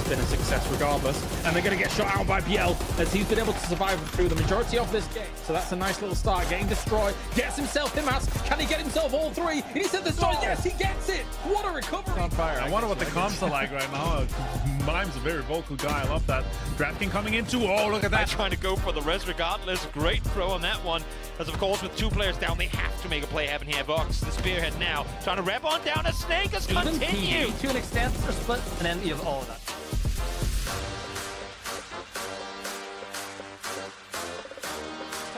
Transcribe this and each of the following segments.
been a success regardless. And they're going to get shot out by BL as he's been able to survive through the majority of this game. So that's a nice little start. Getting destroyed, gets himself Himas. Can he get himself all three? And he said the shot. Yes, he gets it. What a recovery. On fire. I wonder what the comms are like right now. Mime's a very vocal guy. I love that. DraftKings coming into. Oh, look at that. Trying to go for the res regardless. Great throw on that one. As of course, with 2 players down, they have to make a play. Heaven here, Vox, the spearhead now, trying to rev on down. A snake has continued. To an extent, they're split, and then you have all of that.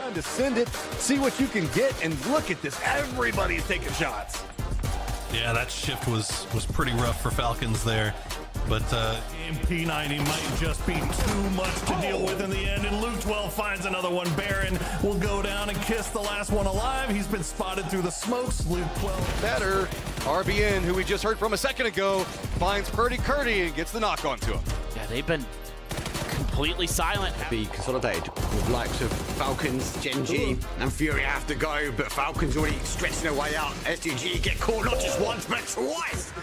Time to send it, see what you can get, and look at this. Everybody's taking shots. Yeah, that shift was pretty rough for Falcons there. But P90 might just be too much to deal with in the end, and Luke 12 finds another one. Baron will go down and kiss the last one alive. He's been spotted through the smokes. Luke 12. Better. RBN, who we just heard from a second ago, finds Purdy Curdy and gets the knock onto him. Yeah, they've been completely silent. Be consolidated with likes of Falcons, Gen G, and Fury have to go, but Falcons already stretching their way out. SDG get caught not just once, but twice.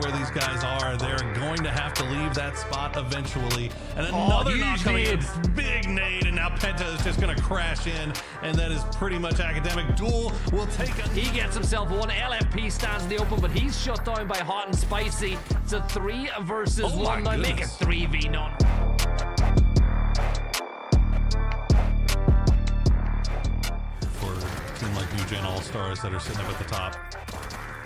Where these guys are, they're going to have to leave that spot eventually. And another knock coming in, big nade, and now Penta is just going to crash in, and that is pretty much academic. Duel will take a... He gets himself one. LFP stands in the open, but he's shut down by Hot and Spicy. It's a 3 versus 1. Now make it 3v none. For a team like New Gen All-Stars that are sitting up at the top.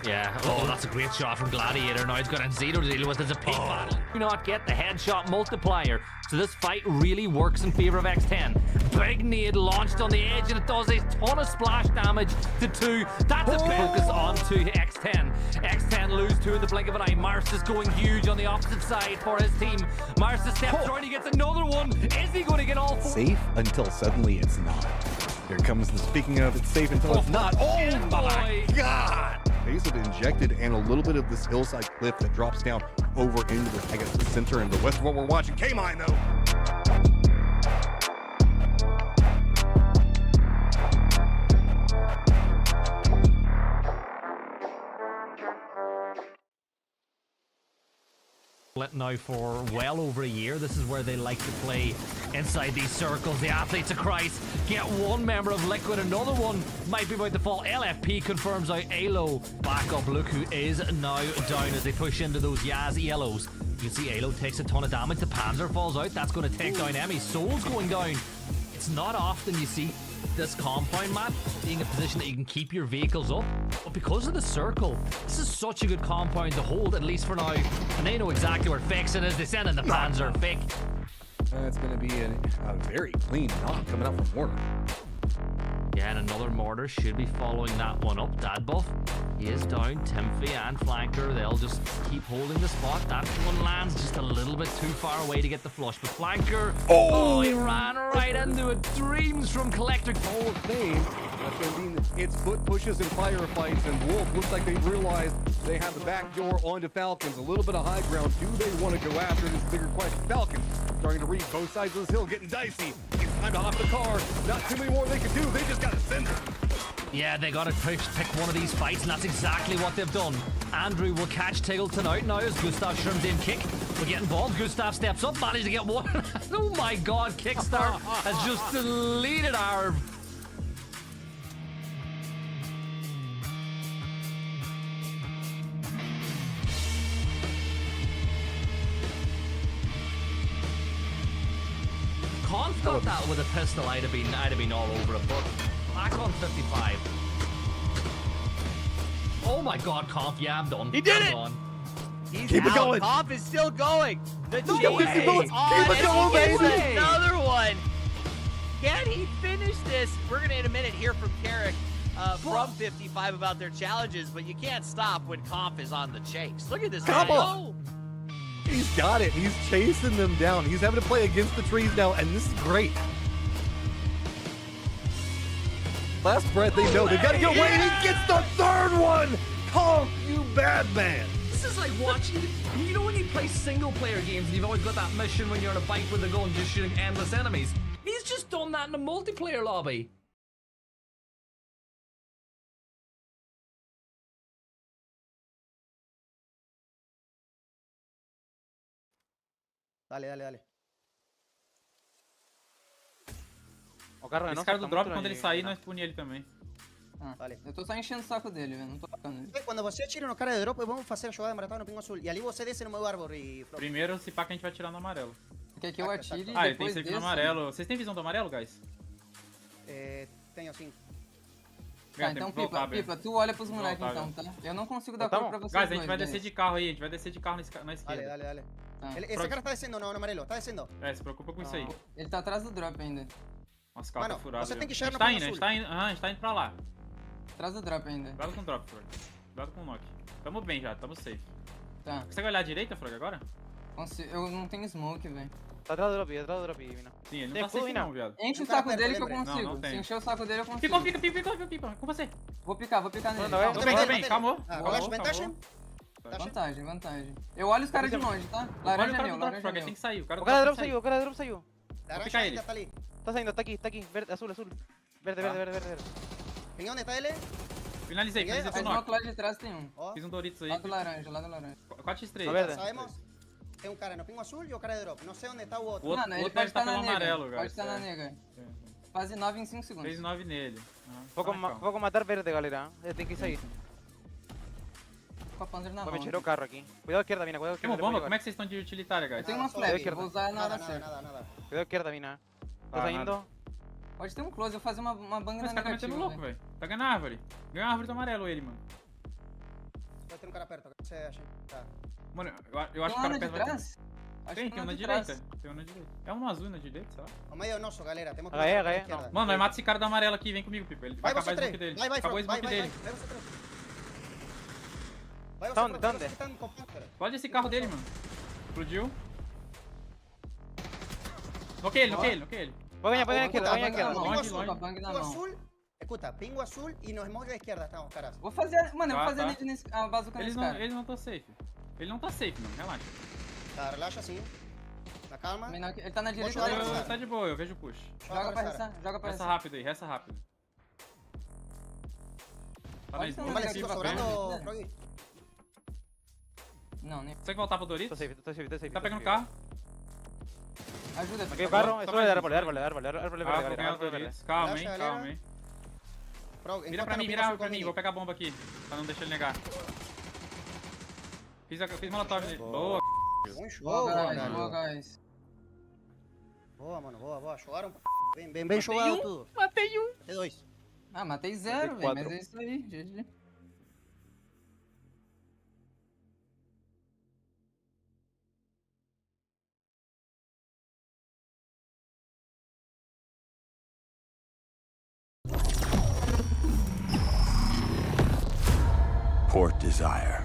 Yeah, oh, that's a great shot from Gladiator. Now he's got a Zito to deal with. It's a pig battle. Do not get the headshot multiplier. So this fight really works in favor of X10. Big nade launched on the edge, and it does a ton of splash damage to 2. That's a focus on to X10. X10 lose 2 in the blink of an eye. Mars is going huge on the opposite side for his team. Mars steps right, he gets another one. Is he going to get all 4? Safe until suddenly it's not. Here comes the speaking of it's safe until it's not. Oh my God! Phase of injected and a little bit of this hillside cliff that drops down over into the, I guess, the center and the west of what we're watching. K-Mine though. Now for well over a year. This is where they like to play inside these circles. The athletes of Christ get one member of Liquid, another one might be about to fall. LFP confirms out Alo back up. Look who is now down as they push into those Yaz yellows. You can see Alo takes a ton of damage. The Panzer falls out. That's going to take down Emmy. Soul's going down. It's not often you see this compound map being a position that you can keep your vehicles up, but because of the circle, this is such a good compound to hold, at least for now. And they know exactly where Fixin is. They send in the Panzer. Fake. It's going to be a very clean knock coming out from Warner. Yeah, and another mortar should be following that one up. Dad buff, he is down. Timothy and Flanker, they'll just keep holding the spot. That one lands just a little bit too far away to get the flush. But Flanker, oh he ran right into it. Dreams from Collector. Hall of Fame. That's going to mean its foot pushes in firefights, and Wolf looks like they realized they have the back door onto Falcons. A little bit of high ground. Do they want to go after this bigger question? Falcons starting to read both sides of this hill, getting dicey. It's time to hop the car. Not too many more they can do. They just got to send it. Yeah, they got to pick one of these fights, and that's exactly what they've done. Andrew will catch Tiggleton out now as Gustav shrimmed in kick. We'll get involved. Gustav steps up, managed to get one. Oh my God, Kickstart has just deleted our... Conf got that with a pistol, I'd have been all over it, but back on 55. Oh my God, Conf, yeah, I'm done. He did it! Done. Keep it going. Conf is still going. The Keep it going, baby. Another one. Can he finish this? We're going to, in a minute, hear from Carrick from 55 about their challenges, but you can't stop when Conf is on the chase. Look at this. Come on. He's got it. He's chasing them down. He's having to play against the trees now, and this is great. Last breath, they know. They got to get away, and he gets the third one. Conk, you bad man. This is like watching, you know when you play single player games and you've always got that mission when you're on a bike with a gun just shooting endless enemies? He's just done that in a multiplayer lobby. Dale, dale, dale. O cara Esse cara do drop, quando ele sair, nós punir ele também. Vale. Eu tô só enchendo o saco dele, velho. Não tô tocando ele. Quando você tira no cara de drop, vamos fazer a jogada maratona no pingo azul. E ali você desce no meu árvore e... Primeiro, se pá que a gente vai tirar no amarelo. Quer que eu atire e Ah, ele tem depois safe no desça? amarelo. Vocês têm visão do amarelo, guys? Tenho sim. Tá, então Pipa, tu olha pros moleques então, tá? Eu não consigo dar cor pra vocês. Guys, a gente vai descer de carro aí, a gente vai descer de carro na esquerda. Dale, dale, dale. Tá. Esse cara tá descendo no amarelo, tá descendo. Se preocupa com isso aí. Ele tá atrás do drop ainda. Nossa, o carro tá Mano, furado. você tem que a chegar gente no tá pingo indo, a azul. gente tá indo, a gente tá indo pra lá. Atrás do drop ainda. Cuidado com o drop, Frog. Cuidado com o knock. Tamo bem já, tamo safe. Tá. Consegue olhar à direita, Frog, agora? Eu não tenho smoke, velho. Tá atrás do drop, mina. Sim, ele não tá safe não, viado. Enche o cara saco perto, dele que eu lembra? consigo. Não tem. Se encher o saco dele eu consigo. Pipa, com você. Vou picar nele. Não, é. Tô bem, calmou. Relaxa, vantagem. Vantagem. Eu olho os caras de longe, tá? Olha Laranja o cara meu, do drop, laranja Frog, ele meu. tem que sair. O cara O do cara do drop drop tem que saiu, o cara do drop saiu. Laranja picar ele. ainda tá ali. Tá saindo, tá aqui. Verde, azul. Verde. ¿En dónde está ele? Finalizei Mas teu no knock. lá de trás tem um. Ó, Fiz um Doritos aí. Lado laranja. 4x3. Tá verde. sabemos. Tem um cara no pingo azul e o cara de drop. Não sei onde está o outro. O outro, Mano, ele outro pode deve estar estar na pelo nega. amarelo, Pode guys. estar na nega. Fase 9 em 5 segundos. Fez 9 nele. Vou matar verde, galera. Ele tem que sair. Com a Panzer na Vou mão. me tirar o carro aqui. Cuidado esquerda, mina. Cuidado Temos esquerda. bomba? Como é que vocês estão de utilitária, guys? Eu tenho uma só flag, esquerda. vou usar nada Nada, certo. nada. Cuidado esquerda, mina. Tá Ah, saindo. Pode ter um close, eu vou fazer uma bang Esse na cara tá metendo negativa. louco, velho. Tá ganhando a árvore. Ganhou a árvore do amarelo ele, mano. Vai ter um cara perto. O que você acha? Tá. Mano, eu acho Tem que o um cara na de perto vai ter... trás? Acho Tem que um na de direita. trás. Tem um na direita. É um azul na direita, sei lá. O meio é nosso, galera. Temos que Agarré, ir pra agarré. esquerda. Mano, vai matar esse cara do amarelo aqui. Vem comigo, Pipa. Ele vai Vai acabar você o smoke três. dele. Vai, Acabou o vai, smoke vai, dele. vai você três. Vai você Tá três, onde? você que están com Panther. Pode esse carro dele, mano. Explodiu. Noquei ele. Voy a Bang izquierda, na voy a izquierda. mão, Longe, desculpa, longe. bang na Pingo mão. azul. Escuta, pingo azul e nos smoke da esquerda estamos, caras. Vou fazer, mano, eu vou Tá, fazer tá. nele nesse, a bazuca nesse cara. Eles não tão safe. Ele não tá safe, mano. Relaxa. Tá, relaxa assim. Na calma. Ele tá na direita jogar dele. avançar. Tá de boa, eu vejo o push. Joga pra essa. Resta rápido aí, resta rápido. Tá na Pode ser smoke. um Vale, aqui, ficou bacana. sobrando, Froggy. Não, nem. Consegue voltar pro Doritos? Tô safe. Tá pegando o carro. Ajuda, Aqui Pipa. o carro, Só isso mais é um, árbol, só árbol verde, Ah, vou ganhar o árbol verde. Doritos. Calma, hein, Relaxa, calma, galera. hein. Frog, Vira pra encosta no mim, pingo vira azul pra mim. comigo. Vou pegar a bomba aqui. Pra não deixar ele negar. Fiz molotov nele. Boa. Bom show, Boa, caralho. guys. Boa, mano, boa. Jogaram. Bem jogado tudo. Matei um. T2. Ah, matei 0, velho, mas é isso aí, GG. Port Desire.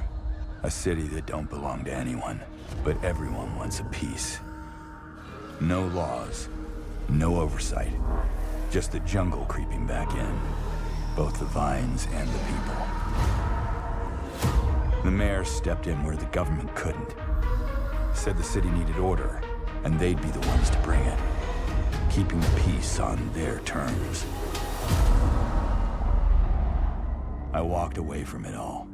A city that don't belong to anyone, but everyone wants a piece. No laws, no oversight. Just the jungle creeping back in. Both the vines and the people. The mayor stepped in where the government couldn't. Said the city needed order, and they'd be the ones to bring it. Keeping the peace on their terms. I walked away from it all.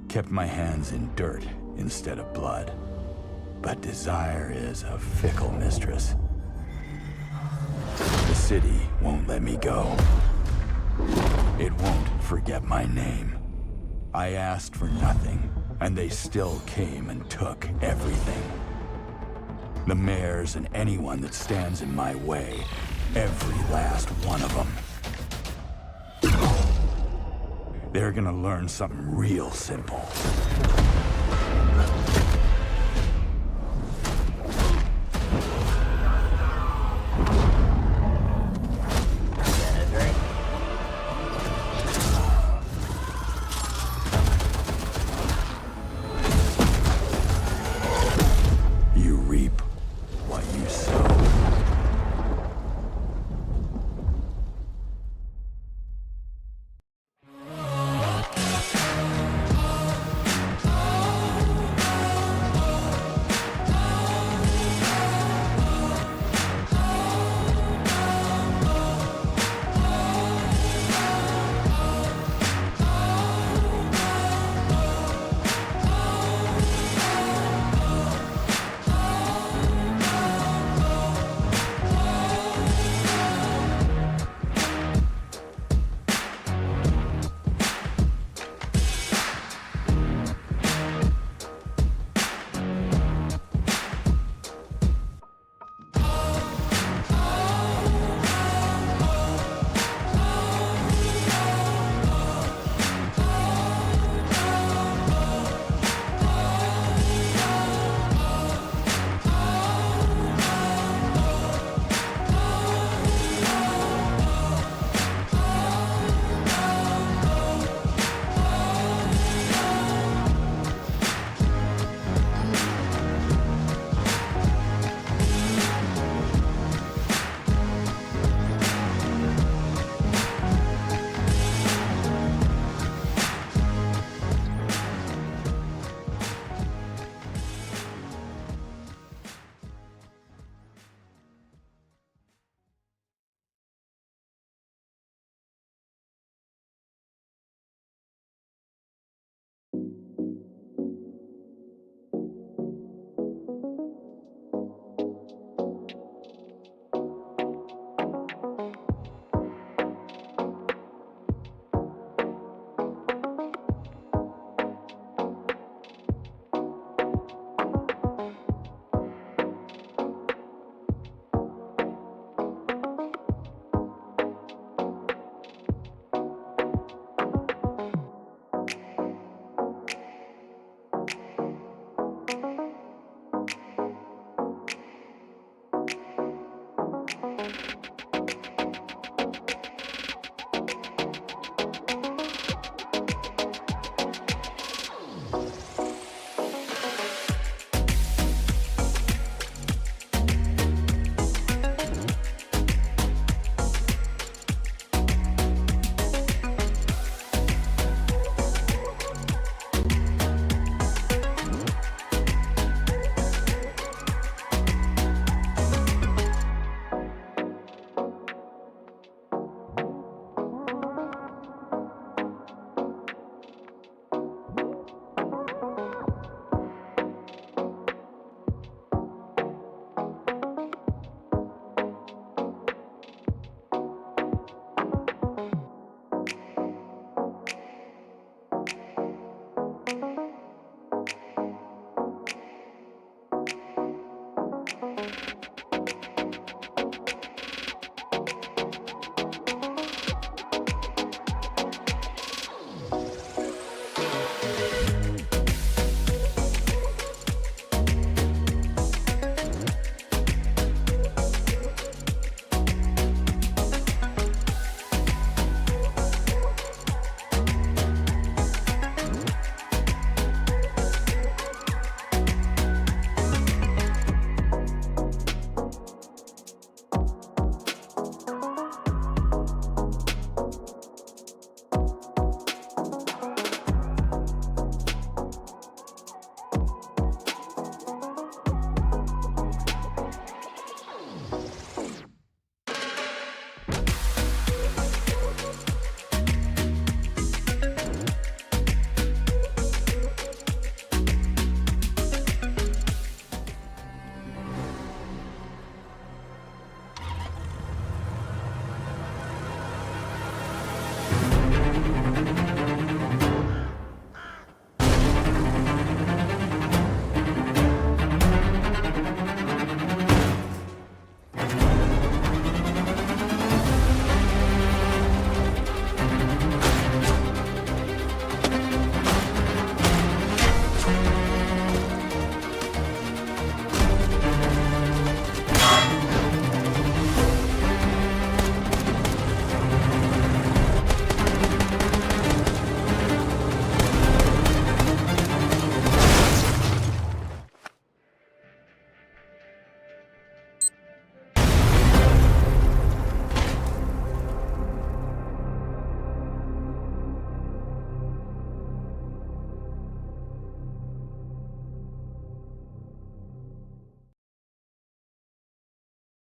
Kept my hands in dirt instead of blood. But desire is a fickle mistress. The city won't let me go. It won't forget my name. I asked for nothing, and they still came and took everything. The mayors and anyone that stands in my way, every last one of them. They're gonna learn something real simple. You reap what you sow.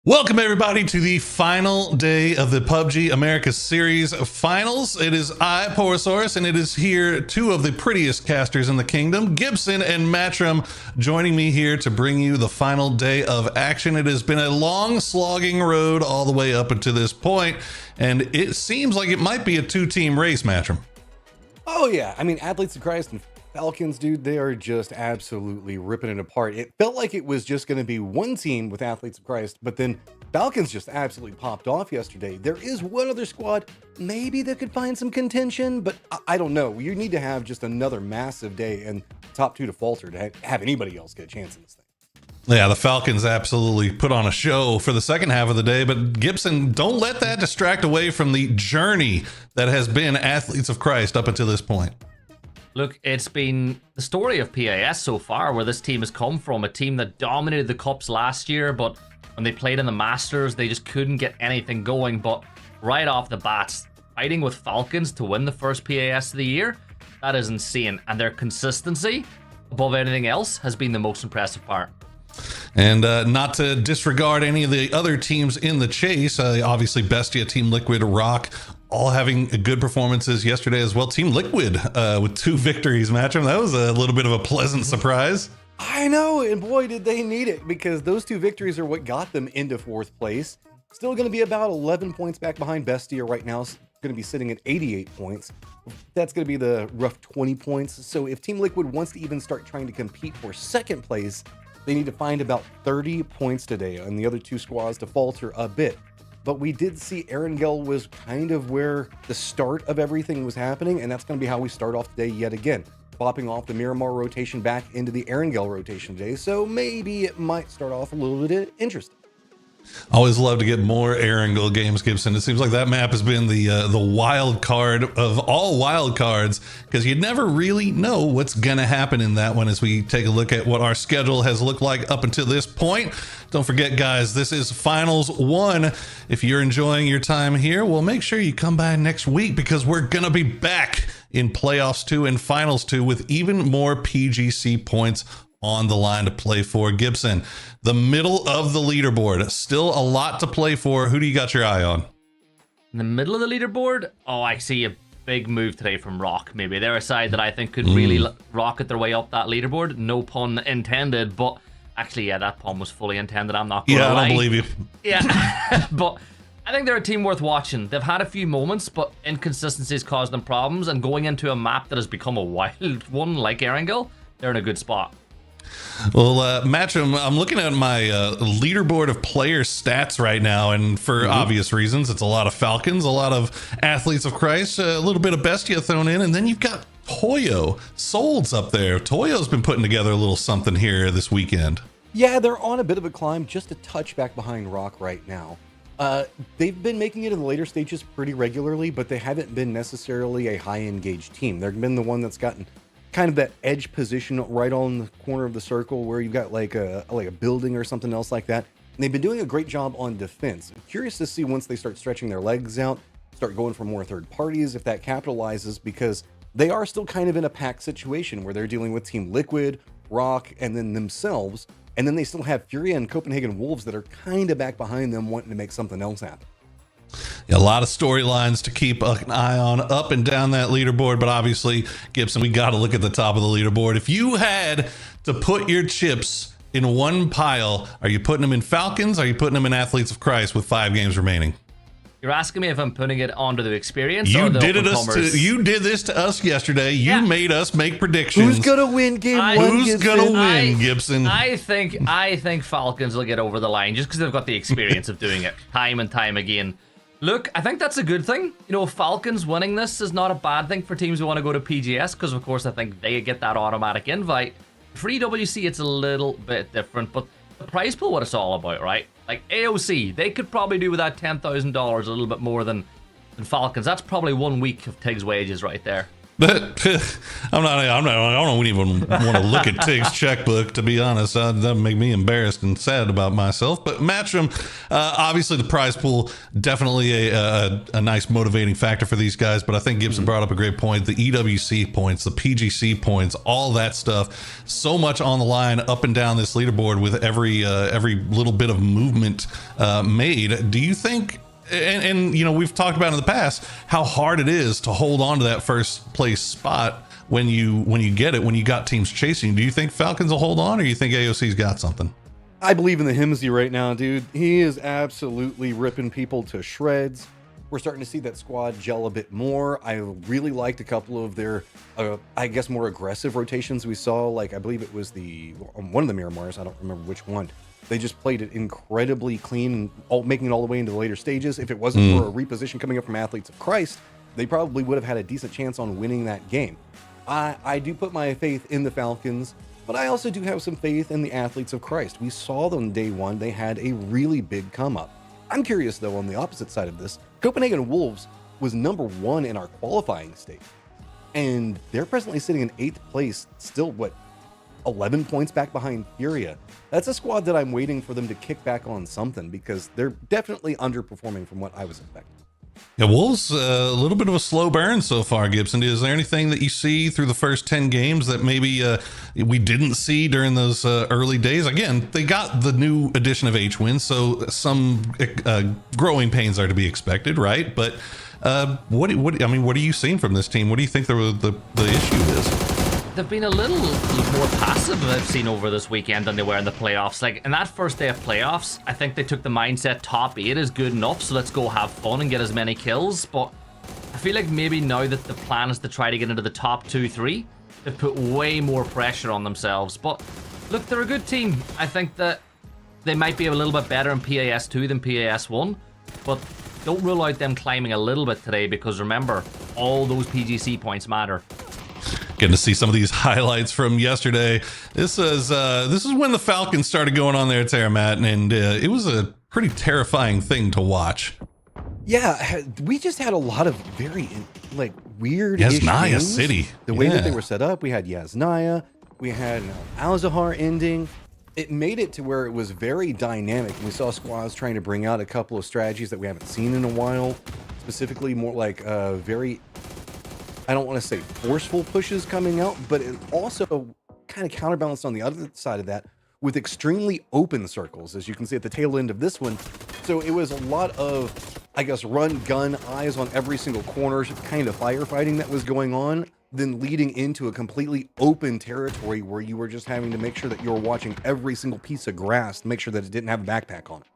Welcome everybody to the final day of the PUBG Americas Series finals. It is I, Porosaurus, and it is here two of the prettiest casters in the kingdom, Gibson and Matrim, joining me here to bring you the final day of action. It has been a long slogging road all the way up until this point, and it seems like it might be a two-team race, Matrim. Oh yeah, I mean, Athletes of Christ and Falcons, dude, they are just absolutely ripping it apart. It felt like it was just going to be one team with Athletes of Christ, but then Falcons just absolutely popped off yesterday. There is one other squad, maybe that could find some contention, but I don't know. You need to have just another massive day and top two to falter to have anybody else get a chance in this thing. Yeah, the Falcons absolutely put on a show for the second half of the day, but Gibson, don't let that distract away from the journey that has been Athletes of Christ up until this point. Look, it's been the story of PAS so far, where this team has come from, a team that dominated the Cups last year, but when they played in the Masters, they just couldn't get anything going. But right off the bat, fighting with Falcons to win the first PAS of the year, that is insane. And their consistency, above anything else, has been the most impressive part. And not to disregard any of the other teams in the chase, obviously Bestia, Team Liquid, Rock, all having good performances yesterday as well. Team Liquid with 2 victories, Match'em. That was a little bit of a pleasant surprise. I know, and boy, did they need it, because those 2 victories are what got them into 4th place. Still going to be about 11 points back behind Bestia right now. Going to be sitting at 88 points. That's going to be the rough 20 points. So if Team Liquid wants to even start trying to compete for 2nd place, they need to find about 30 points today, and the other 2 squads to falter a bit. But we did see Erangel was kind of where the start of everything was happening, and that's going to be how we start off today yet again. Popping off the Miramar rotation back into the Erangel rotation today, so maybe it might start off a little bit interesting. Always love to get more Erangel games, Gibson. It seems like that map has been the wild card of all wild cards, because you never really know what's gonna happen in that one as we take a look at what our schedule has looked like up until this point. Don't forget, guys, this is Finals 1. If you're enjoying your time here, well, make sure you come by next week, because we're gonna be back in Playoffs 2 and Finals 2 with even more PGC points on the line to play for. Gibson, the middle of the leaderboard, still a lot to play for. Who do you got your eye on? In the middle of the leaderboard? Oh, I see a big move today from Rock. Maybe they're a side that I think could really rocket their way up that leaderboard. No pun intended, but actually, yeah, that pun was fully intended. I'm not going to lie. Yeah, I don't believe you. Yeah, but I think they're a team worth watching. They've had a few moments, but inconsistencies caused them problems, and going into a map that has become a wild one like Erangel, they're in a good spot. Well, Match'em, I'm looking at my leaderboard of player stats right now, and for obvious reasons, it's a lot of Falcons, a lot of Athletes of Christ, a little bit of Bestia thrown in, and then you've got Toyo, Souls up there. Toyo's been putting together a little something here this weekend. Yeah, they're on a bit of a climb, just a touch back behind Rock right now. They've been making it in the later stages pretty regularly, but they haven't been necessarily a high engaged team. They've been the one that's gotten kind of that edge position right on the corner of the circle where you've got like a building or something else like that. And they've been doing a great job on defense. I'm curious to see once they start stretching their legs out, start going for more third parties, if that capitalizes, because they are still kind of in a pack situation where they're dealing with Team Liquid, Rock, and then themselves. And then they still have Furia and Copenhagen Wolves that are kind of back behind them wanting to make something else happen. Yeah, a lot of storylines to keep an eye on up and down that leaderboard, but obviously, Gibson, we got to look at the top of the leaderboard. If you had to put your chips in one pile, are you putting them in Falcons? Are you putting them in Athletes of Christ with 5 games remaining? You're asking me if I'm putting it onto the experience you or the did You did this to us yesterday. You made us make predictions. Who's gonna win game 1? Who's gonna win, Gibson? I think Falcons will get over the line just because they've got the experience of doing it time and time again. Look, I think that's a good thing. You know, Falcons winning this is not a bad thing for teams who want to go to PGS, because of course I think they get that automatic invite. For EWC, it's a little bit different, but the prize pool, what it's all about, right? Like AOC, they could probably do with that $10,000 a little bit more than Falcons. That's probably 1 week of Tig's wages right there. But I don't even want to look at Tig's checkbook, to be honest. That would make me embarrassed and sad about myself. But Matchroom, obviously the prize pool, definitely a nice motivating factor for these guys. But I think Gibson brought up a great point. The EWC points, the PGC points, all that stuff. So much on the line up and down this leaderboard with every little bit of movement made. Do you think... And you know, we've talked about in the past how hard it is to hold on to that first place spot when you get it, when you got teams chasing. Do you think Falcons will hold on, or you think AOC's got something? I believe in the Himsy right now, dude. He is absolutely ripping people to shreds. We're starting to see that squad gel a bit more. I really liked a couple of their, I guess, more aggressive rotations we saw. Like, I believe it was one of the Miramars. I don't remember which one. They just played it incredibly clean, making it all the way into the later stages. If it wasn't for a reposition coming up from Athletes of Christ, they probably would have had a decent chance on winning that game. I do put my faith in the Falcons, but I also do have some faith in the Athletes of Christ. We saw them day one. They had a really big come up. I'm curious, though, on the opposite side of this, Copenhagen Wolves was number 1 in our qualifying state, and they're presently sitting in 8th place, still, 11 points back behind Furia. That's a squad that I'm waiting for them to kick back on something, because they're definitely underperforming from what I was expecting. Yeah, Wolves, a little bit of a slow burn so far, Gibson. Is there anything that you see through the first 10 games that maybe we didn't see during those early days? Again, they got the new edition of H-Win, so some growing pains are to be expected, right? But what are you seeing from this team? What do you think the issue is? They've been a little more passive, I've seen, over this weekend than they were in the playoffs. Like, in that first day of playoffs, I think they took the mindset top 8 is good enough, so let's go have fun and get as many kills. But I feel like maybe now that the plan is to try to get into the top 2-3, they've put way more pressure on themselves. But look, they're a good team. I think that they might be a little bit better in PAS 2 than PAS 1, but don't rule out them climbing a little bit today, because remember, all those PGC points matter. Getting to see some of these highlights from yesterday. This is when the Falcons started going on there, Terramat, and it was a pretty terrifying thing to watch. Yeah, we just had a lot of very weird Yasnaya City. The way that they were set up, we had Yasnaya, we had Al-Zahar ending. It made it to where it was very dynamic. We saw squads trying to bring out a couple of strategies that we haven't seen in a while, specifically more like very, I don't want to say forceful pushes coming out, but it also kind of counterbalanced on the other side of that with extremely open circles, as you can see at the tail end of this one. So it was a lot of, I guess, run, gun, eyes on every single corner kind of firefighting that was going on, then leading into a completely open territory where you were just having to make sure that you were watching every single piece of grass to make sure that it didn't have a backpack on it.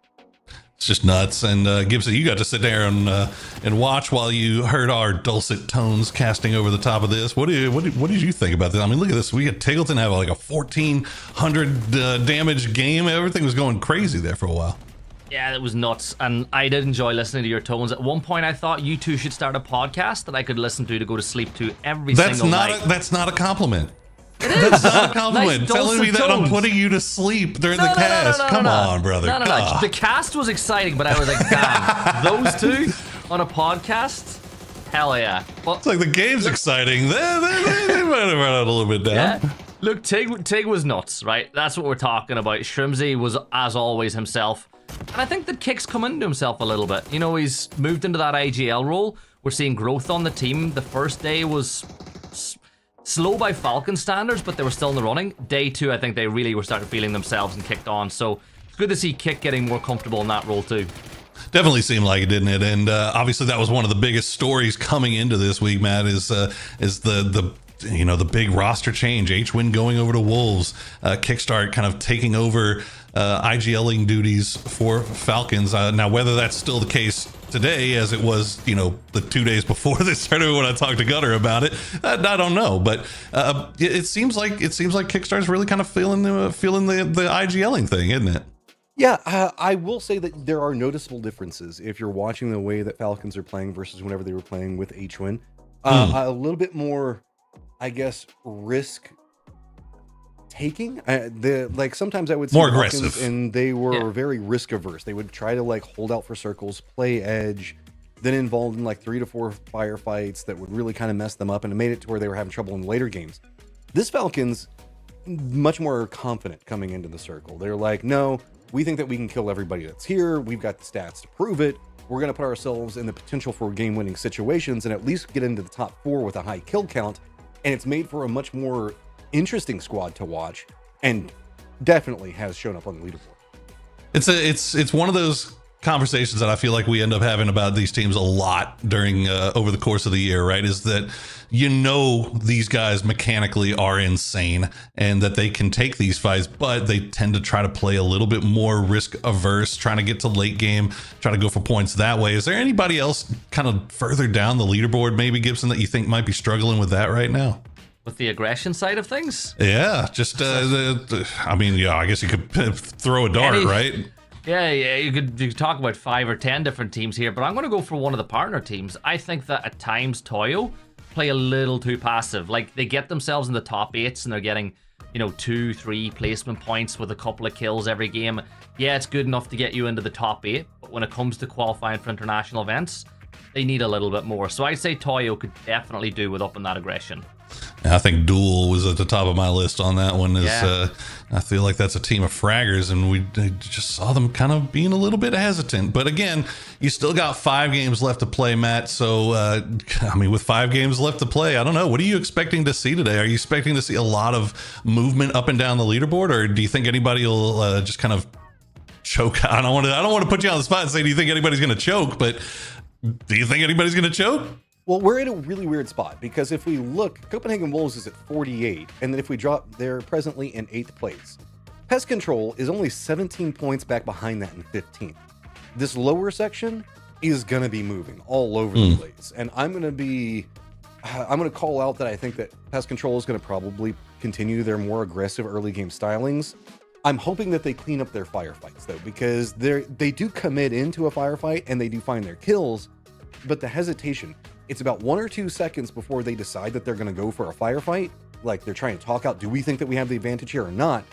It's just nuts. And Gibson, you got to sit there and watch while you heard our dulcet tones casting over the top of this. What did you think about this? I mean, look at this. We had Taggleton have like a 1,400 damage game. Everything was going crazy there for a while. Yeah, it was nuts, and I did enjoy listening to your tones. At one point, I thought you two should start a podcast that I could listen to go to sleep to every single night. That's not a compliment. That's not a compliment. Nice telling me that tones. I'm putting you to sleep during the cast. Come on, brother. No. The cast was exciting, but I was like, damn, those two on a podcast? Hell yeah. Well, it's like the game's exciting. They might have run out a little bit down. Yeah. Look, Tig was nuts, right? That's what we're talking about. Shrimsy was, as always, himself. And I think that Kick's come into himself a little bit. You know, he's moved into that IGL role. We're seeing growth on the team. The first day was slow by Falcon standards, but they were still in the running. Day 2, I think they really were starting feeling themselves and kicked on. So it's good to see Kick getting more comfortable in that role too. Definitely seemed like it, didn't it? And obviously that was one of the biggest stories coming into this week, Matt, is the big roster change. H-Win going over to Wolves, Kickstart kind of taking over IGLing duties for Falcons. Now, whether that's still the case today, as it was, the 2 days before this started when I talked to Gunner about it, I don't know. But it seems like Kickstart's really kind of feeling the IGLing thing, isn't it? Yeah, I will say that there are noticeable differences if you're watching the way that Falcons are playing versus whenever they were playing with H-Win. A little bit more, I guess, risk taking. Sometimes I would see more aggressive, and they were very risk averse. They would try to hold out for circles, play edge, then involved in like 3 to 4 firefights that would really kind of mess them up, and it made it to where they were having trouble in later games. This Falcons, much more confident coming into the circle. They're like, no, we think that we can kill everybody that's here. We've got the stats to prove it. We're going to put ourselves in the potential for game-winning situations and at least get into the top 4 with a high kill count. And it's made for a much more interesting squad to watch, and definitely has shown up on the leaderboard. It's one of those conversations that I feel like we end up having about these teams a lot during over the course of the year, right? Is that, you know, these guys mechanically are insane and that they can take these fights, but they tend to try to play a little bit more risk averse, trying to get to late game, try to go for points that way. Is there anybody else kind of further down the leaderboard, maybe, Gibson, that you think might be struggling with that right now? With the aggression side of things? Yeah, just I mean, yeah, I guess you could throw a dart, right? Yeah, you could talk about 5 or 10 different teams here, but I'm going to go for one of the partner teams. I think that at times Toyo play a little too passive. Like, they get themselves in the top 8s and they're getting, you know, 2-3 placement points with a couple of kills every game. Yeah, it's good enough to get you into the top 8, but when it comes to qualifying for international events, they need a little bit more. So I'd say Toyo could definitely do with upping that aggression. I think Duel was at the top of my list on that one. I feel like that's a team of fraggers, and we just saw them kind of being a little bit hesitant. But again, you still got 5 games left to play, Matt. So, I mean, with 5 games left to play, I don't know. What are you expecting to see today? Are you expecting to see a lot of movement up and down the leaderboard, or do you think anybody will just kind of choke? I don't want to put you on the spot and say, do you think anybody's going to choke? But do you think anybody's going to choke? Well, we're in a really weird spot, because if we look, Copenhagen Wolves is at 48, and then if we drop, they're presently in 8th place. Pest Control is only 17 points back behind that in 15th. This lower section is going to be moving all over the place, and I'm going to call out that I think that Pest Control is going to probably continue their more aggressive early game stylings. I'm hoping that they clean up their firefights, though, because they do commit into a firefight and they do find their kills, but the hesitation, it's about 1 or 2 seconds before they decide that they're going to go for a firefight. Like, they're trying to talk out, do we think that we have the advantage here or not?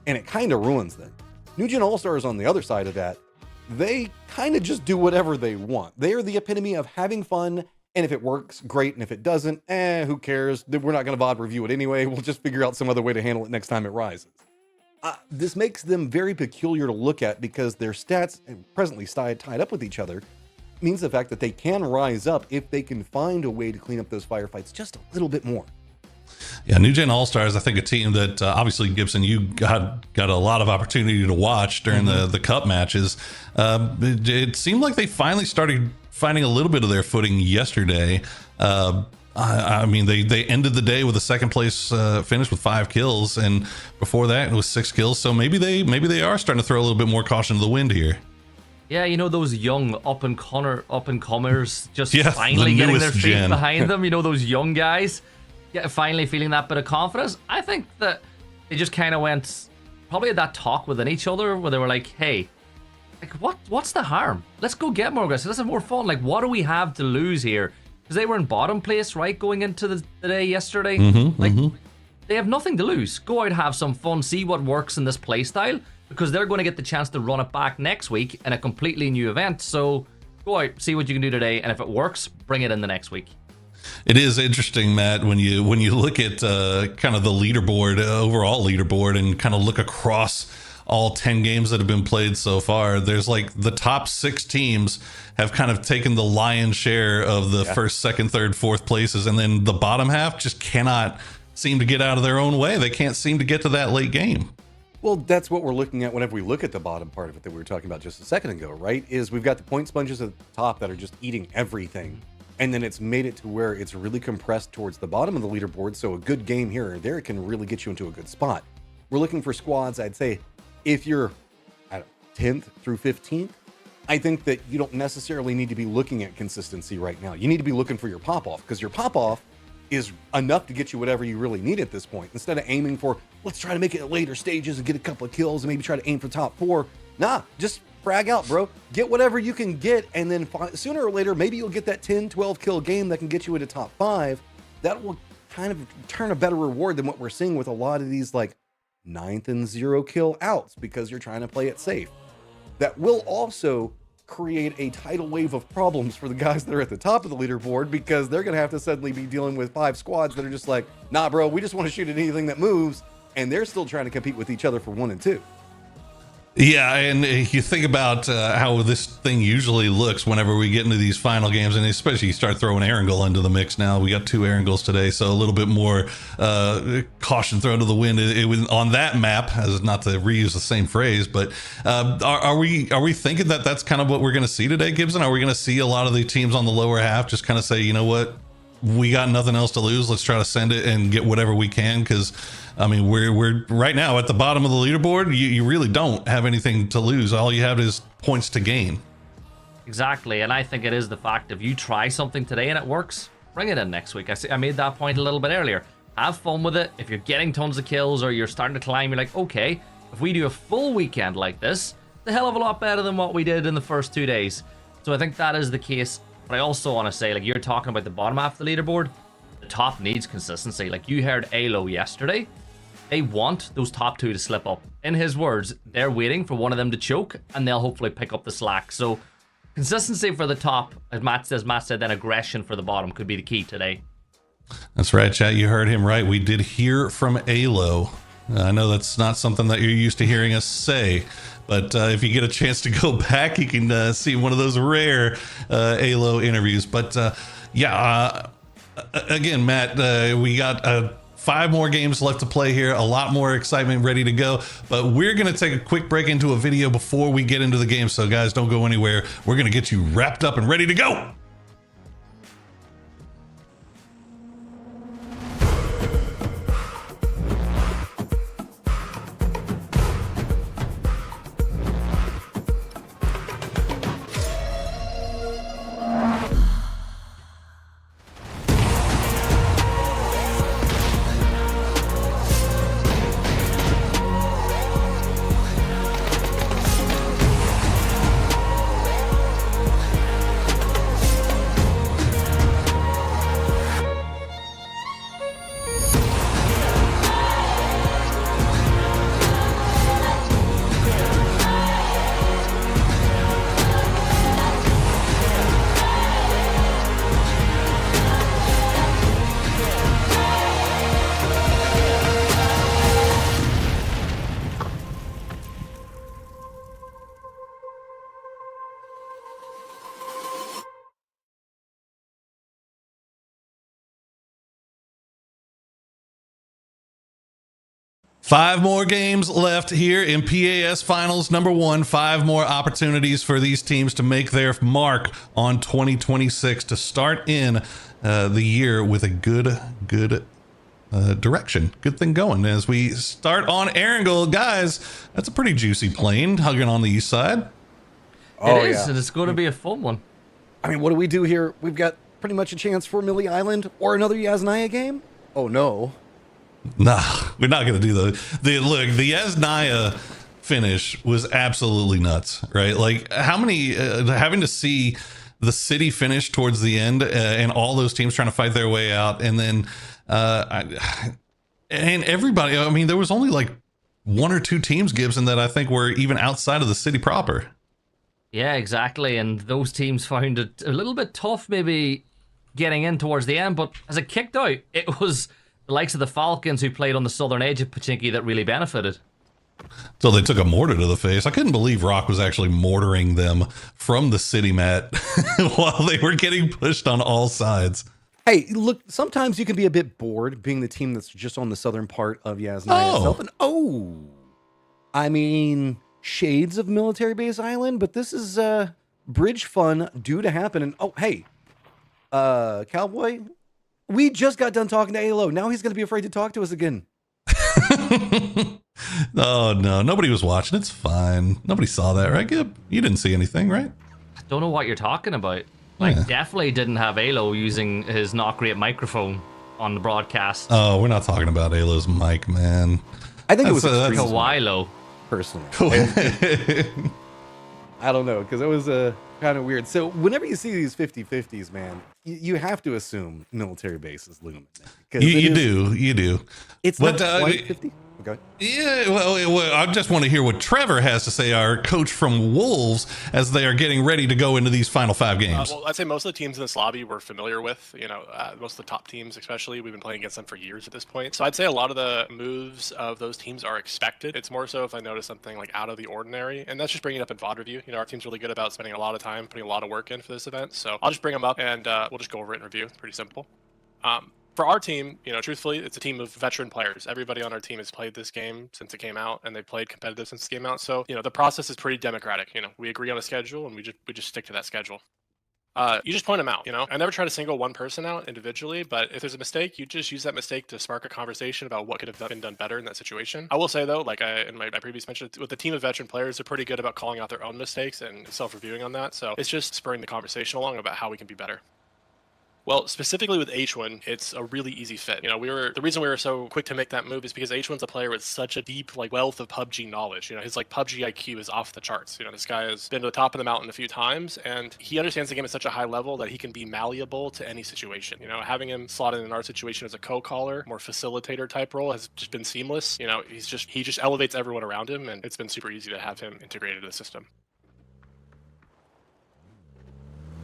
And it kind of ruins them. New Gen All-Stars on the other side of that, they kind of just do whatever they want. They are the epitome of having fun, and if it works, great, and if it doesn't, who cares? We're not going to bother review it anyway. We'll just figure out some other way to handle it next time it rises. This makes them very peculiar to look at, because their stats, presently tied up with each other, means the fact that they can rise up if they can find a way to clean up those firefights just a little bit more. Yeah, New Gen All-Stars, I think a team that obviously, Gibson, you got a lot of opportunity to watch during the cup matches. It seemed like they finally started finding a little bit of their footing yesterday. I mean, they ended the day with a 2nd place finish with 5 kills, and before that it was 6 kills. So maybe they are starting to throw a little bit more caution to the wind here. Yeah, you know, those young up-and-comers just finally getting their feet behind them. You know, those young guys finally feeling that bit of confidence. I think that they just kind of went, probably had that talk within each other where they were like, hey, like, what's the harm? Let's go get more aggressive. Let's have more fun. Like, what do we have to lose here? Because they were in bottom place, right, going into the day yesterday. They have nothing to lose. Go out, have some fun, see what works in this play style, because they're going to get the chance to run it back next week in a completely new event. So go out, see what you can do today, and if it works, bring it in the next week. It is interesting, Matt, when you look at kind of the leaderboard, overall leaderboard, and kind of look across all 10 games that have been played so far. There's like the top 6 teams have kind of taken the lion's share of the 1st, 2nd, 3rd, 4th places, and then the bottom half just cannot seem to get out of their own way. They can't seem to get to that late game. Well, that's what we're looking at whenever we look at the bottom part of it that we were talking about just a second ago, right? Is we've got the point sponges at the top that are just eating everything. And then it's made it to where it's really compressed towards the bottom of the leaderboard. So a good game here or there can really get you into a good spot. We're looking for squads, I'd say, if you're at 10th through 15th, I think that you don't necessarily need to be looking at consistency right now. You need to be looking for your pop-off, because your pop-off is enough to get you whatever you really need at this point. Instead of aiming for, let's try to make it at later stages and get a couple of kills and maybe try to aim for top 4. Nah, just frag out, bro. Get whatever you can get, and then sooner or later, maybe you'll get that 10, 12 kill game that can get you into top 5. That will kind of turn a better reward than what we're seeing with a lot of these like 9th and 0 kill outs, because you're trying to play it safe. That will also create a tidal wave of problems for the guys that are at the top of the leaderboard, because they're going to have to suddenly be dealing with 5 squads that are just like, nah, bro, we just want to shoot at anything that moves. And they're still trying to compete with each other for 1 and 2. Yeah, and you think about how this thing usually looks whenever we get into these final games, and especially you start throwing Erangel into the mix now. We got 2 Erangels today, so a little bit more caution thrown to the wind it was on that map, as not to reuse the same phrase. But are we thinking that that's kind of what we're going to see today, Gibson? Are we going to see a lot of the teams on the lower half just kind of say, you know what, we got nothing else to lose, let's try to send it and get whatever we can? Because I mean, we're right now at the bottom of the leaderboard. You really don't have anything to lose. All you have is points to gain. Exactly, and I think it is the fact if you try something today and it works, bring it in next week. I made that point a little bit earlier. Have fun with it. If you're getting tons of kills or you're starting to climb, you're like, okay, if we do a full weekend like this, it's a hell of a lot better than what we did in the first 2 days. So I think that is the case. But I also want to say, like, you're talking about the bottom half of the leaderboard, the top needs consistency. Like, you heard Alo yesterday. They want those top 2 to slip up. In his words, they're waiting for one of them to choke, and they'll hopefully pick up the slack. So consistency for the top, as Matt said, then aggression for the bottom could be the key today. That's right, chat. You heard him right. We did hear from Alo. I know that's not something that you're used to hearing us say, but if you get a chance to go back, you can see one of those rare Alo interviews. But yeah, again, Matt, we got 5 more games left to play here, a lot more excitement ready to go, but we're going to take a quick break into a video before we get into the game. So guys, don't go anywhere. We're going to get you wrapped up and ready to go. Five more games left here in PAS Finals number 1. 5 more opportunities for these teams to make their mark on 2026 to start in the year with a good direction. Good thing going as we start on Erangel. Guys, that's a pretty juicy plane hugging on the east side. It is, and it's going to be a fun one. I mean, what do we do here? We've got pretty much a chance for Millie Island or another Yasnaya game? Oh, no. Nah, we're not going to do those. Look, the Yasnaya finish was absolutely nuts, right? Like, how many, having to see the city finish towards the end and all those teams trying to fight their way out. And then, and everybody, I mean, there was only like 1 or 2 teams, Gibson, that I think were even outside of the city proper. Yeah, exactly. And those teams found it a little bit tough, maybe getting in towards the end. But as it kicked out, it was the likes of the Falcons who played on the southern edge of Pachinki that really benefited. So they took a mortar to the face. I couldn't believe Rock was actually mortaring them from the city mat while they were getting pushed on all sides. Hey, look, sometimes you can be a bit bored being the team that's just on the southern part of Yasnaya itself. And I mean, shades of Military Base Island, but this is bridge fun due to happen. And oh, hey, Cowboy, we just got done talking to Alo. Now he's going to be afraid to talk to us again. Oh, no. Nobody was watching. It's fine. Nobody saw that, right, Gib? You didn't see anything, right? I don't know what you're talking about. Like, definitely didn't have Alo using his not great microphone on the broadcast. Oh, we're not talking about Alo's mic, man. I think it was Kawhi-Lo. Personally. I don't know, because it was kind of weird. So whenever you see these 50-50s, man, you have to assume military base is looming. You do. It's but, not quite 50. Go ahead. Yeah, well, I just want to hear what Trevor has to say, our coach from Wolves, as they are getting ready to go into these final 5 games. Well, I'd say most of the teams in this lobby we're familiar with. You know, most of the top teams, especially, we've been playing against them for years at this point. So I'd say a lot of the moves of those teams are expected. It's more so if I notice something like out of the ordinary, and that's just bringing it up in VOD review. You know, our team's really good about spending a lot of time, putting a lot of work in for this event. So I'll just bring them up and we'll just go over it in review. It's pretty simple. For our team, you know, truthfully, it's a team of veteran players. Everybody on our team has played this game since it came out, and they've played competitive since it came out. So, you know, the process is pretty democratic. You know, we agree on a schedule, and we just stick to that schedule. You just point them out, you know? I never try to single one person out individually, but if there's a mistake, you just use that mistake to spark a conversation about what could have been done better in that situation. I will say, though, like in my previous mention, with the team of veteran players, they're pretty good about calling out their own mistakes and self-reviewing on that. So it's just spurring the conversation along about how we can be better. Well, specifically with H1, it's a really easy fit. You know, the reason we were so quick to make that move is because H1's a player with such a deep, like, wealth of PUBG knowledge. You know, his, like, PUBG IQ is off the charts. You know, this guy has been to the top of the mountain a few times, and he understands the game at such a high level that he can be malleable to any situation. You know, having him slotted in our situation as a co-caller, more facilitator type role has just been seamless. You know, he just elevates everyone around him, and it's been super easy to have him integrated into the system.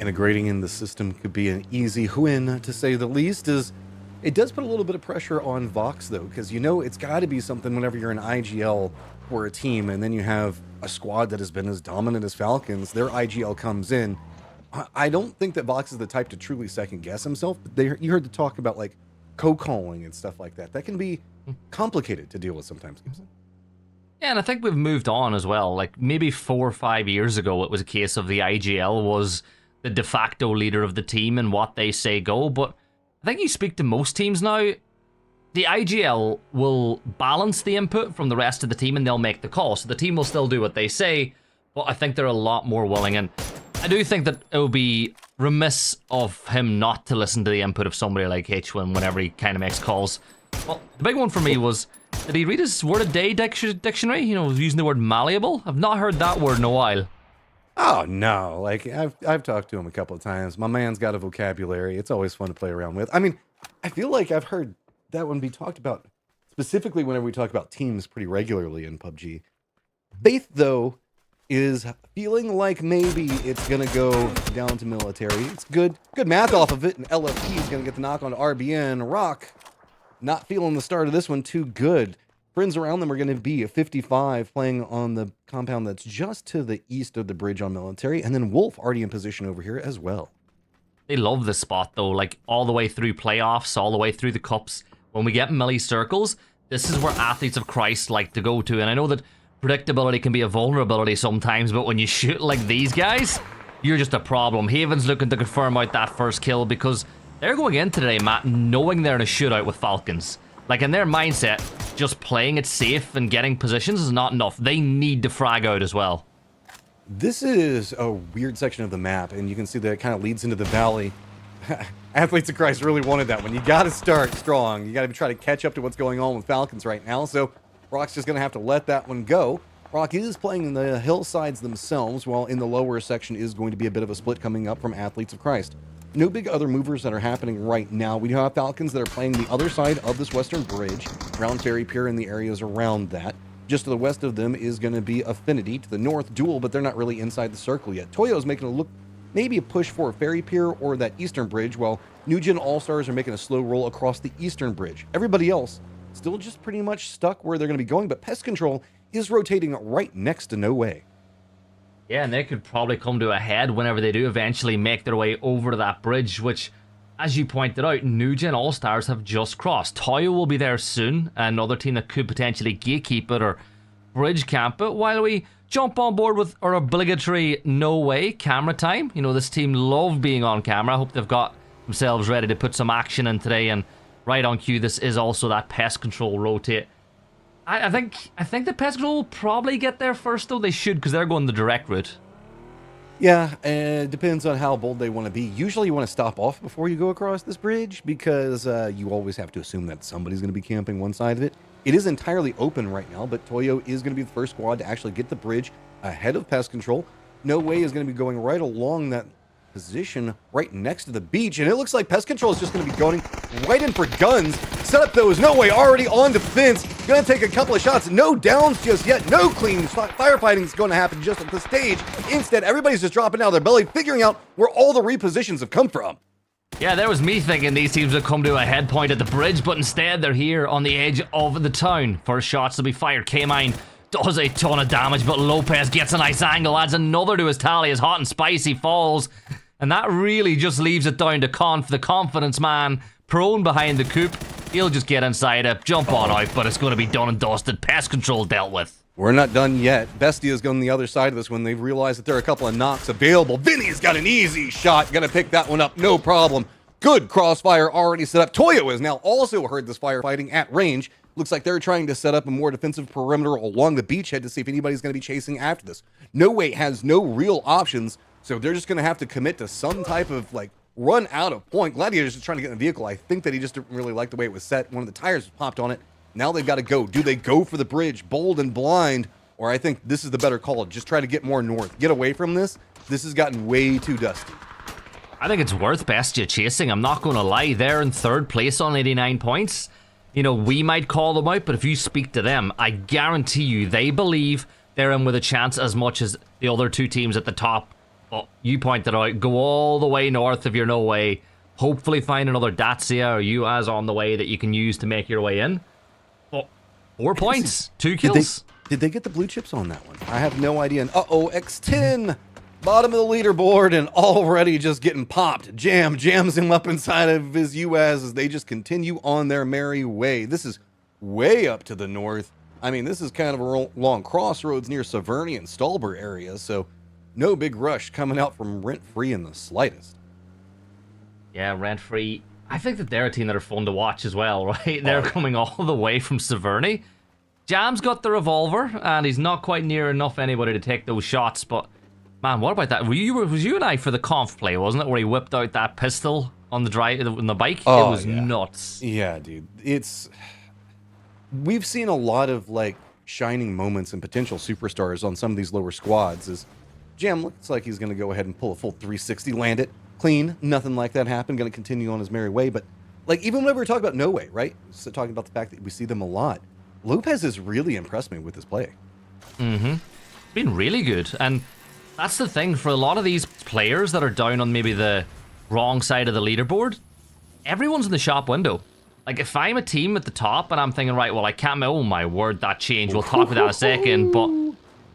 Integrating in the system could be an easy win, to say the least. It does put a little bit of pressure on Vox, though, because you know it's got to be something whenever you're an IGL or a team, and then you have a squad that has been as dominant as Falcons. Their IGL comes in. I don't think that Vox is the type to truly second-guess himself, but you heard the talk about, like, co-calling and stuff like that. That can be complicated to deal with sometimes. Yeah, and I think we've moved on as well. Like, maybe 4 or 5 years ago, it was a case of the IGL was the de facto leader of the team and what they say go, but I think you speak to most teams now, the IGL will balance the input from the rest of the team and they'll make the call, so the team will still do what they say, but I think they're a lot more willing, and I do think that it would be remiss of him not to listen to the input of somebody like H1 whenever he kind of makes calls. Well, the big one for me was, did he read his word a day dictionary? You know, using the word malleable? I've not heard that word in a while. Oh, no. Like, I've talked to him a couple of times. My man's got a vocabulary. It's always fun to play around with. I mean, I feel like I've heard that one be talked about, specifically whenever we talk about teams pretty regularly in PUBG. Faith, though, is feeling like maybe it's going to go down to military. It's good math off of it, and LFP is going to get the knock on RBN. Rock, not feeling the start of this one too good. Friends around them are going to be a 55 playing on the compound that's just to the east of the bridge on military, and then Wolf already in position over here as well. They love this spot though, like all the way through playoffs, all the way through the cups. When we get milli circles, this is where athletes of Christ like to go to, and I know that predictability can be a vulnerability sometimes, but when you shoot like these guys, you're just a problem. Haven's looking to confirm out that first kill because they're going in today, Matt, knowing they're in a shootout with Falcons. Like, in their mindset, just playing it safe and getting positions is not enough. They need to frag out as well. This is a weird section of the map, and you can see that it kind of leads into the valley. Athletes of Christ really wanted that one. You got to start strong. You got to try to catch up to what's going on with Falcons right now, so Rock's just going to have to let that one go. Rock is playing in the hillsides themselves, while in the lower section is going to be a bit of a split coming up from Athletes of Christ. No big other movers that are happening right now. We do have Falcons that are playing the other side of this western bridge, around Ferry Pier and the areas around that. Just to the west of them is going to be Affinity. To the north, Duel, but they're not really inside the circle yet. Toyo's making a look, maybe a push for Ferry Pier or that eastern bridge, while New Gen All-Stars are making a slow roll across the eastern bridge. Everybody else still just pretty much stuck where they're going to be going, but Pest Control is rotating right next to No Way. Yeah, and they could probably come to a head whenever they do eventually make their way over to that bridge, which, as you pointed out, New Gen All-Stars have just crossed. Toyo will be there soon, another team that could potentially gatekeep it or bridge camp it, while we jump on board with our obligatory No Way camera time. You know, this team love being on camera. I hope they've got themselves ready to put some action in today, and right on cue, this is also that Pest Control rotate. I think the Pest Control will probably get there first, though. They should, because they're going the direct route. Yeah, it depends on how bold they want to be. Usually you want to stop off before you go across this bridge, because you always have to assume that somebody's going to be camping one side of it. It is entirely open right now, but Toyo is going to be the first squad to actually get the bridge ahead of Pest Control. No Way is going to be going right along that position right next to the beach, and it looks like Pest Control is just going to be going right in for guns. Setup, though, is no way, already on defense. Going to take a couple of shots. No downs just yet. No clean firefighting is going to happen just at the stage. Instead, everybody's just dropping out of their belly, figuring out where all the repositions have come from. Yeah, there was me thinking these teams would come to a head point at the bridge, but instead they're here on the edge of the town. First shots to be fired. K-Mine does a ton of damage, but Lopez gets a nice angle, adds another to his tally as Hot and Spicy falls. And that really just leaves it down to Conf, the confidence man, prone behind the coop. He'll just get inside it, jump on out, but it's going to be done and dusted. Pest Control dealt with. We're not done yet. Bestia's going the other side of this when they've realized that there are a couple of knocks available. Vinny's got an easy shot. Gonna pick that one up, no problem. Good crossfire already set up. Toyo has now also heard this firefighting at range. Looks like they're trying to set up a more defensive perimeter along the beachhead to see if anybody's going to be chasing after this. No Way has no real options, so they're just going to have to commit to some type of, like, run out of point. Gladiator's just trying to get in the vehicle. I think that he just didn't really like the way it was set. One of the tires was popped on it. Now they've got to go. Do they go for the bridge, bold and blind? Or I think this is the better call. Just try to get more north. Get away from this. This has gotten way too dusty. I think it's worth Bestia chasing. I'm not going to lie. They're in third place on 89 points. You know, we might call them out, but if you speak to them, I guarantee you they believe they're in with a chance as much as the other two teams at the top. Well, you pointed out, go all the way north if you're No Way. Hopefully find another Dacia or UAZ on the way that you can use to make your way in. Well, 4 points, 2 kills. Did they get the blue chips on that one? I have no idea. And X10, bottom of the leaderboard, and already just getting popped. Jams him up inside of his UAZ as they just continue on their merry way. This is way up to the north. I mean, this is kind of a long crossroads near Severny and Stallber area, so no big rush coming out from Rent Free in the slightest. Yeah, Rent Free. I think that they're a team that are fun to watch as well, right? They're coming all the way from Severny. Jam's got the revolver, and he's not quite near enough anybody to take those shots, but man, what about that? Was you and I for the conf play, wasn't it? Where he whipped out that pistol on the bike? Oh, it was nuts. Yeah, dude. We've seen a lot of, like, shining moments and potential superstars on some of these lower squads. As Jam looks like he's going to go ahead and pull a full 360, land it clean. Nothing like that happened. Going to continue on his merry way. But, like, even whenever we talk about No Way, right? So talking about the fact that we see them a lot. Lopez has really impressed me with his play. Been really good. And that's the thing for a lot of these players that are down on maybe the wrong side of the leaderboard. Everyone's in the shop window. Like, if I'm a team at the top and I'm thinking, right, well, I can't, oh my word, that changed. We'll talk about that in a second. But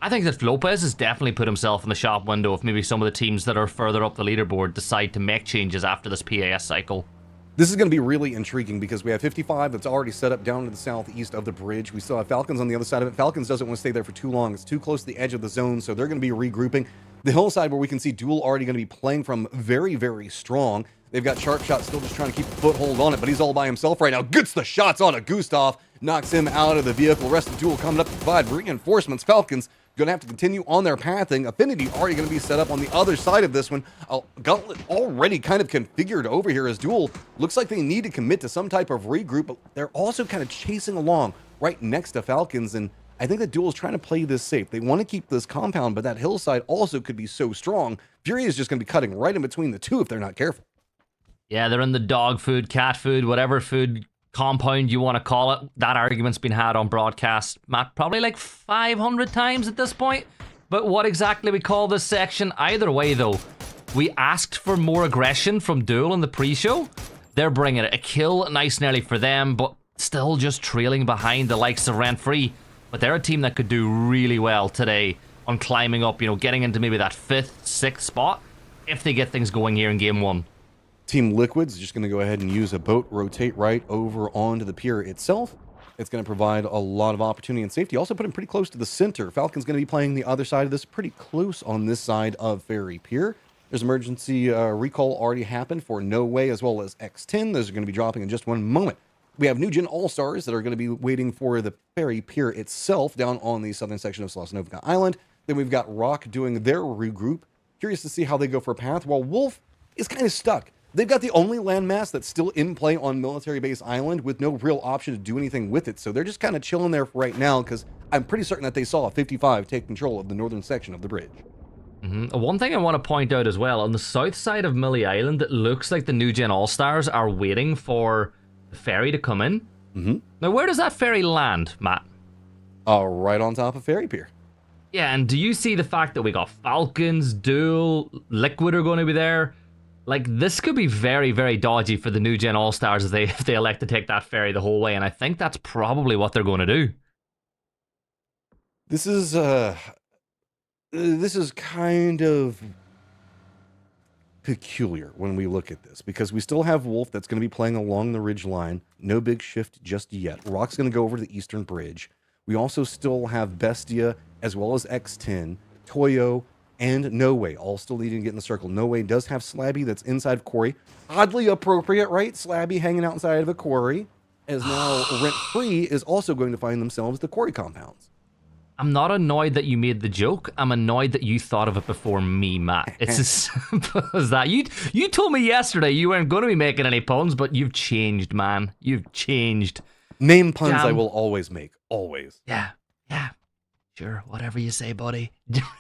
I think that Lopez has definitely put himself in the shop window if maybe some of the teams that are further up the leaderboard decide to make changes after this PAS cycle. This is going to be really intriguing because we have 55 that's already set up down to the southeast of the bridge. We still have Falcons on the other side of it. Falcons doesn't want to stay there for too long. It's too close to the edge of the zone, so they're going to be regrouping. The hillside where we can see Duel already going to be playing from very, very strong. They've got Sharp Shot still just trying to keep a foothold on it, but he's all by himself right now. Gets the shots on a Gustav, knocks him out of the vehicle. Rest of Duel coming up to provide reinforcements. Falcons going to have to continue on their pathing. Affinity already going to be set up on the other side of this one. Gauntlet already kind of configured over here as Duel. Looks like they need to commit to some type of regroup, but they're also kind of chasing along right next to Falcons, and I think that Duel is trying to play this safe. They want to keep this compound, but that hillside also could be so strong. Fury is just going to be cutting right in between the two if they're not careful. Yeah, they're in the dog food, cat food, whatever food compound you want to call it. That argument's been had on broadcast, Matt, probably like 500 times at this point. But what exactly we call this section, either way though, we asked for more aggression from Duel in the pre-show. They're bringing it. A kill nice and early for them, but still just trailing behind the likes of Rent Free. But they're a team that could do really well today on climbing up, you know, getting into maybe that 5th, 6th spot if they get things going here in game 1. Team Liquid's just going to go ahead and use a boat, rotate right over onto the pier itself. It's going to provide a lot of opportunity and safety. Also put him pretty close to the center. Falcon's going to be playing the other side of this, pretty close on this side of Ferry Pier. There's emergency recall already happened for No Way as well as X10. Those are going to be dropping in just one moment. We have New Gen All-Stars that are going to be waiting for the Ferry Pier itself down on the southern section of Slosnovica Island. Then we've got Rock doing their regroup. Curious to see how they go for a path, while Wolf is kind of stuck. They've got the only landmass that's still in play on Military Base Island with no real option to do anything with it. So they're just kind of chilling there right now because I'm pretty certain that they saw a 55 take control of the northern section of the bridge. One thing I want to point out as well, on the south side of Millie Island, it looks like the New Gen All-Stars are waiting for the ferry to come in. Now, where does that ferry land, Matt? Right on top of Ferry Pier. Yeah, and do you see the fact that we got Falcons, Duel, Liquid are going to be there? Like, this could be very, very dodgy for the New Gen All-Stars if they elect to take that ferry the whole way, and I think that's probably what they're going to do. This is kind of peculiar when we look at this, because we still have Wolf that's going to be playing along the ridge line. No big shift just yet. Rock's going to go over to the eastern bridge. We also still have Bestia as well as X10, Toyo, and No Way all still needing to get in the circle. No Way does have Slabby that's inside of Quarry. Oddly appropriate, right? Slabby hanging out inside of a Quarry, as now Rent Free is also going to find themselves the Quarry compounds. I'm not annoyed that you made the joke. I'm annoyed that you thought of it before me, Matt. It's as simple as that. You told me yesterday you weren't going to be making any puns, but you've changed, man. You've changed. Name puns I will always make. Always. Yeah. Sure, whatever you say, buddy.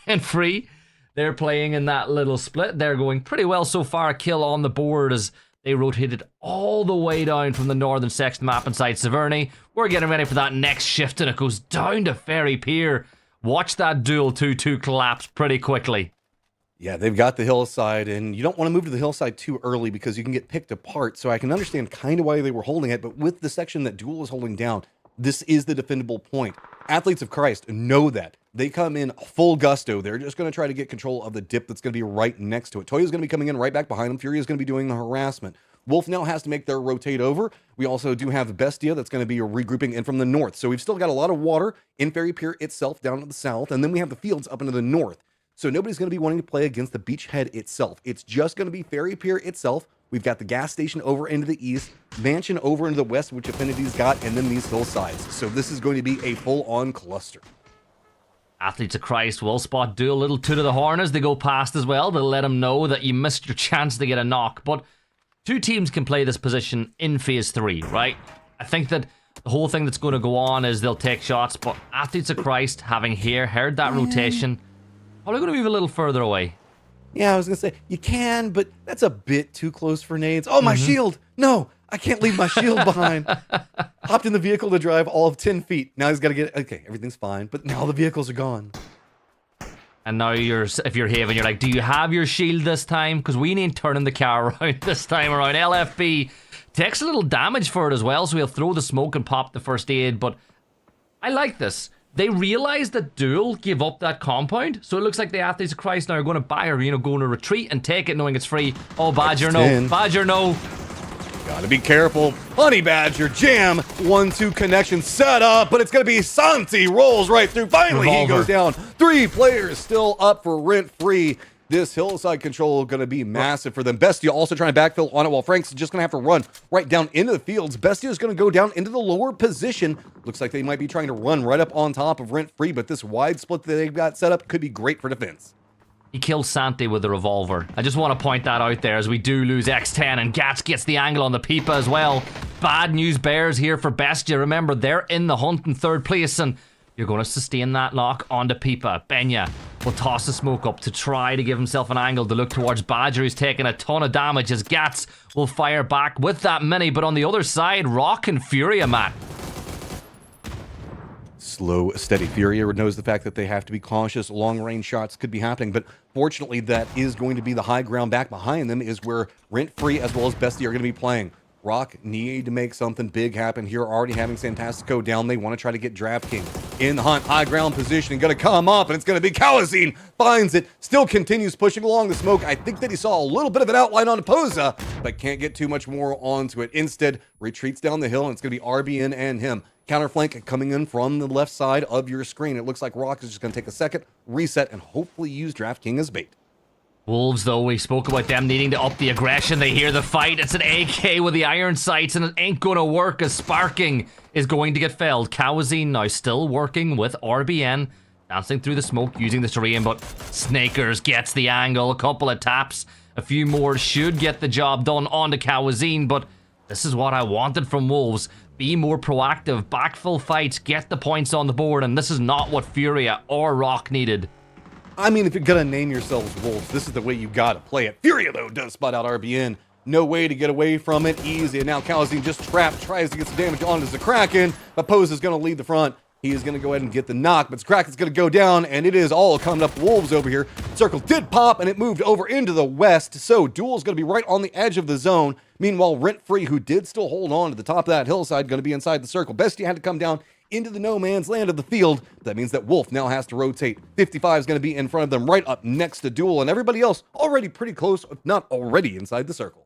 And Free, they're playing in that little split. They're going pretty well so far. A kill on the board as they rotated all the way down from the northern section map inside Severny. We're getting ready for that next shift, and it goes down to Ferry Pier. Watch that Duel 2-2 collapse pretty quickly. Yeah, they've got the hillside, and you don't want to move to the hillside too early because you can get picked apart. So I can understand kind of why they were holding it, but with the section that Duel is holding down, this is the defendable point. Athletes of Christ know that. They come in full gusto. They're just going to try to get control of the dip that's going to be right next to it. Toyo's going to be coming in right back behind them. Fury is going to be doing the harassment. Wolf now has to make their rotate over. We also do have Bestia that's going to be regrouping in from the north. So we've still got a lot of water in Ferry Pier itself down to the south, and then we have the fields up into the north. So nobody's going to be wanting to play against the beachhead itself. It's just going to be Ferry Pier itself. We've got the gas station over into the east, Mansion over into the west, which Affinity's got, and then these hillsides. So this is going to be a full-on cluster. Athletes of Christ will spot Duel, little two to the horn as they go past as well to let them know that you missed your chance to get a knock. But two teams can play this position in phase 3, right? I think that the whole thing that's going to go on is they'll take shots, but Athletes of Christ, having heard that rotation, probably going to move a little further away. Yeah, I was going to say, you can, but that's a bit too close for nades. Oh, my shield! No, I can't leave my shield behind. Hopped in the vehicle to drive all of 10 feet. Now he's got to get, okay, everything's fine, but now the vehicles are gone. And now if you're Haven, you're like, do you have your shield this time? Because we ain't turning the car around this time around. LFB takes a little damage for it as well, so he'll throw the smoke and pop the first aid, but I like this. They realized that Duel gave up that compound, so it looks like the Athletes of Christ now are going to buy or, going to retreat and take it knowing it's free. Oh, Badger, no. Badger, no. Gotta be careful. Honey Badger, jam. 1-2 connection set up, but it's gonna be Santi. Rolls right through. Finally, He goes down. 3 players still up for Rent Free. This hillside control going to be massive for them. Bestia also trying to backfill on it while Frank's just going to have to run right down into the fields. Bestia is going to go down into the lower position. Looks like they might be trying to run right up on top of Rent Free, but this wide split that they've got set up could be great for defense. He kills Santi with the revolver. I just want to point that out there as we do lose X10 and Gats gets the angle on the Pipa as well. Bad news bears here for Bestia. Remember, they're in the hunt in 3rd place and you're going to sustain that knock onto Pipa. Benya will toss the smoke up to try to give himself an angle to look towards Badger, who's taking a ton of damage as Gats will fire back with that mini. But on the other side, Rock and Furia, Matt. Slow, steady. Furia knows the fact that they have to be cautious. Long-range shots could be happening, but fortunately that is going to be the high ground. Back behind them is where Rent Free as well as Bestia are going to be playing. Rock need to make something big happen here. Already having Santastico down. They want to try to get DraftKings in the hunt. High ground position. Going to come up, and it's going to be Kawazine. Finds it. Still continues pushing along the smoke. I think that he saw a little bit of an outline on Poza, but can't get too much more onto it. Instead, retreats down the hill, and it's going to be RBN and him. Counterflank coming in from the left side of your screen. It looks like Rock is just going to take a second, reset, and hopefully use DraftKings as bait. Wolves, though, we spoke about them needing to up the aggression. They hear the fight. It's an AK with the iron sights, and it ain't going to work as Sparking is going to get felled. Kawazine now still working with RBN, dancing through the smoke using the terrain, but Snakers gets the angle. A couple of taps. A few more should get the job done onto Kawazine, but this is what I wanted from Wolves. Be more proactive, backfill fights, get the points on the board, and this is not what Furia or Rock needed. I mean, if you're gonna name yourselves Wolves, this is the way you gotta play it. Furia, though, does spot out RBN. No way to get away from it. Easy. And now Calzine just trapped, tries to get some damage onto the Kraken, but Pose is gonna lead the front. He is going to go ahead and get the knock, but Kraken's going to go down, and it is all coming up Wolves over here. Circle did pop, and it moved over into the west, so Duel's going to be right on the edge of the zone. Meanwhile, Rent Free, who did still hold on to the top of that hillside, going to be inside the circle. Bestie had to come down into the no man's land of the field. That means that Wolf now has to rotate. 55 is going to be in front of them right up next to Duel, and everybody else already pretty close, if not already inside the circle.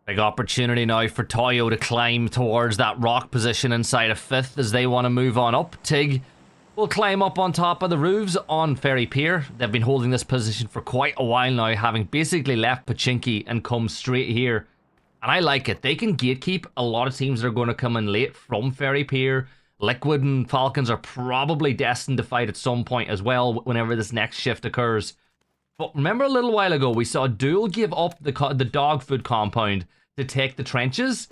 Big opportunity now for Toyo to climb towards that rock position inside of 5th as they want to move on up. Tig will climb up on top of the roofs on Ferry Pier. They've been holding this position for quite a while now, having basically left Pachinki and come straight here. And I like it. They can gatekeep a lot of teams that are going to come in late from Ferry Pier. Liquid and Falcons are probably destined to fight at some point as well whenever this next shift occurs. But remember a little while ago, we saw Duel give up the dog food compound to take the trenches.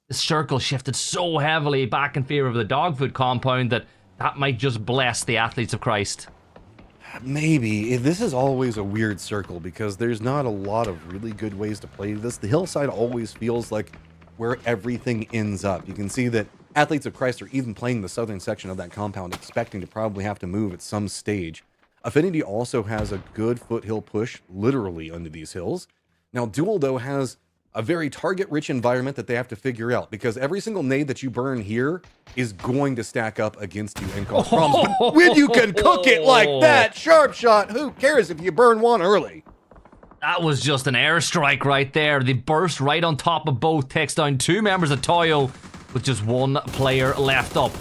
The circle shifted so heavily back in favor of the dog food compound that might just bless the athletes of Christ. Maybe. This is always a weird circle because there's not a lot of really good ways to play this. The hillside always feels like where everything ends up. You can see that athletes of Christ are even playing the southern section of that compound, expecting to probably have to move at some stage. Affinity also has a good foothill push, literally under these hills. Now, Duel, though, has a very target-rich environment that they have to figure out, because every single nade that you burn here is going to stack up against you and cause problems. But when you can cook it like that, sharp shot, who cares if you burn one early? That was just an airstrike right there. They burst right on top of both, takes down 2 members of Toyo with just 1 player left up.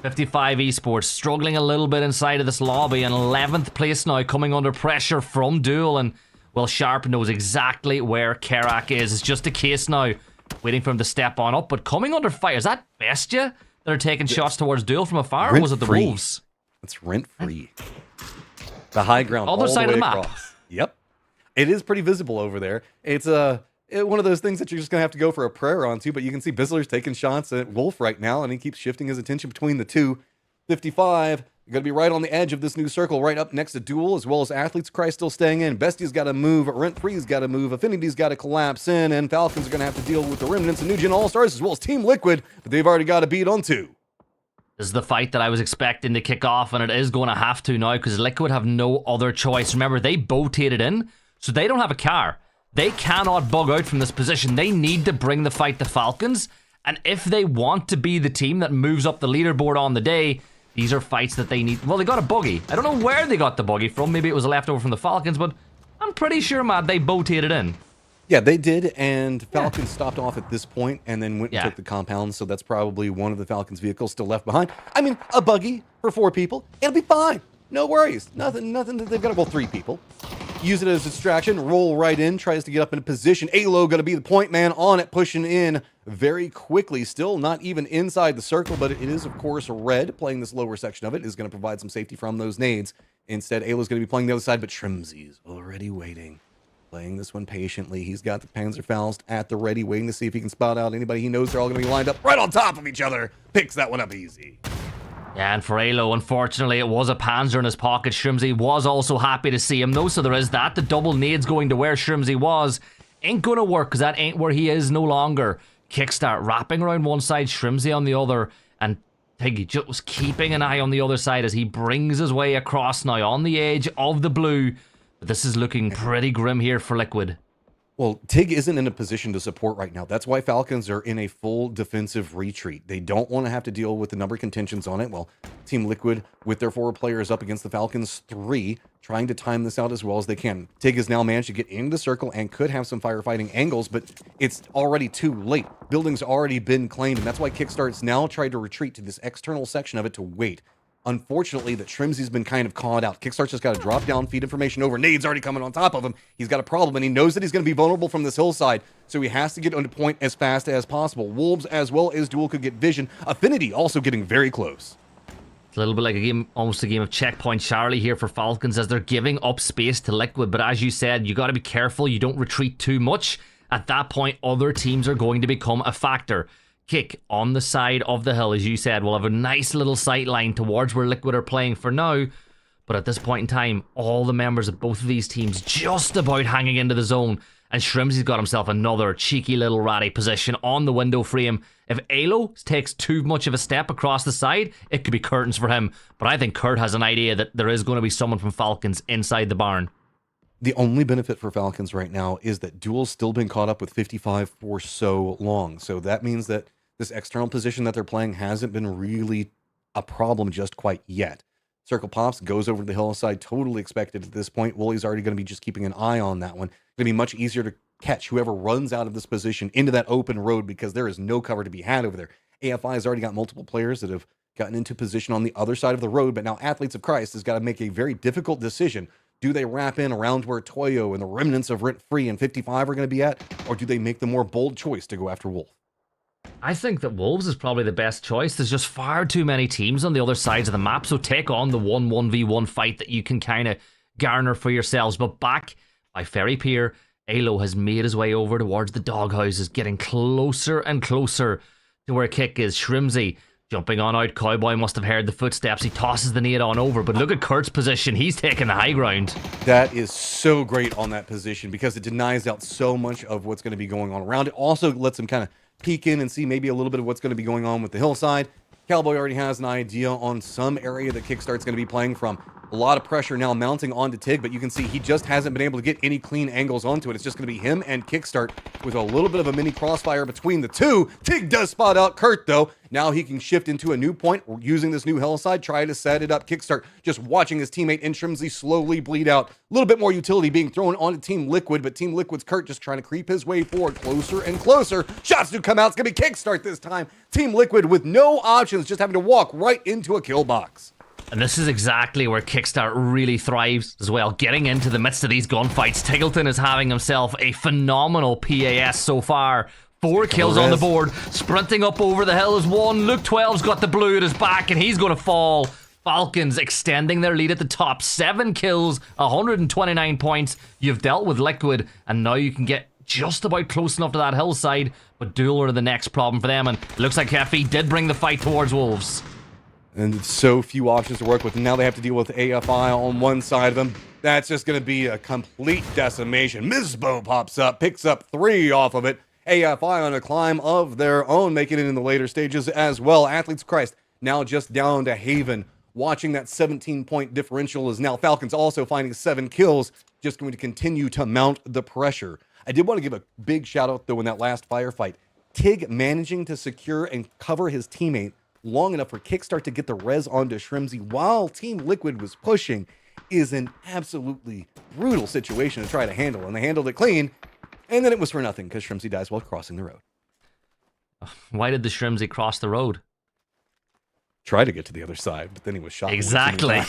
55 Esports struggling a little bit inside of this lobby, and 11th place now, coming under pressure from Duel, and well, Sharp knows exactly where Kerak is. It's just a case now, waiting for him to step on up, but coming under fire. Is that Bestia that are taking shots towards Duel from afar, or was it the Wolves? It's Rent Free. The high ground Other all side the way of the map. across. Yep. It is pretty visible over there. It's one of those things that you're just going to have to go for a prayer onto, but you can see Bizzler's taking shots at Wolf right now, and he keeps shifting his attention between the two. 55 going to be right on the edge of this new circle, right up next to Duel, as well as Athletes Christ still staying in. Bestia's got to move, Rent Free's got to move, Affinity's got to collapse in, and Falcons are going to have to deal with the remnants of New Gen All-Stars, as well as Team Liquid, but they've already got to beat on 2. This is the fight that I was expecting to kick off, and it is going to have to now, because Liquid have no other choice. Remember, they boated in, so they don't have a car. They cannot bug out from this position. They need to bring the fight to Falcons, and if they want to be the team that moves up the leaderboard on the day, these are fights that they need. Well, they got a buggy. I don't know where they got the buggy from. Maybe it was a leftover from the Falcons, but I'm pretty sure, Matt, they boated in. Yeah, they did, and Falcons stopped off at this point and then went and took the compound, so that's probably one of the Falcons' vehicles still left behind. I mean, a buggy for 4 people, it'll be fine. No worries. Nothing that they've got, well, 3 people. Use it as a distraction, roll right in, tries to get up in a position. Alo going to be the point man on it, pushing in very quickly. Still not even inside the circle, but it is, of course, Red playing this lower section of it, is going to provide some safety from those nades. Instead, Alo's going to be playing the other side, but Trimsy's already waiting. Playing this one patiently. He's got the Panzerfaust at the ready, waiting to see if he can spot out anybody he knows they're all going to be lined up right on top of each other. Picks that one up easy. Yeah, and for Alo, unfortunately, it was a Panzer in his pocket. Shrimsy was also happy to see him, though, so there is that. The double nades going to where Shrimsy was. Ain't gonna work, because that ain't where he is no longer. Kickstart wrapping around one side, Shrimsy on the other, and Tiggy just was keeping an eye on the other side as he brings his way across now on the edge of the blue. But this is looking pretty grim here for Liquid. Well, Tig isn't in a position to support right now. That's why Falcons are in a full defensive retreat. They don't want to have to deal with the number of contentions on it. Well, Team Liquid, with their 4 players up against the Falcons 3, trying to time this out as well as they can. Tig has now managed to get into the circle and could have some firefighting angles, but it's already too late. Building's already been claimed, and that's why Kickstart's now tried to retreat to this external section of it to wait. Unfortunately, that Trimsy's been kind of caught out. Kickstart's just got to drop down, feed information over. Nade's already coming on top of him. He's got a problem, and he knows that he's going to be vulnerable from this hillside, so he has to get on the point as fast as possible. Wolves, as well as Duel, could get vision. Affinity also getting very close. It's a little bit like a game, almost a game of checkpoint Charlie here for Falcons as they're giving up space to Liquid. But as you said, you got to be careful you don't retreat too much. At that point, other teams are going to become a factor. Kick on the side of the hill, as you said, we'll have a nice little sight line towards where Liquid are playing for now. But at this point in time, all the members of both of these teams just about hanging into the zone. And Shrimzy's got himself another cheeky little ratty position on the window frame. If Alo takes too much of a step across the side, it could be curtains for him. But I think Kurt has an idea that there is going to be someone from Falcons inside the barn. The only benefit for Falcons right now is that Duel's still been caught up with 55 for so long. So that means that this external position that they're playing hasn't been really a problem just quite yet. Circle pops, goes over to the hillside, totally expected at this point. Woolie's already going to be just keeping an eye on that one. Going to be much easier to catch whoever runs out of this position into that open road because there is no cover to be had over there. AFI has already got multiple players that have gotten into position on the other side of the road, but now Athletes of Christ has got to make a very difficult decision. Do they wrap in around where Toyo and the remnants of Rent Free and 55 are going to be at, or do they make the more bold choice to go after Wolf? I think that Wolves is probably the best choice. There's just far too many teams on the other sides of the map, so take on the 1-1v1 fight that you can kind of garner for yourselves. But back by Ferry Pier, Alo has made his way over towards the doghouses, getting closer and closer to where Kick is. Shrimzy jumping on out. Cowboy must have heard the footsteps. He tosses the nade on over, but look at Kurt's position. He's taking the high ground. That is so great on that position because it denies out so much of what's going to be going on around it. Also lets him kind of peek in and see maybe a little bit of what's going to be going on with the hillside. Cowboy already has an idea on some area that Kickstart's going to be playing from. A lot of pressure now mounting onto Tig, but you can see he just hasn't been able to get any clean angles onto it. It's just going to be him and Kickstart with a little bit of a mini crossfire between the two. Tig does spot out Kurt, though. Now he can shift into a new point using this new hillside, try to set it up. Kickstart just watching his teammate Shrimzy slowly bleed out. A little bit more utility being thrown onto Team Liquid, but Team Liquid's Kurt just trying to creep his way forward closer and closer. Shots do come out. It's going to be Kickstart this time. Team Liquid with no options, just having to walk right into a kill box. And this is exactly where Kickstart really thrives as well, getting into the midst of these gunfights. Tiggleton is having himself a phenomenal PAS so far. 4 kills on the board, sprinting up over the hill is one. Luke 12's got the blue at his back and he's going to fall. Falcons extending their lead at the top. 7 kills, 129 points. You've dealt with Liquid and now you can get just about close enough to that hillside, but Duel are the next problem for them, and it looks like FE did bring the fight towards Wolves. And so few options to work with. And now they have to deal with AFI on one side of them. That's just going to be a complete decimation. Mizbo pops up, picks up 3 off of it. AFI on a climb of their own, making it in the later stages as well. Athletes of Christ now just down to Haven. Watching that 17-point differential is now Falcons also finding 7 kills. Just going to continue to mount the pressure. I did want to give a big shout out, though, in that last firefight. Tig managing to secure and cover his teammate long enough for Kickstart to get the res onto Shrimzy while Team Liquid was pushing is an absolutely brutal situation to try to handle. And they handled it clean, and then it was for nothing because Shrimzy dies while crossing the road. Why did the Shrimzy cross the road? Try to get to the other side, but then he was shot. Exactly.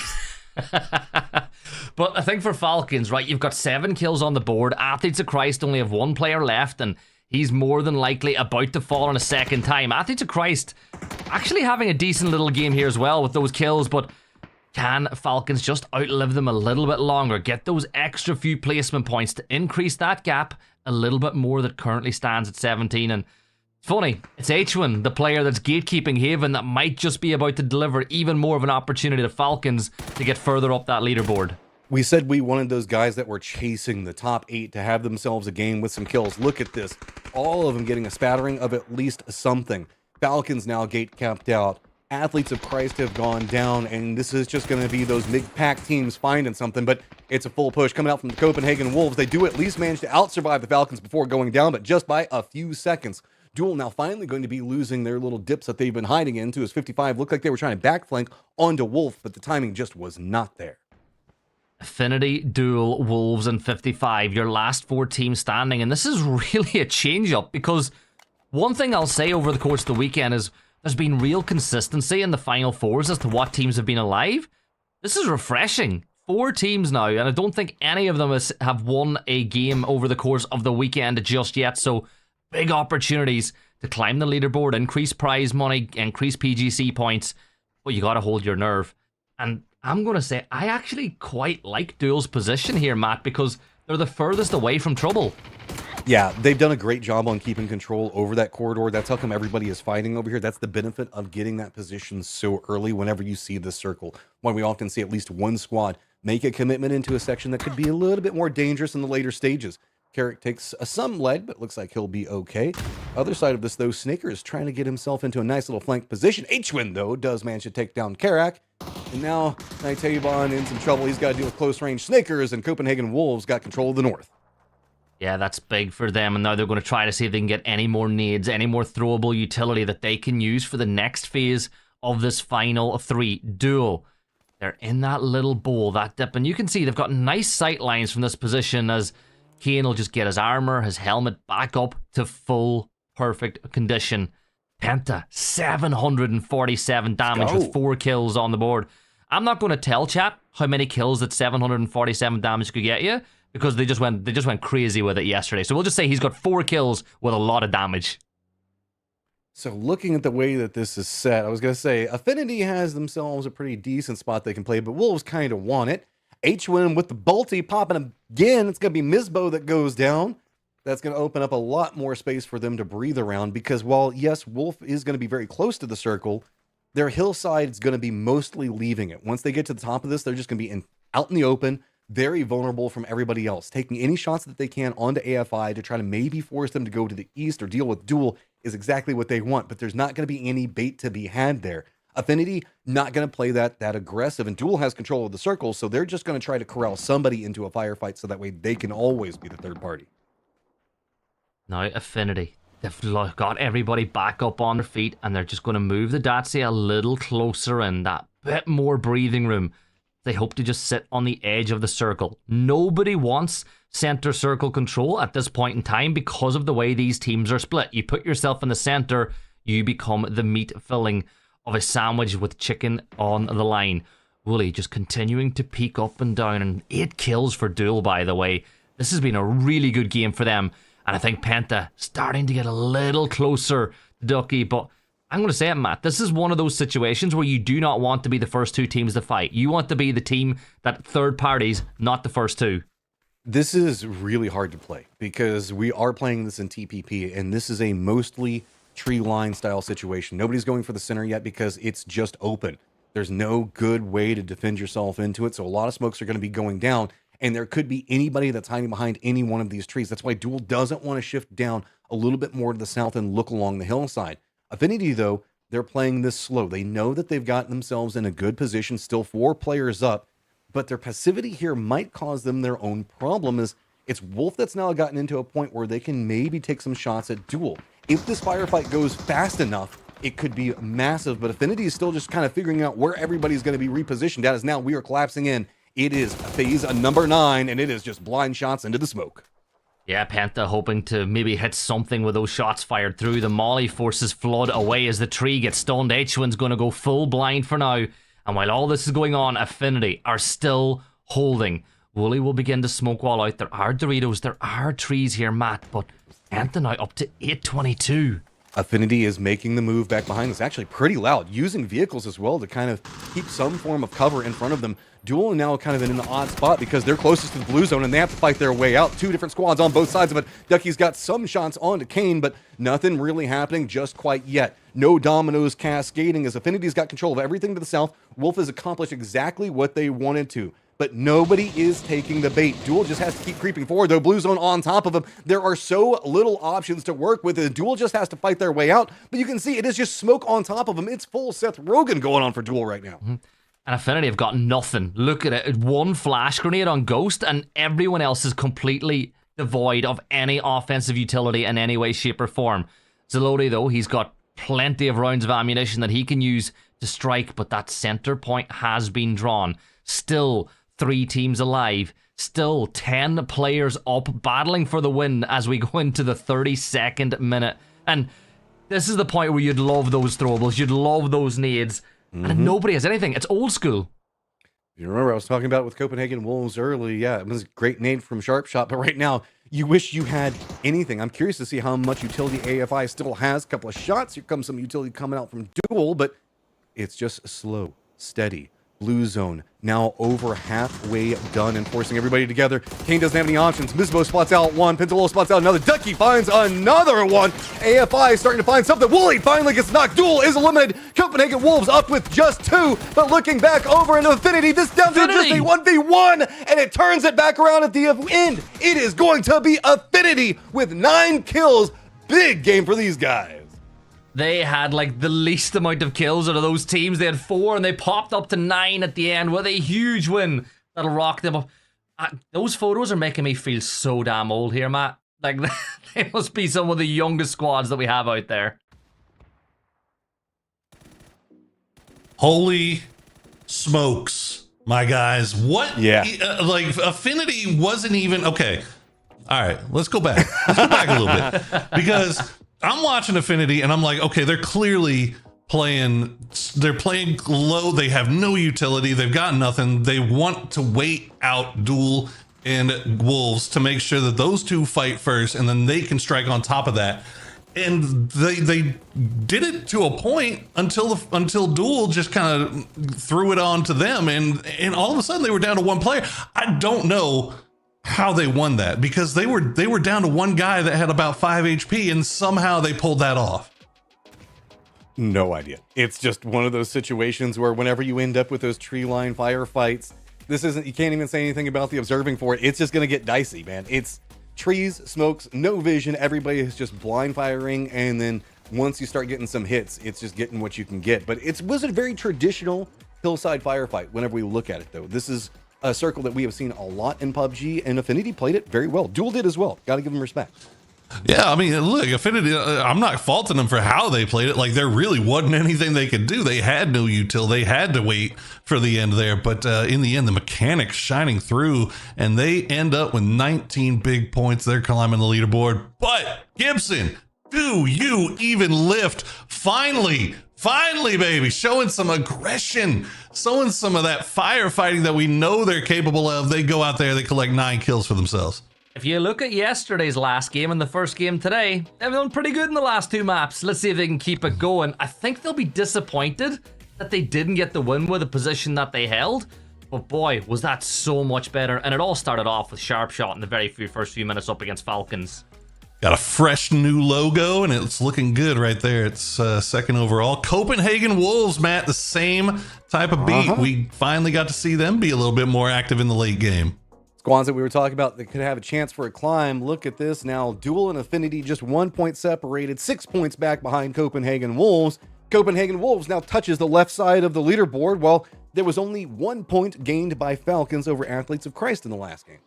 But I think for Falcons, right, you've got 7 kills on the board. Athletes of Christ only have 1 player left, and he's more than likely about to fall in a second time. Athletes of Christ actually having a decent little game here as well with those kills, but can Falcons just outlive them a little bit longer? Get those extra few placement points to increase that gap a little bit more that currently stands at 17. And funny, it's H1, the player that's gatekeeping Haven, that might just be about to deliver even more of an opportunity to Falcons to get further up that leaderboard. We said we wanted those guys that were chasing the top 8 to have themselves a game with some kills. Look at this. All of them getting a spattering of at least something. Falcons now gate capped out. Athletes of Christ have gone down, and this is just going to be those mid-pack teams finding something, but it's a full push coming out from the Copenhagen Wolves. They do at least manage to out-survive the Falcons before going down, but just by a few seconds. Duel now finally going to be losing their little dips that they've been hiding into as 55 looked like they were trying to backflank onto Wolf, but the timing just was not there. Affinity, Duel, Wolves, and 55, your last 4 teams standing, and this is really a change-up because one thing I'll say over the course of the weekend is there's been real consistency in the Final Fours as to what teams have been alive. This is refreshing. 4 teams now, and I don't think any of them have won a game over the course of the weekend just yet, so big opportunities to climb the leaderboard, increase prize money, increase PGC points, but you gotta hold your nerve. And I'm going to say I actually quite like Duel's position here, Matt, because they're the furthest away from trouble. Yeah, they've done a great job on keeping control over that corridor. That's how come everybody is fighting over here. That's the benefit of getting that position so early whenever you see this circle. Why we often see at least one squad make a commitment into a section that could be a little bit more dangerous in the later stages. Carrick takes some lead, but looks like he'll be okay. Other side of this, though, Snaker is trying to get himself into a nice little flank position. H-Win, though, does manage to take down Carrack. And now Nitavon in some trouble. He's got to deal with close-range Snakers, and Copenhagen Wolves got control of the north. Yeah, that's big for them, and now they're going to try to see if they can get any more nades, any more throwable utility that they can use for the next phase of this final 3 duel. They're in that little bowl, that dip, and you can see they've got nice sight lines from this position as Kane will just get his armor, his helmet back up to full, perfect condition. Penta, 747 damage with 4 kills on the board. I'm not going to tell chat how many kills that 747 damage could get you, because they just went crazy with it yesterday. So we'll just say he's got 4 kills with a lot of damage. So looking at the way that this is set, I was going to say Affinity has themselves a pretty decent spot they can play, but Wolves kind of want it. H-Win with the Bolty popping again. It's going to be Mizbo that goes down. That's going to open up a lot more space for them to breathe around, because while, yes, Wolf is going to be very close to the circle, their hillside is going to be mostly leaving it. Once they get to the top of this, they're just going to be out in the open, very vulnerable from everybody else, taking any shots that they can onto AFI to try to maybe force them to go to the east or deal with Duel is exactly what they want, but there's not going to be any bait to be had there. Affinity, not going to play that aggressive, and Duel has control of the circle, so they're just going to try to corral somebody into a firefight so that way they can always be the third party. Now, Affinity, they've got everybody back up on their feet, and they're just going to move the Datsy a little closer in, that bit more breathing room. They hope to just sit on the edge of the circle. Nobody wants center circle control at this point in time because of the way these teams are split. You put yourself in the center, you become the meat filling of a sandwich with chicken on the line. Wooly just continuing to peek up and down, and 8 kills for Duel, by the way. This has been a really good game for them, and I think Penta starting to get a little closer to Ducky, but I'm going to say it, Matt, this is one of those situations where you do not want to be the first 2 teams to fight. You want to be the team that third parties, not the first 2. This is really hard to play because we are playing this in TPP, and this is a mostly tree line style situation. Nobody's going for the center yet because it's just open. There's no good way to defend yourself into it, so a lot of smokes are going to be going down, and there could be anybody that's hiding behind any one of these trees. That's why Duel doesn't want to shift down a little bit more to the south and look along the hillside. Affinity, though, they're playing this slow. They know that they've gotten themselves in a good position, still 4 players up, but their passivity here might cause them their own problem, as it's Wolf that's now gotten into a point where they can maybe take some shots at Duel. If this firefight goes fast enough, it could be massive, but Affinity is still just kind of figuring out where everybody's going to be repositioned at, as now we are collapsing in. It is phase number 9, and it is just blind shots into the smoke. Yeah, Penta hoping to maybe hit something with those shots fired through. The Molly forces Flood away as the tree gets stunned. H-Win's going to go full blind for now. And while all this is going on, Affinity are still holding. Wooly will begin to smoke wall out. There are Doritos, there are trees here, Matt, but Penta now up to 822. Affinity is making the move back behind. It's actually pretty loud, using vehicles as well to kind of keep some form of cover in front of them. Duel now kind of in an odd spot because they're closest to the blue zone and they have to fight their way out. 2 different squads on both sides of it. Ducky's got some shots onto Kane, but nothing really happening just quite yet. No dominoes cascading as Affinity's got control of everything to the south. Wolf has accomplished exactly what they wanted to, but nobody is taking the bait. Duel just has to keep creeping forward, though. Blue zone on top of him. There are so little options to work with. Duel just has to fight their way out, but you can see it is just smoke on top of him. It's full Seth Rogen going on for Duel right now. And Affinity have got nothing. Look at it. 1 flash grenade on Ghost, and everyone else is completely devoid of any offensive utility in any way, shape, or form. Zelody, though, he's got plenty of rounds of ammunition that he can use to strike, but that center point has been drawn. Still 3 teams alive. Still 10 players up, battling for the win as we go into the 32nd minute. And this is the point where you'd love those throwables. You'd love those nades. And nobody has anything. It's old school. You remember I was talking about with Copenhagen Wolves early. Yeah, it was a great nade from Sharp Shot, but right now you wish you had anything. I'm curious to see how much utility AFI still has. A couple of shots. Here comes some utility coming out from Duel, but it's just slow, steady, Blue zone now over halfway done and forcing everybody together. Kane doesn't have any options. Mizbo spots out one. Pintalolo spots out another. Ducky finds another one. AFI starting to find something. Wooly finally gets knocked. Duel is eliminated. Copenhagen Wolves up with just 2, but looking back over into Affinity, this down to just a 1v1, and it turns it back around at the end. It is going to be Affinity with 9 kills. Big game for these guys. They had like the least amount of kills out of those teams. They had 4 and they popped up to 9 at the end with a huge win that'll rock them up. Those photos are making me feel so damn old here, Matt. Like, they must be some of the youngest squads that we have out there. Holy smokes, my guys. What? Yeah. Like, Affinity wasn't even... Okay. All right, let's go back. Let's go back a little bit. Because I'm watching Affinity, and I'm like, okay, they're clearly playing... They're playing low. They have no utility. They've got nothing. They want to wait out Duel and Wolves to make sure that those two fight first, and then they can strike on top of that. And they did it to a point until Duel just kind of threw it on to them, and all of a sudden they were down to 1 player. I don't know how they won that, because they were down to 1 guy that had about 5 HP, and somehow they pulled that off. No idea. It's just one of those situations where whenever you end up with those tree line firefights, this isn't, you can't even say anything about the observing for it. It's just going to get dicey, man. It's trees, smokes, no vision. Everybody is just blind firing. And then once you start getting some hits, it's just getting what you can get. But it was a very traditional hillside firefight whenever we look at it, though. This is a circle that we have seen a lot in PUBG, and Affinity played it very well. Duel did as well. Got to give them respect. Yeah, I mean, look, Affinity, I'm not faulting them for how they played it. Like, there really wasn't anything they could do. They had no util. They had to wait for the end there. But in the end, the mechanics shining through, and they end up with 19 big points. They're climbing the leaderboard. But, Gibson, do you even lift? Finally, baby, showing some aggression, showing some of that firefighting that we know they're capable of. They go out there, they collect 9 kills for themselves. If you look at yesterday's last game and the first game today, they've done pretty good in the last 2 maps. Let's see if they can keep it going. I think they'll be disappointed that they didn't get the win with the position that they held. But boy, was that so much better. And it all started off with Sharp Shot in the very first few minutes up against Falcons. Got a fresh new logo, and it's looking good right there. It's 2nd overall. Copenhagen Wolves, Matt, the same type of beat. We finally got to see them be a little bit more active in the late game. Squads that we were talking about that could have a chance for a climb. Look at this now. Duel and Affinity just 1 point separated, 6 points back behind Copenhagen Wolves. Copenhagen Wolves now touches the left side of the leaderboard, while there was only 1 point gained by Falcons over Athletes of Christ in the last game.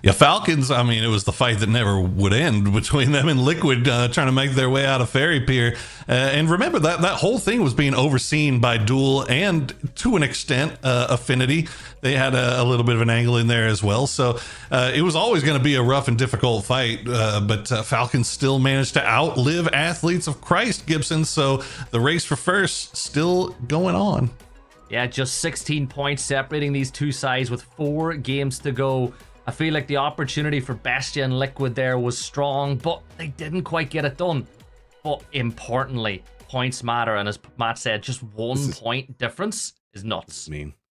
Yeah, Falcons, I mean, it was the fight that never would end between them and Liquid trying to make their way out of Fairy Pier. And remember, that whole thing was being overseen by Duel and, to an extent, Affinity. They had a little bit of an angle in there as well. So it was always going to be a rough and difficult fight. But Falcons still managed to outlive Athletes of Christ, Gibson. So the race for first still going on. Yeah, just 16 points separating these two sides with 4 games to go. I feel like the opportunity for Bestia and Liquid there was strong, but they didn't quite get it done. But importantly, points matter, and as Matt said, just 1 point difference is nuts.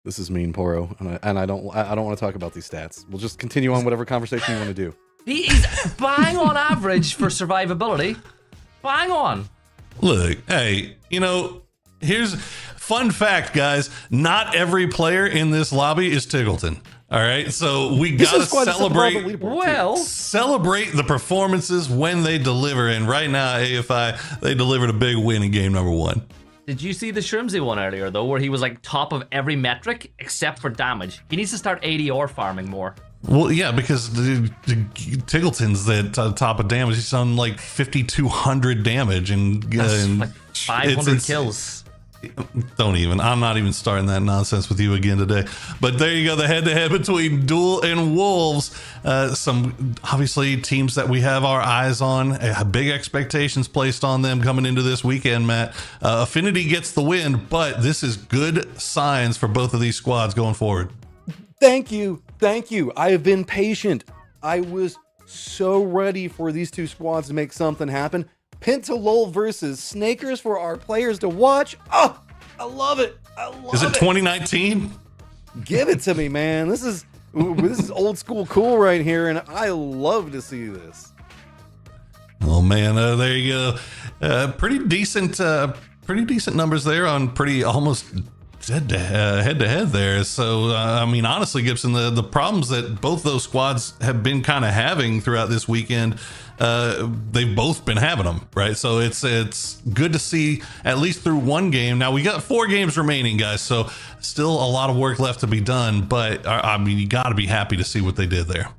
This is mean, Poro, and I don't want to talk about these stats. We'll just continue on whatever conversation you want to do. He's bang on average for survivability. Bang on. Look, hey, here's fun fact, guys. Not every player in this lobby is Tiggleton. All right, so we gotta celebrate the performances when they deliver. And right now, AFI, they delivered a big win in game number 1. Did you see the Shrimsy one earlier, though, where he was like top of every metric except for damage? He needs to start ADR farming more. Well, yeah, because the Tiggleton's at top of damage. He's on like 5,200 damage and like 500 kills. Don't even. I'm not even starting that nonsense with you again today. But there you go, the head-to-head between Duel and Wolves. Some obviously teams that we have our eyes on. Big expectations placed on them coming into this weekend, Matt. Affinity gets the win, but this is good signs for both of these squads going forward. Thank you. I have been patient. I was so ready for these two squads to make something happen. Pentalol versus Snakers for our players to watch. Oh, I love it. Is it 2019? Give it to me, man. This is old school cool right here, and I love to see this. Oh man, there you go. Pretty decent numbers there on pretty almost head to head there. So I mean, honestly, Gibson, the problems that both those squads have been kind of having throughout this weekend, they've both been having them, right? So it's good to see at least through one game. Now we got 4 games remaining, guys, so still a lot of work left to be done. But I mean, you got to be happy to see what they did there.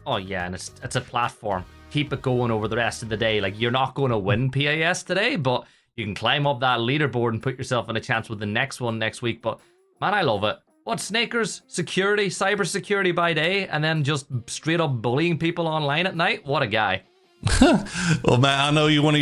Oh yeah, and it's a platform. Keep it going over the rest of the day. Like, you're not going to win PAS today, but you can climb up that leaderboard and put yourself in a chance with the next one next week. But man, I love it. What, Snakers, security, cyber security by day, and then just straight up bullying people online at night? What a guy. Well, Matt, I know one of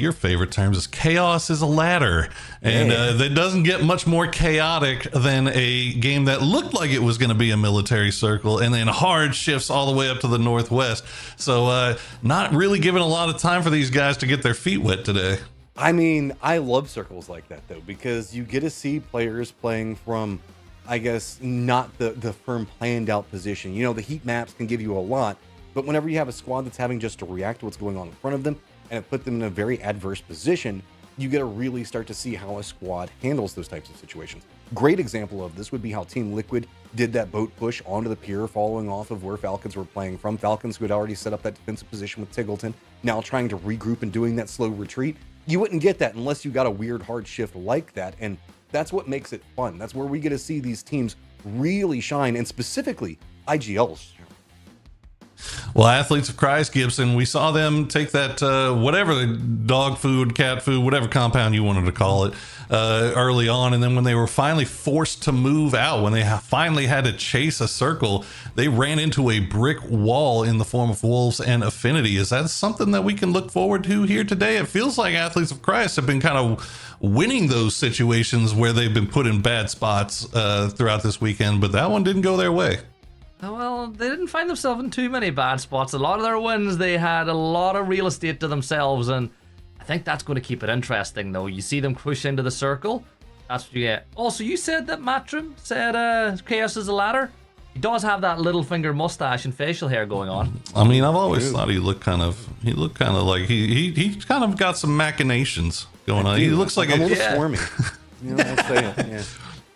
your favorite terms is chaos is a ladder, and that doesn't get much more chaotic than a game that looked like it was going to be a military circle, and then hard shifts all the way up to the northwest. So, not really giving a lot of time for these guys to get their feet wet today. I mean, I love circles like that though, because you get to see players playing from, I guess, not the firm planned out position. You know, the heat maps can give you a lot. But whenever you have a squad that's having just to react to what's going on in front of them and it put them in a very adverse position, you get to really start to see how a squad handles those types of situations. Great example of this would be how Team Liquid did that boat push onto the pier following off of where Falcons were playing from. Falcons, who had already set up that defensive position with Tiggleton, now trying to regroup and doing that slow retreat. You wouldn't get that unless you got a weird hard shift like that, and that's what makes it fun. That's where we get to see these teams really shine, and specifically IGLs. Well, Athletes of Christ, Gibson, we saw them take that, whatever, dog food, cat food, whatever compound you wanted to call it, early on. And then when they were finally forced to move out, when they finally had to chase a circle, they ran into a brick wall in the form of Wolves and Affinity. Is that something that we can look forward to here today? It feels like Athletes of Christ have been kind of winning those situations where they've been put in bad spots throughout this weekend, but that one didn't go their way. Well, they didn't find themselves in too many bad spots. A lot of their wins, they had a lot of real estate to themselves, and I think that's going to keep it interesting, though. You see them push into the circle, that's what you get. Also, you said that Matrim said chaos is a ladder. He does have that little finger mustache and facial hair going on. I mean, I've always thought he looked kind of like he kind of got some machinations going on. He looks like a little swarmy. You know, I'll say it. Yeah.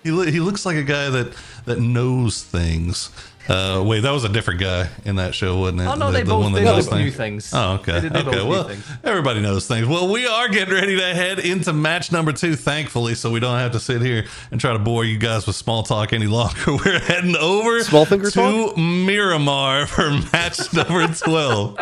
He looks like a guy that knows things. Wait, that was a different guy in that show, wasn't it? Oh no, they both knew things. Oh, okay. Okay, well, everybody knows things. Well, we are getting ready to head into match number 2, thankfully, so we don't have to sit here and try to bore you guys with small talk any longer. We're heading over to Miramar for match number 12.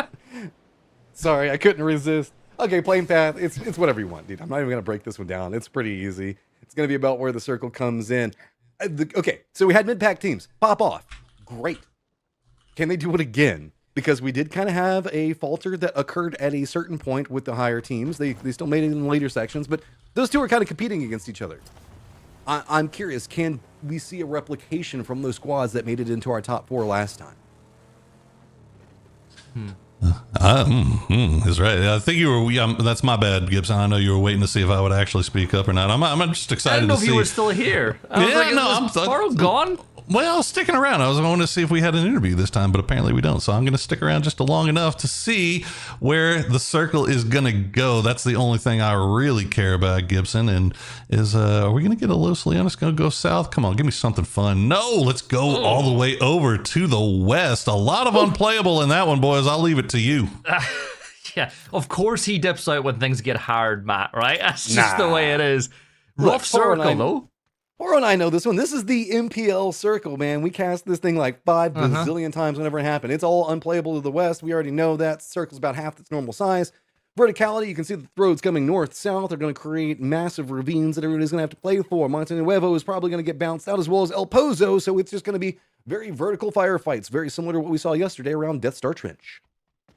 Sorry, I couldn't resist. Okay, playing path. It's whatever you want, dude. I'm not even gonna break this one down. It's pretty easy. It's gonna be about where the circle comes in. Okay, so we had mid-pack teams pop off. Great. Can they do it again? Because we did kind of have a falter that occurred at a certain point with the higher teams. They still made it in the later sections, but those two are kind of competing against each other. I'm curious, can we see a replication from those squads that made it into our top 4 last time? Is right. I think you were. That's my bad, Gibson. I know you were waiting to see if I would actually speak up or not. I'm just excited to see. I didn't know if you were still here. I'm gone. Well, I was sticking around. I was going to see if we had an interview this time, but apparently we don't. So I'm going to stick around just long enough to see where the circle is going to go. That's the only thing I really care about, Gibson. And are we going to get a Los Leones going to go south? Come on, give me something fun. No, let's go all the way over to the west. A lot of unplayable in that one, boys. I'll leave it to you. Yeah, of course he dips out when things get hard, Matt, right? That's just the way it is. Rough circle, though. 409 know this one. This is the MPL circle, man. We cast this thing like 5 bazillion times whenever it happened. It's all unplayable to the west. We already know that. Circle's about half its normal size. Verticality, you can see the roads coming north-south are going to create massive ravines that everybody's going to have to play for. Monte Nuevo is probably going to get bounced out, as well as El Pozo, so it's just going to be very vertical firefights, very similar to what we saw yesterday around Death Star Trench.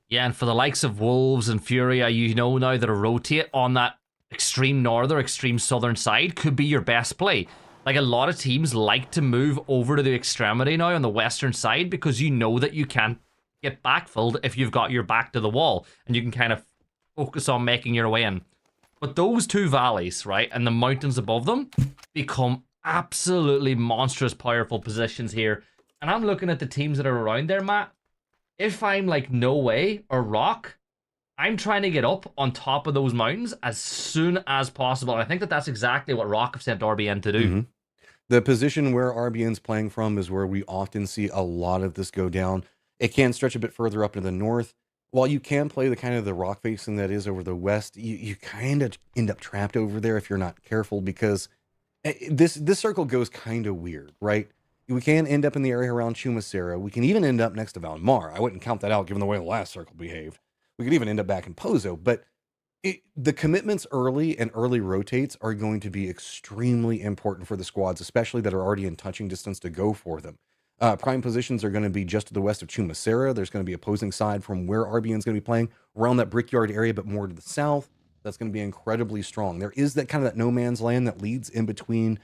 Yeah, and for the likes of Wolves and Furia, you know now that a rotate on that extreme northern, extreme southern side could be your best play. Like, a lot of teams like to move over to the extremity now on the western side because you know that you can't get backfilled if you've got your back to the wall and you can kind of focus on making your way in. But those two valleys, right, and the mountains above them become absolutely monstrous, powerful positions here. And I'm looking at the teams that are around there, Matt. If I'm like No Way or Rock, I'm trying to get up on top of those mountains as soon as possible. And I think that that's exactly what Rock have sent RBN to do. The position where RBN's playing from is where we often see a lot of this go down. It can stretch a bit further up into the north. While you can play the kind of the rock facing that is over the west, you kind of end up trapped over there if you're not careful, because this circle goes kind of weird, right? We can end up in the area around Chumacera. We can even end up next to Valmar. I wouldn't count that out given the way the last circle behaved. We could even end up back in Pozo, but the commitments early and early rotates are going to be extremely important for the squads, especially that are already in touching distance to go for them. Prime positions are going to be just to the west of Chumacera. There's going to be opposing side from where RBN's going to be playing around that Brickyard area, but more to the south. That's going to be incredibly strong. There is that kind of that no man's land that leads in between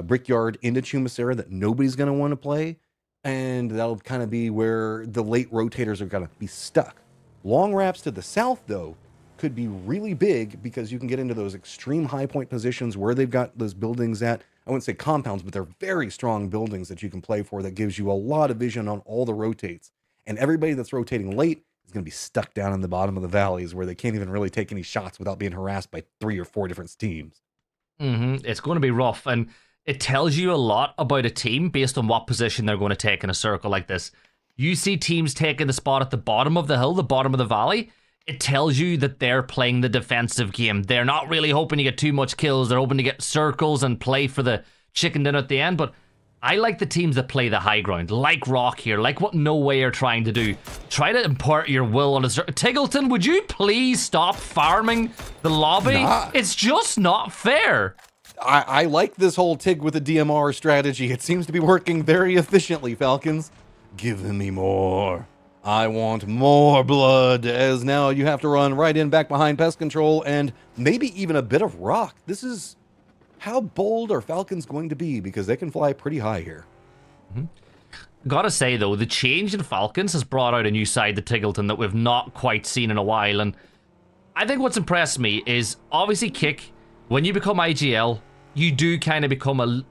Brickyard into Chumacera that nobody's going to want to play. And that'll kind of be where the late rotators are going to be stuck. Long wraps to the south, though, could be really big because you can get into those extreme high point positions where they've got those buildings at. I wouldn't say compounds, but they're very strong buildings that you can play for that gives you a lot of vision on all the rotates. And everybody that's rotating late is going to be stuck down in the bottom of the valleys where they can't even really take any shots without being harassed by 3 or 4 different teams. It's going to be rough, and it tells you a lot about a team based on what position they're going to take in a circle like this. You see teams taking the spot at the bottom of the hill, the bottom of the valley. It tells you that they're playing the defensive game. They're not really hoping to get too much kills. They're hoping to get circles and play for the chicken dinner at the end. But I like the teams that play the high ground, like Rock here, like what No Way are trying to do. Try to impart your will on a circle. Tiggleton, would you please stop farming the lobby? It's just not fair. I like this whole Tig with the DMR strategy. It seems to be working very efficiently, Falcons. Give me more. I want more blood, as now you have to run right in back behind Pest Control and maybe even a bit of Rock. This is how bold are Falcons going to be, because they can fly pretty high here. Gotta say, though, the change in Falcons has brought out a new side to Tiggleton that we've not quite seen in a while, and I think what's impressed me is, obviously, Kick, when you become IGL, you do kind of become a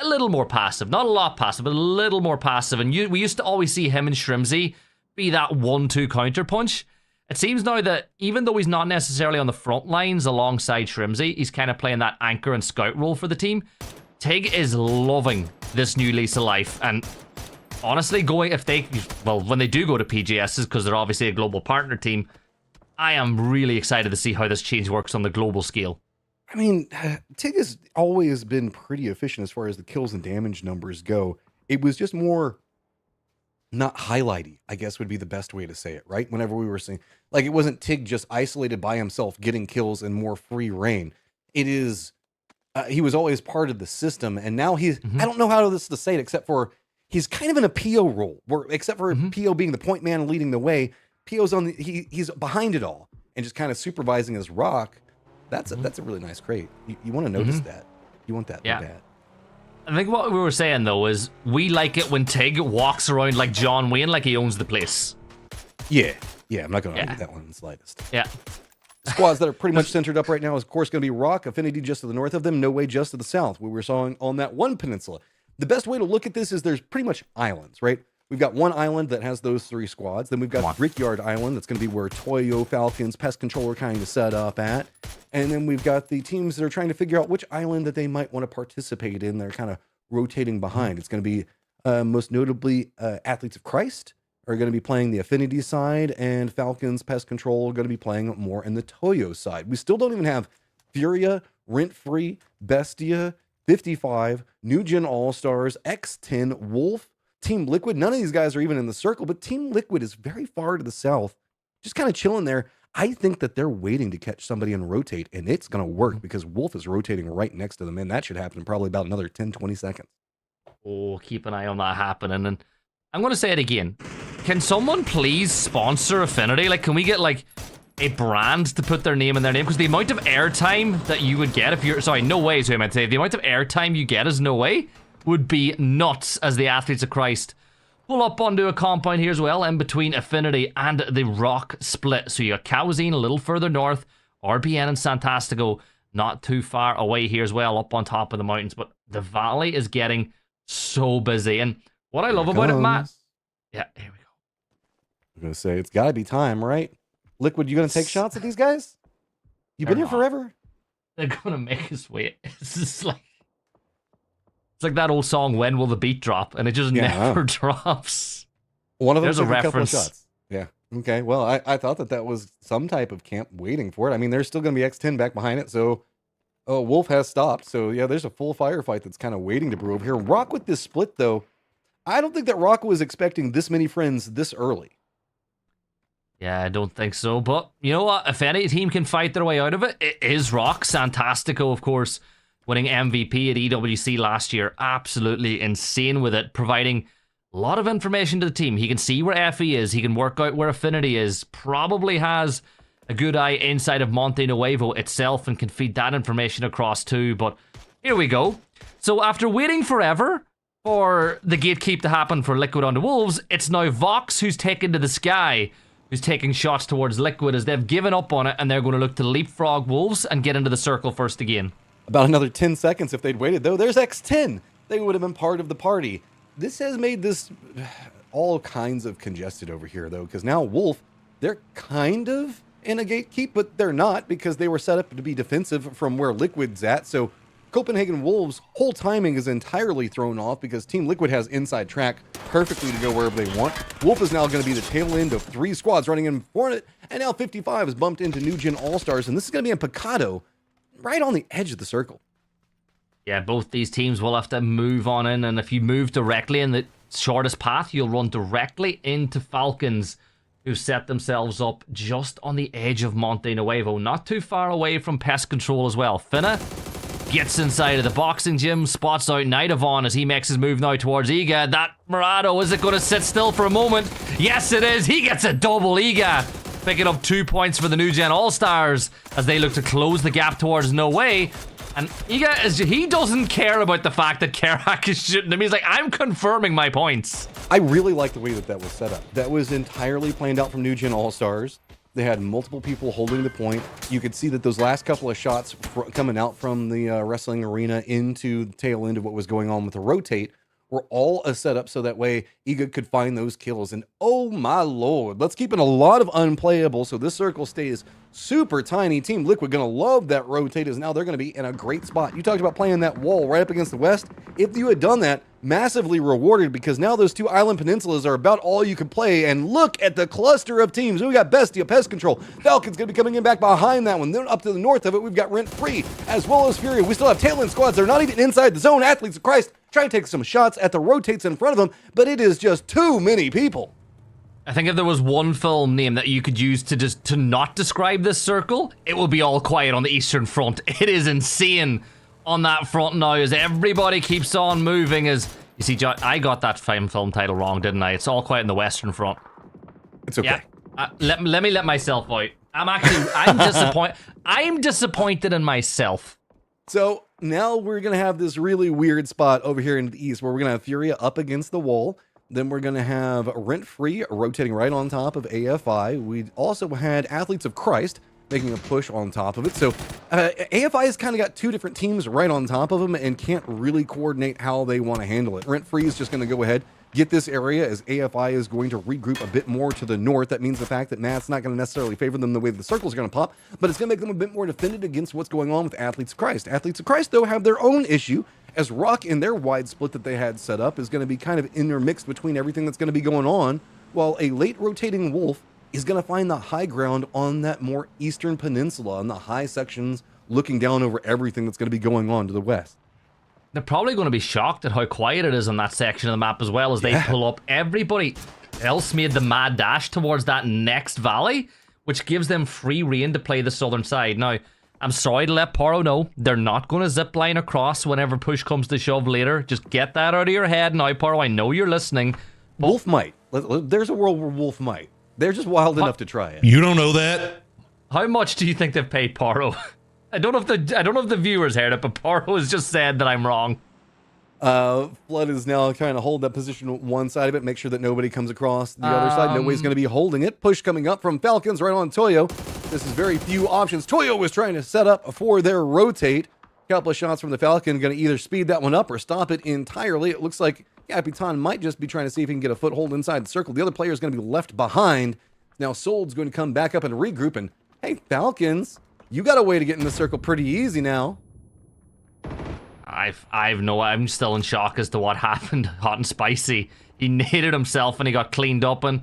little more passive. Not a lot passive, but a little more passive, and we used to always see him and Shrimsy be that 1-2 counterpunch. It seems now that even though he's not necessarily on the front lines alongside Shrimsy, he's kind of playing that anchor and scout role for the team. Tig is loving this new lease of life, and honestly, when they do go to PGSs, because they're obviously a global partner team, I am really excited to see how this change works on the global scale. I mean, Tig has always been pretty efficient as far as the kills and damage numbers go. It was just more not highlighty, I guess would be the best way to say it, right? Whenever we were saying, like, it wasn't Tig just isolated by himself getting kills and more free reign. It is, he was always part of the system, and now he's, I don't know how to say it, except for he's kind of in a PO role, where except for PO being the point man leading the way, PO's on the, he's behind it all and just kind of supervising his Rock. That's a really nice crate. You want to notice that. You want that bad. I think what we were saying, though, is we like it when Tig walks around like John Wayne, like he owns the place. Yeah, I'm not going to argue that one in the slightest. Yeah. Squads that are pretty much centered up right now is, of course, going to be Rock, Affinity just to the north of them, No Way just to the south. We were sawing on that one peninsula. The best way to look at this is there's pretty much islands, right? We've got one island that has those 3 squads. Then we've got Brickyard Island. That's going to be where Toyo, Falcons, Pest Control are kind of set up at. And then we've got the teams that are trying to figure out which island that they might want to participate in. They're kind of rotating behind. It's going to be most notably Athletes of Christ are going to be playing the Affinity side, and Falcons, Pest Control are going to be playing more in the Toyo side. We still don't even have Furia, Rent Free, Bestia, 55, New Gen All-Stars, X10, Wolf, Team Liquid. None of these guys are even in the circle, but Team Liquid is very far to the south, just kind of chilling there. I think that they're waiting to catch somebody and rotate, and it's going to work because Wolf is rotating right next to them, and that should happen in probably about another 10, 20 seconds. Oh, keep an eye on that happening. And I'm going to say it again. Can someone please sponsor Affinity? Like, can we get, like, a brand to put their name in their name? Because the amount of airtime that you would get if you're... Sorry, No Way is who I meant to say. The amount of airtime you get as No Way would be nuts as the Athletes of Christ pull up onto a compound here as well, in between Affinity and the Rock split. So you got Kawazine a little further north, RBN and Santastico not too far away here as well, up on top of the mountains. But the valley is getting so busy. And what I love about it, Matt... Yeah, here we go. I'm going to say, it's got to be time, right? Liquid, you going to take shots at these guys? You've been here forever? They're going to make us wait. It's just like... It's like that old song, When Will the Beat Drop? And it just never drops. One of them There's a reference. couple of shots. Yeah. Okay. Well, I thought that was some type of camp waiting for it. I mean, there's still going to be X10 back behind it. So Wolf has stopped. So yeah, there's a full firefight that's kind of waiting to brew over here. Rock with this split, though. I don't think that Rock was expecting this many friends this early. Yeah, I don't think so. But you know what? If any team can fight their way out of it, it is Rock. Santastico, of course, winning MVP at EWC last year. Absolutely insane with it, providing a lot of information to the team. He can see where FE is. He can work out where Affinity is. Probably has a good eye inside of Monte Nuevo itself and can feed that information across too. But here we go. So after waiting forever for the gatekeep to happen for Liquid onto Wolves, it's now Vox who's taken to the sky, who's taking shots towards Liquid as they've given up on it and they're going to look to leapfrog Wolves and get into the circle first again. About another 10 seconds if they'd waited, though. There's X10. They would have been part of the party. This has made this all kinds of congested over here, though, because now Wolf, they're kind of in a gatekeep, but they're not because they were set up to be defensive from where Liquid's at. So Copenhagen Wolves' whole timing is entirely thrown off because Team Liquid has inside track perfectly to go wherever they want. Wolf is now going to be the tail end of 3 squads running in for it, and now 55 is bumped into New Gen All-Stars, and this is going to be in Picado, right on the edge of the circle. Yeah, both these teams will have to move on in, and if you move directly in the shortest path, you'll run directly into Falcons, who set themselves up just on the edge of Monte Nuevo, not too far away from pest control as well. Finna gets inside of the boxing gym, spots out Nightavon as he makes his move now towards Iga. That Murado, is it going to sit still for a moment? Yes, it is. He gets a double Iga, picking up 2 points for the New Gen All-Stars as they look to close the gap towards No Way. And Iga, he doesn't care about the fact that Kerak is shooting him. He's like, I'm confirming my points. I really like the way that was set up. That was entirely planned out from New Gen All-Stars. They had multiple people holding the point. You could see that those last couple of shots coming out from the wrestling arena into the tail end of what was going on with the rotate were all a setup so that way Iga could find those kills. And oh my lord, let's keep it a lot of unplayable so this circle stays super tiny. Team Liquid gonna love that rotate as now they're gonna be in a great spot. You talked about playing that wall right up against the west. If you had done that, massively rewarded because now those 2 island peninsulas are about all you can play. And look at the cluster of teams. We got Bestia, Pest Control. Falcon's going to be coming in back behind that one. Then up to the north of it, we've got Rent Free as well as Fury. We still have tail end squads. They're not even inside the zone. Athletes of Christ trying to take some shots at the rotates in front of them, but it is just too many people. I think if there was one film name that you could use to not describe this circle, it would be All Quiet on the Eastern Front. It is insane on that front now as everybody keeps on moving. As you see, I got that film title wrong, didn't I? It's All Quiet in the Western Front. It's okay. Yeah, let me let myself out. I'm disappointed. I'm disappointed in myself. So now we're gonna have this really weird spot over here in the east where we're gonna have Furia up against the wall. Then we're going to have Rent Free rotating right on top of AFI. We also had Athletes of Christ making a push on top of it. So AFI has kind of got 2 different teams right on top of them and can't really coordinate how they want to handle it. Rent Free is just going to go ahead, get this area as AFI is going to regroup a bit more to the north. That means the fact that Matt's not going to necessarily favor them the way the circles are going to pop, but it's going to make them a bit more defended against what's going on with Athletes of Christ. Athletes of Christ, though, have their own issue, as Rock in their wide split that they had set up is going to be kind of intermixed between everything that's going to be going on, while a late rotating Wolf is going to find the high ground on that more eastern peninsula, on the high sections, looking down over everything that's going to be going on to the west. They're probably going to be shocked at how quiet it is on that section of the map as well as they pull up. Everybody else made the mad dash towards that next valley, which gives them free rein to play the southern side. Now, I'm sorry to let Paro know, they're not going to zip line across whenever push comes to shove later. Just get that out of your head now, Paro. I know you're listening. Wolf might. There's a world where Wolf might. They're just wild enough to try it. You don't know that? How much do you think they've paid Paro? I don't know if the viewers heard it, but Paro has just said that I'm wrong. Flood is now trying to hold that position on one side of it, make sure that nobody comes across the other side. No way's going to be holding it. Push coming up from Falcons right on Toyo. This is very few options. Toyo was trying to set up for their rotate. Couple of shots from the Falcon, going to either speed that one up or stop it entirely. It looks like Capitan might just be trying to see if he can get a foothold inside the circle. The other player is going to be left behind. Now Sold's going to come back up and regroup. And hey, Falcons, you got a way to get in the circle pretty easy now. I'm still in shock as to what happened. Hot and Spicy. He naded himself and he got cleaned up, and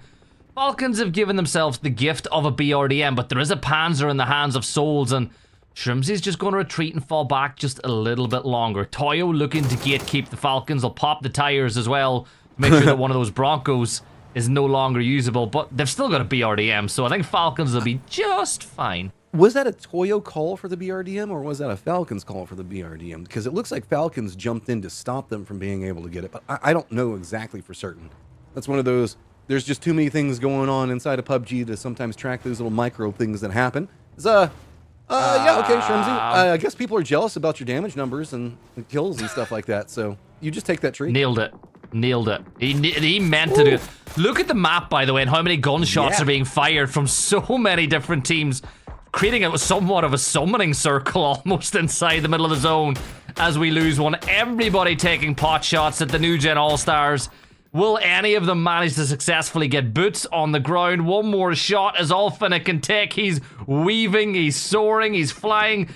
Falcons have given themselves the gift of a BRDM, but there is a Panzer in the hands of Souls, and Shrimsy's just going to retreat and fall back just a little bit longer. Toyo looking to gatekeep the Falcons. They'll pop the tires as well, make sure that one of those Broncos is no longer usable, but they've still got a BRDM, so I think Falcons will be just fine. Was that a Toyo call for the BRDM, or was that a Falcons call for the BRDM? Because it looks like Falcons jumped in to stop them from being able to get it, but I don't know exactly for certain. That's one of those, there's just too many things going on inside of PUBG to sometimes track those little micro things that happen. Yeah, okay, Shrimsy. I guess people are jealous about your damage numbers and kills and stuff like that, so you just take that tree. Nailed it. Nailed it. He meant to do it. Look at the map, by the way, and how many gunshots are being fired from so many different teams, creating a somewhat of a summoning circle almost inside the middle of the zone as we lose one. Everybody taking pot shots at the New Gen All-Stars. Will any of them manage to successfully get boots on the ground? One more shot is all Finna can take. He's weaving, he's soaring, he's flying.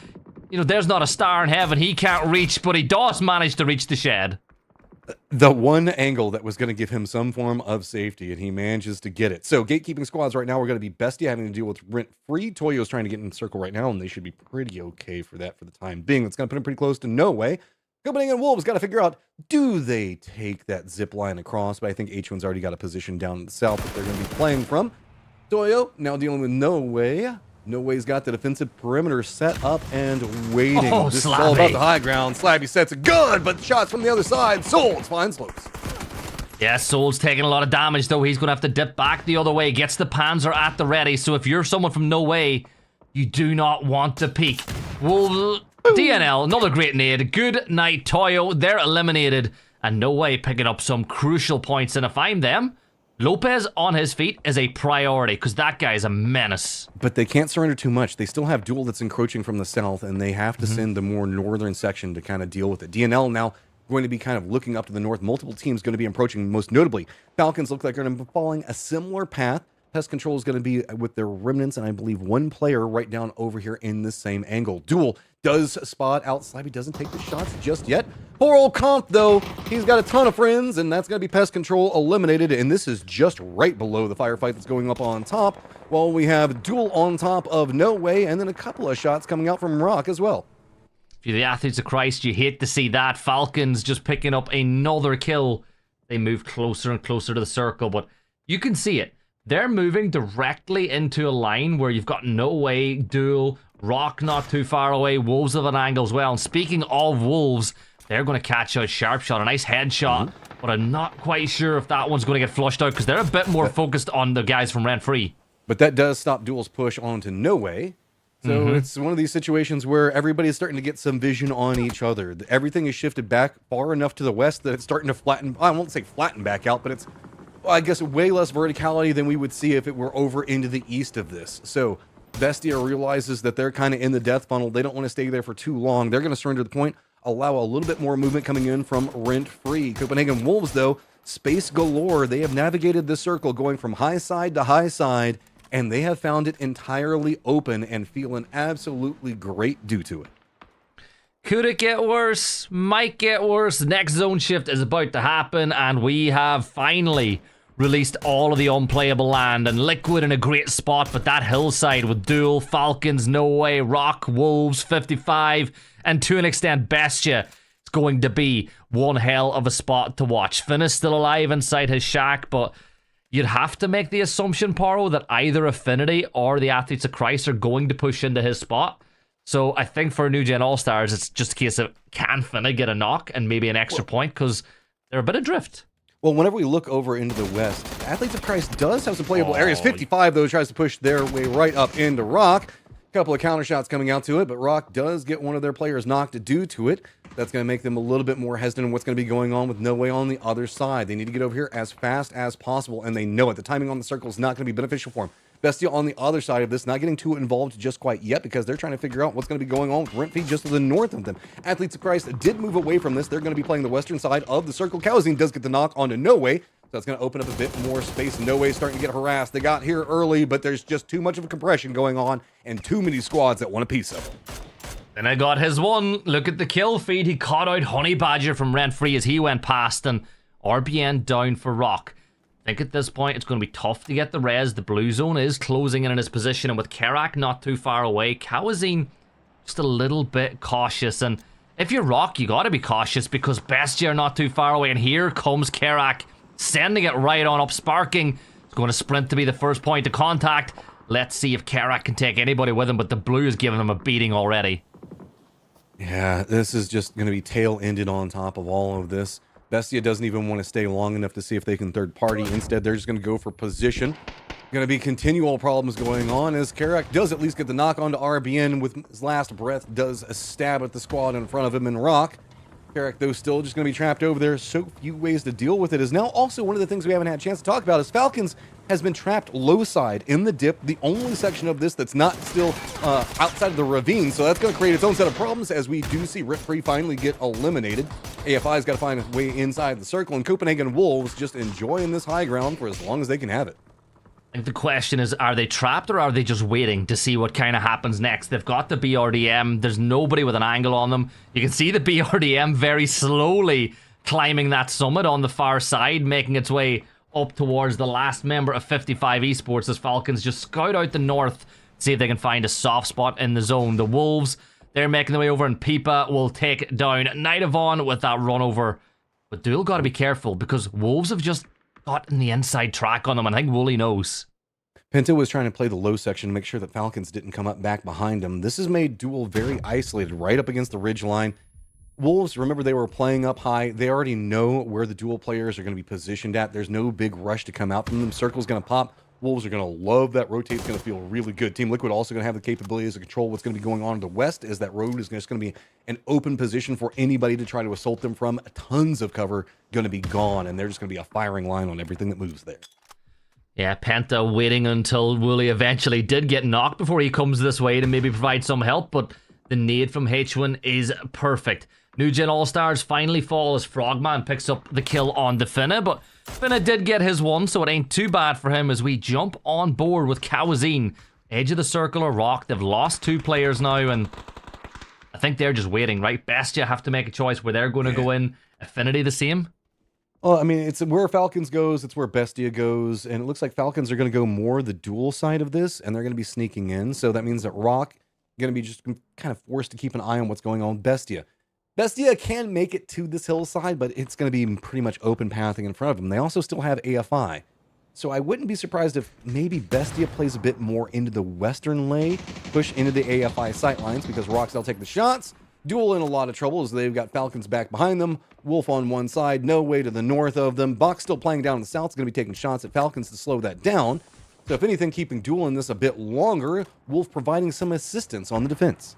You know, there's not a star in heaven he can't reach, but he does manage to reach the shed. The one angle that was going to give him some form of safety, and he manages to get it. So gatekeeping squads right now, we're going to be Bestia having to deal with rent-free. Toyo's trying to get in the circle right now, and they should be pretty okay for that for the time being. That's going to put him pretty close to no way. Copenhagen Wolves got to figure out, do they take that zip line across? But I think H1's already got a position down in the south that they're going to be playing from. Toyo now dealing with No Way. No Way's got the defensive perimeter set up and waiting. Oh, this is all about the high ground. Slabby sets it good, but shots from the other side. Souls fine slopes. Yeah, Soul's taking a lot of damage, though. He's going to have to dip back the other way. Gets the Panzer at the ready. So if you're someone from No Way, you do not want to peek. Wolves, DNL, another great nade. Good night, Toyo. They're eliminated. And No Way picking up some crucial points. And if I'm them, Lopez on his feet is a priority, because that guy is a menace. But they can't surrender too much. They still have Duel that's encroaching from the south, and they have to send the more northern section to kind of deal with it. DNL now going to be kind of looking up to the north. Multiple teams going to be approaching, most notably. Falcons look like they're going to be following a similar path. Pest Control is going to be with their remnants, and I believe one player right down over here in the same angle. Duel does spot out. Slabby doesn't take the shots just yet. Poor old Comp, though. He's got a ton of friends, and that's going to be Pest Control eliminated, and this is just right below the firefight that's going up on top, while we have Duel on top of No Way, and then a couple of shots coming out from Rock as well. If you're the Athletes of Christ, you hate to see that. Falcons just picking up another kill. They move closer and closer to the circle, but you can see it. They're moving directly into a line where you've got No Way, Duel, Rock not too far away, Wolves of an angle as well. And speaking of Wolves, they're going to catch out Sharpshot, a nice headshot, but I'm not quite sure if that one's going to get flushed out because they're a bit more focused on the guys from Rent Free. But that does stop Duel's push onto No Way. So it's one of these situations where everybody's starting to get some vision on each other. Everything is shifted back far enough to the west that it's starting to flatten. I won't say flatten back out, but it's, I guess, way less verticality than we would see if it were over into the east of this. So Bestia realizes that they're kind of in the death funnel. They don't want to stay there for too long. They're going to surrender the point, allow a little bit more movement coming in from Rent Free. Copenhagen Wolves, though, space galore. They have navigated the circle going from high side to high side, and they have found it entirely open and feeling absolutely great due to it. Could it get worse? Might get worse. The next zone shift is about to happen, and we have finally released all of the unplayable land, and Liquid in a great spot, but that hillside with Duel, Falcons, No Way, Rock, Wolves, 55, and to an extent Bestia, it's going to be one hell of a spot to watch. Finn is still alive inside his shack, but you'd have to make the assumption, Paro, that either Affinity or the Athletes of Christ are going to push into his spot. So I think for New Gen All-Stars, it's just a case of, can Finna get a knock and maybe an extra point, because they're a bit adrift. Well, whenever we look over into the west, Athletes of Christ does have some playable areas. 55, though, tries to push their way right up into Rock. A couple of counter shots coming out to it, but Rock does get one of their players knocked due to it. That's going to make them a little bit more hesitant on what's going to be going on with No Way on the other side. They need to get over here as fast as possible, and they know it. The timing on the circle is not going to be beneficial for them. Bestia on the other side of this, not getting too involved just quite yet because they're trying to figure out what's going to be going on with Rentfeed just to the north of them. Athletes of Christ did move away from this. They're going to be playing the western side of the circle. Cowazine does get the knock onto No Way. So that's going to open up a bit more space. No Way starting to get harassed. They got here early, but there's just too much of a compression going on and too many squads that want a piece of it. Then I got his one. Look at the kill feed. He caught out Honey Badger from Rent Free as he went past, and RBN down for Rock. I think at this point it's going to be tough to get the res. The blue zone is closing in his position, and with Kerak not too far away, Cowazine just a little bit cautious. And if you're Rock, you got to be cautious because Bestia are not too far away, and here comes Kerak sending it right on up. Sparking is going to sprint to be the first point of contact. Let's see if Kerak can take anybody with him, but the blue is giving him a beating already. Yeah, this is just going to be tail-ended on top of all of this. Bestia doesn't even want to stay long enough to see if they can third party. Instead, they're just going to go for position. Going to be continual problems going on as Kerak does at least get the knock onto RBN with his last breath, does a stab at the squad in front of him in Rock. Kerak, though, still just going to be trapped over there. So few ways to deal with it is now also one of the things we haven't had a chance to talk about is Falcons has been trapped low side in the dip, the only section of this that's not still outside of the ravine. So that's going to create its own set of problems as we do see Rip Free finally get eliminated. AFI's got to find a way inside the circle, and Copenhagen Wolves just enjoying this high ground for as long as they can have it. I think the question is, are they trapped or are they just waiting to see what kind of happens next? They've got the BRDM. There's nobody with an angle on them. You can see the BRDM very slowly climbing that summit on the far side, making its way up towards the last member of 55 Esports as Falcons just scout out the north, see if they can find a soft spot in the zone. The Wolves, they're making their way over, and Pipa will take down Nightavon with that run over. But Duel got to be careful because Wolves have just gotten the inside track on them, and I think Wooly knows. Penta was trying to play the low section to make sure that Falcons didn't come up back behind him. This has made Duel very isolated right up against the ridge line. Wolves, remember, they were playing up high. They already know where the Duel players are going to be positioned at. There's no big rush to come out from them. Circle's going to pop. Wolves are going to love that. Rotate's going to feel really good. Team Liquid also going to have the capabilities to control what's going to be going on in the west, as that road is just going to be an open position for anybody to try to assault them from. Tons of cover going to be gone, and there's just going to be a firing line on everything that moves there. Yeah, Penta waiting until Wooly eventually did get knocked before he comes this way to maybe provide some help, but the nade from H1 is perfect. New Gen All-Stars finally fall as Frogman picks up the kill on the Finna, but Finna did get his one, so it ain't too bad for him as we jump on board with Cowazine. Edge of the circle or Rock. They've lost 2 players now, and I think they're just waiting, right? Bestia have to make a choice where they're going to go in. Affinity the same? Well, I mean, it's where Falcons goes, it's where Bestia goes, and it looks like Falcons are going to go more the dual side of this, and they're going to be sneaking in, so that means that Rock going to be just kind of forced to keep an eye on what's going on with Bestia. Bestia can make it to this hillside, but it's going to be pretty much open pathing in front of them. They also still have AFI. So I wouldn't be surprised if maybe Bestia plays a bit more into the western lane, push into the AFI sightlines, because Rock's will take the shots. Duel in a lot of trouble as they've got Falcons back behind them. Wolf on one side, No Way to the north of them. Box still playing down in the south. Is going to be taking shots at Falcons to slow that down. So if anything, keeping Duel in this a bit longer, Wolf providing some assistance on the defense.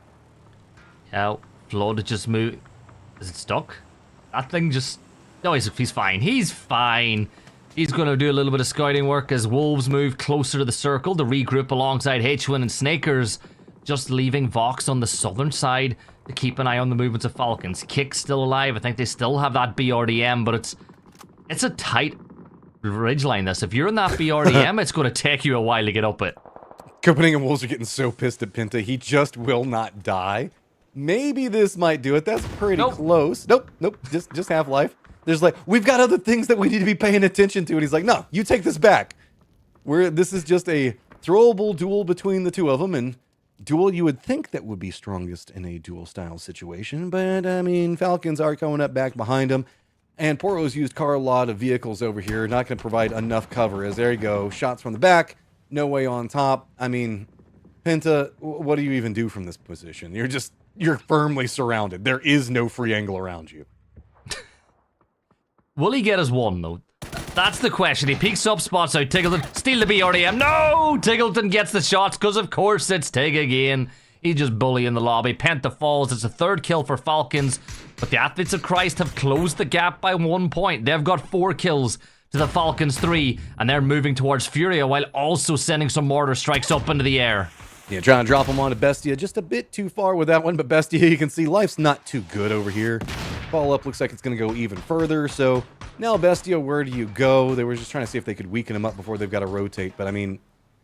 Yeah, Flood just moved. Is it stuck? That thing just... No, he's fine. He's fine. He's going to do a little bit of scouting work as Wolves move closer to the circle to regroup alongside H1 and Snakers, just leaving Vox on the southern side to keep an eye on the movements of Falcons. Kick's still alive. I think they still have that BRDM, but it's a tight ridgeline, this. If you're in that BRDM, it's going to take you a while to get up it. Copenhagen Wolves are getting so pissed at Penta. He just will not die. Maybe this might do it. That's pretty close. Nope. Just Half-Life. There's like, we've got other things that we need to be paying attention to. And he's like, no, you take this back. This is just a throwable duel between the two of them. And Duel, you would think that would be strongest in a duel style situation. But, I mean, Falcons are coming up back behind them. And Poro's used a lot of vehicles over here. Not going to provide enough cover as there you go. Shots from the back. No Way on top. I mean, Penta, what do you even do from this position? You're firmly surrounded. There is no free angle around you. Will he get his one, though? That's the question. He peeks up, spots out Tiggleton. Steal the BRDM. No! Tiggleton gets the shots, because of course it's Tig again. He's just bullying the lobby. Penta falls. It's a 3rd kill for Falcons. But the Athletes of Christ have closed the gap by 1 point. They've got 4 kills. to the Falcons 3, and they're moving towards Furia while also sending some mortar strikes up into the air. Yeah, trying to drop him onto Bestia just a bit too far with that one, but Bestia, you can see life's not too good over here. Follow-up looks like it's going to go even further, so now Bestia, where do you go? They were just trying to see if they could weaken him up before they've got to rotate, but I mean,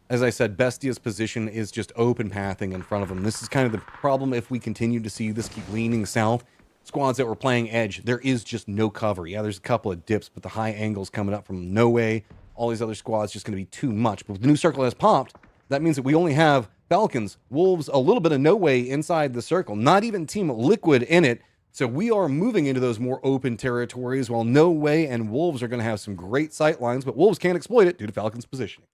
as I said, Bestia's position is just open pathing in front of him. This is kind of the problem if we continue to see this keep leaning south. Squads that were playing edge, there is just no cover. Yeah, there's a couple of dips, but the high angles coming up from No Way, all these other squads just going to be too much. But with the new circle has popped, that means that we only have Falcons, Wolves, a little bit of No Way inside the circle, not even Team Liquid in it. So we are moving into those more open territories while No Way and Wolves are going to have some great sight lines, but Wolves can't exploit it due to Falcons' positioning.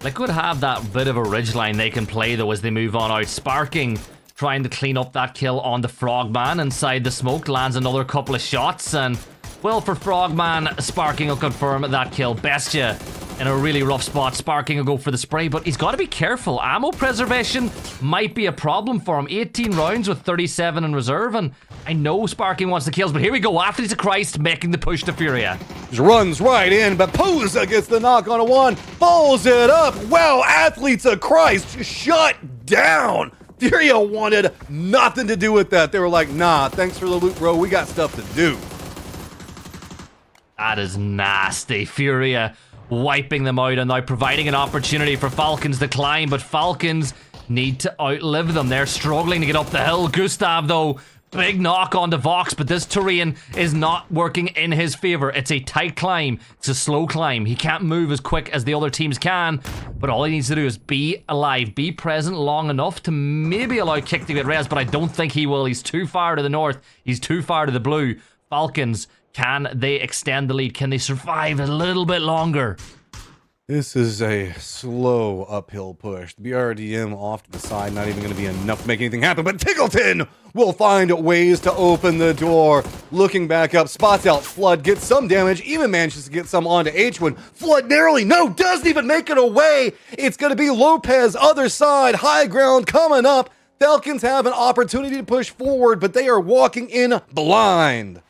Liquid have that bit of a ridgeline they can play though as they move on out. Sparking trying to clean up that kill on the Frogman inside the smoke, lands another couple of shots, and well, for Frogman, Sparking will confirm that kill. Bestia in a really rough spot. Sparking will go for the spray, but he's got to be careful. Ammo preservation might be a problem for him. 18 rounds with 37 in reserve, and I know Sparking wants the kills, but here we go. Athletes of Christ making the push to Furia. Just runs right in, but Poza gets the knock on a one, follows it up. Wow, Athletes of Christ shut down. Furia wanted nothing to do with that. They were like, nah, thanks for the loot, bro. We got stuff to do. That is nasty. Furia wiping them out and now providing an opportunity for Falcons to climb, but Falcons need to outlive them. They're struggling to get up the hill. Gustav, though, big knock onto Vox, but this terrain is not working in his favor. It's a tight climb. It's a slow climb. He can't move as quick as the other teams can, but all he needs to do is be alive, be present long enough to maybe allow Kick to get res, but I don't think he will. He's too far to the north. He's too far to the blue. Falcons, can they extend the lead? Can they survive a little bit longer? This is a slow uphill push. The BRDM off to the side, not even going to be enough to make anything happen, but Tickleton will find ways to open the door. Looking back up, spots out Flood, gets some damage, even manages to get some onto H1. Flood narrowly, no, doesn't even make it away. It's going to be Lopez, other side, high ground coming up. Falcons have an opportunity to push forward, but they are walking in blind.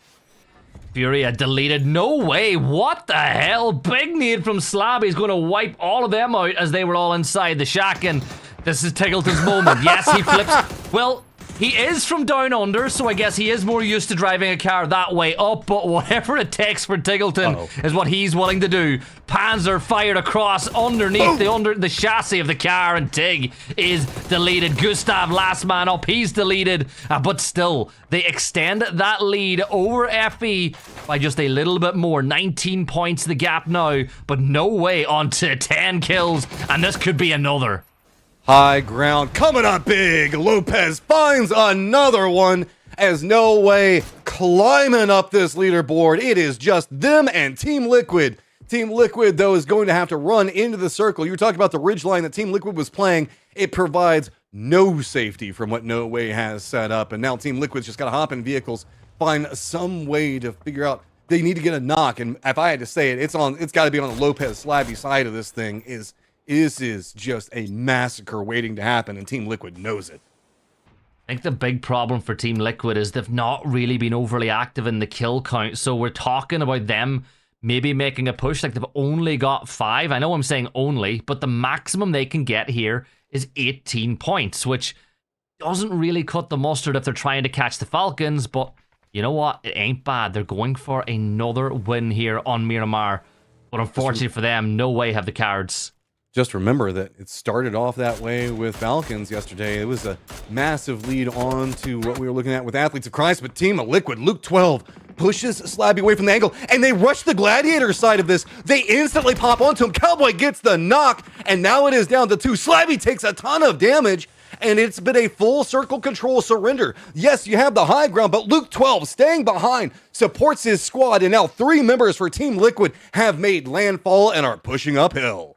Furia deleted. No way. What the hell? Big need from Slabby. He's going to wipe all of them out as they were all inside the shack, and this is Tiggleton's moment. Yes, he flips. Well, he is from down under, so I guess he is more used to driving a car that way up, but whatever it takes for Tiggleton is what he's willing to do. Panzer fired across underneath the chassis of the car, and Tig is deleted. Gustav, last man up, he's deleted, but still, they extend that lead over FE by just a little bit more. 19 points the gap now, but No Way onto 10 kills, and this could be another. High ground coming up big. Lopez finds another one as No Way climbing up this leaderboard. It is just them and Team Liquid. Team Liquid, though, is going to have to run into the circle. You were talking about the ridge line that Team Liquid was playing. It provides no safety from what No Way has set up. And now Team Liquid's just got to hop in vehicles, find some way to figure out they need to get a knock. And if I had to say it, it's got to be on the Lopez Slabby side of this thing. This is just a massacre waiting to happen, and Team Liquid knows it. I think the big problem for Team Liquid is they've not really been overly active in the kill count, so we're talking about them maybe making a push. Like, they've only got 5. I know I'm saying only, but the maximum they can get here is 18 points, which doesn't really cut the mustard if they're trying to catch the Falcons, but you know what? It ain't bad. They're going for another win here on Miramar, but unfortunately for them, No Way have the cards. Just remember that it started off that way with Falcons yesterday. It was a massive lead on to what we were looking at with Athletes of Christ, but Team of Liquid, Luke 12, pushes Slabby away from the angle, and they rush the Gladiator side of this. They instantly pop onto him. Cowboy gets the knock, and now it is down to 2. Slabby takes a ton of damage, and it's been a full circle control surrender. Yes, you have the high ground, but Luke 12 staying behind, supports his squad, and now 3 members for Team Liquid have made landfall and are pushing uphill.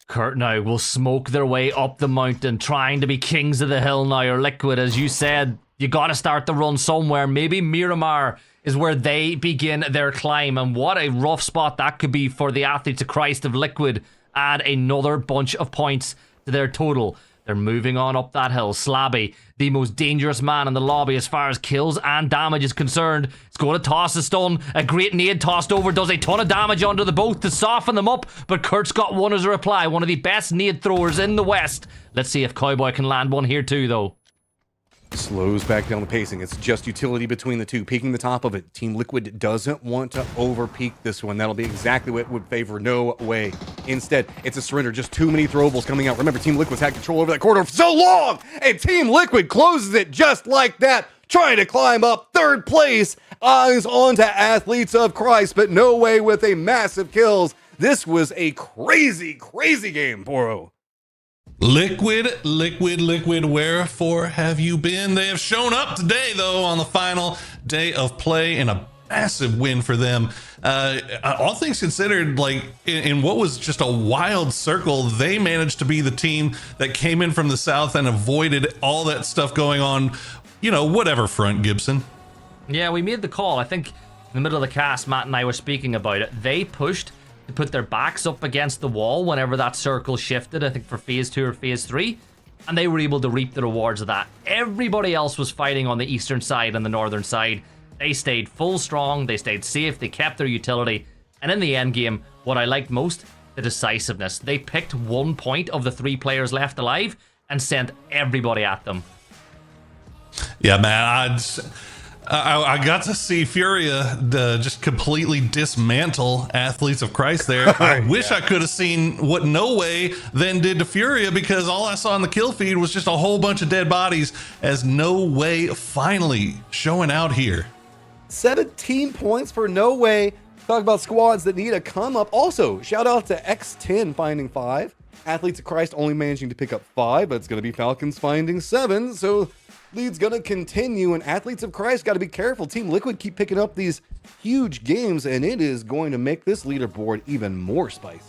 Kurt now will smoke their way up the mountain, trying to be kings of the hill now, or Liquid, as you said. You got to start the run somewhere. Maybe Miramar is where they begin their climb, and what a rough spot that could be for the Athletes of Christ of Liquid. Add another bunch of points to their total. They're moving on up that hill. Slabby, the most dangerous man in the lobby as far as kills and damage is concerned. It's going to toss a stun. A great nade tossed over does a ton of damage onto the both to soften them up, but Kurt's got one as a reply. One of the best nade throwers in the West. Let's see if Cowboy can land one here too, though. Slows back down the pacing. It's just utility between the two, peeking the top of it. Team Liquid doesn't want to over-peak this one. That'll be exactly what would favor No Way. Instead, it's a surrender. Just too many throwables coming out. Remember, Team Liquid's had control over that corridor for so long, and Team Liquid closes it just like that, trying to climb up third place. Eyes onto Athletes of Christ, but No Way with a massive kills. This was a crazy, crazy game, Boro. Liquid, wherefore have you been? They have shown up today, though, on the final day of play in a massive win for them. All things considered, like in what was just a wild circle, they managed to be the team that came in from the south and avoided all that stuff going on, you know, whatever front, Gibson. Yeah, we made the call. I think in the middle of the cast, Matt and I were speaking about it. They pushed to put their backs up against the wall whenever that circle shifted, I think for phase 2 or phase 3, and they were able to reap the rewards of that. Everybody else was fighting on the eastern side and the northern side. They stayed full strong, they stayed safe, they kept their utility, and in the end game, what I liked most, the decisiveness. They picked 1 point of the 3 players left alive and sent everybody at them. Yeah, man, I got to see Furia just completely dismantle Athletes of Christ there. I wish I could have seen what No Way then did to Furia, because all I saw in the kill feed was just a whole bunch of dead bodies as No Way finally showing out here. 17 points for No Way. Talk about squads that need a come up. Also, shout out to X10 finding 5. Athletes of Christ only managing to pick up 5, but it's going to be Falcons finding 7. So lead's gonna continue, and Athletes of Christ got to be careful. Team Liquid keep picking up these huge games, and it is going to make this leaderboard even more spicy.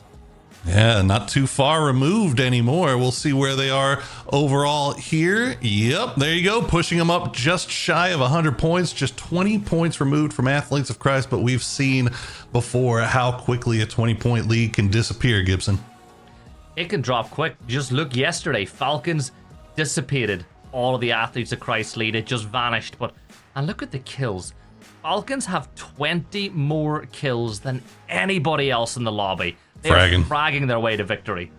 Yeah, not too far removed anymore. We'll see where they are overall here. Yep, there you go, pushing them up just shy of 100 points, just 20 points removed from Athletes of Christ, but we've seen before how quickly a 20-point lead can disappear, Gibson. It can drop quick. Just look yesterday, Falcons dissipated all of the Athletes of Christ lead. It just vanished. And look at the kills. Falcons have 20 more kills than anybody else in the lobby. They're fragging their way to victory.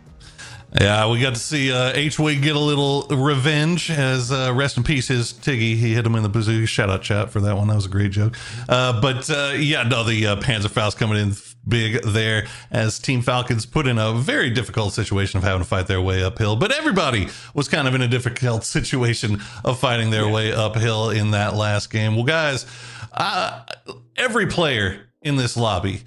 Yeah, we got to see H-Wig get a little revenge as rest in peace his Tiggy. He hit him in the bazooka. Shout out chat for that one. That was a great joke. Yeah, no, the Panzerfaust coming in big there as Team Falcons put in a very difficult situation of having to fight their way uphill. But everybody was kind of in a difficult situation of fighting their way uphill in that last game. Well, guys, every player in this lobby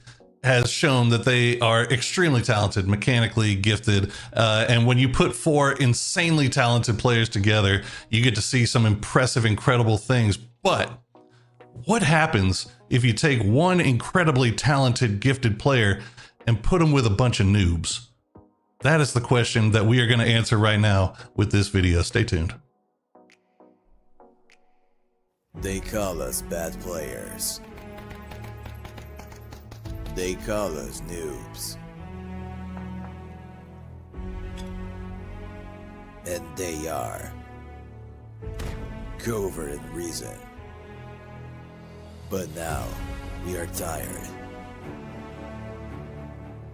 has shown that they are extremely talented, mechanically gifted, and when you put 4 insanely talented players together, you get to see some impressive, incredible things. But what happens if you take one incredibly talented, gifted player and put them with a bunch of noobs? That is the question that we are going to answer right now with this video. Stay tuned. They call us bad players. They call us noobs. And they are. Covert and reason. But now, we are tired.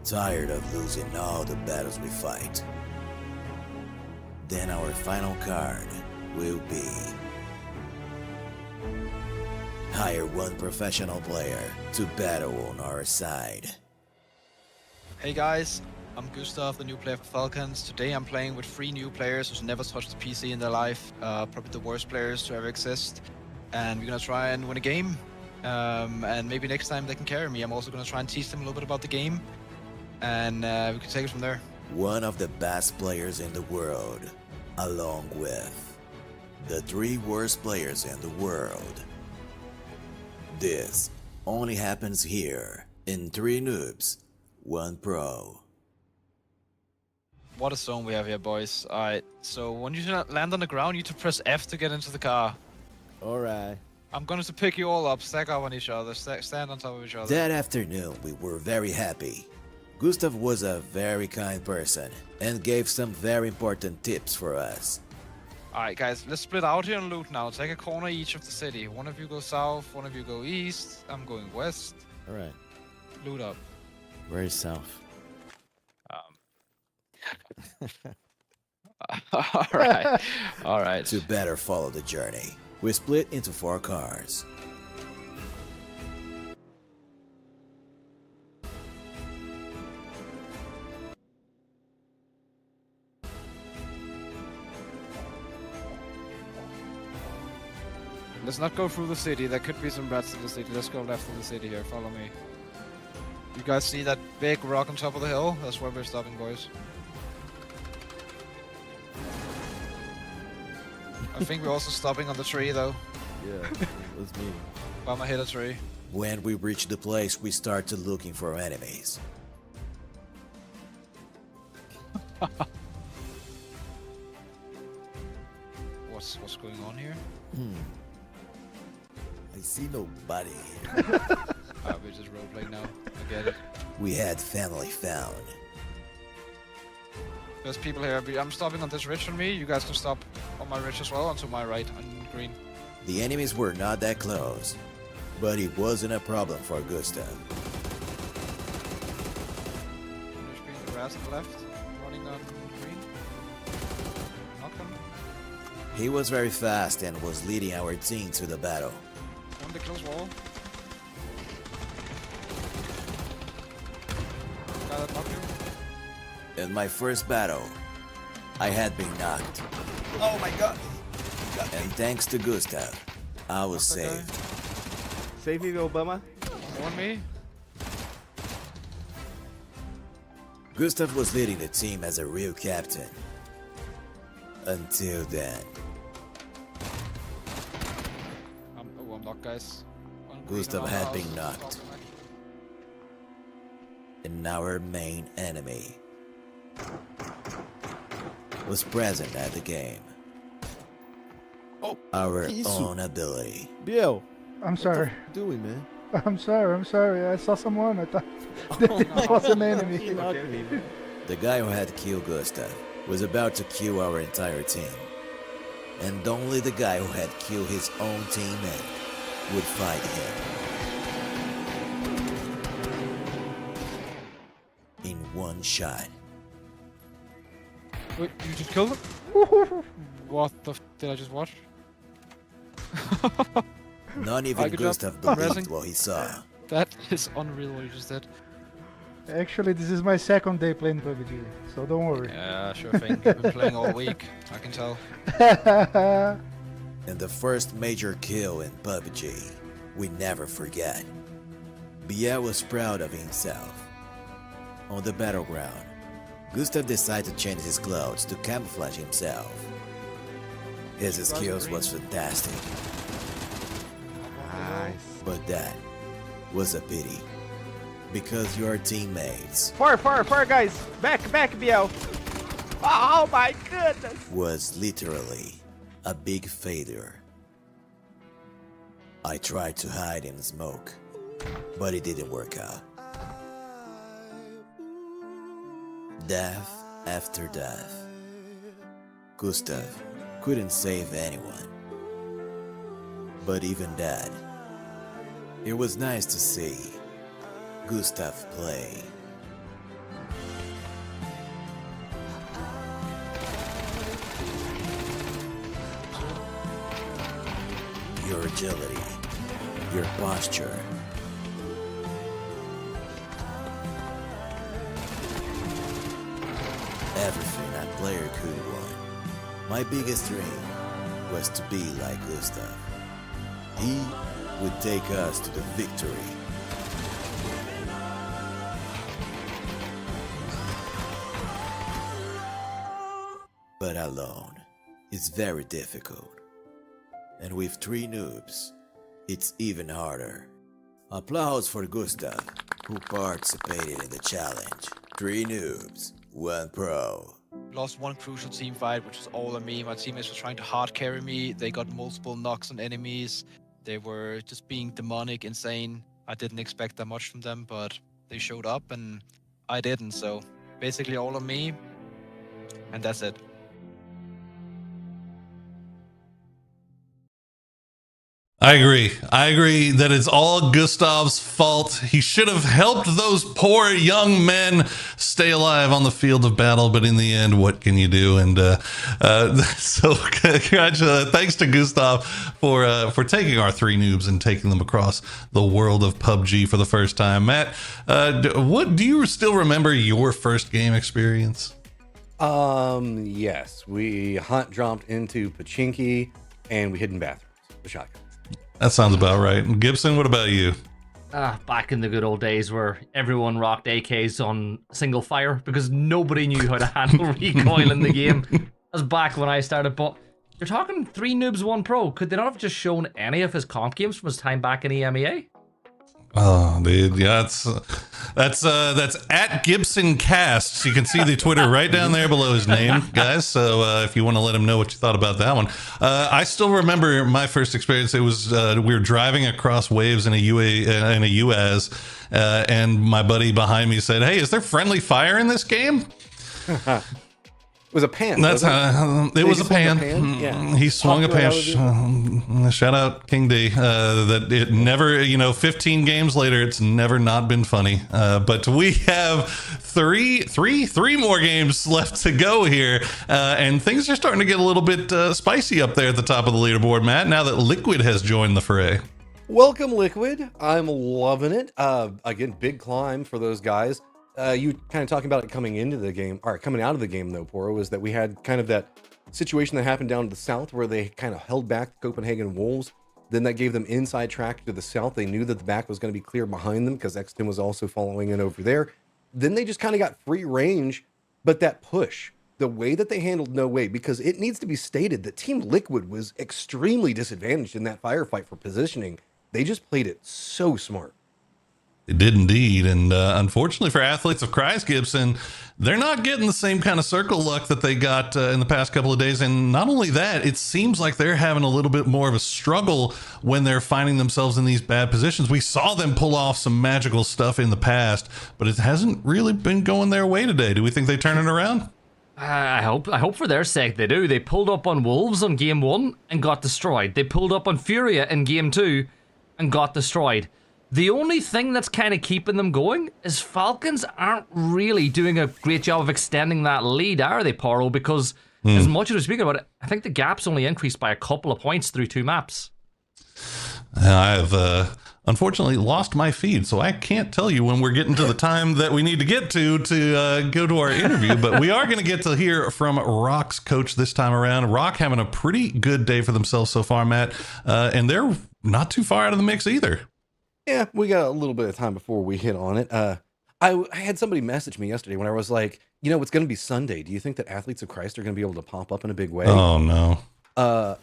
Tired of losing all the battles we fight. Then our final card will be hire one professional player to battle on our side. Hey guys, I'm Gustav, the new player for Falcons. Today I'm playing with 3 new players who's never touched a PC in their life, probably the worst players to ever exist. And we're gonna try and win a game. And maybe next time they can carry me. I'm also gonna try and teach them a little bit about the game. And we can take it from there. One of the best players in the world, along with the 3 worst players in the world. This only happens here in 3 noobs, 1 pro. What a zone we have here, boys. Alright, so when you land on the ground, you need to press F to get into the car. Alright. I'm going to pick you all up, stack up on each other, stand on top of each other. That afternoon, we were very happy. Gustav was a very kind person and gave some very important tips for us. Alright guys, let's split out here and loot now. Take a corner each of the city. One of you go south, one of you go east. I'm going west. Alright. Loot up. Where is south? Alright. Alright. To better follow the journey, we split into 4 cars. Let's not go through the city. There could be some rats in the city. Let's go left of the city here. Follow me. You guys see that big rock on top of the hill? That's where we're stopping, boys. I think we're also stopping on the tree, though. Yeah, that's me. I'ma hit a tree. When we reach the place, we started looking for enemies. What's going on here? I see nobody here. We're just roleplaying now. I get it. We had family found. There's people here. I'm stopping on this ridge on me. You guys can stop on my ridge as well, and to my right on green. The enemies were not that close, but it wasn't a problem for Gustav. The grass on the left, running on green. Knock them. He was very fast and was leading our team to the battle. On the close wall. Guy that knocked you. In my first battle, I had been knocked. Oh my god. And thanks to Gustav, I was saved. Save me, Obama. On me. Gustav was leading the team as a real captain. Until then. I'm knocked, guys. Gustav had been knocked. And our main enemy was present at the game. Our own ability. Bill. I'm sorry. What you doing, man? I'm sorry. I saw someone. I thought it was an enemy. The guy who had killed Gustav was about to kill our entire team. And only the guy who had killed his own teammate would fight him. In one shot. Wait, you just killed him? What the f did I just watch? Not even Gustav believed what he saw. That is unreal what you just did. Actually, this is my second day playing PUBG, so don't worry. Yeah, sure thing. You've been playing all week, I can tell. And the first major kill in PUBG, we never forget. Biel was proud of himself. On the battleground, Gustav decided to change his clothes to camouflage himself. His skills was fantastic. Nice. But that was a pity. Because your teammates Far, guys. Back, BL. Oh my goodness. was literally a big failure. I tried to hide in smoke, but it didn't work out. Death after death. Gustav couldn't save anyone. But even that, it was nice to see Gustav play. Your agility, your posture, everything that player could want. My biggest dream was to be like Gustav. He would take us to the victory. But alone, it's very difficult. And with 3 noobs, it's even harder. Applause for Gustav, who participated in the challenge. 3 noobs, 1 pro. Lost one crucial team fight, which was all on me. My teammates were trying to hard carry me. They got multiple knocks on enemies. They were just being demonic, insane. I didn't expect that much from them, but they showed up and I didn't. So basically all on me, and that's it. I agree that it's all Gustav's fault. He should have helped those poor young men stay alive on the field of battle, but in the end, what can you do? And so congratulations, thanks to Gustav for taking our 3 noobs and taking them across the world of PUBG for the first time. Matt, what do you still remember your first game experience? Yes, we hot dropped into Pachinki and we hid in bathrooms with shotgun. That sounds about right. Gibson, what about you? Back in the good old days where everyone rocked AKs on single fire because nobody knew how to handle recoil in the game. That was back when I started, but you're talking 3 noobs, 1 pro. Could they not have just shown any of his comp games from his time back in EMEA? Oh, dude, yeah, that's at Gibson Cast. You can see the Twitter right down there below his name, guys. So if you want to let him know what you thought about that one, I still remember my first experience. It was we were driving across waves in a UAS, and my buddy behind me said, "Hey, is there friendly fire in this game?" It was a pan. That's it was a pan. Yeah. He swung a pan. Shout out King D. That it never, 15 games later, it's never not been funny. But we have three more games left to go here, and things are starting to get a little bit spicy up there at the top of the leaderboard, Matt. Now that Liquid has joined the fray. Welcome, Liquid. I'm loving it. Again, big climb for those guys. You kind of talking about it coming into the game, or coming out of the game though, Poro, is that we had kind of that situation that happened down to the south where they kind of held back the Copenhagen Wolves. Then that gave them inside track to the south. They knew that the back was going to be clear behind them because X10 was also following in over there. Then they just kind of got free range, but that push, the way that they handled No Way, because it needs to be stated that Team Liquid was extremely disadvantaged in that firefight for positioning. They just played it so smart. It did indeed, and unfortunately for Athletes of Christ, Gibson, they're not getting the same kind of circle luck that they got in the past couple of days. And not only that, it seems like they're having a little bit more of a struggle when they're finding themselves in these bad positions. We saw them pull off some magical stuff in the past, but it hasn't really been going their way today. Do we think they turn it around? I hope for their sake they do. They pulled up on Wolves on game 1 and got destroyed. They pulled up on Furia in game 2 and got destroyed. The only thing that's kind of keeping them going is Falcons aren't really doing a great job of extending that lead, are they, Poro? Because as much as we're speaking about it, I think the gap's only increased by a couple of points through 2 maps. I have unfortunately lost my feed, so I can't tell you when we're getting to the time that we need to get to go to our interview, but we are going to get to hear from Rock's coach this time around. Rock having a pretty good day for themselves so far, Matt, and they're not too far out of the mix either. Yeah, we got a little bit of time before we hit on it. I had somebody message me yesterday when I was like, it's going to be Sunday. Do you think that Athletes of Christ are going to be able to pop up in a big way? Oh, no.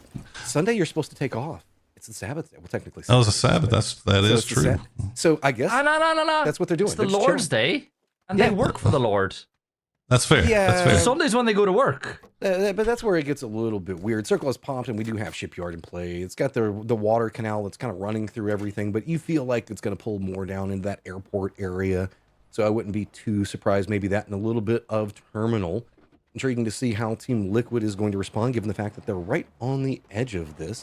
Sunday, you're supposed to take off. It's the Sabbath day. Well, technically. Oh, it's a Sabbath. That is true. So I guess no. That's what they're doing. It's the Lord's Day, and they work for the Lord. That's fair. Yeah. That's fair. Sunday's when they go to work. But that's where it gets a little bit weird. Circle has popped, and we do have Shipyard in play. It's got the water canal that's kind of running through everything, but you feel like it's going to pull more down into that airport area. So I wouldn't be too surprised. Maybe that and a little bit of terminal. Intriguing to see how Team Liquid is going to respond, given the fact that they're right on the edge of this.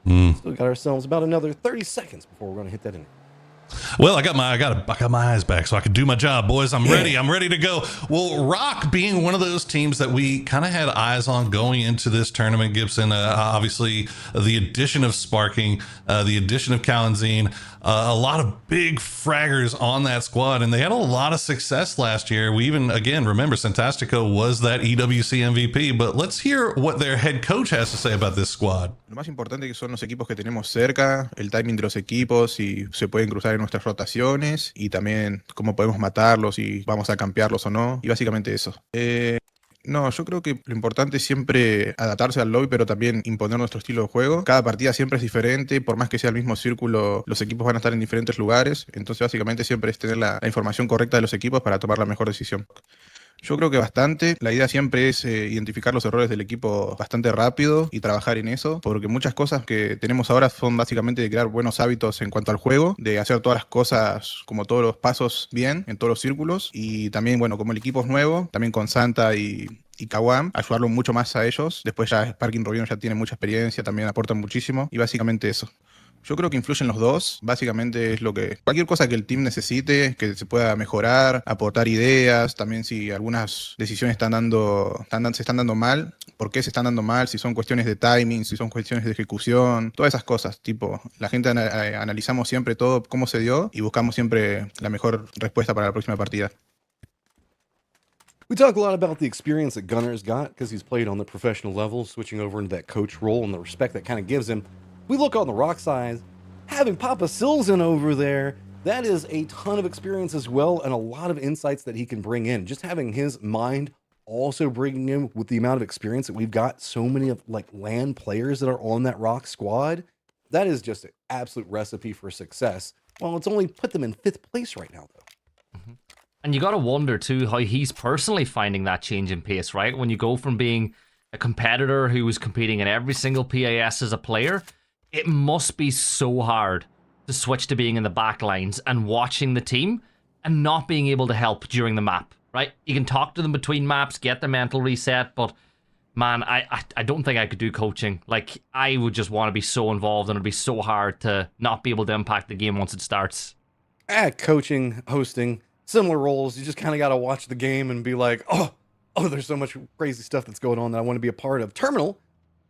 Still got ourselves about another 30 seconds before we're going to hit that in. Well, I got my eyes back so I can do my job, boys. I'm ready. I'm ready to go. Well, Rock being one of those teams that we kind of had eyes on going into this tournament, Gibson, obviously the addition of Sparking, the addition of Kalanzine, a lot of big fraggers on that squad, and they had a lot of success last year. We even, again, remember Santastico was that EWC MVP, but let's hear what their head coach has to say about this squad. Lo más importante que son los equipos que tenemos cerca, el timing de los equipos, si se pueden cruzar en nuestras rotaciones, y también cómo podemos matarlos, y vamos a campearlos o no, y básicamente eso. No, yo creo que lo importante es siempre adaptarse al lobby, pero también imponer nuestro estilo de juego. Cada partida siempre es diferente, por más que sea el mismo círculo, los equipos van a estar en diferentes lugares. Entonces, básicamente siempre es tener la información correcta de los equipos para tomar la mejor decisión. Yo creo que bastante. La idea siempre es identificar los errores del equipo bastante rápido y trabajar en eso, porque muchas cosas que tenemos ahora son básicamente de crear buenos hábitos en cuanto al juego, de hacer todas las cosas, como todos los pasos bien, en todos los círculos, y también, bueno, como el equipo es nuevo, también con Santa y Kawam, ayudarlo mucho más a ellos. Después ya Sparking Robin ya tiene mucha experiencia, también aportan muchísimo, y básicamente eso. Yo creo que influyen los dos, básicamente es lo que... Cualquier cosa que el team necesite, que se pueda mejorar, aportar ideas, también si algunas decisiones se están dando mal, por qué se están dando mal, si son cuestiones de timing, si son cuestiones de ejecución, todas esas cosas, tipo, la gente analizamos siempre todo cómo se dio y buscamos siempre la mejor respuesta para la próxima partida. We talk a lot about the experience that Gunner's got because he's played on the professional level, switching over into that coach role and the respect that kind of gives him. We look on the rock side, having Papa Silzen over there, that is a ton of experience as well and a lot of insights that he can bring in. Just having his mind also bringing in with the amount of experience that we've got, so many of like LAN players that are on that rock squad, that is just an absolute recipe for success. Well, it's only put them in 5th place right now, though. Mm-hmm. And you got to wonder, too, how he's personally finding that change in pace, right? When you go from being a competitor who was competing in every single PAS as a player, it must be so hard to switch to being in the back lines and watching the team and not being able to help during the map, right? You can talk to them between maps, get their mental reset, but man, I don't think I could do coaching. Like, I would just want to be so involved and it'd be so hard to not be able to impact the game once it starts. Coaching, hosting, similar roles. You just kind of got to watch the game and be like, oh, there's so much crazy stuff that's going on that I want to be a part of. Terminal,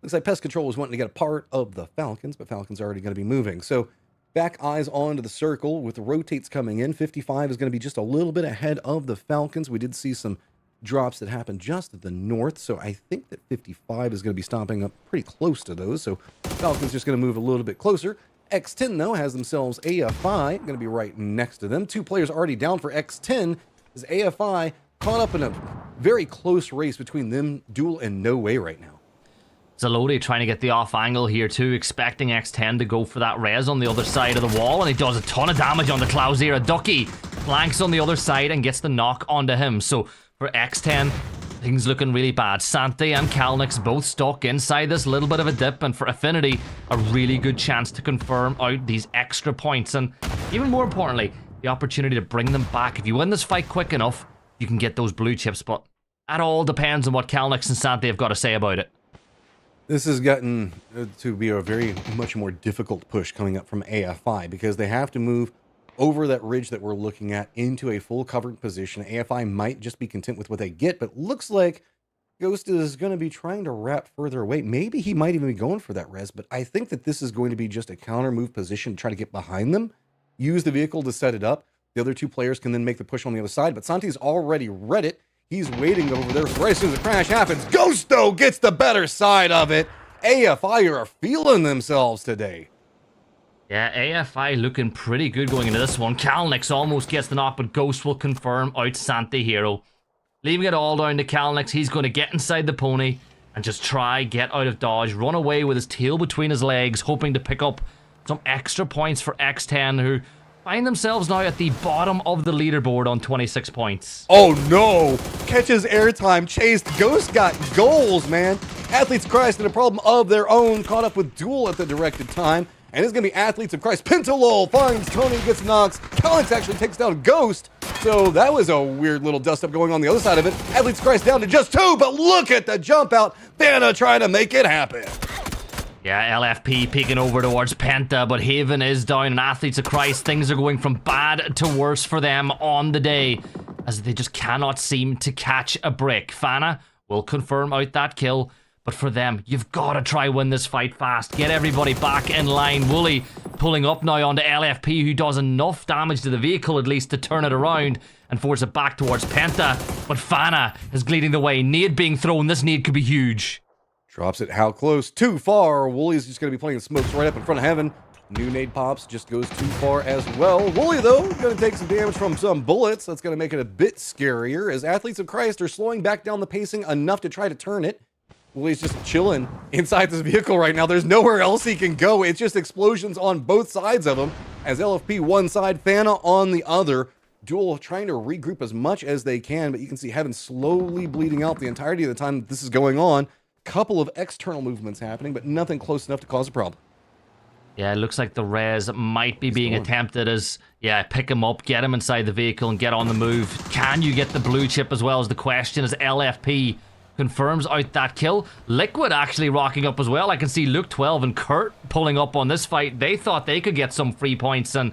looks like Pest Control was wanting to get a part of the Falcons, but Falcons are already going to be moving. So back eyes onto the circle with the rotates coming in. 55 is going to be just a little bit ahead of the Falcons. We did see some drops that happened just at the north, so I think that 55 is going to be stomping up pretty close to those. So Falcons just going to move a little bit closer. X10, though, has themselves AFI, going to be right next to them. 2 players already down for X10 as AFI caught up in a very close race between them, Duel, and No Way right now. Zalodi trying to get the off angle here too, expecting X10 to go for that res on the other side of the wall, and he does a ton of damage on the Clouzera. Ducky flanks on the other side and gets the knock onto him. So for X10, things looking really bad. Santi and Kalnix both stuck inside this little bit of a dip, and for Affinity, a really good chance to confirm out these extra points, and even more importantly, the opportunity to bring them back. If you win this fight quick enough, you can get those blue chips, but that all depends on what Kalnix and Santi have got to say about it. This has gotten to be a very much more difficult push coming up from AFI because they have to move over that ridge that we're looking at into a full covered position. AFI might just be content with what they get, but looks like Ghost is going to be trying to wrap further away. Maybe he might even be going for that res, but I think that this is going to be just a counter move position to try to get behind them, use the vehicle to set it up. The other 2 players can then make the push on the other side, but Santi's already read it. He's waiting over there. So right as soon as the crash happens, Ghost, though, gets the better side of it. AFI are feeling themselves today. Yeah, AFI looking pretty good going into this one. Kalnix almost gets the knock, but Ghost will confirm out Santi Hero. Leaving it all down to Kalnix. He's going to get inside the pony and just try get out of dodge. Run away with his tail between his legs, hoping to pick up some extra points for X10, who find themselves now at the bottom of the leaderboard on 26 points. Oh no! Catches airtime, chased. Ghost got goals, man. Athletes of Christ in a problem of their own, caught up with Duel at the directed time. And it's going to be Athletes of Christ. Pentalol finds Tony, gets knocks. Kalnix actually takes down Ghost. So that was a weird little dust-up going on the other side of it. Athletes of Christ down to just 2, but look at the jump out. Vanna trying to make it happen. Yeah, LFP peeking over towards Penta, but Haven is down, and Athletes of Christ, things are going from bad to worse for them on the day, as they just cannot seem to catch a break. Fana will confirm out that kill, but for them, you've got to try win this fight fast. Get everybody back in line. Wooly pulling up now onto LFP, who does enough damage to the vehicle at least to turn it around and force it back towards Penta, but Fana is leading the way. Nade being thrown. This nade could be huge. Drops it how close? Too far. Woolly's just going to be playing smokes right up in front of Heaven. New nade pops just goes too far as well. Wooly, though, going to take some damage from some bullets. That's going to make it a bit scarier as Athletes of Christ are slowing back down the pacing enough to try to turn it. Wooly's just chilling inside this vehicle right now. There's nowhere else he can go. It's just explosions on both sides of him as LFP one side, Fana on the other. Duel trying to regroup as much as they can, but you can see Heaven slowly bleeding out the entirety of the time that this is going on. Couple of external movements happening, but nothing close enough to cause a problem. Yeah, it looks like the res might be being attempted as, yeah, pick him up, get him inside the vehicle, and get on the move. Can you get the blue chip as well, is the question, as LFP confirms out that kill. Liquid actually rocking up as well. I can see Luke 12 and Kurt pulling up on this fight. They thought they could get some free points, and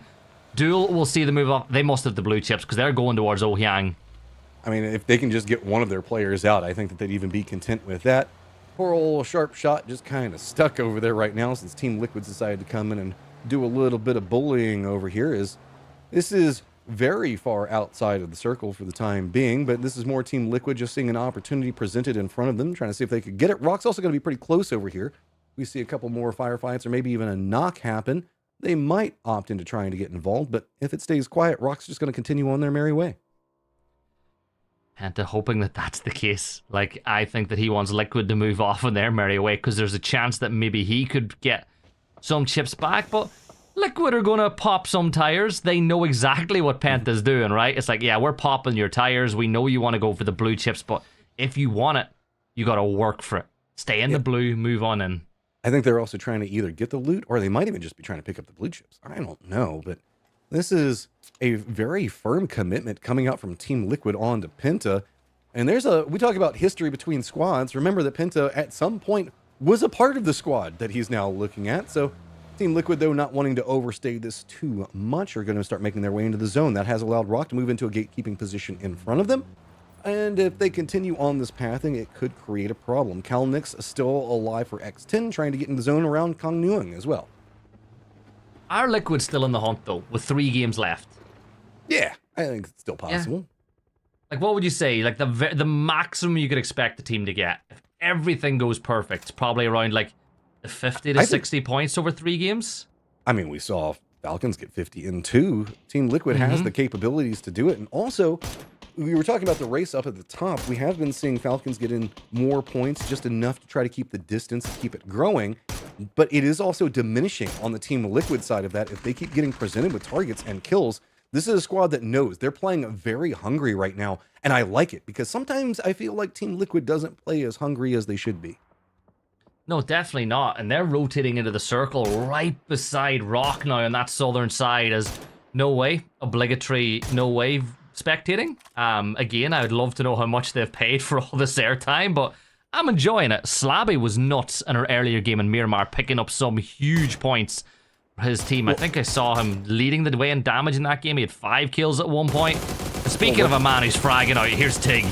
Duel will see the move up. They must have the blue chips because they're going towards Ohyang. I mean, if they can just get one of their players out, I think that they'd even be content with that. Poor old Sharp Shot just kind of stuck over there right now since Team Liquid's decided to come in and do a little bit of bullying over here. This is very far outside of the circle for the time being, but this is more Team Liquid just seeing an opportunity presented in front of them, trying to see if they could get it. Rock's also going to be pretty close over here. We see a couple more firefights or maybe even a knock happen. They might opt into trying to get involved, but if it stays quiet, Rock's just going to continue on their merry way. And hoping that that's the case. Like, I think that he wants Liquid to move off on their merry way because there's a chance that maybe he could get some chips back, but Liquid are going to pop some tires. They know exactly what Penta's doing, right? It's like, yeah, we're popping your tires. We know you want to go for the blue chips, but if you want it, you got to work for it. Stay in the blue, move on in. I think they're also trying to either get the loot or they might even just be trying to pick up the blue chips. I don't know, but this is a very firm commitment coming out from Team Liquid on to Penta. And we talk about history between squads. Remember that Penta at some point was a part of the squad that he's now looking at. So Team Liquid, though, not wanting to overstay this too much, are going to start making their way into the zone. That has allowed Rock to move into a gatekeeping position in front of them. And if they continue on this pathing, it could create a problem. Kalnix still alive for X10, trying to get in the zone around Kong Nuang as well. Are Liquid still in the hunt, though, with 3 games left? Yeah, I think it's still possible. Yeah. Like, what would you say? Like, the maximum you could expect the team to get, if everything goes perfect, probably around, like, the 50 to 60 points over 3 games? I mean, we saw Falcons get 50 in 2. Team Liquid has the capabilities to do it. And also, we were talking about the race up at the top. We have been seeing Falcons get in more points, just enough to try to keep the distance, keep it growing. But it is also diminishing on the Team Liquid side of that. If they keep getting presented with targets and kills, this is a squad that knows they're playing very hungry right now. And I like it because sometimes I feel like Team Liquid doesn't play as hungry as they should be. No, definitely not. And they're rotating into the circle right beside Rock now on that southern side as no way, obligatory, no way spectating. Again, I would love to know how much they've paid for all this airtime, but I'm enjoying it. Slabby was nuts in her earlier game in Miramar, picking up some huge points for his team. I think I saw him leading the way in damage in that game. He had 5 kills at one point. Speaking of a man who's fragging out, here's Tig.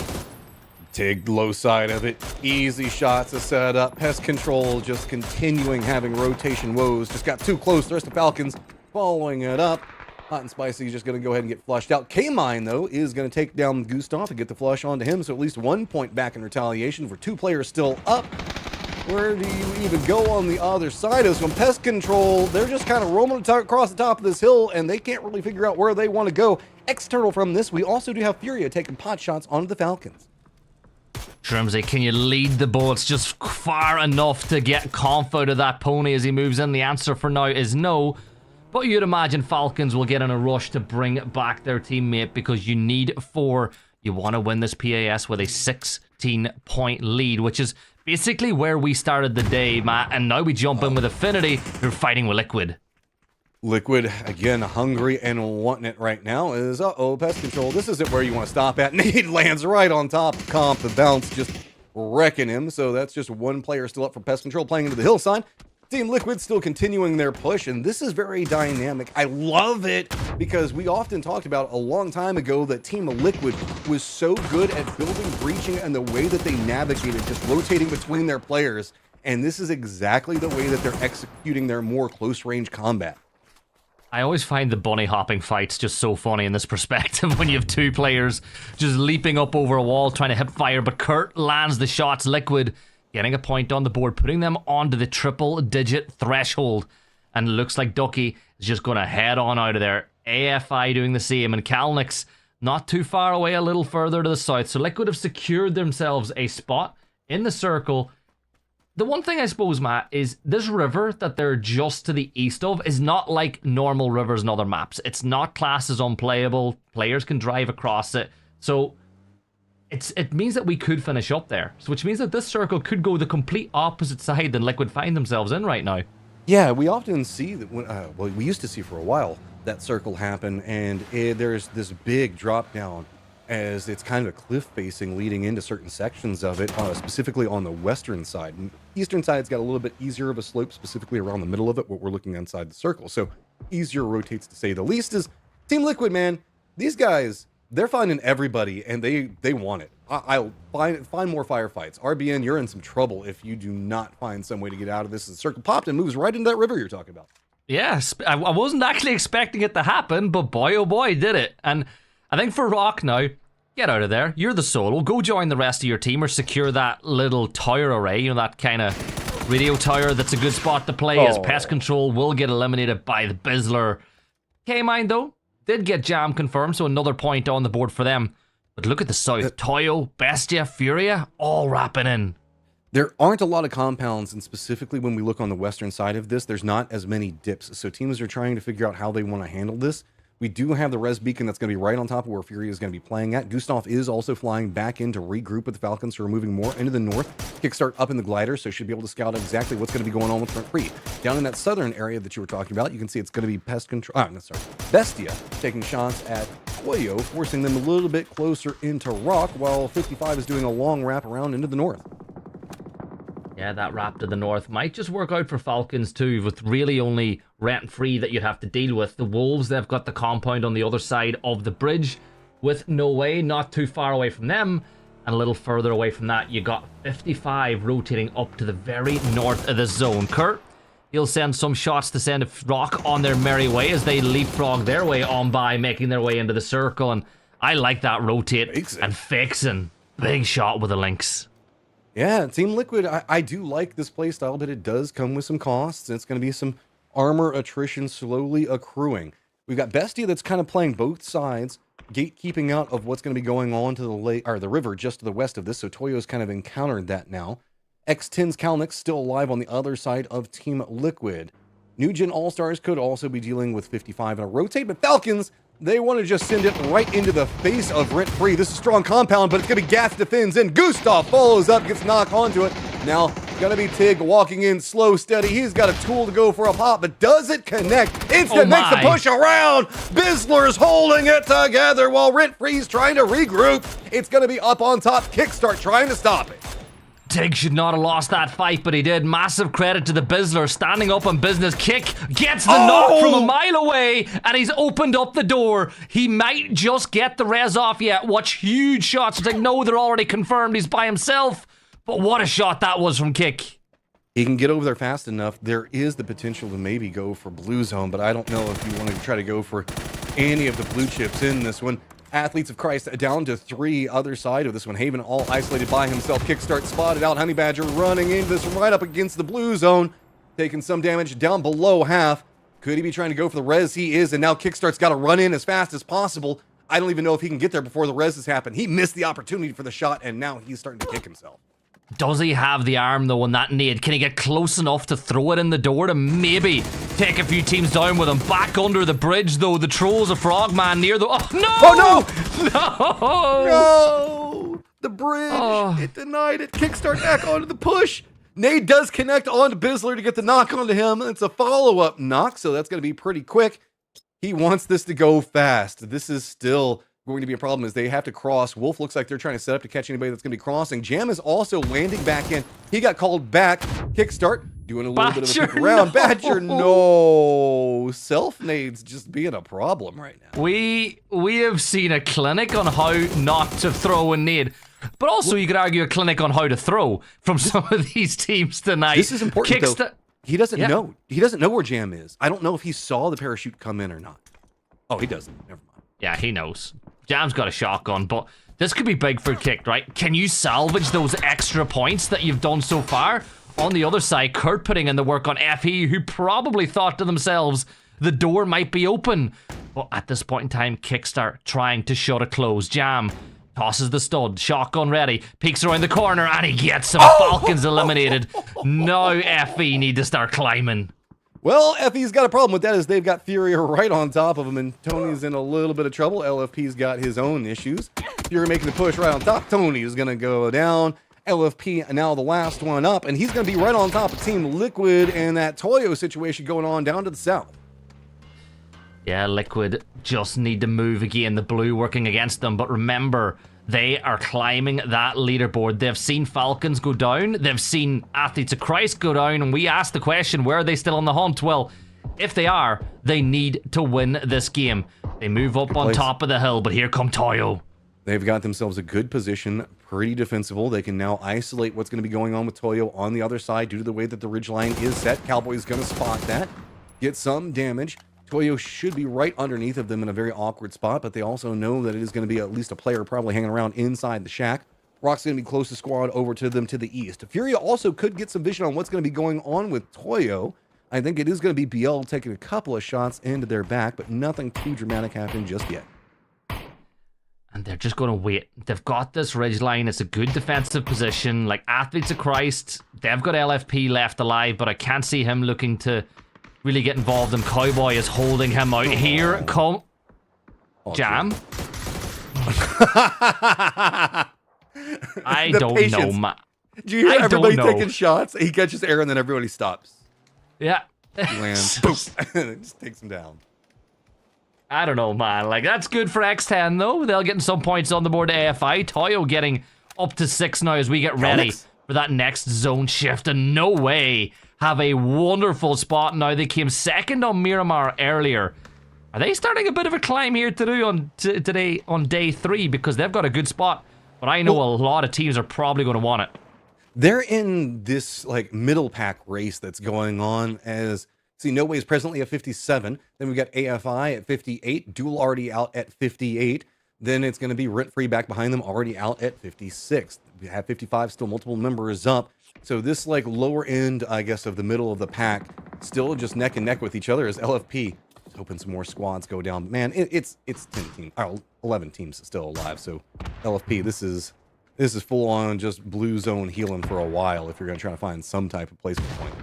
Tig, low side of it. Easy shots to set up. Pest Control just continuing having rotation woes. Just got too close. The rest of Falcons following it up. Hot and Spicy just going to go ahead and get flushed out. K-Mine, though, is going to take down Gustav and get the flush onto him. So at least 1 point back in retaliation for 2 players still up. Where do you even go on the other side? As from Pest Control, they're just kind of roaming across the top of this hill, and they can't really figure out where they want to go. External from this, we also do have Furia taking pot shots onto the Falcons. Trimsy, can you lead the bullets just far enough to get Conf out of that pony as he moves in? The answer for now is no. But you'd imagine Falcons will get in a rush to bring back their teammate because you need 4. You want to win this PAS with a 16-point lead, which is basically where we started the day, Matt. And now we jump in with Affinity, who are fighting with Liquid. Liquid, again, hungry and wanting it right now is, Pest Control. This isn't where you want to stop at. Nade lands right on top of Comp. The bounce just wrecking him. So that's just 1 player still up for Pest Control playing into the hillside. Team Liquid still continuing their push, and this is very dynamic. I love it because we often talked about a long time ago that Team Liquid was so good at building breaching and the way that they navigated, just rotating between their players. And this is exactly the way that they're executing their more close-range combat. I always find the bunny hopping fights just so funny in this perspective when you have 2 players just leaping up over a wall trying to hip fire, but Kurt lands the shots. Liquid getting a point on the board, putting them onto the 3-digit threshold, and it looks like Ducky is just going to head on out of there. AFI doing the same, and Kalnix not too far away, a little further to the south. So Liquid have secured themselves a spot in the circle. The one thing I suppose, Matt, is this river that they're just to the east of is not like normal rivers in other maps. It's not classed as unplayable. Players can drive across it. So it means that we could finish up there. So which means that this circle could go the complete opposite side than Liquid find themselves in right now. Yeah, we often see that, well, we used to see for a while that circle happen, and there's this big drop down as it's kind of a cliff facing leading into certain sections of it, specifically on the western side. And eastern side's got a little bit easier of a slope, specifically around the middle of it, what we're looking inside the circle. So easier rotates to say the least. Is Team Liquid, man, these guys, they're finding everybody, and they want it. I'll find more firefights. RBN, you're in some trouble if you do not find some way to get out of this. The circle popped and moves right into that river you're talking about. Yes, I wasn't actually expecting it to happen, but boy, oh boy, did it. And I think for Rock now, get out of there. You're the solo. Go join the rest of your team or secure that little tower array, you know, that kind of radio tower that's a good spot to play as Pest Control will get eliminated by the Bizzler. K-Mine, though, did get Jam confirmed, so another point on the board for them. But look at the south. Toyo, Bestia, Furia, all wrapping in. There aren't a lot of compounds, and specifically when we look on the western side of this, there's not as many dips. So teams are trying to figure out how they want to handle this. We do have the res beacon that's going to be right on top of where Furia is going to be playing at. Gustav is also flying back in to regroup with the Falcons, who are moving more into the north. Kickstart up in the glider, so should be able to scout exactly what's going to be going on with front three. Down in that southern area that you were talking about, you can see it's going to be Pest Control. Bestia taking shots at Toyo, forcing them a little bit closer into Rock, while 55 is doing a long wrap around into the north. Yeah, that wrap to the north might just work out for Falcons too, with really only rent-free that you'd have to deal with. The Wolves, they've got the compound on the other side of the bridge with No Way, not too far away from them. And a little further away from that, you got 55 rotating up to the very north of the zone. Kurt, he'll send some shots to send Rock on their merry way as they leapfrog their way on by, making their way into the circle. And I like that rotate and fixing. Big shot with the Lynx. Yeah, Team Liquid, I do like this playstyle, but it does come with some costs. It's going to be some armor attrition slowly accruing. We've got Bestia that's kind of playing both sides, gatekeeping out of what's going to be going on to the lake or the river just to the west of this. So Toyo's kind of encountered that now. X10's Kalnick still alive on the other side of Team Liquid. New Gen All-Stars could also be dealing with 55 in a rotate, but Falcons, they want to just send it right into the face of Rent Free. This is a strong compound, but it's going to be gassed to fins in. Gustav follows up, gets knocked onto it. Now, going to be Tig walking in slow, steady. He's got a tool to go for a pop, but does it connect? Instant makes the push around. Bizzler's holding it together while Rent Free's trying to regroup. It's going to be up on top. Kickstart trying to stop it. Tig should not have lost that fight, but he did. Massive credit to the Bizzler, standing up on business. Kick gets the knock from a mile away, and he's opened up the door. He might just get the res off yet. Watch huge shots. It's like, no, they're already confirmed. He's by himself. But what a shot that was from Kick. He can get over there fast enough. There is the potential to maybe go for blue zone, but I don't know if you want to try to go for any of the blue chips in this one. Athletes of Christ down to 3 other side of this one. Haven all isolated by himself. Kickstart spotted out. Honey Badger running into this right up against the blue zone. Taking some damage down below half. Could he be trying to go for the res? He is, and now Kickstart's got to run in as fast as possible. I don't even know if he can get there before the res has happened. He missed the opportunity for the shot, and now he's starting to kick himself. Does he have the arm, though, on that nade? Can he get close enough to throw it in the door to maybe take a few teams down with him? Back under the bridge, though. The Troll's a frogman near the... Oh, no! Oh, no! No! No! The bridge! It denied it. Kickstart back onto the push. Nade does connect onto Bizzler to get the knock onto him. It's a follow-up knock, so that's going to be pretty quick. He wants this to go fast. This is still going to be a problem as they have to cross. Wolf looks like they're trying to set up to catch anybody that's going to be crossing. Jam is also landing back in. He got called back. Kickstart doing a little bit of a kick around. Badger, no. Self-nades just being a problem right now. We have seen a clinic on how not to throw a nade. But also you could argue a clinic on how to throw from some of these teams tonight. This is important, though. He doesn't know. He doesn't know where Jam is. I don't know if he saw the parachute come in or not. Oh, he doesn't. Never mind. Yeah, he knows. Jam's got a shotgun, but this could be big for Kick, right? Can you salvage those extra points that you've done so far? On the other side, Kurt putting in the work on FE, who probably thought to themselves, the door might be open. But at this point in time, Kickstart trying to shut it close. Jam Tosses the stud. Shotgun ready. Peeks around the corner and he gets some. Falcons eliminated. Now FE need to start climbing. Well, FE's got a problem with that as they've got Fury right on top of him, and Tony's in a little bit of trouble. LFP's got his own issues. Fury making the push right on top. Tony is going to go down. LFP now the last one up, and he's going to be right on top of Team Liquid and that Toyo situation going on down to the south. Yeah, Liquid just need to move again. The blue working against them, but remember, they are climbing that leaderboard. They've seen Falcons go down. They've seen Athletes of Christ go down, and we asked the question, where are they still on the hunt? Well, if they are, they need to win this game. They move up on top of the hill, but here come Toyo. They've got themselves a good position, pretty defensible. They can now isolate what's going to be going on with Toyo on the other side due to the way that the ridge line is set. Cowboy's going to spot that, get some damage. Toyo should be right underneath of them in a very awkward spot, but they also know that it is going to be at least a player probably hanging around inside the shack. Rock's going to be closest squad over to them to the east. Fury also could get some vision on what's going to be going on with Toyo. I think it is going to be BL taking a couple of shots into their back, but nothing too dramatic happening just yet. And they're just going to wait. They've got this ridge line. It's a good defensive position. Like Athletes of Christ, they've got LFP left alive, but I can't see him looking to really get involved, and Cowboy is holding him out. Here come Jam. I don't know, man. Do you hear everybody taking shots? He catches air and then everybody stops. Yeah. He lands. Boom. And it just takes him down. I don't know, man. Like, that's good for X10, though. They'll get some points on the board to AFI. Toyo getting up to 6 now as we get ready for that next zone shift. And no way have a wonderful spot now. They came second on Miramar earlier. Are they starting a bit of a climb here to do today on day 3? Because they've got a good spot. But I know a lot of teams are probably going to want it. They're in this like middle pack race that's going on as No Way is presently at 57. Then we've got AFI at 58. Duel already out at 58. Then it's going to be Rent Free back behind them, already out at 56. We have 55, still multiple members up. So this like lower end, I guess, of the middle of the pack, still just neck and neck with each other as LFP is hoping some more squads go down. Man, it's 10 teams, 11 teams still alive. So LFP, this is full on just blue zone healing for a while if you're going to try to find some type of placement point.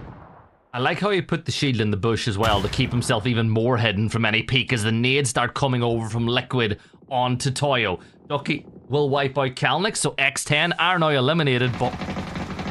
I like how he put the shield in the bush as well to keep himself even more hidden from any peek as the nades start coming over from Liquid onto Toyo. Ducky will wipe out Kalnick, so X10 are now eliminated, but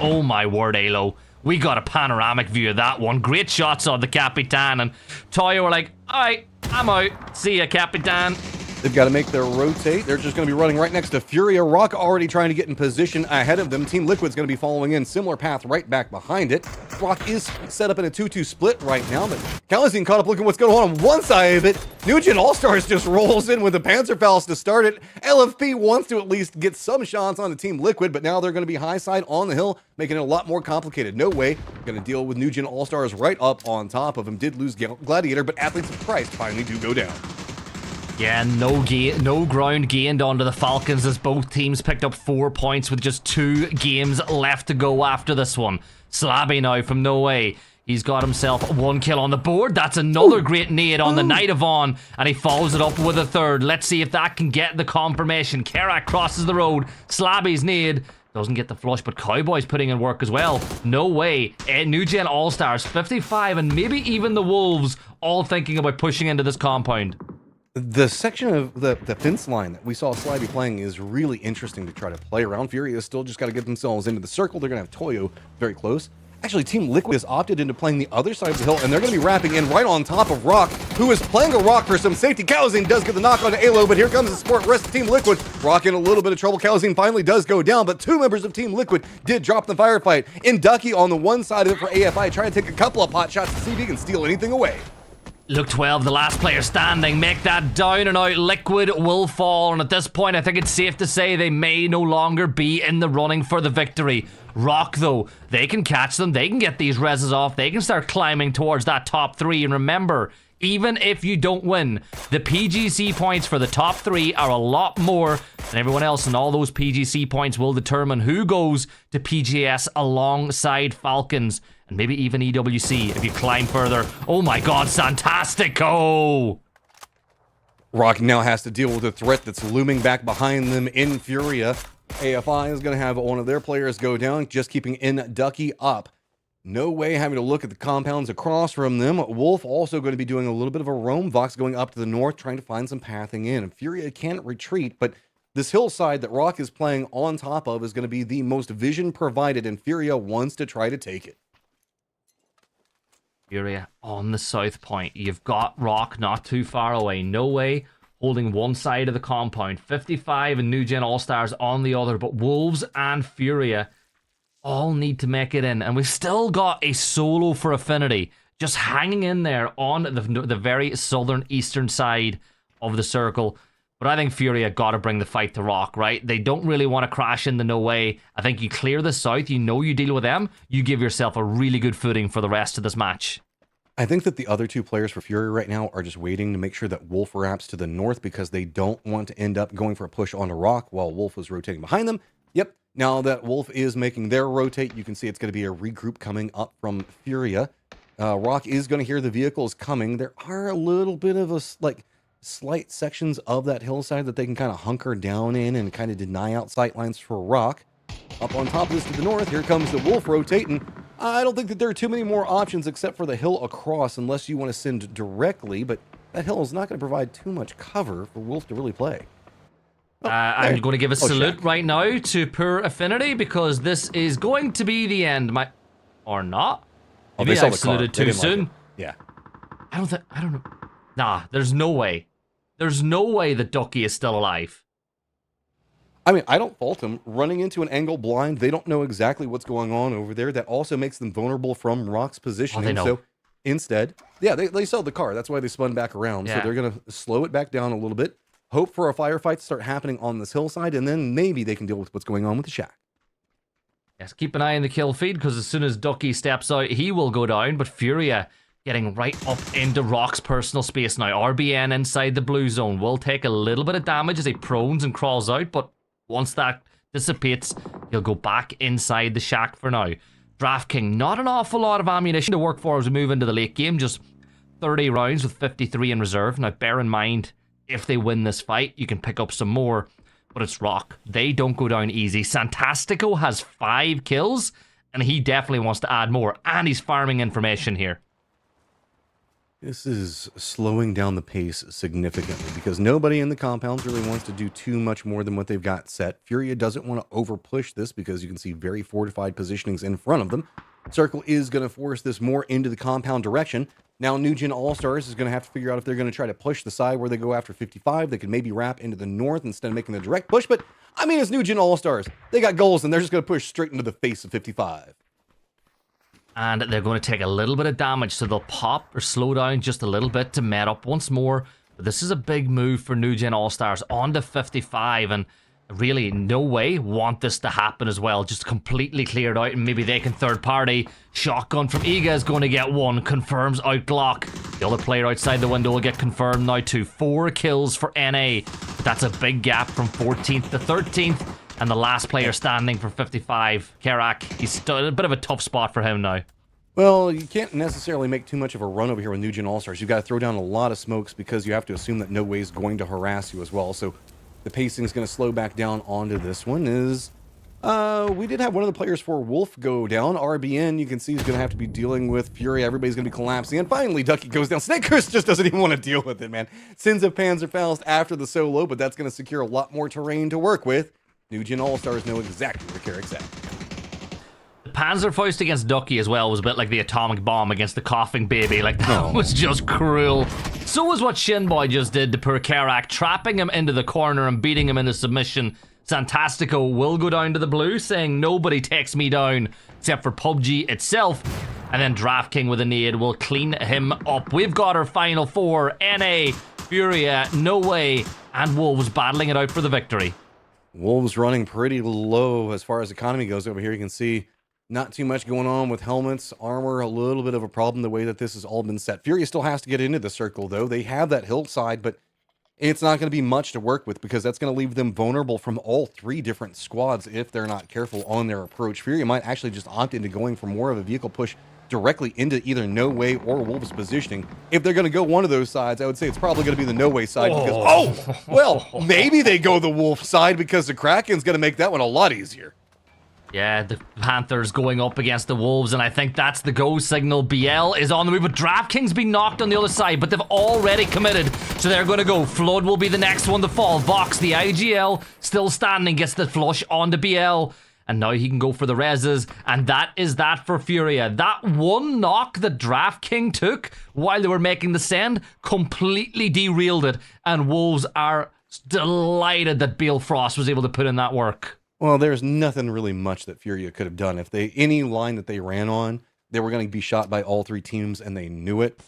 oh my word, Alo. We got a panoramic view of that one. Great shots on the Capitan, and Toyo were like, alright, I'm out. See ya, Capitan. They've got to make their rotate. They're just going to be running right next to Furia. Rock already trying to get in position ahead of them. Team Liquid's going to be following in. Similar path right back behind it. Rock is set up in a 2-2 split right now, but Calazine caught up looking what's going on one side of it. Nugent All-Stars just rolls in with the Panzerfaust to start it. LFP wants to at least get some shots on the Team Liquid, but now they're going to be high side on the hill, making it a lot more complicated. No Way going to deal with Nugent All-Stars right up on top of him. Did lose Gladiator, but Athletes of Christ finally do go down. Yeah, no ground gained onto the Falcons as both teams picked up 4 points with just 2 games left to go after this one. Slabby now from No Way. He's got himself 1 kill on the board. That's another great nade on the Night of On, and he follows it up with a third. Let's see if that can get the confirmation. Kerak crosses the road. Slabby's nade doesn't get the flush, but Cowboy's putting in work as well. No Way. New Gen All-Stars, 55, and maybe even the Wolves all thinking about pushing into this compound. The section of the fence line that we saw Slabby playing is really interesting to try to play around. Fury has still just got to get themselves into the circle. They're going to have Toyo very close. Actually, Team Liquid has opted into playing the other side of the hill, and they're going to be wrapping in right on top of Rock, who is playing a Rock for some safety. Calazine does get the knock on Alo, but here comes the support rest of Team Liquid. Rock in a little bit of trouble. Calazine finally does go down, but 2 members of Team Liquid did drop the firefight. And Ducky on the one side of it for AFI, trying to take a couple of pot shots to see if he can steal anything away. Look, 12, the last player standing. Make that down and out. Liquid will fall, and at this point, I think it's safe to say they may no longer be in the running for the victory. Rock, though, they can catch them. They can get these reses off. They can start climbing towards that top 3. And remember, even if you don't win, the PGC points for the top 3 are a lot more than everyone else, and all those PGC points will determine who goes to PGS alongside Falcons. And maybe even EWC if you climb further. Oh my god, Santastico! Rock now has to deal with a threat that's looming back behind them in Furia. AFI is going to have one of their players go down, just keeping in Ducky up. No way having to look at the compounds across from them. Wolf also going to be doing a little bit of a roam. Vox going up to the north, trying to find some pathing in. Furia can't retreat, but this hillside that Rock is playing on top of is going to be the most vision provided, and Furia wants to try to take it. Furia on the south point. You've got Rock not too far away. No way holding one side of the compound. 55 and New Gen All-Stars on the other, but Wolves and Furia all need to make it in. And we've still got a solo for Affinity just hanging in there on the very southern eastern side of the circle. But I think Furia got to bring the fight to Rock, right? They don't really want to crash into No Way. I think you clear the south, you know you deal with them, you give yourself a really good footing for the rest of this match. I think that the other two players for Fury right now are just waiting to make sure that Wolf wraps to the north because they don't want to end up going for a push onto Rock while Wolf was rotating behind them. Yep, now that Wolf is making their rotate, you can see it's going to be a regroup coming up from Furia. Rock is going to hear the vehicles coming. There are a little bit of a slight sections of that hillside that they can kind of hunker down in and kind of deny out sight lines for Rock. Up on top of this to the north, here comes the Wolf rotating. I don't think that there are too many more options except for the hill across unless you want to send directly, but that hill is not going to provide too much cover for Wolf to really play. I'm going to give a salute right now to poor Affinity because this is going to be the end. Or not? Maybe I saluted too soon. Yeah. I don't know. Nah, there's no way. There's no way that Ducky is still alive. I mean, I don't fault them. Running into an angle blind, they don't know exactly what's going on over there. That also makes them vulnerable from Rock's positioning. They know. So instead, yeah, they sold the car. That's why they spun back around. Yeah. So they're going to slow it back down a little bit, hope for a firefight to start happening on this hillside, and then maybe they can deal with what's going on with the shack. Yes, keep an eye on the kill feed because as soon as Ducky steps out, he will go down. But Furia getting right up into Rock's personal space now. RBN inside the blue zone will take a little bit of damage as he prones and crawls out, but once that dissipates, he'll go back inside the shack for now. DraftKings, not an awful lot of ammunition to work for as we move into the late game. Just 30 rounds with 53 in reserve. Now, bear in mind, if they win this fight, you can pick up some more. But it's Rock. They don't go down easy. Santastico has 5 kills, and he definitely wants to add more. And he's farming information here. This is slowing down the pace significantly because nobody in the compounds really wants to do too much more than what they've got set. Furia doesn't want to over push this because you can see very fortified positionings in front of them. Circle is going to force this more into the compound direction. Now New Gen All-Stars is going to have to figure out if they're going to try to push the side where they go after 55. They could maybe wrap into the north instead of making the direct push. But, I mean, it's New Gen All-Stars. They got goals and they're just going to push straight into the face of 55. And they're going to take a little bit of damage, so they'll pop or slow down just a little bit to met up once more. But this is a big move for New Gen All-Stars on to 55, and really no way want this to happen as well. Just completely cleared out, and maybe they can third party. Shotgun from Iga is going to get one, confirms out Glock. The other player outside the window will get confirmed now too. 4 kills for NA. That's a big gap from 14th to 13th. And the last player standing for 55, Kerak, he's a bit of a tough spot for him now. Well, you can't necessarily make too much of a run over here with New Gen All-Stars. You've got to throw down a lot of smokes because you have to assume that No Way is going to harass you as well. So the pacing is going to slow back down onto this one. We did have one of the players for Wolf go down. RBN, you can see he's going to have to be dealing with Fury. Everybody's going to be collapsing. And finally, Ducky goes down. Snake Curse just doesn't even want to deal with it, man. Sins of Panzerfaust after the solo, but that's going to secure a lot more terrain to work with. New Gen All-Stars know exactly where Carrick's at. The Panzerfaust against Ducky as well was a bit like the atomic bomb against the coughing baby. Like, that was just cruel. So was what Shinboy just did to poor Kerak, trapping him into the corner and beating him into submission. Santastico will go down to the blue, saying nobody takes me down except for PUBG itself. And then DraftKings with a nade will clean him up. We've got our final 4. NA, Furia, No Way, and Wolves battling it out for the victory. Wolves running pretty low as far as economy goes over here. You can see not too much going on with helmets, armor, a little bit of a problem the way that this has all been set. Fury still has to get into the circle, though. They have that hillside, but it's not going to be much to work with because that's going to leave them vulnerable from all 3 different squads if they're not careful on their approach. Fury might actually just opt into going for more of a vehicle push directly into either No Way or Wolves positioning. If they're going to go one of those sides, I would say it's probably going to be the No Way side because, well, maybe they go the Wolf side because the Kraken's going to make that one a lot easier. Yeah, the Panthers going up against the Wolves, and I think that's the go signal. BL is on the move, but DraftKings been knocked on the other side, but they've already committed, so they're going to go. Flood will be the next one to fall. Vox, the IGL, still standing, gets the flush onto BL, and now he can go for the reses, and that is that for Furia. That one knock that DraftKings took while they were making the send completely derailed it, and Wolves are delighted that Bale Frost was able to put in that work. Well, there's nothing really much that Furia could have done. If any line that they ran on, they were going to be shot by all three teams, and they knew it.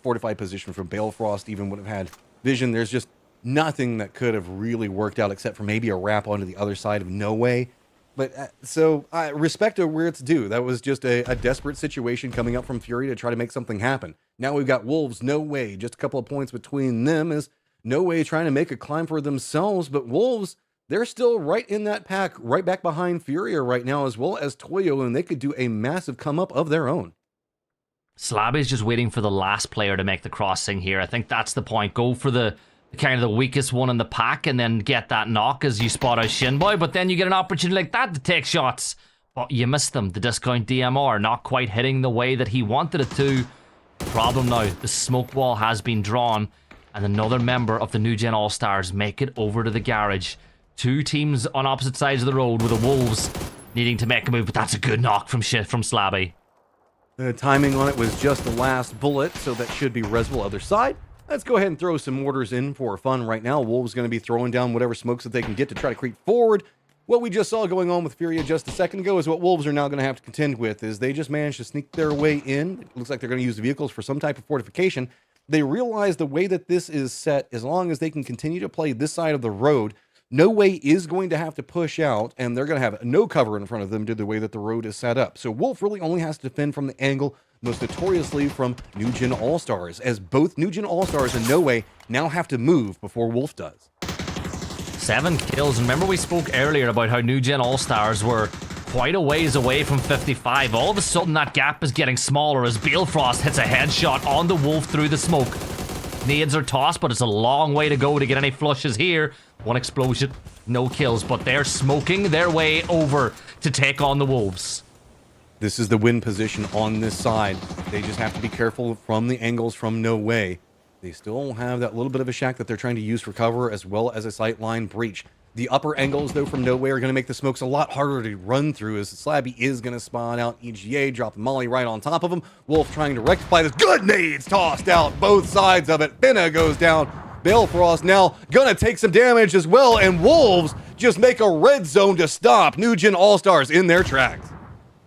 Fortified position from Balefrost even would have had vision. There's just nothing that could have really worked out except for maybe a wrap onto the other side of No Way. But so respect to where it's due. That was just a desperate situation coming up from Fury to try to make something happen. Now we've got Wolves, No Way, just a couple of points between them as No Way trying to make a climb for themselves, but Wolves, they're still right in that pack, right back behind Furia right now, as well as Toyo, and they could do a massive come up of their own. Slabby's just waiting for the last player to make the crossing here. I think that's the point. Go for the kind of the weakest one in the pack and then get that knock as you spot out Shinboy, but then you get an opportunity like that to take shots. But you missed them. The discount DMR not quite hitting the way that he wanted it to. Problem now, the smoke wall has been drawn, and another member of the New Gen All-Stars make it over to the garage. Two teams on opposite sides of the road with the Wolves needing to make a move, but that's a good knock from Slabby. The timing on it was just the last bullet, so that should be Resville other side. Let's go ahead and throw some mortars in for fun right now. Wolves going to be throwing down whatever smokes that they can get to try to creep forward. What we just saw going on with Furia just a second ago is what Wolves are now going to have to contend with, is they just managed to sneak their way in. It looks like they're going to use the vehicles for some type of fortification. They realize the way that this is set, as long as they can continue to play this side of the road, No Way is going to have to push out, and they're going to have no cover in front of them due to the way that the road is set up. So Wolf really only has to defend from the angle, most notoriously from New Gen All-Stars, as both New Gen All-Stars and No Way now have to move before Wolf does. 7 kills. Remember we spoke earlier about how New Gen All-Stars were quite a ways away from 55. All of a sudden that gap is getting smaller as Balefrost hits a headshot on the Wolf through the smoke. Nades are tossed, but it's a long way to go to get any flushes here. One explosion, no kills, but they're smoking their way over to take on the Wolves. This is the win position on this side. They just have to be careful from the angles from No Way. They still have that little bit of a shack that they're trying to use for cover, as well as a sightline breach. The upper angles, though, from No Way are going to make the smokes a lot harder to run through, as Slabby is going to spawn out EGA, drop the molly right on top of him. Wolf trying to rectify this. Good nades tossed out both sides of it. Benna goes down. Balefrost now going to take some damage as well, and Wolves just make a red zone to stop New Gen All-Stars in their tracks.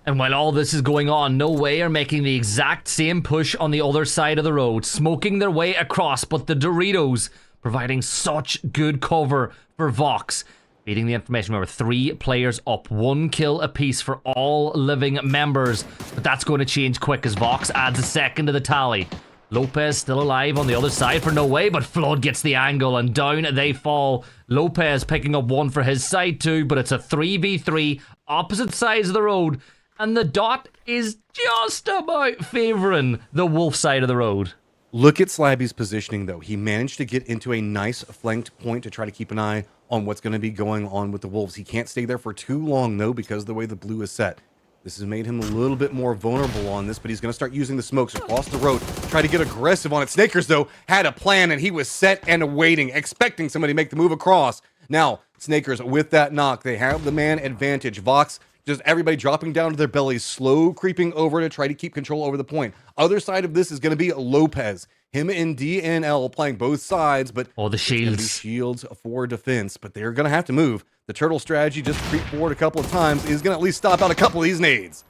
And while all this is going on, No Way are making the exact same push on the other side of the road, smoking their way across, but the Doritos providing such good cover for Vox. Beating the information, remember, 3 players up, 1 kill apiece for all living members. But that's going to change quick as Vox adds a second to the tally. Lopez still alive on the other side for No Way, but Flood gets the angle and down they fall. Lopez picking up 1 for his side too, but it's a 3v3, opposite sides of the road. And the dot is just about favouring the Wolf side of the road. Look at Slabby's positioning, though. He managed to get into a nice flanked point to try to keep an eye on what's going to be going on with the Wolves. He can't stay there for too long, though, because of the way the blue is set. This has made him a little bit more vulnerable on this, but he's going to start using the smokes across the road, try to get aggressive on it. Snakers, though, had a plan, and he was set and awaiting, expecting somebody to make the move across. Now, Snakers, with that knock, they have the man advantage. Vox, just everybody dropping down to their bellies, slow creeping over to try to keep control over the point. Other side of this is going to be Lopez. Him and DNL playing both sides, but the shields. Shields for defense, but they're going to have to move. The turtle strategy, just creep forward a couple of times, is going to at least stop out a couple of these nades.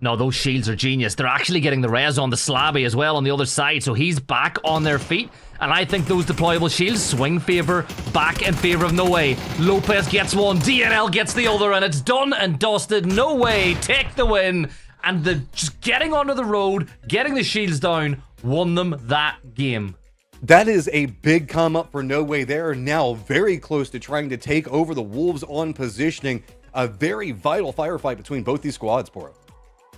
No, those shields are genius. They're actually getting the res on the Slabby as well on the other side, so he's back on their feet. And I think those deployable shields swing favor back in favor of No Way. Lopez gets one, DNL gets the other, and it's done and dusted. No Way take the win, and just getting onto the road, getting the shields down, won them that game. That is a big come up for No Way. They are now very close to trying to take over the Wolves on positioning. A very vital firefight between both these squads, Poro.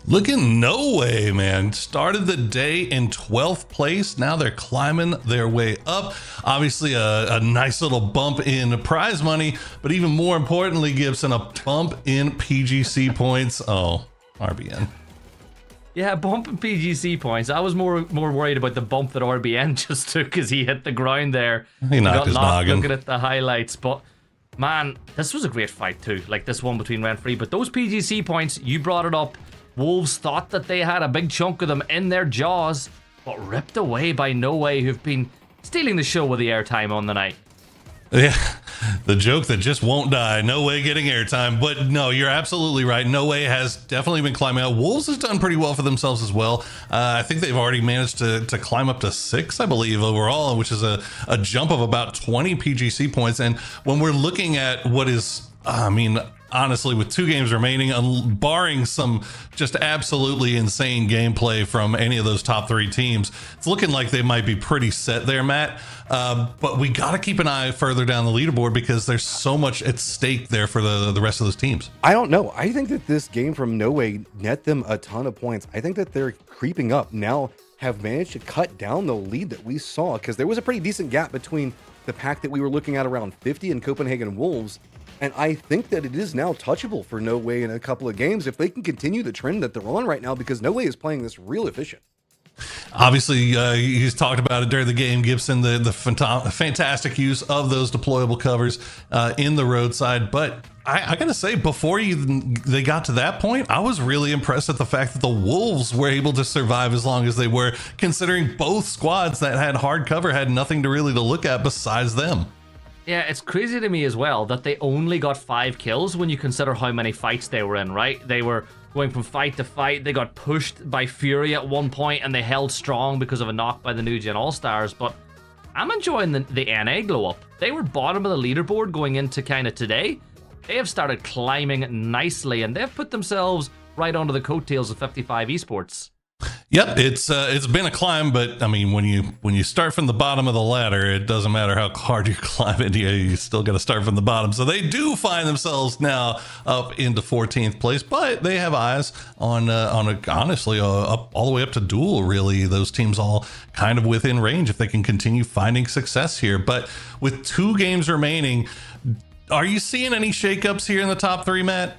Looking no way, man. Started the day in 12th place. Now they're climbing their way up. Obviously, a nice little bump in prize money, but even more importantly, Gibson, a bump in PGC points. Oh, RBN. Yeah, bump in PGC points. I was more worried about the bump that RBN just took because he hit the ground there. He knocked his noggin. Looking at the highlights, but man, this was a great fight too. Like this one between Renfrey, but those PGC points, you brought it up. Wolves thought that they had a big chunk of them in their jaws, but ripped away by No Way, who've been stealing the show with the airtime on the night. Yeah, the joke that just won't die. No Way getting airtime. But no, you're absolutely right. No Way has definitely been climbing out. Wolves has done pretty well for themselves as well. I think they've already managed to climb up to 6, I believe, overall, which is a jump of about 20 PGC points. And when we're looking at what is, I mean, honestly, with 2 games remaining, barring some just absolutely insane gameplay from any of those top 3 teams, it's looking like they might be pretty set there, Matt. But we got to keep an eye further down the leaderboard because there's so much at stake there for the rest of those teams. I don't know. I think that this game from No Way net them a ton of points. I think that they're creeping up now, have managed to cut down the lead that we saw, because there was a pretty decent gap between the pack that we were looking at around 50 and Copenhagen Wolves. And I think that it is now touchable for No Way in a couple of games if they can continue the trend that they're on right now, because No Way is playing this real efficient. Obviously, he's talked about it during the game, Gibson, the fantastic use of those deployable covers in the roadside. But I got to say, before they got to that point, I was really impressed at the fact that the Wolves were able to survive as long as they were, considering both squads that had hard cover had nothing to look at besides them. Yeah, it's crazy to me as well that they only got 5 kills when you consider how many fights they were in, right? They were going from fight to fight. They got pushed by Fury at one point and they held strong because of a knock by the New Gen All-Stars. But I'm enjoying the NA glow up. They were bottom of the leaderboard going into kind of today. They have started climbing nicely and they've put themselves right onto the coattails of 55 Esports. Yep, it's been a climb, but I mean, when you start from the bottom of the ladder, it doesn't matter how hard you climb it, you still got to start from the bottom. So they do find themselves now up into 14th place, but they have eyes on honestly up all the way up to duel. Really, those teams all kind of within range if they can continue finding success here. But with 2 games remaining, are you seeing any shakeups here in the top 3, Matt?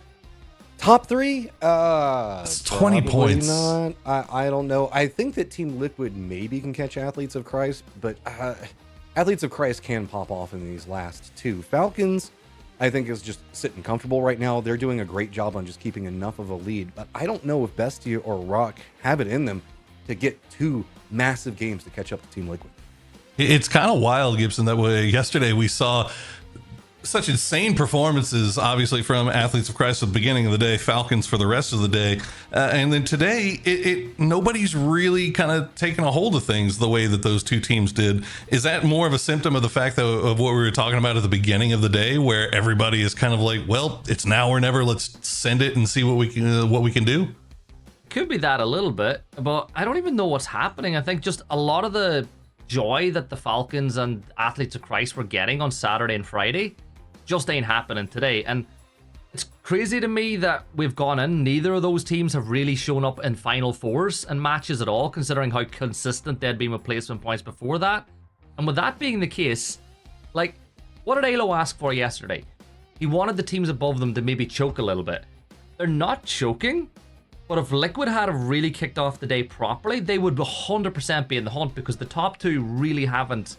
Top 3? It's 20 points. Not. I don't know. I think that Team Liquid maybe can catch Athletes of Christ, but Athletes of Christ can pop off in these last 2. Falcons, I think, is just sitting comfortable right now. They're doing a great job on just keeping enough of a lead, but I don't know if Bestia or Rock have it in them to get 2 massive games to catch up to Team Liquid. It's kind of wild, Gibson, that way yesterday we saw such insane performances, obviously, from Athletes of Christ at the beginning of the day, Falcons for the rest of the day, and then today nobody's really kind of taken a hold of things the way that those 2 teams did. Is that more of a symptom of the fact of what we were talking about at the beginning of the day, where everybody is kind of like, well, it's now or never, let's send it and see what we can do? Could be that a little bit, but I don't even know what's happening. I think just a lot of the joy that the Falcons and Athletes of Christ were getting on Saturday and Friday just ain't happening today. And it's crazy to me that we've gone in, neither of those teams have really shown up in Final Fours and matches at all, considering how consistent they'd been with placement points before that. And with that being the case, like, what did Alo ask for yesterday? He wanted the teams above them to maybe choke a little bit. They're not choking, but if Liquid had really kicked off the day properly, they would 100% be in the hunt, because the top 2 really haven't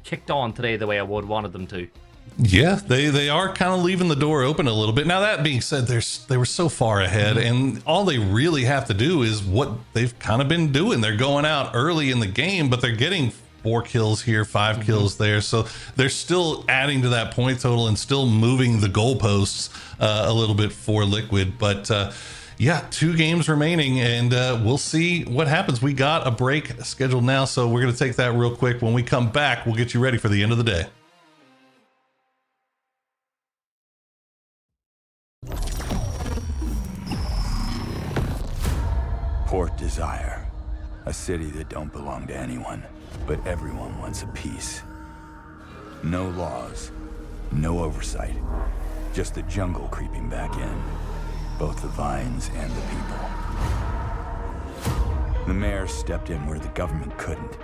kicked on today the way I would wanted them to. Yeah, they are kind of leaving the door open a little bit. Now, that being said, they were so far ahead, and all they really have to do is what they've kind of been doing. They're going out early in the game, but they're getting 4 kills here, 5 kills there. So they're still adding to that point total and still moving the goalposts a little bit for Liquid. But yeah, 2 games remaining, and we'll see what happens. We got a break scheduled now, so we're going to take that real quick. When we come back, we'll get you ready for the end of the day. Port Desire, a city that don't belong to anyone, but everyone wants a piece. No laws, no oversight, just the jungle creeping back in. both the vines and the people. The mayor stepped in where the government couldn't.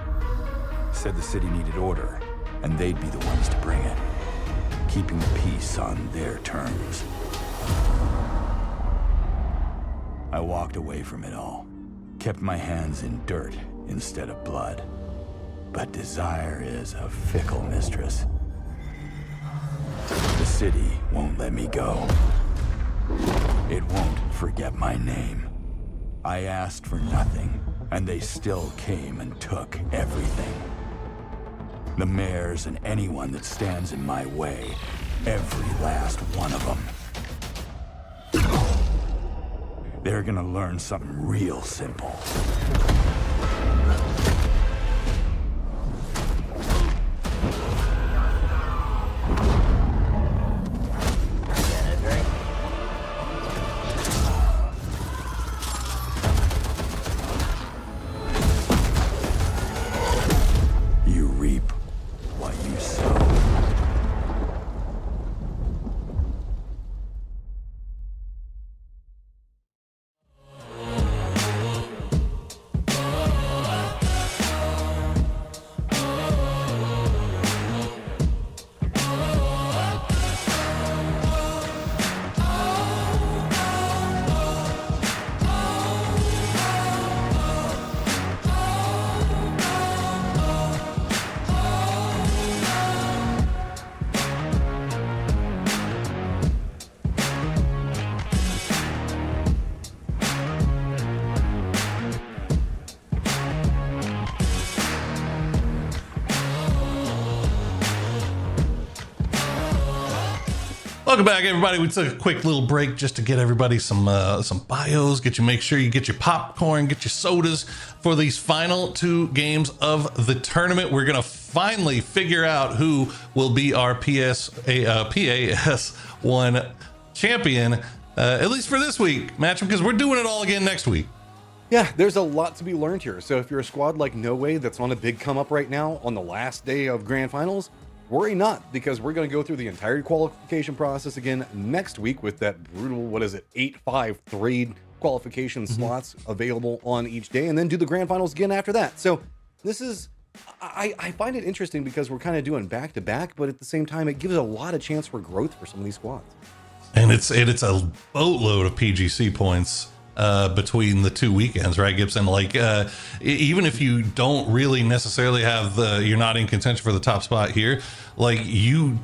Said the city needed order, and they'd be the ones to bring it, keeping the peace on their terms. I walked away from it all, kept my hands in dirt instead of blood. But desire is a fickle mistress. The city won't let me go. It won't forget my name. I asked for nothing, and they still came and took everything. The mayors and anyone that stands in my way, every last one of them. They're gonna learn something real simple. You reap what you sow. Welcome back, everybody. We took a quick little break just to get everybody some bios, make sure you get your popcorn, get your sodas for these final 2 games of the tournament. We're gonna finally figure out who will be our PAS 1 champion, at least for this week, Matcham, because we're doing it all again next week. Yeah, there's a lot to be learned here. So if you're a squad like No Way that's on a big come up right now on the last day of Grand Finals, worry not, because we're going to go through the entire qualification process again next week with that brutal, 8-5-3 qualification slots available on each day, and then do the Grand Finals again after that. So this is, I find it interesting because we're kind of doing back to back, but at the same time, it gives a lot of chance for growth for some of these squads. And it's a boatload of PGC points between the 2 weekends, right, Gibson? Like, even if you don't really necessarily have you're not in contention for the top spot here, like, you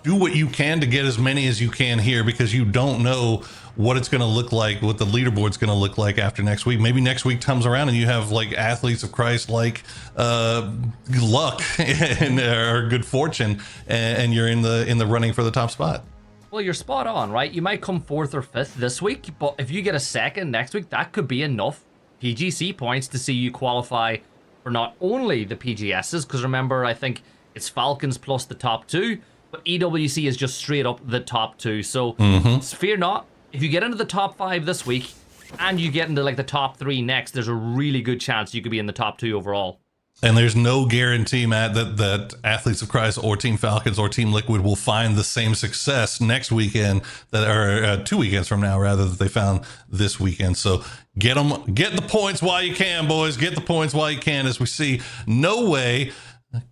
do what you can to get as many as you can here, because you don't know what it's going to look like, what the leaderboard's going to look like after next week. Maybe next week comes around and you have like athletes of Christ, like luck and or good fortune, and you're in the running for the top spot. Well, you're spot on, right? You might come 4th or 5th this week, but if you get a 2nd next week, that could be enough PGC points to see you qualify for not only the PGSs, because remember, I think it's Falcons plus the top 2, but EWC is just straight up the top 2. So fear not, if you get into the top 5 this week and you get into like the top 3 next, there's a really good chance you could be in the top 2 overall. And there's no guarantee, Matt, that Athletes of Christ or Team Falcons or Team Liquid will find the same success next weekend, or 2 weekends from now, rather, that they found this weekend. So get the points while you can, boys. Get the points while you can, as we see No Way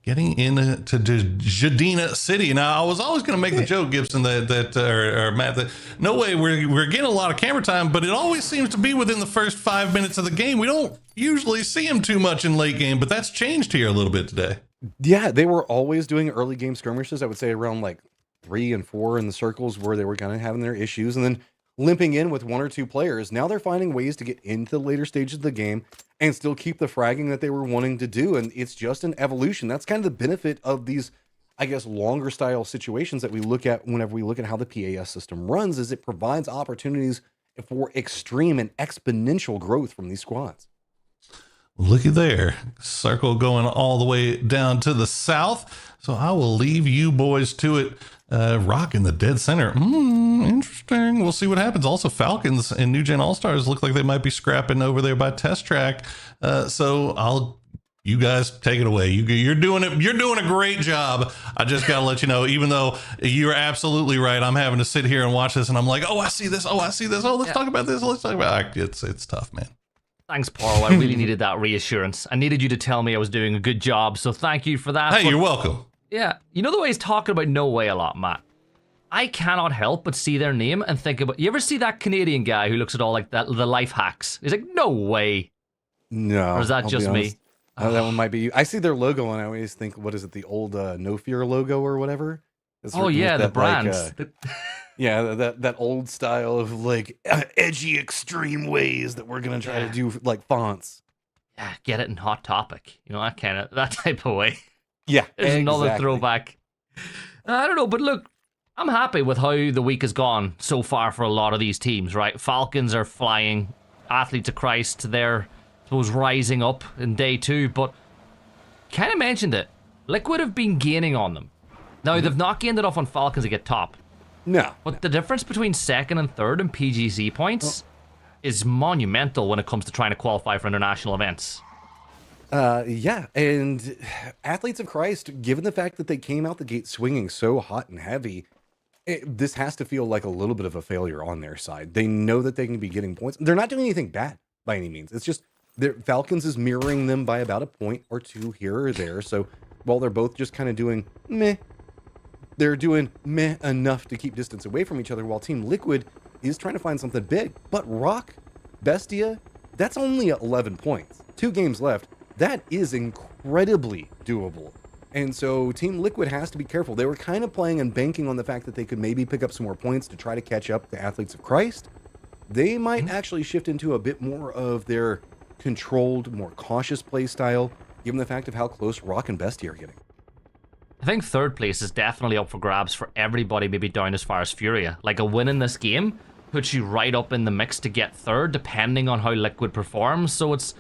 getting into Jadina City. Now, I was always going to make the joke, Gibson, or Matt, that No Way, we're getting a lot of camera time, but it always seems to be within the first 5 minutes of the game. We don't usually see him too much in late game, but that's changed here a little bit today. Yeah, they were always doing early game skirmishes, I would say around like 3 and 4 in the circles where they were kind of having their issues, and then limping in with 1 or 2 players. Now they're finding ways to get into the later stages of the game and still keep the fragging that they were wanting to do. And it's just an evolution. That's kind of the benefit of these, I guess, longer style situations that we look at whenever we look at how the PAS system runs, is it provides opportunities for extreme and exponential growth from these squads. Looky there, circle going all the way down to the south. So I will leave you boys to it. Rock in the dead center. Interesting. We'll see what happens. Also, Falcons and New Gen All-Stars look like they might be scrapping over there by Test Track. So I'll You guys take it away. You're doing it. You're doing a great job. I just got to let you know, even though you're absolutely right, I'm having to sit here and watch this, and I'm like, oh, I see this. Oh, I see this. Oh, let's talk about this. Let's talk about it. It's tough, man. Thanks, Paul. I really needed that reassurance. I needed you to tell me I was doing a good job, so thank you for that. Hey, you're welcome. Yeah, you know the way he's talking about No Way a lot, Matt? I cannot help but see their name and think about... You ever see that Canadian guy who looks at all like that, the life hacks? He's like, no way. No. Or is that just me? That one might be you. I see their logo and I always think, what is it, the old No Fear logo or whatever? Oh yeah, the brands. Yeah, that old style of like edgy extreme ways that we're gonna try to do like fonts. Yeah, get it in Hot Topic. You know, that type of way. Yeah, There's another throwback. I don't know, but look, I'm happy with how the week has gone so far for a lot of these teams, right? Falcons are flying. Athletes of Christ, they're, I suppose, rising up in day 2, but kind of mentioned it. Liquid have been gaining on them. Now, they've not gained enough on Falcons to get top. No. But the difference between 2nd and 3rd in PGC points is monumental when it comes to trying to qualify for international events. Yeah, and Athletes of Christ, given the fact that they came out the gate swinging so hot and heavy, this has to feel like a little bit of a failure on their side. They know that they can be getting points. They're not doing anything bad by any means. It's just Falcons is mirroring them by about a point or two here or there. So while they're both just kind of doing meh, they're doing meh enough to keep distance away from each other, while Team Liquid is trying to find something big. But Rock, Bestia, that's only 11 points. 2 games left. That is incredibly doable. And so Team Liquid has to be careful. They were kind of playing and banking on the fact that they could maybe pick up some more points to try to catch up to Athletes of Christ. They might actually shift into a bit more of their controlled, more cautious play style, given the fact of how close Rock and Bestia are getting. I think 3rd place is definitely up for grabs for everybody, maybe down as far as Furia. Like a win in this game puts you right up in the mix to get 3rd, depending on how Liquid performs. So it's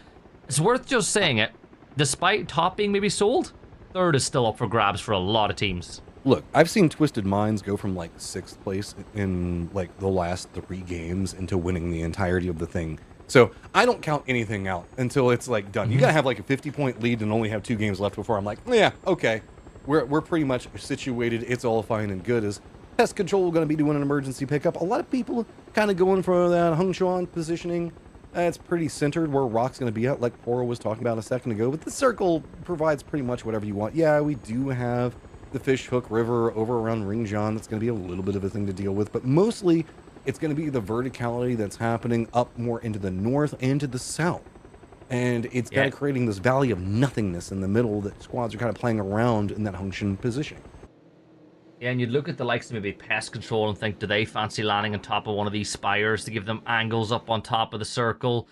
worth just saying it. Despite top being maybe sold, 3rd is still up for grabs for a lot of teams. Look, I've seen Twisted Minds go from like 6th place in like the last 3 games into winning the entirety of the thing. So I don't count anything out until it's like done. You gotta have like a 50-point lead and only have 2 games left before I'm like, yeah, okay. We're pretty much situated. It's all fine and good. Is Pest Control going to be doing an emergency pickup? A lot of people kind of going for that Hung Chuan positioning. It's pretty centered where Rock's going to be at, like Poro was talking about a second ago. But the circle provides pretty much whatever you want. Yeah, we do have the Fish Hook River over around Ringjan. That's going to be a little bit of a thing to deal with. But mostly, it's going to be the verticality that's happening up more into the north and to the south. And it's kind of creating this valley of nothingness in the middle that squads are kind of playing around in that Hungshin positioning. Yeah, and you'd look at the likes of maybe Pest Control and think, do they fancy landing on top of one of these spires to give them angles up on top of the circle?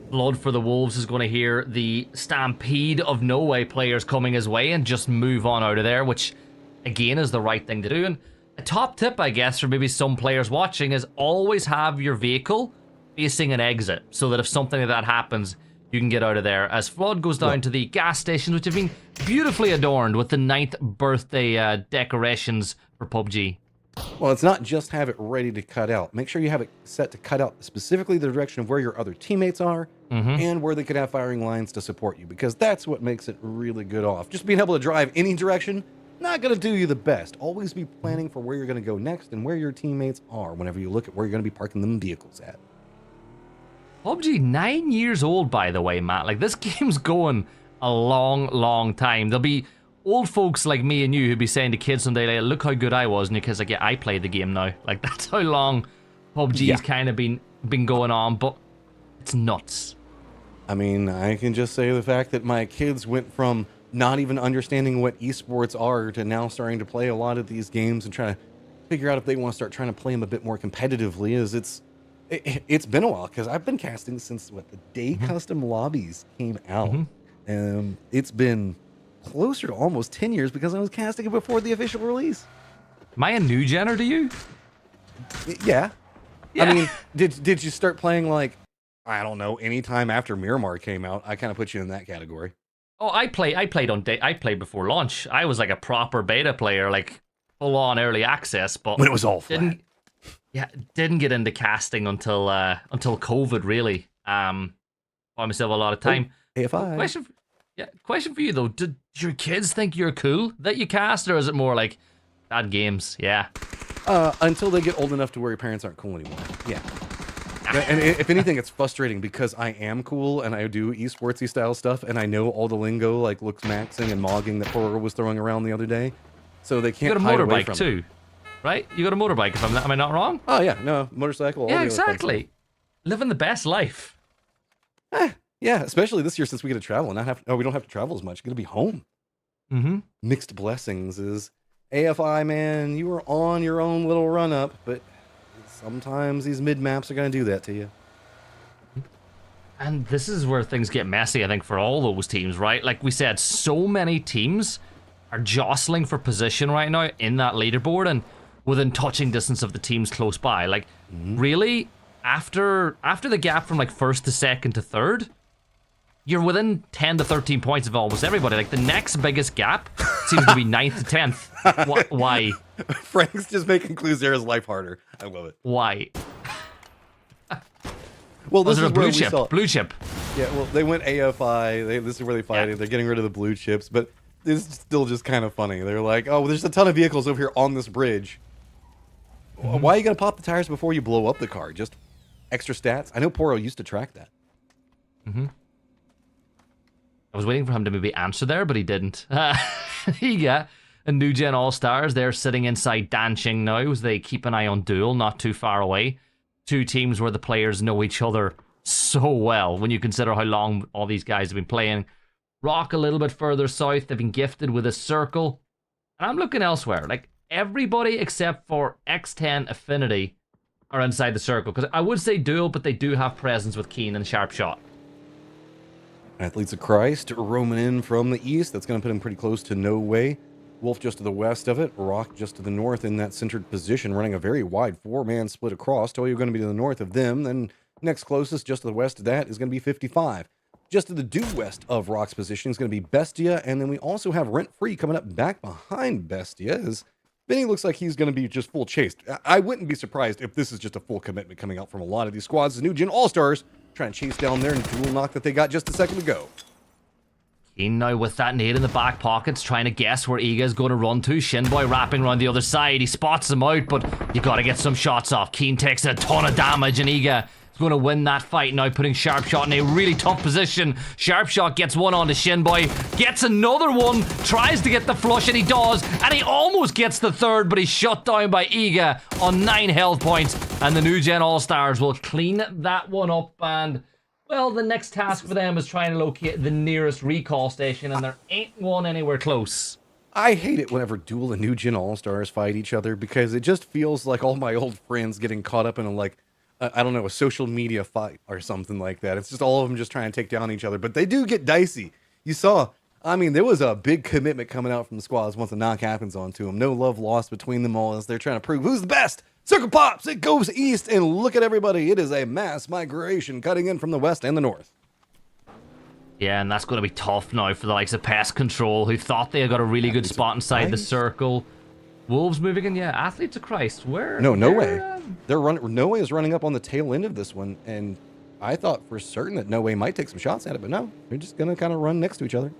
Blood for the Wolves is going to hear the stampede of No Way players coming his way and just move on out of there, which, again, is the right thing to do. And a top tip, I guess, for maybe some players watching is always have your vehicle facing an exit so that if something like that happens, you can get out of there. As Flood goes down to the gas stations, which have been beautifully adorned with the 9th birthday decorations for PUBG. Well, it's not just have it ready to cut out. Make sure you have it set to cut out specifically the direction of where your other teammates are and where they could have firing lines to support you, because that's what makes it really good off. Just being able to drive any direction, not going to do you the best. Always be planning for where you're going to go next and where your teammates are whenever you look at where you're going to be parking them vehicles at. PUBG, 9 years old, by the way, Matt. Like, this game's going a long, long time. There'll be old folks like me and you who'd be saying to kids someday, like, look how good I was. And your kid's like, yeah, I played the game now. Like, that's how long PUBG's kind of been going on. But it's nuts. I mean, I can just say the fact that my kids went from not even understanding what esports are to now starting to play a lot of these games and trying to figure out if they want to start trying to play them a bit more competitively. It's been a while, because I've been casting since the day custom lobbies came out. It's been closer to almost 10 years because I was casting it before the official release. Am I a new genner to you? Yeah. I mean, did you start playing, like, I don't know, anytime after Miramar came out? I kind of put you in that category. Oh, I played before launch. I was like a proper beta player, like full on early access, but when it was all flat. Didn't get into casting until COVID, really. Bought myself a lot of time. AFI. Yeah, question for you though. Did your kids think you're cool that you cast, or is it more like bad games? Yeah. Until they get old enough to where your parents aren't cool anymore. Yeah. And if anything, it's frustrating because I am cool and I do esportsy style stuff and I know all the lingo like looks maxing and mogging that Poro was throwing around the other day. So they can't hide away from You got a motorbike too, right? You got a motorbike, am I not wrong? Oh yeah, no, motorcycle. Yeah, exactly. Living the best life. Yeah, especially this year since we get to travel and not have. Oh, we don't have to travel as much. We're gonna be home. Mm-hmm. Mixed blessings is AFI, man. You were on your own little run up, but sometimes these mid maps are gonna do that to you. And this is where things get messy, I think, for all those teams, right? Like we said, so many teams are jostling for position right now in that leaderboard and within touching distance of the teams close by. Like, really, after the gap from like first to second to third, you're within 10 to 13 points of almost everybody. Like, the next biggest gap seems to be 9th to 10th. Why? Frank's just making Cluzera's life harder. I love it. Why? Well, this is a blue where we chip. saw. Blue chip. Yeah, well, they went AFI. This is where they fight it. They're getting rid of the blue chips, but it's still just kind of funny. They're like, oh, well, there's a ton of vehicles over here on this bridge. Why are you going to pop the tires before you blow up the car? Just extra stats? I know Poro used to track that. Mm-hmm. I was waiting for him to maybe answer there, but he didn't. Yeah, and New Gen All-Stars, they're sitting inside Danching now as they keep an eye on Duel, not too far away. Two teams where the players know each other so well when you consider how long all these guys have been playing. Rock a little bit further south, they've been gifted with a circle. And I'm looking elsewhere. Like, everybody except for X10 Affinity are inside the circle. Because I would say Duel, but they do have presence with Keen and Sharp Shot. Athletes of Christ roaming in from the east. That's going to put him pretty close to No Way. Wolf just to the west of it. Rock just to the north in that centered position, running a very wide four-man split across. Toyo going to be to the north of them. Then next closest, just to the west of that, is going to be 55. Just to the due west of Rock's position is going to be Bestia. And then we also have Rent Free coming up back behind Bestia. As Vinny looks like he's going to be just full chased. I wouldn't be surprised if this is just a full commitment coming out from a lot of these squads. The New Gen All-Stars trying to chase down their dual knock that they got just a second ago. Keen now with that nade in the back pockets, trying to guess where Iga is going to run to. Shinboy wrapping around the other side. He spots him out, but you got to get some shots off. Keen takes a ton of damage, and Iga is going to win that fight now, putting Sharp Shot in a really tough position. Sharp Shot gets one onto Shinboy, gets another one, tries to get the flush, and he does, and he almost gets the third, but he's shut down by Iga on 9 health points, and the New Gen All-Stars will clean that one up, and well, the next task for them is trying to locate the nearest recall station, and there ain't one anywhere close. I hate it whenever Duel and New Gen All-Stars fight each other because it just feels like all my old friends getting caught up in I don't know, a social media fight or something like that. It's just all of them just trying to take down each other, but they do get dicey. You saw, I mean, there was a big commitment coming out from the squads once the knock happens onto them. No love lost between them all as they're trying to prove who's the best. Circle pops, it goes east, and look at everybody. It is a mass migration cutting in from the west and the north. Yeah, and that's going to be tough now for the likes of Pest Control, who thought they had got a really good spot inside the circle. Wolves moving in, yeah. Athletes of Christ, where? No way. No Way is running up on the tail end of this one, and I thought for certain that No Way might take some shots at it, but no. They're just going to kind of run next to each other.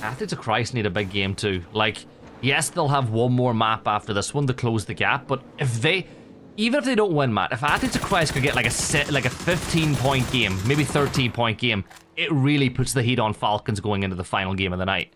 Athletes of Christ need a big game too. Like, yes, they'll have one more map after this one to close the gap, but even if they don't win, Matt, if Athletes of Christ could get like a 15-point game, maybe 13-point game, it really puts the heat on Falcons going into the final game of the night.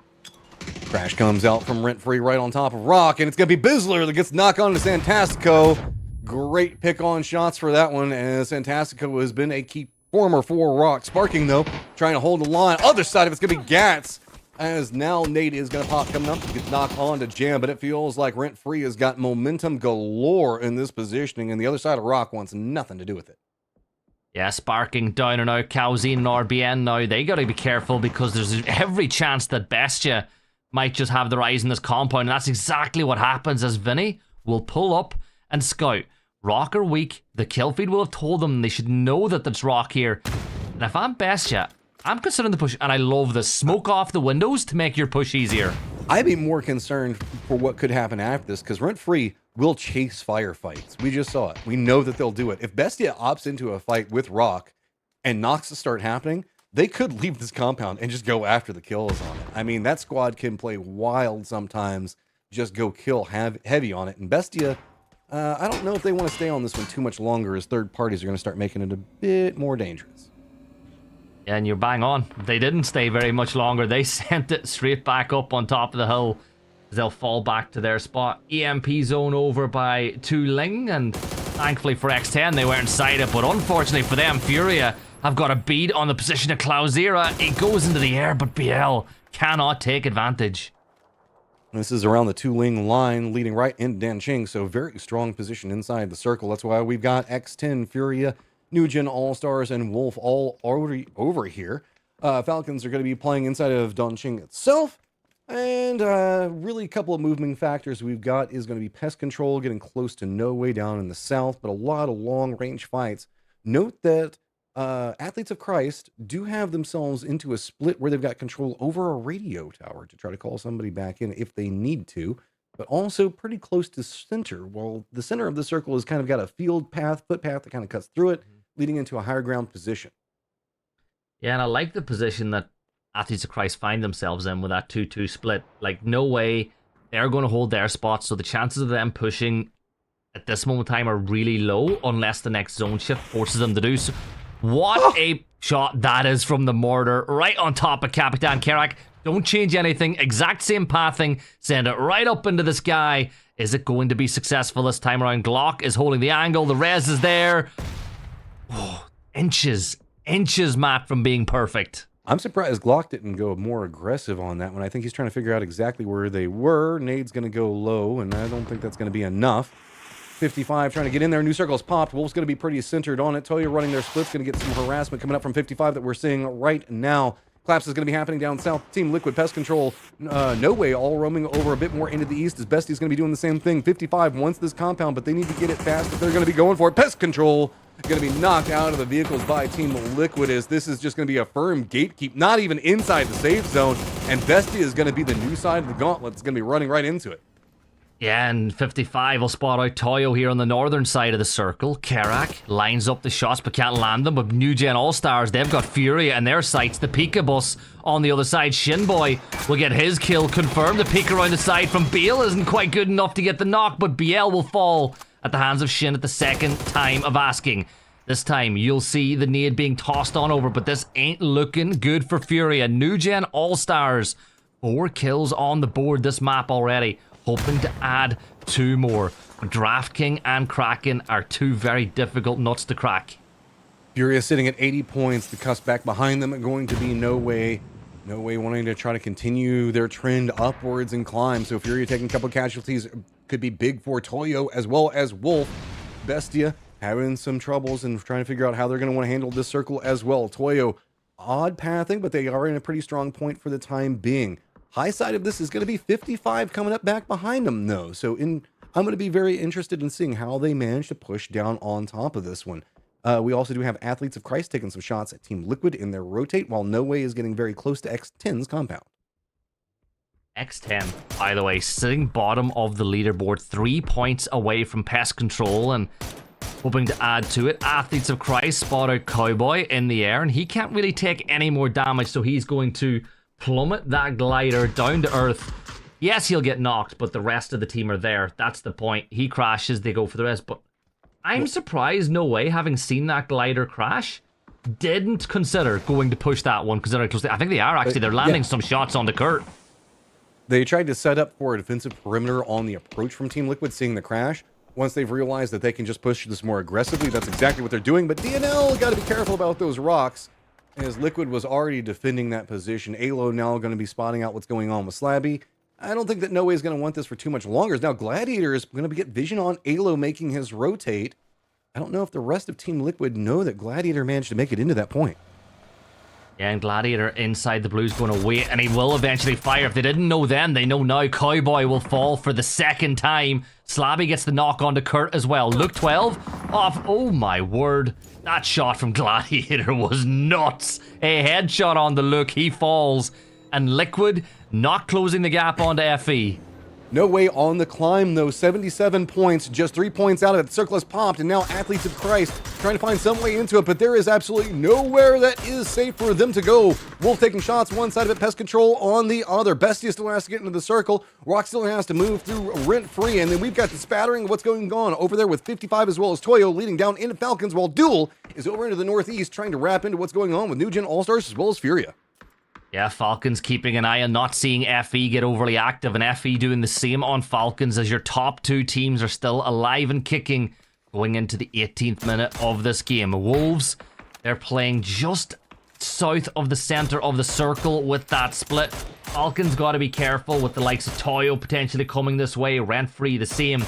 Crash comes out from Rent Free right on top of Rock, and it's going to be Bizzler that gets knocked on to Santastico. Great pick on shots for that one, as Santastico has been a key former for Rock. Sparking, though, trying to hold the line. Other side of it's going to be Gats, as now Nate is going to pop coming up. Gets knocked on to Jam, but it feels like Rent Free has got momentum galore in this positioning, and the other side of Rock wants nothing to do with it. Yeah, Sparking down and out. Calzine and RBN now, they got to be careful because there's every chance that Bestia might just have their eyes in this compound, and that's exactly what happens as Vinny will pull up and scout. Rock are weak. The kill feed will have told them they should know that there's Rock here. And if I'm Bestia, I'm considering the push, and I love the smoke off the windows to make your push easier. I'd be more concerned for what could happen after this, because Rent Free will chase firefights. We just saw it. We know that they'll do it. If Bestia opts into a fight with Rock and knocks start happening, they could leave this compound and just go after the kills on it. I mean, that squad can play wild sometimes, just go kill heavy on it. And Bestia, I don't know if they want to stay on this one too much longer, as third parties are going to start making it a bit more dangerous. Yeah, and you're bang on. They didn't stay very much longer. They sent it straight back up on top of the hill. They'll fall back to their spot. EMP zone over by Tu Ling, and thankfully for X10, they weren't inside it. But unfortunately for them, Furia have got a bead on the position of Klausera. It goes into the air, but BL cannot take advantage. This is around the Tu Ling line, leading right into Danqing, so very strong position inside the circle. That's why we've got X10, Furia, New Gen All-Stars, and Wolf all already over here. Falcons are going to be playing inside of Danqing itself. And really a couple of moving factors we've got is going to be pest control, getting close to No Way down in the south, but a lot of long-range fights. Note that Athletes of Christ do have themselves into a split where they've got control over a radio tower to try to call somebody back in if they need to, but also pretty close to center. Well, the center of the circle has kind of got a field path, footpath that kind of cuts through it, leading into a higher ground position. Yeah, and I like the position that Athletes of Christ find themselves in with that 2-2 split. Like, no way they're going to hold their spot, so the chances of them pushing at this moment in time are really low unless the next zone shift forces them to do so. What a shot that is from the mortar, right on top of Capitan Kerak. Don't change anything, exact same pathing, send it right up into the sky. Is it going to be successful this time around? Glock is holding the angle, the res is there. Oh, inches, Matt, from being perfect. I'm surprised Glock didn't go more aggressive on that one. I think he's trying to figure out exactly where they were. Nade's going to go low, and I don't think that's going to be enough. 55 trying to get in there. New circle's popped. Wolf's going to be pretty centered on it. Toya running their splits. Going to get some harassment coming up from 55 that we're seeing right now. Collapse is going to be happening down south. Team Liquid Pest Control. No Way all roaming over a bit more into the east as Bestie's going to be doing the same thing. 55 wants this compound, but they need to get it fast if they're going to be going for it. Pest Control going to be knocked out of the vehicles by Team Liquid as this is just going to be a firm gatekeep, not even inside the safe zone. And Bestie is going to be the new side of the gauntlet. It's going to be running right into it. Yeah, and 55 will spot out Toyo here on the northern side of the circle. Kerak lines up the shots but can't land them. But New Gen All-Stars, they've got Fury in their sights. The Pika bus on the other side. Shinboy will get his kill confirmed. The peek around the side from Beal isn't quite good enough to get the knock, but BL will fall at the hands of Shin at the second time of asking. This time, you'll see the nade being tossed on over, but this ain't looking good for Fury. And New Gen All-Stars, 4 kills on the board this map already. Hoping to add 2 more. DraftKing and Kraken are 2 very difficult nuts to crack. Furia sitting at 80 points. The cusp back behind them going to be No Way. No Way wanting to try to continue their trend upwards and climb. So Furia taking a couple casualties could be big for Toyo as well as Wolf. Bestia having some troubles and trying to figure out how they're going to want to handle this circle as well. Toyo, odd pathing, but they are in a pretty strong point for the time being. High side of this is going to be 55 coming up back behind them, though. So I'm going to be very interested in seeing how they manage to push down on top of this one. We also do have Athletes of Christ taking some shots at Team Liquid in their rotate, while No Way is getting very close to X10's compound. X10, by the way, sitting bottom of the leaderboard, 3 points away from Pest Control, and hoping to add to it. Athletes of Christ spot out Cowboy in the air, and he can't really take any more damage, so he's going to plummet that glider down to earth. Yes, he'll get knocked, but the rest of the team are there. That's the point. He crashes, they go for the rest. But I'm surprised No Way, having seen that glider crash, didn't consider going to push that one, because they're close. I think they are actually. They're landing some shots on the Kurt. They tried to set up for a defensive perimeter on the approach from Team Liquid, seeing the crash. Once they've realized that they can just push this more aggressively, that's exactly what they're doing. But DNL got to be careful about those rocks, as Liquid was already defending that position. Alo now going to be spotting out what's going on with Slabby. I don't think that No Way is going to want this for too much longer. Now Gladiator is going to get vision on Alo making his rotate. I don't know if the rest of Team Liquid know that Gladiator managed to make it into that point. Yeah, and Gladiator inside the blue is going to wait, and he will eventually fire. If they didn't know then, they know now. Cowboy will fall for the second time. Slabby gets the knock onto Kurt as well. Luke 12 off. Oh my word. That shot from Gladiator was nuts. A headshot on the Luke. He falls. And Liquid not closing the gap onto FE. No way on the climb, though. 77 points, just 3 points out of it. The circle has popped, and now Athletes of Christ trying to find some way into it, but there is absolutely nowhere that is safe for them to go. Wolf taking shots one side of it, Pest Control on the other. Bestia still has to get into the circle. Rock still has to move through rent-free, and then we've got the spattering of what's going on over there with 55 as well as Toyo leading down into Falcons, while Duel is over into the northeast trying to wrap into what's going on with New Gen All-Stars as well as Furia. Yeah, Falcons keeping an eye on not seeing FE get overly active, and FE doing the same on Falcons as your top two teams are still alive and kicking going into the 18th minute of this game. Wolves, they're playing just south of the center of the circle with that split. Falcons got to be careful with the likes of Toyo potentially coming this way, Rent-Free the same.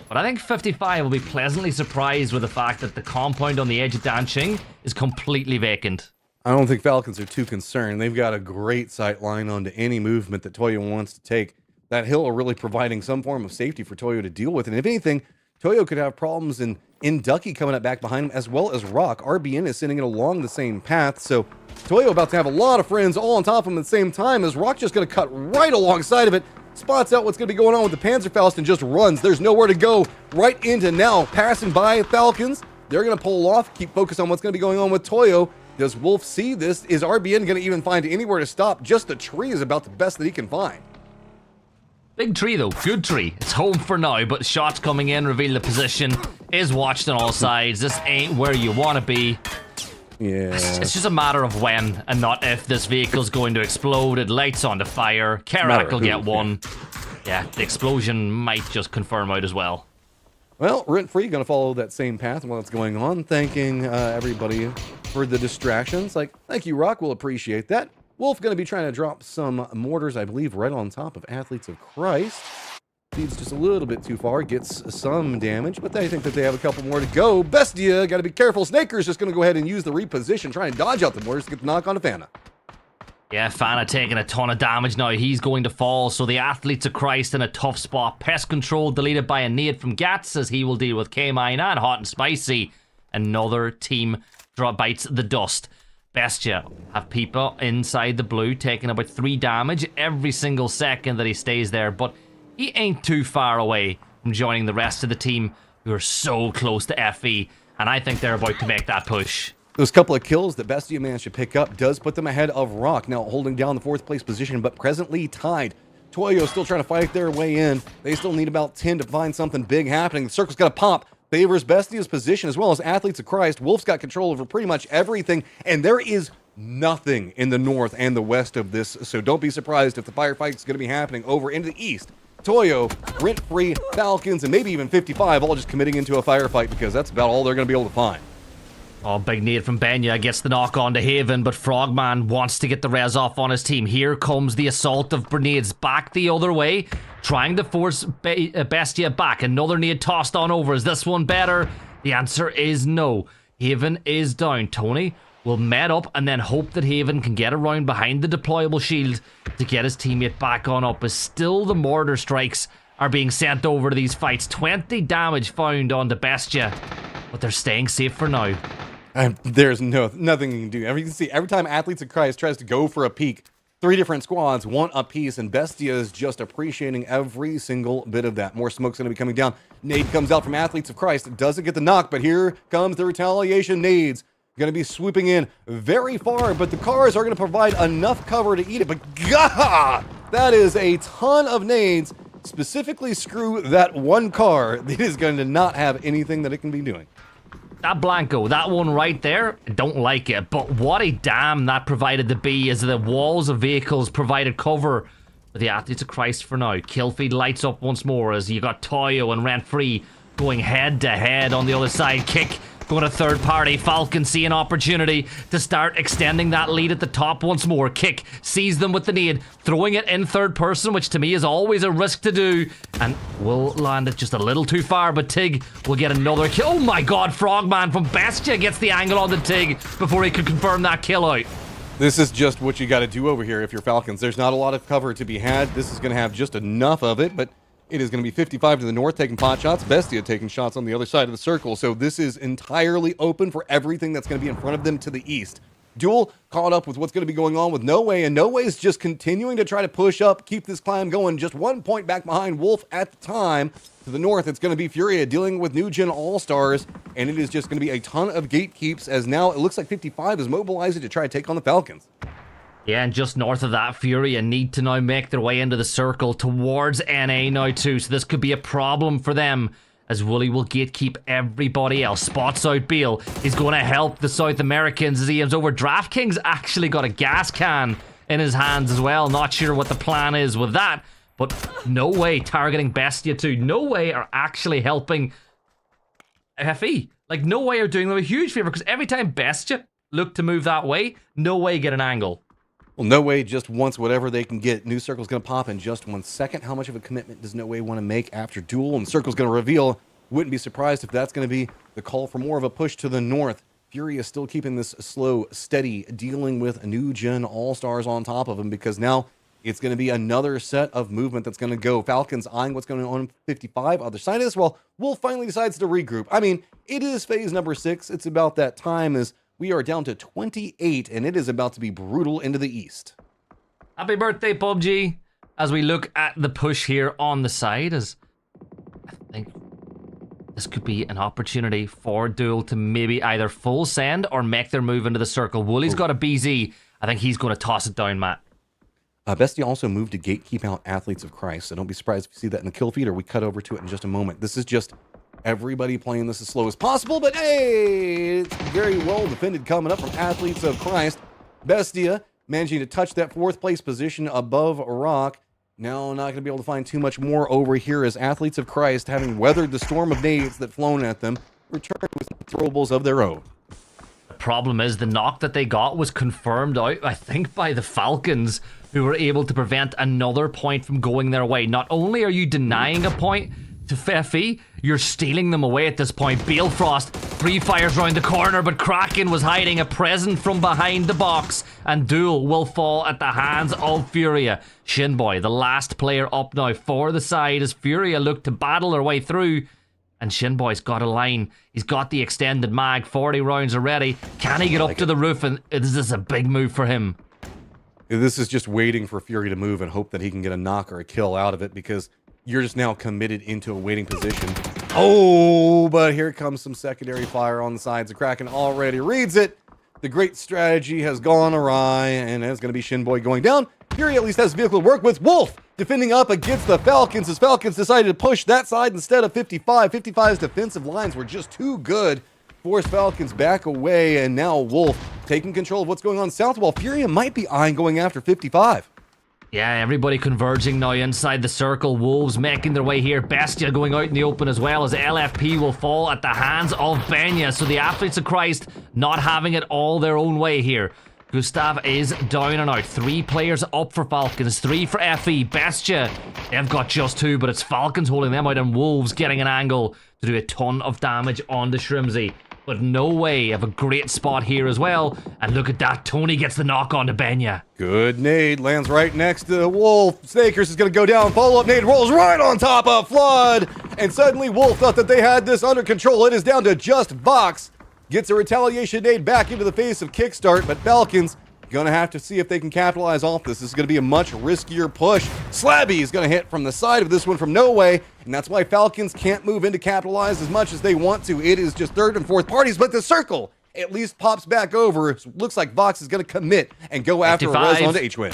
But I think 55 will be pleasantly surprised with the fact that the compound on the edge of Danching is completely vacant. I don't think Falcons are too concerned. They've got a great sight line onto any movement that Toyo wants to take. That hill are really providing some form of safety for Toyo to deal with. And if anything, Toyo could have problems in Ducky coming up back behind him, as well as Rock. RBN is sending it along the same path. So Toyo about to have a lot of friends all on top of him at the same time, as Rock just going to cut right alongside of it. Spots out what's going to be going on with the Panzerfaust and just runs. There's nowhere to go. Right into now, passing by Falcons. They're going to pull off, keep focused on what's going to be going on with Toyo. Does Wolf see this? Is RBN going to even find anywhere to stop? Just the tree is about the best that he can find. Big tree though, good tree. It's home for now, but shots coming in reveal the position. Is watched on all sides. This ain't where you want to be. Yeah. It's just a matter of when and not if this vehicle's going to explode. It lights on the fire. Kerak will get one. Yeah, the explosion might just confirm out as well. Well, Rent-Free going to follow that same path while it's going on. Thanking everybody for the distractions. Like, thank you, Rock. We'll appreciate that. Wolf going to be trying to drop some mortars, I believe, right on top of Athletes of Christ. Feeds just a little bit too far. Gets some damage, but they think that they have a couple more to go. Bestia, got to be careful. Snaker's just going to go ahead and use the reposition, trying to dodge out the mortars to get the knock on to Fana. Yeah, Fana taking a ton of damage now. He's going to fall, so the Athletes of Christ in a tough spot. Pest Control deleted by a nade from Gats as he will deal with K-Mine and Hot and Spicy. Another team bites the dust. Bestia have people inside the blue taking about 3 damage every single second that he stays there, but he ain't too far away from joining the rest of the team who are so close to FE, and I think they're about to make that push. Those couple of kills that Bestia managed to pick up does put them ahead of Rock, now holding down the 4th place position, but presently tied. Toyo still trying to fight their way in. They still need about 10 to find something big happening. The circle's got to pop. Favors Bestia's position as well as Athletes of Christ. Wolf's got control over pretty much everything, and there is nothing in the north and the west of this, so don't be surprised if the firefight is going to be happening over into the east. Toyo, Rent-Free, Falcons, and maybe even 55 all just committing into a firefight because that's about all they're going to be able to find. Oh, big nade from Benya gets the knock on to Haven, but Frogman wants to get the res off on his team. Here comes the assault of grenades back the other way, trying to force Bestia back. Another nade tossed on over. Is this one better? The answer is no. Haven is down. Tony will met up and then hope that Haven can get around behind the deployable shield to get his teammate back on up, as still the mortar strikes are being sent over to these fights. 20 damage found on the Bestia, but they're staying safe for now. There's nothing you can do. You can see every time Athletes of Christ tries to go for a peek, 3 different squads, 1 apiece, and Bestia is just appreciating every single bit of that. More smoke's going to be coming down. Nade comes out from Athletes of Christ. It doesn't get the knock, but here comes the retaliation. Nades going to be swooping in very far, but the cars are going to provide enough cover to eat it. But God, that is a ton of nades. Specifically screw that one car that is going to not have anything that it can be doing. That Blanco, that one right there, I don't like it, but what a dam that provided to be as the walls of vehicles provided cover for the Athletes of Christ for now. Killfeed lights up once more as you got Toyo and Rent-Free going head to head on the other side. Kick going to third party. Falcon see an opportunity to start extending that lead at the top once more. Kick sees them with the nade, throwing it in third person, which to me is always a risk to do, and will land it just a little too far, but Tig will get another kill. Oh my god, Frogman from Bestia gets the angle on the Tig before he could confirm that kill out. This is just what you got to do over here if you're Falcons. There's not a lot of cover to be had. This is going to have just enough of it, but it is going to be 55 to the north taking pot shots. Bestia taking shots on the other side of the circle. So this is entirely open for everything that's going to be in front of them to the east. Duel caught up with what's going to be going on with No Way, and No Way is just continuing to try to push up, keep this climb going. Just 1 point back behind Wolf at the time. To the north, it's going to be Furia dealing with New Gen All-Stars, and it is just going to be a ton of gatekeeps as now it looks like 55 is mobilizing to try to take on the Falcons. Yeah, and just north of that, Furia need to now make their way into the circle towards NA now too, so this could be a problem for them as Wooly will gatekeep everybody else. Spots out Beal. He's going to help the South Americans as he aims over. DraftKings actually got a gas can in his hands as well. Not sure what the plan is with that, but No Way targeting Bestia too. No Way are actually helping FE. Like, No Way are doing them a huge favor because every time Bestia look to move that way, No Way get an angle. Well, No Way just wants whatever they can get. New Circle's going to pop in just 1 second. How much of a commitment does No Way want to make after Duel? And Circle's going to reveal. Wouldn't be surprised if that's going to be the call for more of a push to the north. Fury is still keeping this slow, steady, dealing with a New Gen All-Stars on top of him because now it's going to be another set of movement that's going to go. Falcons eyeing what's going on 55. Other side of this, well, Wolf finally decides to regroup. I mean, it is phase number 6. It's about that time as we are down to 28, and it is about to be brutal into the east. Happy birthday, PUBG. As we look at the push here on the side, as I think this could be an opportunity for Duel to maybe either full send or make their move into the circle. Wooly's got a BZ. I think he's going to toss it down, Matt. Bestia also moved to gatekeep out Athletes of Christ, so don't be surprised if you see that in the kill feed, or we cut over to it in just a moment. This is just everybody playing this as slow as possible, but hey, it's very well defended coming up from Athletes of Christ. Bestia managing to touch that 4th place position above Rock. Now not going to be able to find too much more over here as Athletes of Christ, having weathered the storm of nades that flown at them, return with throwables of their own. The problem is the knock that they got was confirmed out, I think, by the Falcons, who were able to prevent another point from going their way. Not only are you denying a point to FE, you're stealing them away at this point. Balefrost, 3 fires round the corner, but Kraken was hiding a present from behind the box, and Duel will fall at the hands of Furia. Shinboy, the last player up now for the side as Furia look to battle their way through, and Shinboy's got a line. He's got the extended mag, 40 rounds already. Can he get up to the roof? And this is a big move for him. This is just waiting for Fury to move and hope that he can get a knock or a kill out of it, because you're just now committed into a waiting position. Oh, but here comes some secondary fire on the sides. The Kraken already reads it. The great strategy has gone awry, and it's going to be Shinboy going down. Fury at least has vehicle to work with. Wolf defending up against the Falcons as Falcons decided to push that side instead of 55. 55's defensive lines were just too good. Force Falcons back away, and now Wolf taking control of what's going on south, while Fury might be eyeing going after 55. Yeah, everybody converging now inside the circle. Wolves making their way here. Bestia going out in the open as well, as LFP will fall at the hands of Benya. So the Athletes of Christ not having it all their own way here. Gustav is down and out. 3 players up for Falcons, 3 for FE. Bestia, they've got just 2, but it's Falcons holding them out, and Wolves getting an angle to do a ton of damage on the Shrimsy. But No Way have a great spot here as well. And look at that, Tony gets the knock on to Benya. Good nade, lands right next to the Wolf. Snakers is going to go down, follow-up nade, rolls right on top of Flood. And suddenly Wolf thought that they had this under control. It is down to just Vox. Gets a retaliation nade back into the face of Kickstart, but Falcons going to have to see if they can capitalize off this. This is going to be a much riskier push. Slabby is going to hit from the side of this one from No Way, and that's why Falcons can't move in to capitalize as much as they want to. It is just 3rd and 4th parties, but the circle at least pops back over. It looks like Vox is going to commit and go after a res onto H-Win.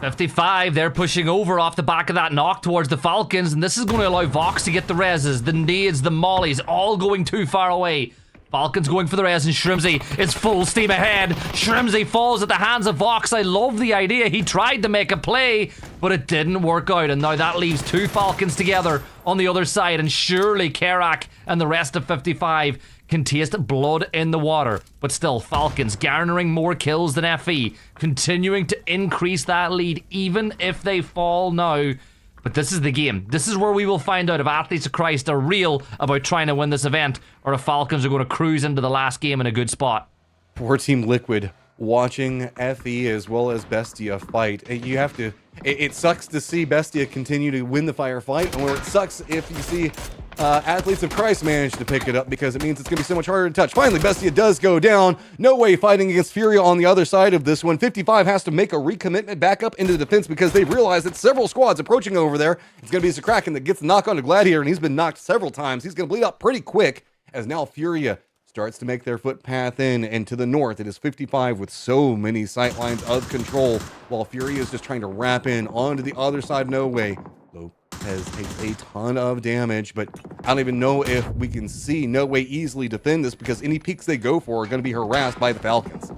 55, they're pushing over off the back of that knock towards the Falcons, and this is going to allow Vox to get the reses, the nades, the mollies, all going too far away. Falcons going for the res, and Shrimsy is full steam ahead. Shrimsy falls at the hands of Vox. I love the idea. He tried to make a play, but it didn't work out, and now that leaves 2 Falcons together on the other side, and surely Kerak and the rest of 55 can taste blood in the water. But still, Falcons garnering more kills than FE, continuing to increase that lead even if they fall now. But this is the game. This is where we will find out if Athletes of Christ are real about trying to win this event, or if Falcons are going to cruise into the last game in a good spot. Poor Team Liquid watching FE as well as Bestia fight. You have to... It sucks to see Bestia continue to win the firefight, or it sucks if you see Athletes of Christ managed to pick it up because it means it's going to be so much harder to touch. Finally, Bestia does go down. No way fighting against Furia on the other side of this one. 55 has to make a recommitment back up into the defense because they realize that several squads approaching over there. It's going to be Kraken that gets the knock on to Gladiator, and he's been knocked several times. He's going to bleed out pretty quick as now Furia starts to make their footpath in, and to the north, it is 55 with so many sightlines of control, while Furia is just trying to wrap in onto the other side. No way. Lopez takes a ton of damage, but I don't even know if we can see No Way easily defend this because any peaks they go for are going to be harassed by the Falcons.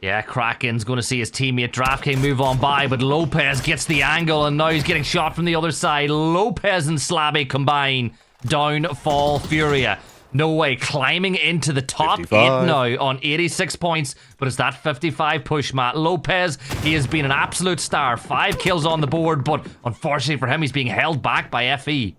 Yeah, Kraken's going to see his teammate DraftKings move on by, but Lopez gets the angle, and now he's getting shot from the other side. Lopez and Slabby combine. Down fall Furia. No Way climbing into the top 55. 8 now on 86 points, but it's that 55 push, Matt. Lopez, he has been an absolute star. 5 kills on the board, but unfortunately for him, he's being held back by FE.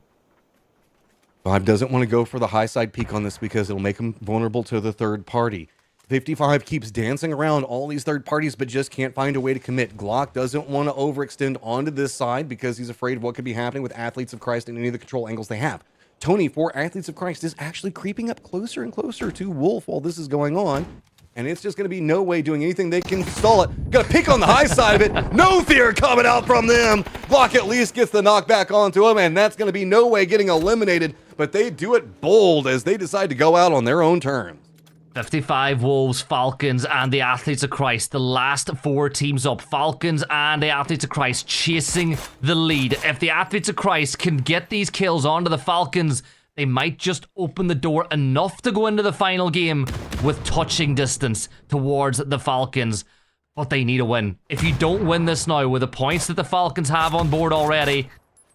Five doesn't want to go for the high side peak on this because it'll make him vulnerable to the third party. 55 keeps dancing around all these third parties, but just can't find a way to commit. Glock doesn't want to overextend onto this side because he's afraid of what could be happening with Athletes of Christ and any of the control angles they have. Tony, for Athletes of Christ, is actually creeping up closer and closer to Wolf while this is going on. And it's just going to be No Way doing anything they can stall it. Got to pick on the high side of it. No fear coming out from them. Glock at least gets the knockback onto him, and that's going to be No Way getting eliminated. But they do it bold as they decide to go out on their own terms. 55 Wolves, Falcons, and the Athletes of Christ. The last 4 teams up. Falcons and the Athletes of Christ chasing the lead. If the Athletes of Christ can get these kills onto the Falcons, they might just open the door enough to go into the final game with touching distance towards the Falcons. But they need a win. If you don't win this now with the points that the Falcons have on board already,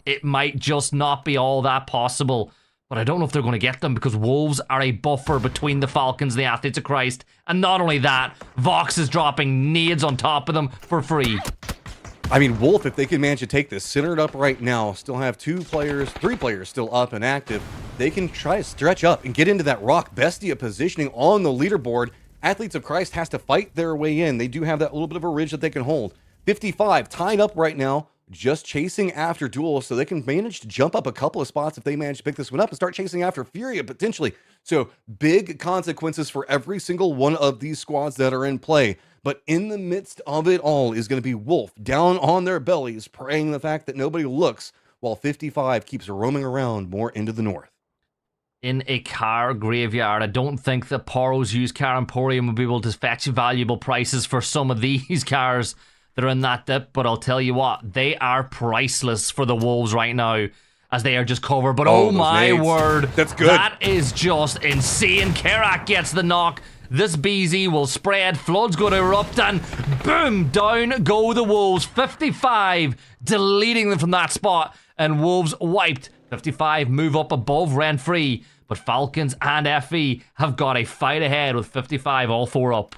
it might just not be all that possible. But I don't know if they're going to get them because Wolves are a buffer between the Falcons and the Athletes of Christ. And not only that, Vox is dropping nades on top of them for free. I mean, Wolf, if they can manage to take this centered up right now, still have 3 players still up and active, they can try to stretch up and get into that Rock Bestia positioning on the leaderboard. Athletes of Christ has to fight their way in. They do have that little bit of a ridge that they can hold. 55 tied up right now, just chasing after Duel, so they can manage to jump up a couple of spots if they manage to pick this one up and start chasing after Furia potentially. So big consequences for every single one of these squads that are in play. But in the midst of it all is going to be Wolf down on their bellies, praying the fact that nobody looks, while 55 keeps roaming around more into the north. In a car graveyard, I don't think that Poro's used car Emporium will be able to fetch valuable prices for some of these cars that are in that dip, but I'll tell you what, they are priceless for the Wolves right now as they are just covered. But oh my word, that's good. That is just insane. Kerak gets the knock. This BZ will spread. Flood's going to erupt, and boom, down go the Wolves. 55 deleting them from that spot, and Wolves wiped. 55 move up above rent-free, but Falcons and FE have got a fight ahead with 55 all 4 up.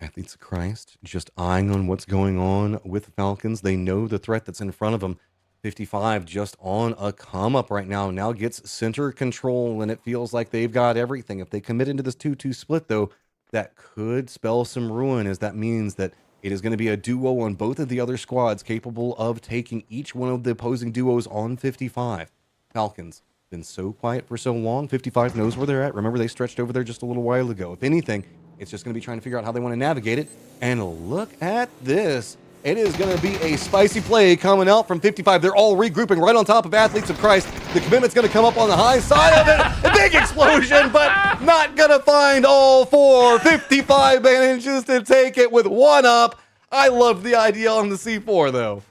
Athletes of Christ just eyeing on what's going on with the Falcons. They know the threat that's in front of them. 55 just on a come up right now gets center control, and it feels like they've got everything. If they commit into this 2-2 split, though, that could spell some ruin, as that means that it is going to be a duo on both of the other squads capable of taking each one of the opposing duos on 55. Falcons been so quiet for so long. 55 knows where they're at. Remember, they stretched over there just a little while ago. If anything, it's just going to be trying to figure out how they want to navigate it. And look at this. It is going to be a spicy play coming out from 55. They're all regrouping right on top of Athletes of Christ. The commitment's going to come up on the high side of it. A big explosion, but not going to find all 4. 55 manages to take it with 1 up. I love the idea on the C4, though.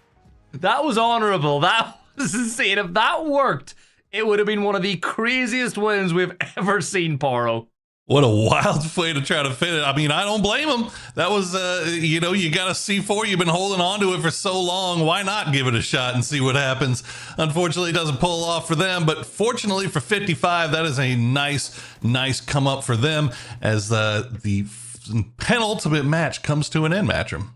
That was honorable. That was insane. If that worked, it would have been one of the craziest wins we've ever seen, Poro. What a wild way to try to fit it. I mean, I don't blame him. That was, you got a C4. You've been holding on to it for so long. Why not give it a shot and see what happens? Unfortunately, it doesn't pull off for them. But fortunately for 55, that is a nice come up for them as the penultimate match comes to an end, Matchroom.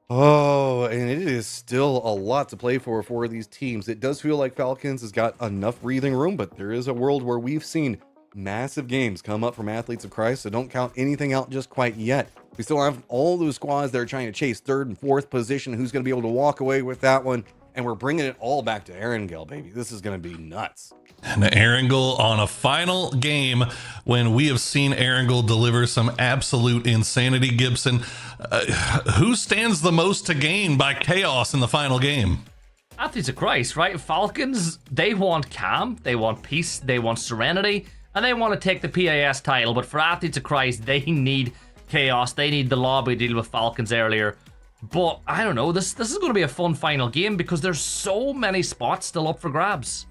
Oh, and it is still a lot to play for these teams. It does feel like Falcons has got enough breathing room, but there is a world where we've seen massive games come up from Athletes of Christ, so don't count anything out just quite yet. We still have all those squads that are trying to chase 3rd and 4th position. Who's going to be able to walk away with that one? and we're bringing it all back to Erangel, baby. This is going to be nuts. And Erangel on a final game when we have seen Erangel deliver some absolute insanity. Gibson, who stands the most to gain by chaos in the final game? Athletes of Christ, right? Falcons, they want calm, they want peace, they want serenity, and they want to take the PAS title. But for Athletes of Christ, they need chaos. They need the lobby deal with Falcons earlier. But I don't know, this is going to be a fun final game because there's so many spots still up for grabs.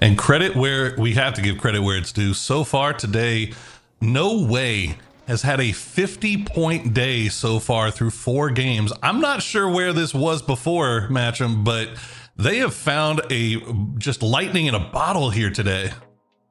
And credit where we have to give credit where it's due. So far today, No Way has had a 50-point day so far through 4 games. I'm not sure where this was before, Matcham, but they have found a just lightning in a bottle here today.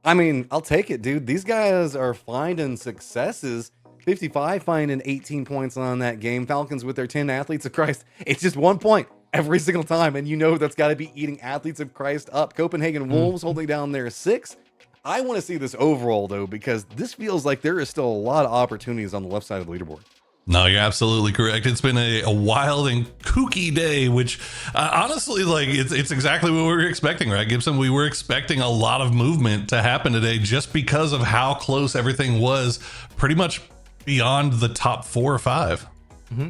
I mean, I'll take it, dude. These guys are finding successes. 55 finding 18 points on that game. Falcons with their 10 Athletes of Christ. It's just 1 point every single time, and you know that's got to be eating Athletes of Christ up. Copenhagen Wolves holding down their 6. I want to see this overall, though, because this feels like there is still a lot of opportunities on the left side of the leaderboard. No, you're absolutely correct. It's been a wild and kooky day, which honestly, like, it's exactly what we were expecting, right, Gibson? We were expecting a lot of movement to happen today just because of how close everything was, pretty much beyond the top 4 or 5.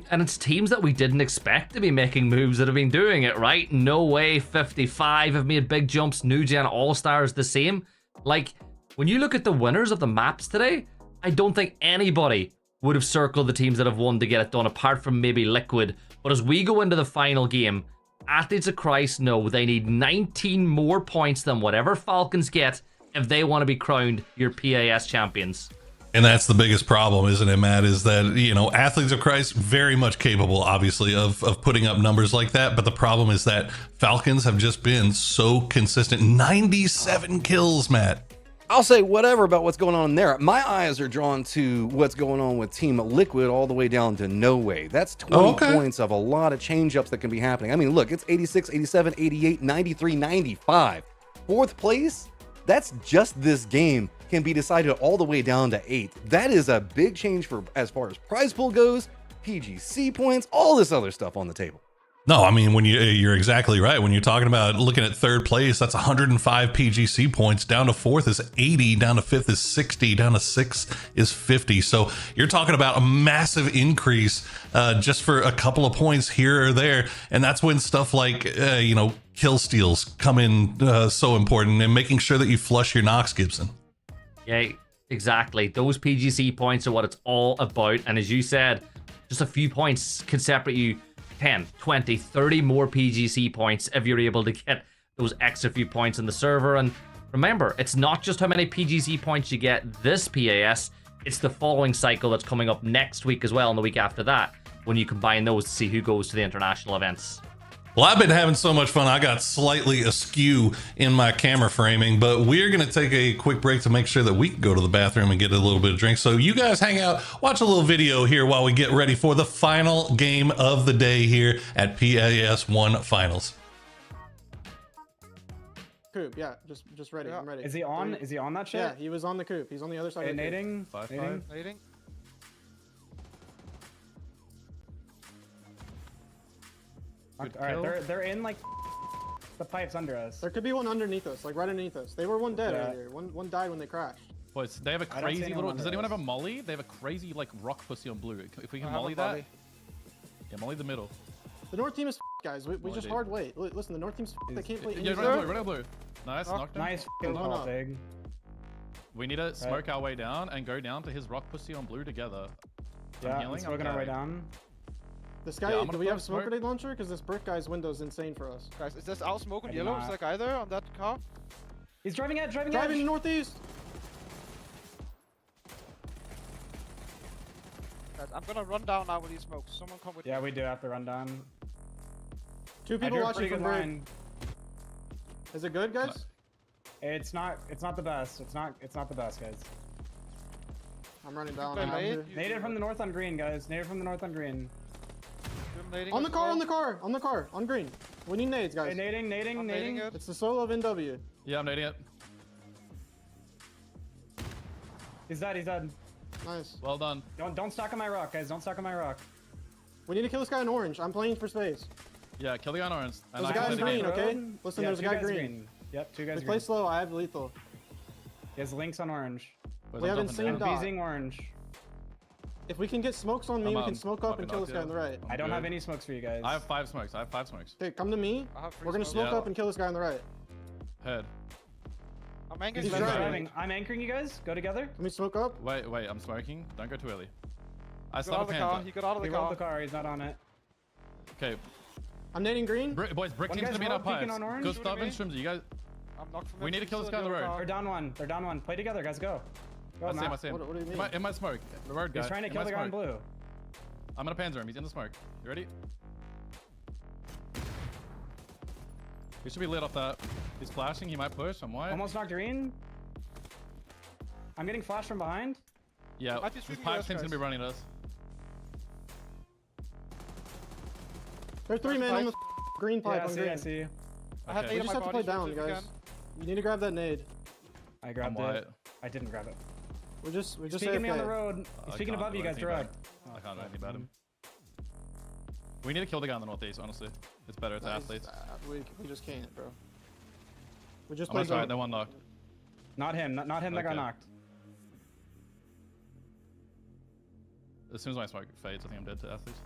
And it's teams that we didn't expect to be making moves that have been doing it, right? No Way, 55 have made big jumps. New Gen All-Stars the same. Like, when you look at the winners of the maps today, I don't think anybody would have circled the teams that have won to get it done, apart from maybe Liquid. But as we go into the final game, Athletes of Christ know they need 19 more points than whatever Falcons get if they want to be crowned your PAS champions. And that's the biggest problem, isn't it, Matt? Is that, you know, Athletes of Christ, very much capable, obviously, of putting up numbers like that. But the problem is that Falcons have just been so consistent. 97 kills, Matt. I'll say whatever about what's going on there. My eyes are drawn to what's going on with Team Liquid all the way down to No Way. That's 20 points of a lot of change-ups that can be happening. I mean, look, it's 86, 87, 88, 93, 95. 4th place, that's just this game, can be decided all the way down to 8. That is a big change for as far as prize pool goes, PGC points, all this other stuff on the table. No, I mean, when you're exactly right. When you're talking about looking at 3rd place, that's 105 PGC points. Down to 4th is 80. Down to 5th is 60. Down to 6th is 50. So you're talking about a massive increase just for a couple of points here or there. And that's when stuff like, you know, kill steals come in so important, and making sure that you flush your Nox, Gibson. Yeah, exactly. Those PGC points are what it's all about. And as you said, just a few points can separate you 10, 20, 30 more PGC points if you're able to get those extra few points in the server. And remember, it's not just how many PGC points you get this PAS, it's the following cycle that's coming up next week as well, and the week after that, when you combine those to see who goes to the international events. Well, I've been having so much fun. I got slightly askew in my camera framing, but we're going to take a quick break to make sure that we can go to the bathroom and get a little bit of drink. So you guys hang out, watch a little video here while we get ready for the final game of the day here at PAS 1 Finals. Coop, yeah, just ready. I'm ready. Is he on? Is he on that shit? Yeah, he was on the coop. He's on the other side of the nading. coop. Nading. All right, they're in like the pipes under us. There could be one underneath us, like right underneath us. They were one dead earlier. One died when they crashed. Boys, they have a crazy little. Does anyone have a molly? They have a crazy like rock pussy on blue. If we can molly that. Yeah, molly the middle. The North team is guys. We just hard wait. Listen, the North team's they can't play. Yeah, run blue, run blue. Nice, knocked him. Nice thing. We need to smoke our way down and go down to his rock pussy on blue together. Yeah, I'm smoking our way down. This guy, do we have smoke grenade launcher? Because this brick guy's window's insane for us. Guys, is this our smoke on yellow? Is that guy there on that car? He's driving at, driving northeast. Guys, I'm gonna run down now with these smokes. Someone come with me. Yeah, we do have to run down. 2 people watching from brick. Is it good, guys? It's not the best. It's not the best, guys. I'm running down. Native from the north on green, guys. Native from the north on green. On the car, on green. We need nades, guys. Hey, nading. It's the solo of NW. Yeah, I'm nading it. He's dead. Nice. Well done. Don't stock on my rock, guys. Don't stock on my rock. We need to kill this guy in orange. I'm playing for space. Yeah, kill the guy on orange. There's a guy in green, okay? Listen, there's a guy green. Yep, 2 guys Just green. play slow, I have lethal. He has links on orange. We haven't seen Doc. Beezing orange. If we can get smokes on me, we can smoke up and kill this guy on the right. I don't have any smokes for you guys. I have 5 smokes. Okay, come to me. We're gonna smoke up and kill this guy on the right. Head. I'm anchoring. He's driving. I'm anchoring you guys. Go together. Can we smoke up? Wait, I'm smoking. Don't go too early. I He still got have out of the car. hands. He got out of the He car. rolled the car. He's not on it. Okay. I'm nading green. Boys, brick One team's guy's gonna be in our peeking pipes. on orange. Gustav and Shrimsy, you guys. I'm knocked from We need to kill this guy on the road. They're down one. They're down one. Play together, guys. Go. Go, I see him. Matt. What do you mean? In my smoke. The road guy. He's trying to in kill my the guy in smoke. blue. I'm gonna panzer him. He's in the smoke. You ready? He should be lit off that. He's flashing. He might push. I'm white. Almost knocked green. I'm getting flashed from behind. Yeah, Might be this shooting pipe us, team's gonna be guys. running us. There's 3 men on the green pipe. Yeah, I on see. green. I see. I have Okay. We nade on just my have to play body. down, shoot if you guys. can. You need to grab that nade. I grabbed I'm it. I didn't grab it. We're just He's peeking me on the AFK. road. He's I peeking can't above do you guys. anything Direct. about him. I can't do anything about him. We need to kill the guy in the northeast, honestly. It's better. It's athletes. We just can't, bro. We just I'm gonna play try it. zone. No one knocked. Not him. Not him that got Okay. knocked. As soon as my smoke fades, I think I'm dead to athletes.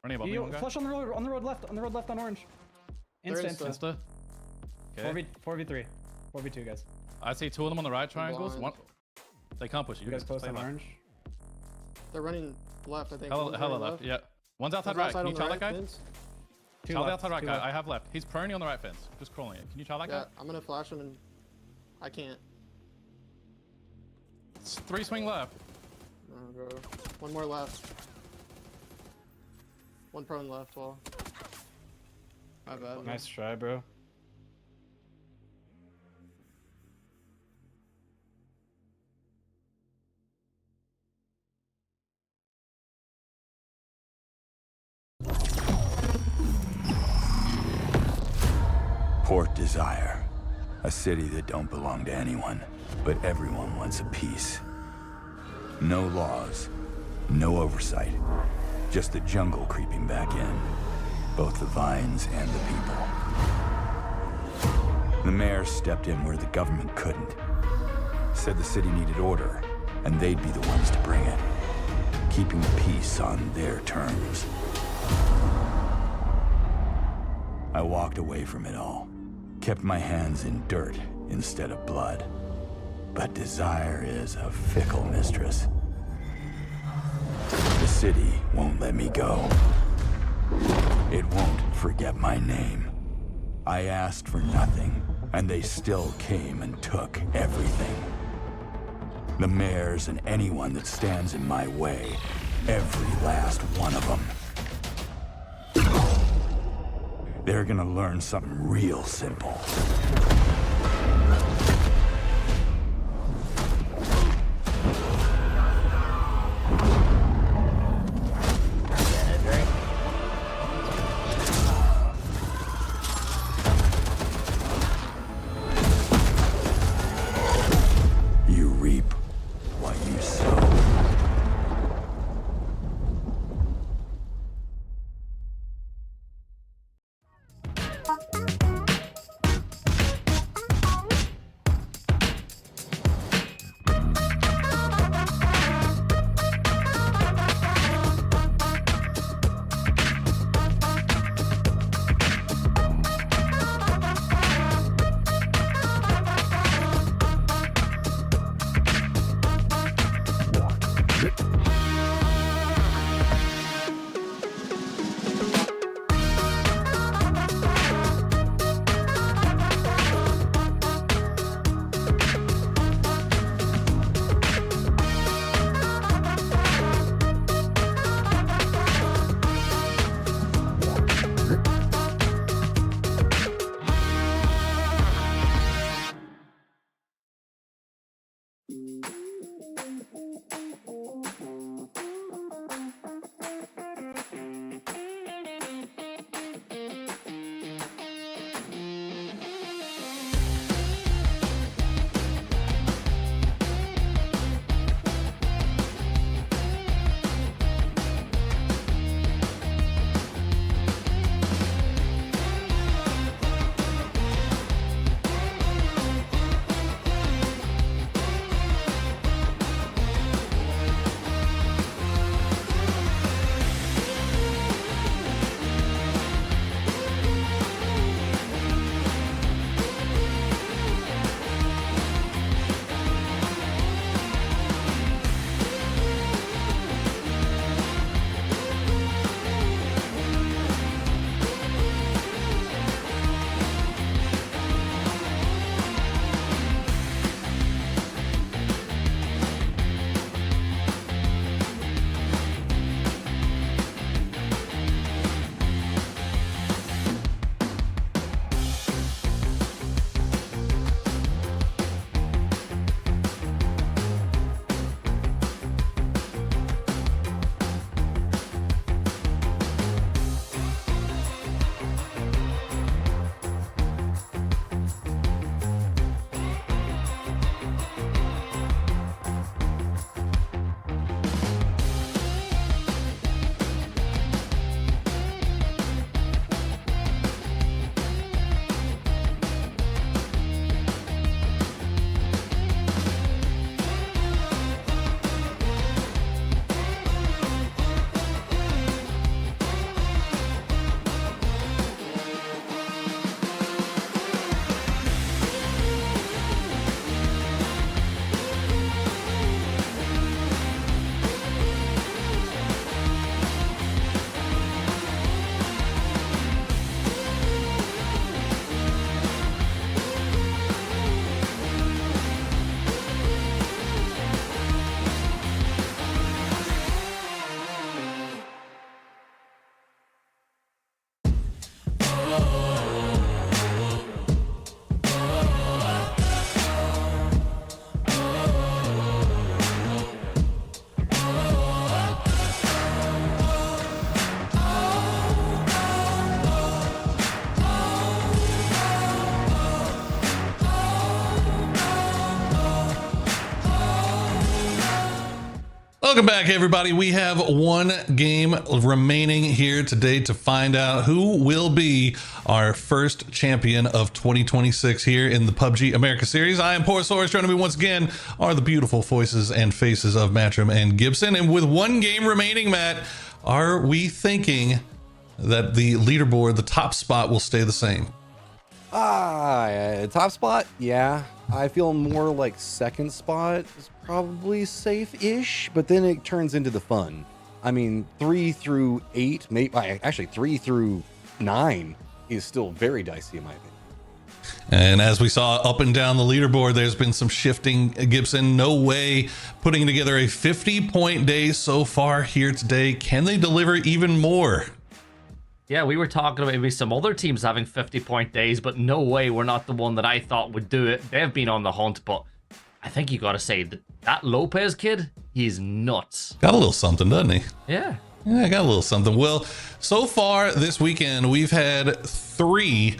Running above me, one guy. Flush on the road. On the road left. On the road left on orange. They're Instant. Insta. Okay. 4v3. 4v2 guys. I see 2 of them on the right triangles. blind. One. They can't push you. You guys close Stay on left. orange. They're running left, I think. Hella One's running left. Yeah. One's outside One's right. outside Can you on the tell right that guy? fence. Tell the outside right two guy. left. I have left. He's prone on the right fence. Just crawling it. Can you tell that Yeah, guy? I'm gonna flash him and I can't. It's 3 swing left. Oh, bro. One more left. One prone left, well. My bad. Nice try, bro. Port Desire. A city that don't belong to anyone, but everyone wants a piece. No laws, no oversight. Just the jungle creeping back in. Both the vines and the people. The mayor stepped in where the government couldn't. Said the city needed order, and they'd be the ones to bring it. Keeping the peace on their terms. I walked away from it all. Kept my hands in dirt instead of blood. But desire is a fickle mistress. The city won't let me go. It won't forget my name. I asked for nothing, and they still came and took everything. The mayors and anyone that stands in my way, every last one of them. They're gonna learn something real simple. You reap what you sow. Welcome back, everybody. We have one game remaining here today to find out who will be our first champion of 2026 here in the PUBG Americas Series. I am Porosaurus. Joining me once again are the beautiful voices and faces of Matrim and Gibson. And with one game remaining, Matt, are we thinking that the leaderboard, the top spot, will stay the same? Top spot? Yeah. I feel more like second spot is probably safe-ish, but then it turns into the fun. I mean, 3 through 8, maybe actually 3 through 9 is still very dicey in my opinion. And as we saw up and down the leaderboard, there's been some shifting. Gibson, no way putting together a 50-point day so far here today. Can they deliver even more? Yeah, we were talking about maybe some other teams having 50-point days, but no way we're not the one that I thought would do it. They've been on the hunt, but I think you got to say that Lopez kid, he's nuts. Got a little something, doesn't he? Yeah. Yeah, got a little something. Well, so far this weekend, we've had three-game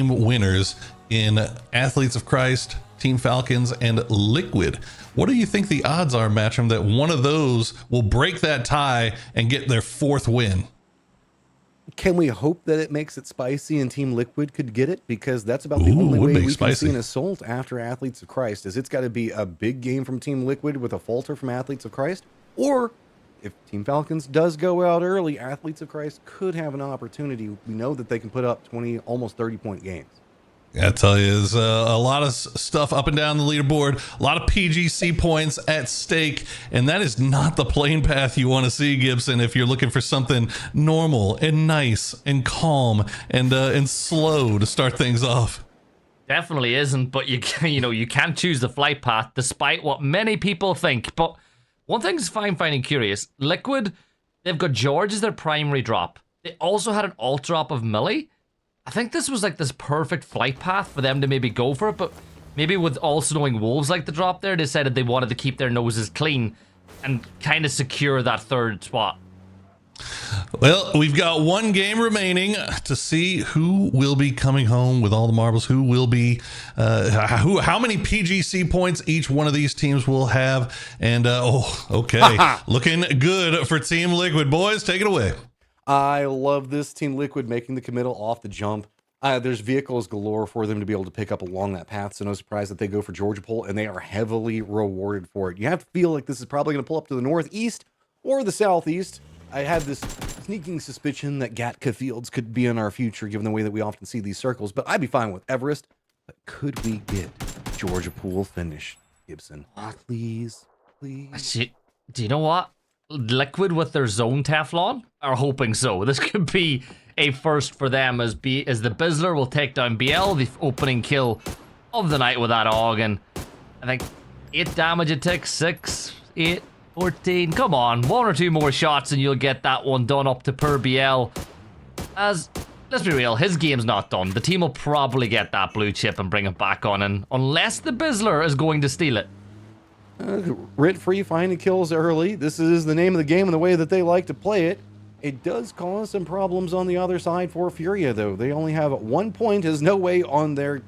winners in Athletes of Christ, Team Falcons, and Liquid. What do you think the odds are, Matrim, that one of those will break that tie and get their 4th win? Can we hope that it makes it spicy and Team Liquid could get it? Because that's about the only way we can see an assault after Athletes of Christ, is it's got to be a big game from Team Liquid with a falter from Athletes of Christ. Or if Team Falcons does go out early, Athletes of Christ could have an opportunity. We know that they can put up 20, almost 30-point games. I tell you, there's a lot of stuff up and down the leaderboard, a lot of PGC points at stake, and that is not the plane path you want to see, Gibson, if you're looking for something normal and nice and calm and slow to start things off. Definitely isn't, but you can't choose the flight path despite what many people think. But one thing's finding curious. Liquid, they've got George as their primary drop. They also had an alt drop of Millie. I think this was like this perfect flight path for them to maybe go for it, but maybe with also knowing Wolves like the drop there, they decided they wanted to keep their noses clean and kind of secure that 3rd spot. Well, we've got one game remaining to see who will be coming home with all the marbles, who will be, how many PGC points each one of these teams will have. And, okay, looking good for Team Liquid. Boys, take it away. I love this Team Liquid making the committal off the jump. There's vehicles galore for them to be able to pick up along that path, so no surprise that they go for Georgia Pole, and they are heavily rewarded for it. You have to feel like this is probably going to pull up to the northeast or the southeast. I had this sneaking suspicion that Gatka Fields could be in our future, given the way that we often see these circles, but I'd be fine with Everest. But could we get Georgia Pool finish, Gibson? Please, please. Do you know what? Liquid with their zone Teflon are hoping so. This could be a first for them as the Bizzler will take down BL, the opening kill of the night with that AUG, and I think 8 damage it takes, 6, 8, 14. Come on, 1 or 2 more shots and you'll get that one done up to per BL. As, let's be real, his game's not done. The team will probably get that blue chip and bring it back on, and unless the Bizzler is going to steal it. Rent-free finding kills early. This is the name of the game and the way that they like to play it. It does cause some problems on the other side for Furia, though. They only have 1 point. There's no way on their...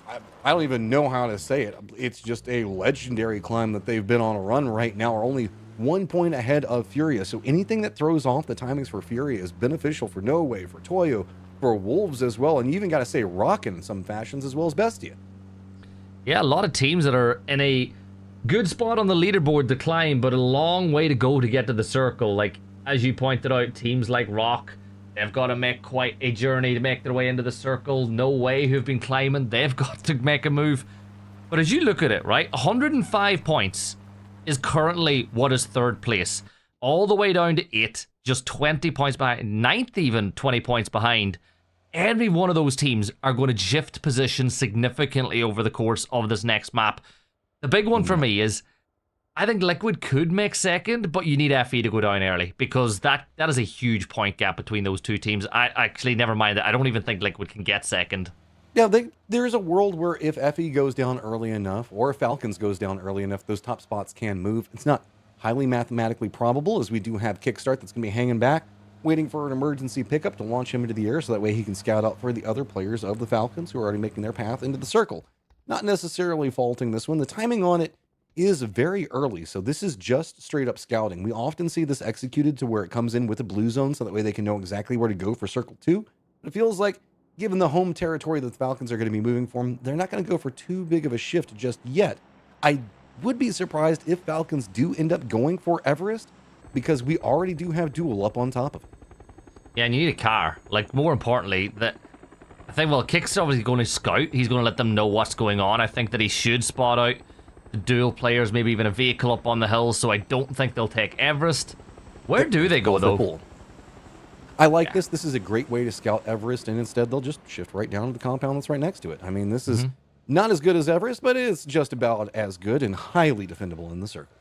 I don't even know how to say it. It's just a legendary climb that they've been on a run right now. Are only 1 point ahead of Furia. So anything that throws off the timings for Furia is beneficial for No Way, for Toyo, for Wolves as well. And you even got to say Rockin' in some fashions as well as Bestia. Yeah, a lot of teams that are in a good spot on the leaderboard to climb, but a long way to go to get to the circle. Like, as you pointed out, teams like Rock, they've got to make quite a journey to make their way into the circle. No Way, who've been climbing, they've got to make a move. But as you look at it, right, 105 points is currently what is 3rd place. All the way down to 8, just 20 points behind, 9th even 20 points behind. Every one of those teams are going to shift position significantly over the course of this next map. The big one for me is, I think Liquid could make 2nd, but you need FE to go down early, because that is a huge point gap between those 2 teams. I actually, never mind that. I don't even think Liquid can get 2nd. Yeah, there is a world where if FE goes down early enough, or if Falcons goes down early enough, those top spots can move. It's not highly mathematically probable, as we do have Kickstart that's going to be hanging back, waiting for an emergency pickup to launch him into the air, so that way he can scout out for the other players of the Falcons who are already making their path into the circle. Not necessarily faulting this one. The timing on it is very early, so this is just straight up scouting. We often see this executed to where it comes in with a blue zone, so that way they can know exactly where to go for Circle 2. But it feels like, given the home territory that the Falcons are going to be moving from, they're not going to go for too big of a shift just yet. I would be surprised if Falcons do end up going for Everest, because we already do have Duel up on top of it. Yeah, and you need a car. Like, more importantly, that I think, well, Kick's obviously going to scout. He's going to let them know what's going on. I think that he should spot out the Duel players, maybe even a vehicle up on the hill, so I don't think they'll take Everest. Where do they go, though? I like this. This is a great way to scout Everest, and instead they'll just shift right down to the compound that's right next to it. I mean, this is not as good as Everest, but it's just about as good and highly defendable in the circle.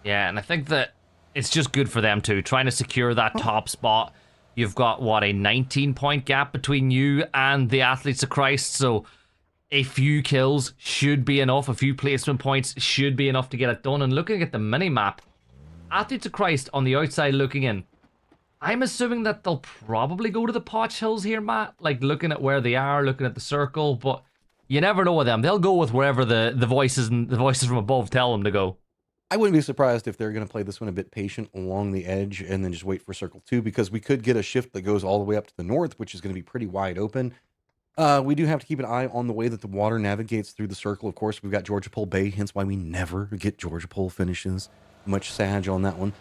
Yeah, and I think that it's just good for them, too. Trying to secure that top spot. You've got, what, a 19-point gap between you and the Athletes of Christ, so a few kills should be enough. A few placement points should be enough to get it done. And looking at the mini-map, Athletes of Christ on the outside looking in, I'm assuming that they'll probably go to the Potch Hills here, Matt. Like, looking at where they are, looking at the circle, but you never know with them. They'll go with wherever the voices from above tell them to go. I wouldn't be surprised if they're going to play this one a bit patient along the edge and then just wait for Circle 2, because we could get a shift that goes all the way up to the north, which is going to be pretty wide open. We do have to keep an eye on the way that the water navigates through the circle. Of course, we've got Georgia Pole Bay, hence why we never get Georgia Pole finishes. Much sag on that one.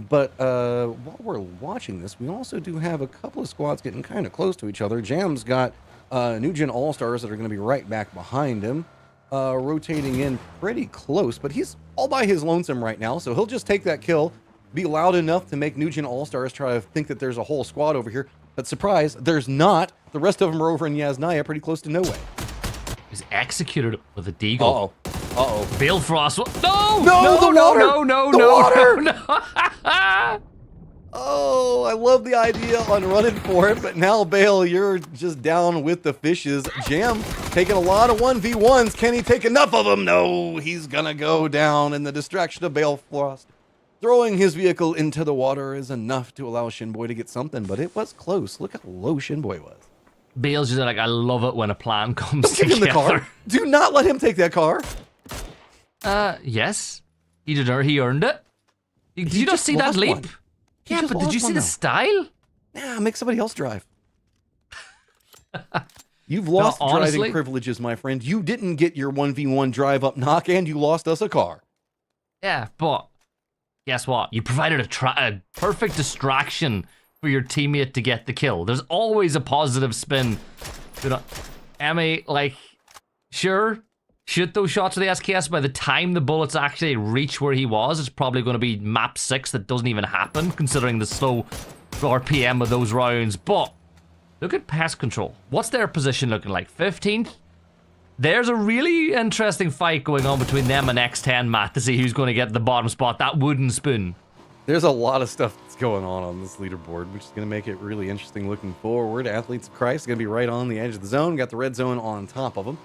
But while we're watching this, we also do have a couple of squads getting kind of close to each other. Jam's got New Gen All-Stars that are going to be right back behind him, rotating in pretty close. But he's all by his lonesome right now, so he'll just take that kill, be loud enough to make New Gen All-Stars try to think that there's a whole squad over here. But surprise, there's not. The rest of them are over in Yasnaya, pretty close to nowhere. He's executed with a deagle. Uh-oh. Balefrost. No, the water! No. Oh, I love the idea on running for it, but now, Bale, you're just down with the fishes. Jam taking a lot of 1v1s. Can he take enough of them? No, he's gonna go down, and the distraction of Balefrost throwing his vehicle into the water is enough to allow Shinboy to get something, but it was close. Look how low Shinboy was. Bale's just like, I love it when a plan comes Take together. him the car. Do not let him take that car. Yes. He earned it. Did you not see that leap? Yeah, but did you see the style? Yeah, make somebody else drive. You've lost driving privileges, my friend. You didn't get your 1v1 drive up knock, and you lost us a car. Yeah, but guess what? You provided a perfect distraction for your teammate to get the kill. There's always a positive spin. Emmy, like, sure, shoot those shots with the SKS. By the time the bullets actually reach where he was, it's probably going to be map 6 that doesn't even happen, considering the slow RPM of those rounds. But look at pest control. What's their position looking like? 15th? There's a really interesting fight going on between them and X10, Matt, to see who's going to get the bottom spot, that wooden spoon. There's a lot of stuff that's going on this leaderboard, which is going to make it really interesting looking forward. Athletes of Christ going to be right on the edge of the zone. Got the red zone on top of them.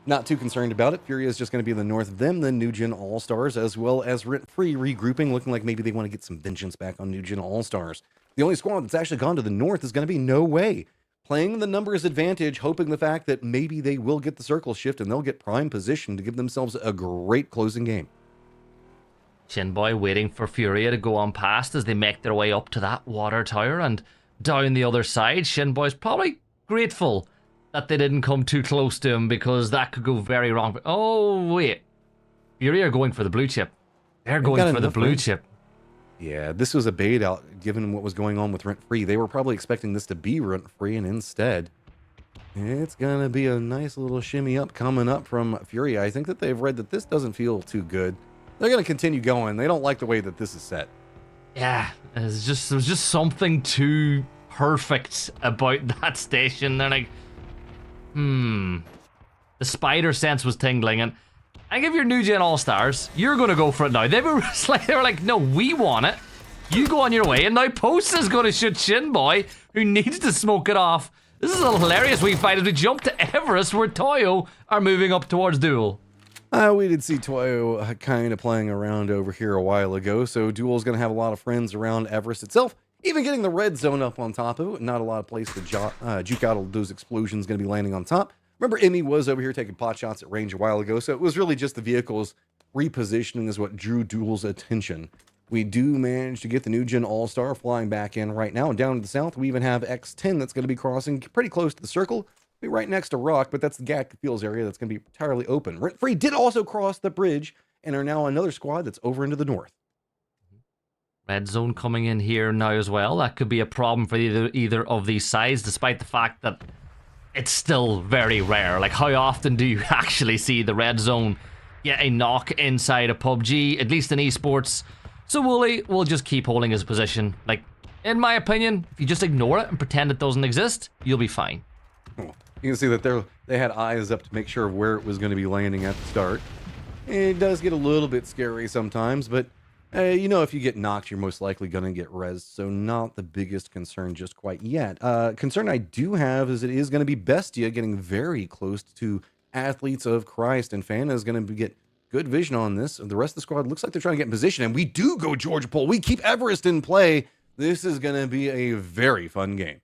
Not too concerned about it. Furia is just going to be in the north of them, then New Gen All-Stars, as well as rent-free regrouping, looking like maybe they want to get some vengeance back on New Gen All-Stars. The only squad that's actually gone to the north is going to be No Way. Playing the numbers advantage, hoping the fact that maybe they will get the circle shift and they'll get prime position to give themselves a great closing game. Shinboy waiting for Furia to go on past as they make their way up to that water tower, and down the other side, Shinboy's probably grateful that they didn't come too close to him, because that could go very wrong. Oh, wait. Furia are going for the blue chip. They're going for the blue chip. Yeah, this was a bait out, given what was going on with rent-free. They were probably expecting this to be rent-free, and instead, it's going to be a nice little shimmy up coming up from Furia. I think that they've read that this doesn't feel too good. They're going to continue going. They don't like the way that this is set. Yeah, there's just something too perfect about that station. They're like, the spider sense was tingling, and I give your New Gen All-Stars, you're going to go for it now. They were like, no, we want it. You go on your way, and now Post is going to shoot Shinboy, who needs to smoke it off. This is a hilarious wee fight as we jump to Everest, where Toyo are moving up towards Duel. We did see Toyo kind of playing around over here a while ago, so Duel's going to have a lot of friends around Everest itself. Even getting the red zone up on top of it, not a lot of place to juke out those explosions going to be landing on top. Remember, Emmy was over here taking pot shots at range a while ago, so it was really just the vehicles repositioning is what drew Duel's attention. We do manage to get the new gen All-Star flying back in right now. Down to the south, we even have X10 that's going to be crossing pretty close to the circle. Be right next to Rock, but that's the Gat Fields area that's going to be entirely open. Rent Free did also cross the bridge and are now another squad that's over into the north. Red zone coming in here now as well. That could be a problem for either of these sides, despite the fact that it's still very rare. Like, how often do you actually see the red zone get a knock inside a PUBG, at least in esports? So Wooly will just keep holding his position. Like, in my opinion, if you just ignore it and pretend it doesn't exist, you'll be fine. You can see that they had eyes up to make sure of where it was going to be landing at the start. It does get a little bit scary sometimes, but you know, if you get knocked, you're most likely going to get rezzed, so not the biggest concern just quite yet. Concern I do have is it is going to be Bestia getting very close to Athletes of Christ, and Fana is going to get good vision on this. The rest of the squad looks like they're trying to get in position, and we do go Georgia Pole. We keep Everest in play. This is going to be a very fun game.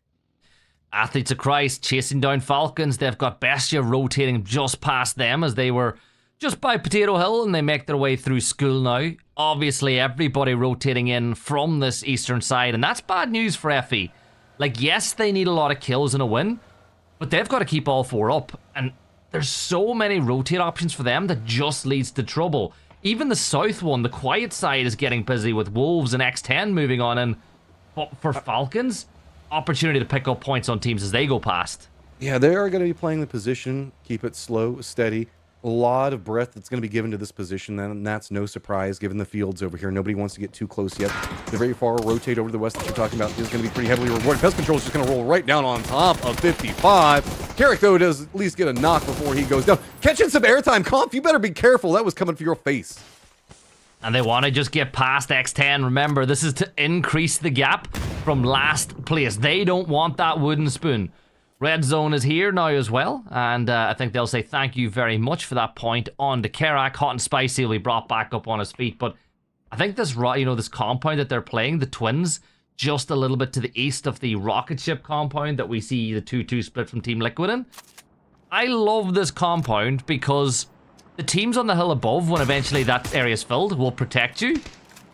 Athletes of Christ chasing down Falcons. They've got Bestia rotating just past them as they were just by Potato Hill, and they make their way through school now. Obviously, everybody rotating in from this eastern side, and that's bad news for FE. Like, yes, they need a lot of kills and a win, but they've got to keep all four up, and there's so many rotate options for them that just leads to trouble. Even the south one, the quiet side, is getting busy with Wolves and X10 moving on, and for Falcons, opportunity to pick up points on teams as they go past. Yeah, they are going to be playing the position, keep it slow, steady. A lot of breath that's going to be given to this position, and that's no surprise given the fields over here. Nobody wants to get too close yet. The very far rotate over to the west that you're talking about is going to be pretty heavily rewarded. Pest Control is just going to roll right down on top of 55. Carrick, though, does at least get a knock before he goes down. Catching some airtime. Comp, you better be careful. That was coming for your face. And they want to just get past X10. Remember, this is to increase the gap from last place. They don't want that wooden spoon. Red zone is here now as well, and I think they'll say thank you very much for that point on to Kerak. Hot and Spicy will be brought back up on his feet, but I think this, this compound that they're playing, the Twins, just a little bit to the east of the rocket ship compound that we see the 2-2 split from Team Liquid in. I love this compound because the teams on the hill above, when eventually that area is filled, will protect you.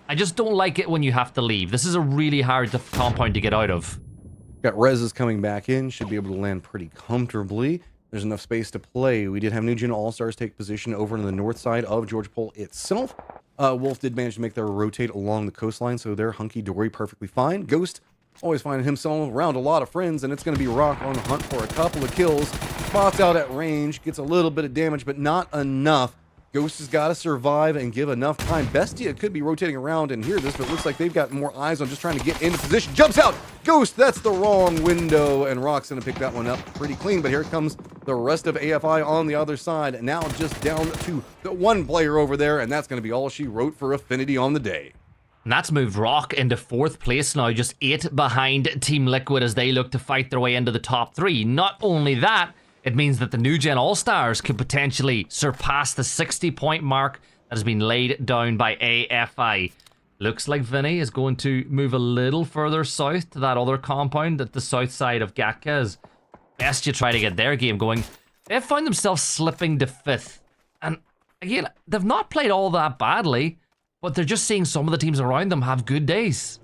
I just don't like it when you have to leave. This is a really hard compound to get out of. Got Rez's coming back in, should be able to land pretty comfortably. There's enough space to play. We did have New Gen All-Stars take position over on the north side of Georgia Pole itself. Wolf did manage to make their rotate along the coastline, so they're hunky-dory, perfectly fine. Ghost always finding himself around a lot of friends, and it's going to be Rock on the hunt for a couple of kills. Spots out at range, gets a little bit of damage, but not enough. Ghost has got to survive and give enough time. Bestia could be rotating around and hear this, but it looks like they've got more eyes on just trying to get into position. Jumps out! Ghost, that's the wrong window, and Rock's going to pick that one up pretty clean, but here comes the rest of AFI on the other side, and now just down to the one player over there, and that's going to be all she wrote for Affinity on the day. And that's moved Rock into 4th place now, just 8 behind Team Liquid as they look to fight their way into the top 3. Not only that, it means that the New Gen All-Stars could potentially surpass the 60-point mark that has been laid down by AFI. Looks like Vinny is going to move a little further south to that other compound at the south side of Gatka as Bestia try to get their game going. They've found themselves slipping to 5th. And again, they've not played all that badly, but they're just seeing some of the teams around them have good days.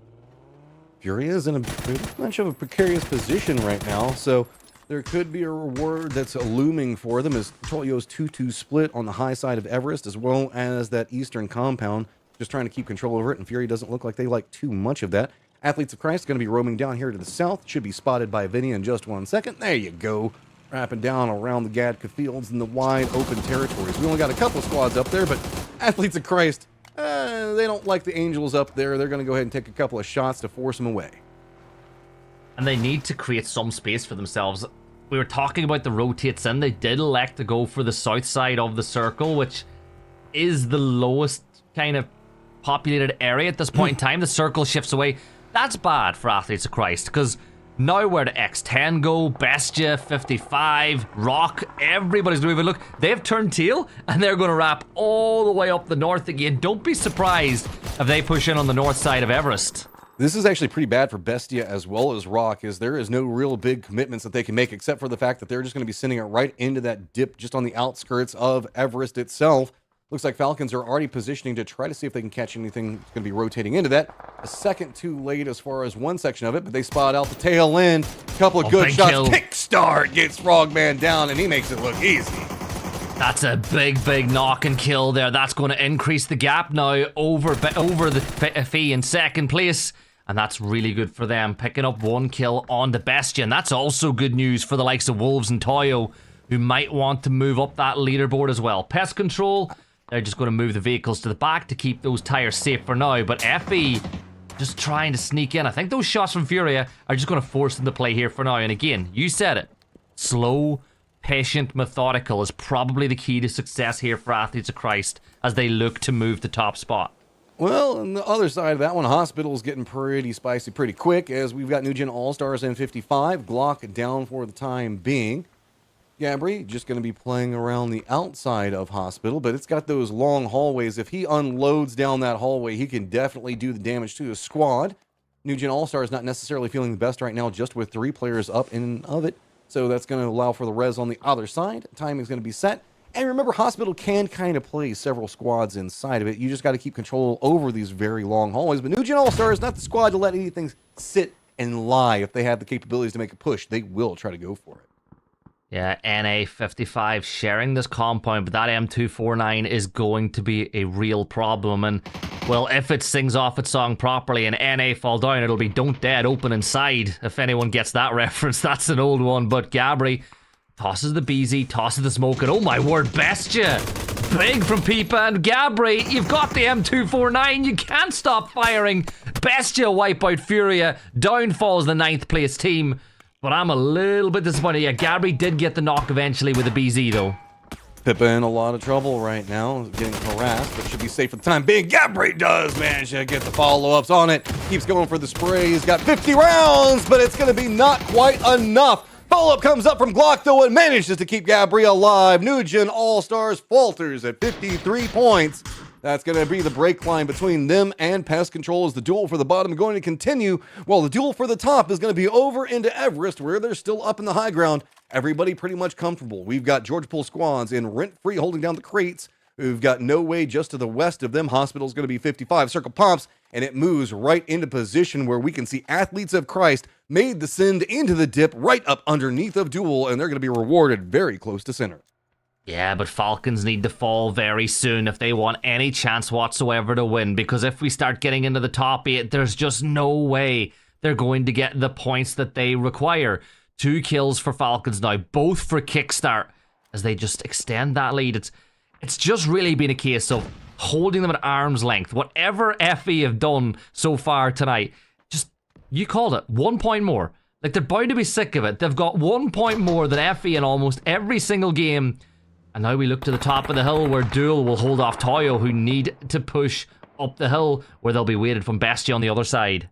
Fury is in a much of a precarious position right now, so there could be a reward that's looming for them as Tolio's 2-2 split on the high side of Everest, as well as that eastern compound, just trying to keep control over it, and Fury doesn't look like they like too much of that. Athletes of Christ going to be roaming down here to the south, should be spotted by Vinny in just 1 second. There you go. Wrapping down around the Gadka fields in the wide open territories. We only got a couple squads up there, but Athletes of Christ, they don't like the Angels up there. They're going to go ahead and take a couple of shots to force them away. And they need to create some space for themselves. We were talking about the rotates in. They did elect to go for the south side of the circle, which is the lowest kind of populated area at this point in time. The circle shifts away. That's bad for Athletes of Christ, because now where do X10 go? Bestia, 55, Rock, everybody's moving. Look, they've turned tail, and they're going to wrap all the way up the north again. Don't be surprised if they push in on the north side of Everest. This is actually pretty bad for Bestia as well as Rock, as there is no real big commitments that they can make, except for the fact that they're just going to be sending it right into that dip just on the outskirts of Everest itself. Looks like Falcons are already positioning to try to see if they can catch anything that's going to be rotating into that. A second too late as far as one section of it, but they spot out the tail end. A couple of good shots. Kill. Kickstart gets Frogman down, and he makes it look easy. That's a big knock and kill there. That's going to increase the gap now over the Fee in second place. And that's really good for them, picking up 1 kill on the Bestia. And that's also good news for the likes of Wolves and Toyo, who might want to move up that leaderboard as well. Pest Control, they're just going to move the vehicles to the back to keep those tires safe for now. But FE just trying to sneak in. I think those shots from Furia are just going to force them to play here for now. And again, you said it. Slow, patient, methodical is probably the key to success here for Athletes of Christ as they look to move the top spot. Well, on the other side of that one, Hospital's getting pretty spicy pretty quick as we've got New Gen All-Stars M55. Glock down for the time being. Gabri just going to be playing around the outside of Hospital, but it's got those long hallways. If he unloads down that hallway, he can definitely do the damage to his squad. New Gen All-Star is not necessarily feeling the best right now, just with 3 players up in of it. So that's going to allow for the res on the other side. Timing's going to be set. And remember, Hospital can kind of play several squads inside of it. You just got to keep control over these very long hallways. But New Gen All-Star is not the squad to let anything sit and lie. If they have the capabilities to make a push, they will try to go for it. Yeah, NA55 sharing this compound, but that M249 is going to be a real problem. And, well, if it sings off its song properly and NA fall down, it'll be Don't Dead Open Inside. If anyone gets that reference, that's an old one. But Gabri tosses the BZ, tosses the smoke, and oh my word, Bestia! Big from Pipa and Gabri. You've got the M249. You can't stop firing. Bestia wipe out Furia. Down falls the 9th place team. But I'm a little bit disappointed. Yeah, Gabri did get the knock eventually with the BZ, though. Pippa in a lot of trouble right now, getting harassed, but should be safe for the time being. Gabri does manage to get the follow-ups on it. Keeps going for the spray. He's got 50 rounds, but it's going to be not quite enough. Follow-up comes up from Glock, though, and manages to keep Gabri alive. New Gen All-Stars falters at 53 points. That's going to be the break line between them and Pest Control as the duel for the bottom is going to continue, while the duel for the top is going to be over into Everest, where they're still up in the high ground. Everybody pretty much comfortable. We've got Georgia Pool squads in Rent-Free holding down the crates. We've got No Way just to the west of them. Hospital's going to be 55. Circle pops, and it moves right into position where we can see Athletes of Christ made the send into the dip right up underneath of Duel, and they're going to be rewarded very close to center. Yeah, but Falcons need to fall very soon if they want any chance whatsoever to win, because if we start getting into the top 8, there's just no way they're going to get the points that they require. 2 kills for Falcons now, both for Kickstart, as they just extend that lead. It's just really been a case of holding them at arm's length. Whatever FE have done so far tonight, just, you called it, 1 point more. Like, they're bound to be sick of it. They've got 1 point more than FE in almost every single game. And now we look to the top of the hill where Duel will hold off Toyo, who need to push up the hill where they'll be weighted from Bestia on the other side.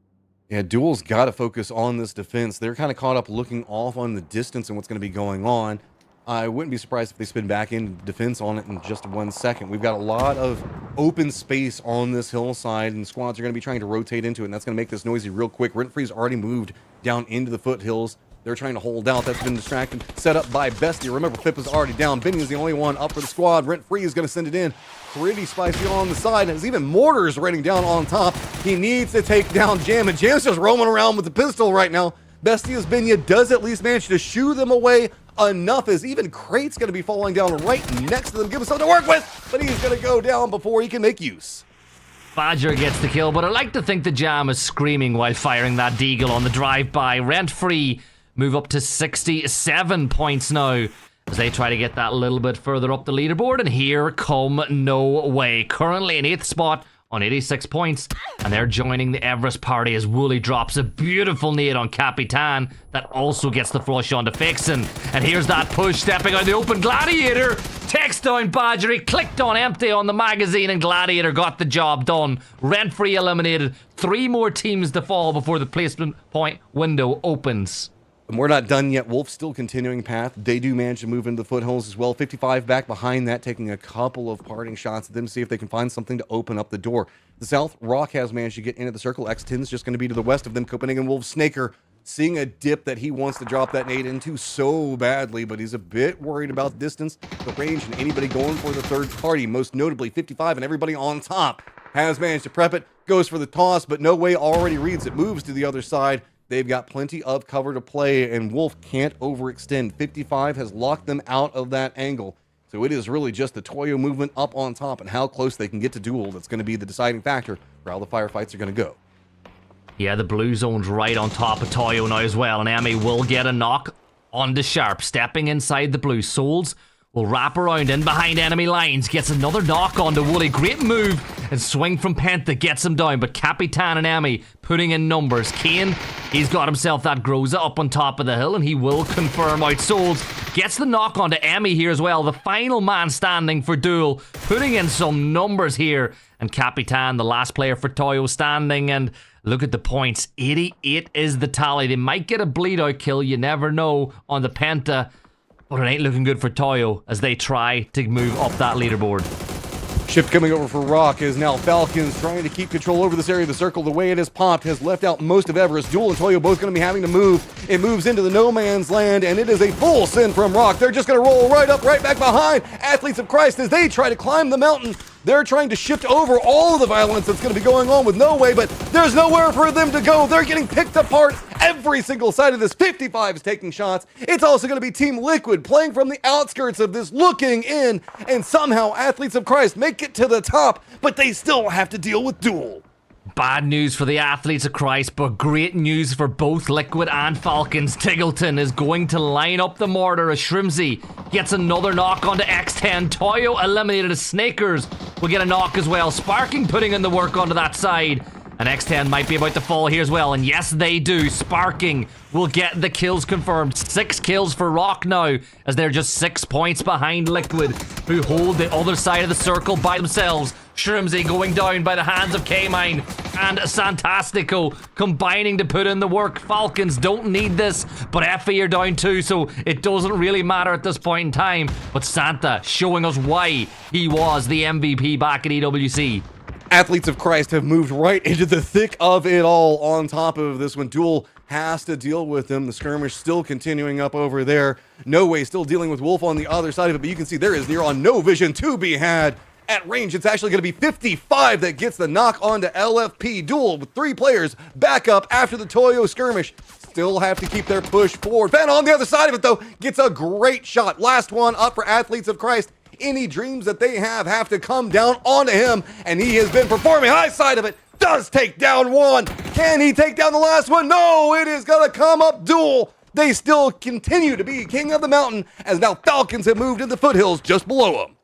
Yeah, Duel's got to focus on this defense. They're kind of caught up looking off on the distance and what's going to be going on. I wouldn't be surprised if they spin back in defense on it in just 1 second. We've got a lot of open space on this hillside, and squads are going to be trying to rotate into it, and that's going to make this noisy real quick. Rent-Free's already moved down into the foothills. They're trying to hold out. That's been distracted. Set up by Bestia. Remember, Pip is already down. Benny is the only one up for the squad. Rent-Free is going to send it in. Pretty spicy on the side. And there's even Mortars raining down on top. He needs to take down Jam. And Jam's just roaming around with the pistol right now. Bestia's Benya does at least manage to shoo them away enough, as even Crate's going to be falling down right next to them. Give him something to work with. But he's going to go down before he can make use. Badger gets the kill, but I like to think the Jam is screaming while firing that deagle on the drive-by. Rent-Free move up to 67 points now as they try to get that little bit further up the leaderboard. And here come No Way, currently in 8th spot on 86 points. And they're joining the Everest party as Wooly drops a beautiful nade on Capitan that also gets the flush onto Fixin. And here's that push, stepping out the open. Gladiator takes down Badger. He clicked on empty on the magazine, and Gladiator got the job done. Rent-Free eliminated. 3 more teams to fall before the placement point window opens. And we're not done yet. Wolf's still continuing path. They do manage to move into the foothills as well. 55 back behind that, taking a couple of parting shots at them to see if they can find something to open up the door. The South, Rock has managed to get into the circle. X10's just going to be to the west of them. Copenhagen Wolves, Snaker seeing a dip that he wants to drop that nade into so badly, but he's a bit worried about the distance, the range, and anybody going for the third party, most notably 55, and everybody on top has managed to prep it, goes for the toss, but No Way already reads it, moves to the other side. They've got plenty of cover to play, and Wolf can't overextend. 55 has locked them out of that angle. So it is really just the Toyo movement up on top and how close they can get to duel that's going to be the deciding factor for how the firefights are going to go. Yeah, the blue zone's right on top of Toyo now as well, and Emmy will get a knock onto Sharp, stepping inside the blue. Souls will wrap around in behind enemy lines, gets another knock onto Woody. Great move and swing from Penta gets him down, but Capitan and Emmy putting in numbers. Kane, he's got himself that Groza up on top of the hill, and he will confirm out. Souls gets the knock onto Emmy here as well, the final man standing for Duel, putting in some numbers here, and Capitan, the last player for Toyo, standing, and look at the points. 88 is the tally. They might get a bleed out kill, you never know, on the Penta, but it ain't looking good for Toyo as they try to move up that leaderboard. Shift coming over for Rock is now Falcons trying to keep control over this area of the circle. The way it has popped has left out most of Everest. Duel and Toyo both going to be having to move. It moves into the no man's land, and it is a full send from Rock. They're just going to roll right up, right back behind Athletes of Christ as they try to climb the mountain. They're trying to shift over all of the violence that's going to be going on with No Way, but there's nowhere for them to go. They're getting picked apart. Every single side of this. 55 is taking shots. It's also going to be Team Liquid playing from the outskirts of this, looking in, and somehow Athletes of Christ make it to the top, but they still have to deal with Duel. Bad news for the Athletes of Christ, but great news for both Liquid and Falcons. Tiggleton is going to line up the mortar as Shrimsy gets another knock onto X10. Toyo eliminated as Snakers will get a knock as well. Sparking putting in the work onto that side. And X10 might be about to fall here as well. And yes, they do. Sparking will get the kills confirmed. 6 kills for Rock now, as they're just 6 points behind Liquid, who hold the other side of the circle by themselves. Shrimsy going down by the hands of K-Mine and Santastico combining to put in the work. Falcons don't need this, but FE are down too, so it doesn't really matter at this point in time. But Santa showing us why he was the MVP back at EWC. Athletes of Christ have moved right into the thick of it all on top of this one. Duel has to deal with them. The skirmish still continuing up over there. No Way still dealing with Wolf on the other side of it, but you can see there is near on no vision to be had. At range, it's actually going to be 55 that gets the knock onto LFP. Duel with 3 players back up after the Toyo skirmish. Still have to keep their push forward. Van on the other side of it, though, gets a great shot. Last one up for Athletes of Christ. Any dreams that they have to come down onto him, and he has been performing. High side of it does take down one. Can he take down the last one? No, it is going to come up Duel. They still continue to be king of the mountain, as now Falcons have moved in the foothills just below them.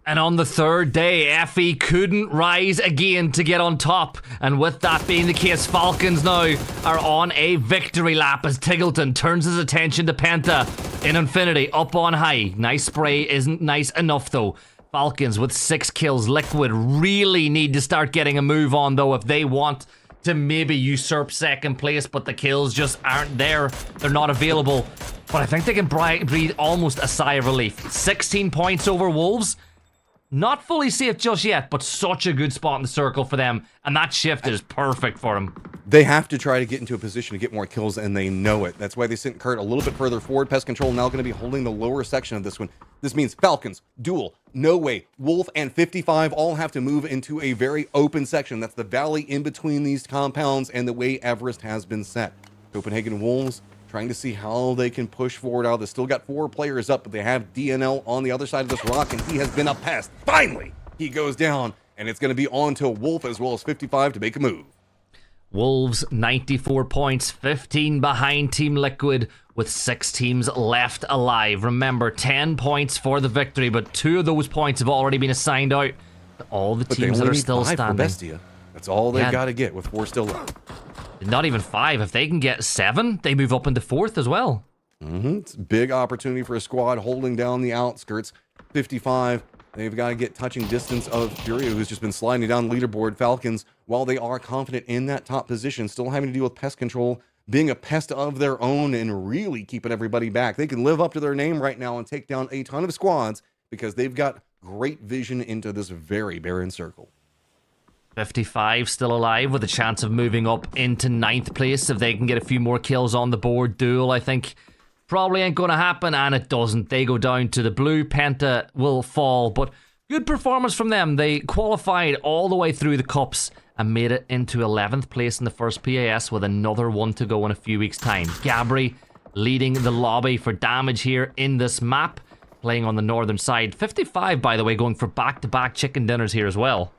And on the third day, FE couldn't rise again to get on top. And with that being the case, Falcons now are on a victory lap as Tiggleton turns his attention to Penta in Infinity up on high. Nice spray isn't nice enough though. Falcons with 6 kills. Liquid really need to start getting a move on though if they want to maybe usurp second place, but the kills just aren't there. They're not available. But I think they can breathe almost a sigh of relief. 16 points over Wolves. Not fully safe just yet, but such a good spot in the circle for them, and that shift is perfect for them. They have to try to get into a position to get more kills, and they know it. That's why they sent Kurt a little bit further forward. Pest Control now going to be holding the lower section of this one. This means Falcons, Duel, No Way, Wolf, and 55 all have to move into a very open section. That's the valley in between these compounds and the way Everest has been set. Copenhagen Wolves trying to see how they can push forward out. They still got 4 players up, but they have DNL on the other side of this rock, and he has been a pest. Finally, he goes down, and it's going to be on to Wolf as well as 55 to make a move. Wolves, 94 points, 15 behind Team Liquid, with 6 teams left alive. Remember, 10 points for the victory, but 2 of those points have already been assigned out to all the teams that are still standing. Bestia. That's all they've got to get with 4 still left. Not even 5. If they can get 7, they move up into 4th as well. It's a big opportunity for a squad holding down the outskirts. 55, they've got to get touching distance of Furia, who's just been sliding down the leaderboard. Falcons, while they are confident in that top position, still having to deal with Pest Control, being a pest of their own and really keeping everybody back. They can live up to their name right now and take down a ton of squads because they've got great vision into this very barren circle. 55 still alive with a chance of moving up into 9th place if they can get a few more kills on the board. Duel, I think, probably ain't going to happen, and it doesn't. They go down to the blue. Penta will fall, but good performance from them. They qualified all the way through the cups and made it into 11th place in the first PAS with another one to go in a few weeks' time. Gabri leading the lobby for damage here in this map, playing on the northern side. 55, by the way, going for back-to-back chicken dinners here as well.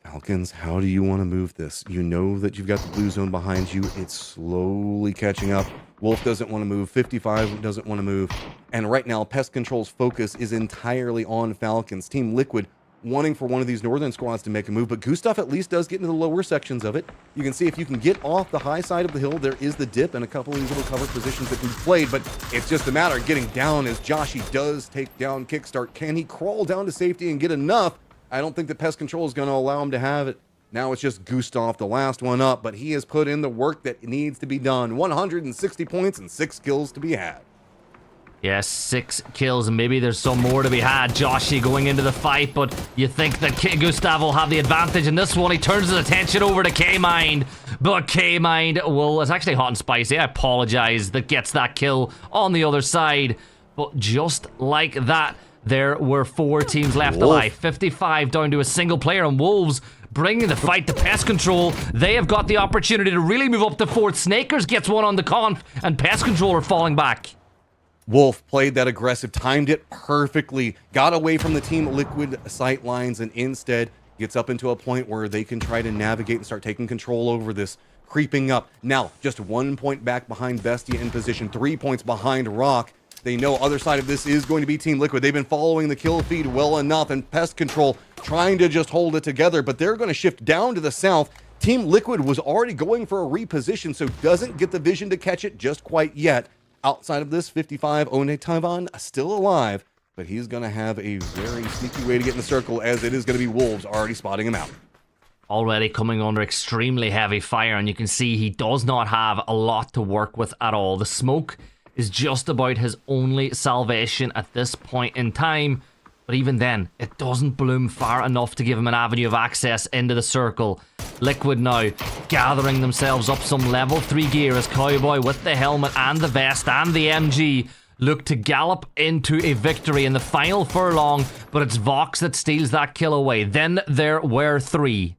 Falcons, how do you want to move this? You know that you've got the blue zone behind you. It's slowly catching up. Wolf doesn't want to move. 55 doesn't want to move. And right now, Pest Control's focus is entirely on Falcons. Team Liquid wanting for one of these northern squads to make a move, but Gustav at least does get into the lower sections of it. You can see if you can get off the high side of the hill, there is the dip and a couple of these little cover positions that can be played, but it's just a matter of getting down as Joshi does take down Kickstart. Can he crawl down to safety and get enough? I don't think the Pest Control is going to allow him to have it. Now it's just Gustav, the last one up, but he has put in the work that needs to be done. 160 points and 6 kills to be had. Yes, 6 kills, and maybe there's some more to be had. Joshi going into the fight, but you think that Gustav will have the advantage in this one. He turns his attention over to K-Mind, but K-Mind will... It's actually Hot and Spicy, I apologize, that gets that kill on the other side. But just like that, there were 4 teams left alive. 55 down to a single player, and Wolves bringing the fight to Pest Control. They have got the opportunity to really move up to 4th. Snakers gets one on the conf, and Pest Control are falling back. Wolf played that aggressive, timed it perfectly, got away from the Team Liquid sight lines, and instead gets up into a point where they can try to navigate and start taking control over this, creeping up. Now, just 1 point back behind Bestia in position, 3 points behind Rock. They know other side of this is going to be Team Liquid. They've been following the kill feed well enough, and Pest Control trying to just hold it together, but they're going to shift down to the south. Team Liquid was already going for a reposition, so doesn't get the vision to catch it just quite yet. Outside of this, 55, One Taiwan still alive, but he's going to have a very sneaky way to get in the circle, as it is going to be Wolves already spotting him out. Already coming under extremely heavy fire, and you can see he does not have a lot to work with at all. The smoke is just about his only salvation at this point in time, but even then, it doesn't bloom far enough to give him an avenue of access into the circle. Liquid now gathering themselves up some level 3 gear as Cowboy with the helmet and the vest and the MG look to gallop into a victory in the final furlong, but it's Vox that steals that kill away. Then there were 3.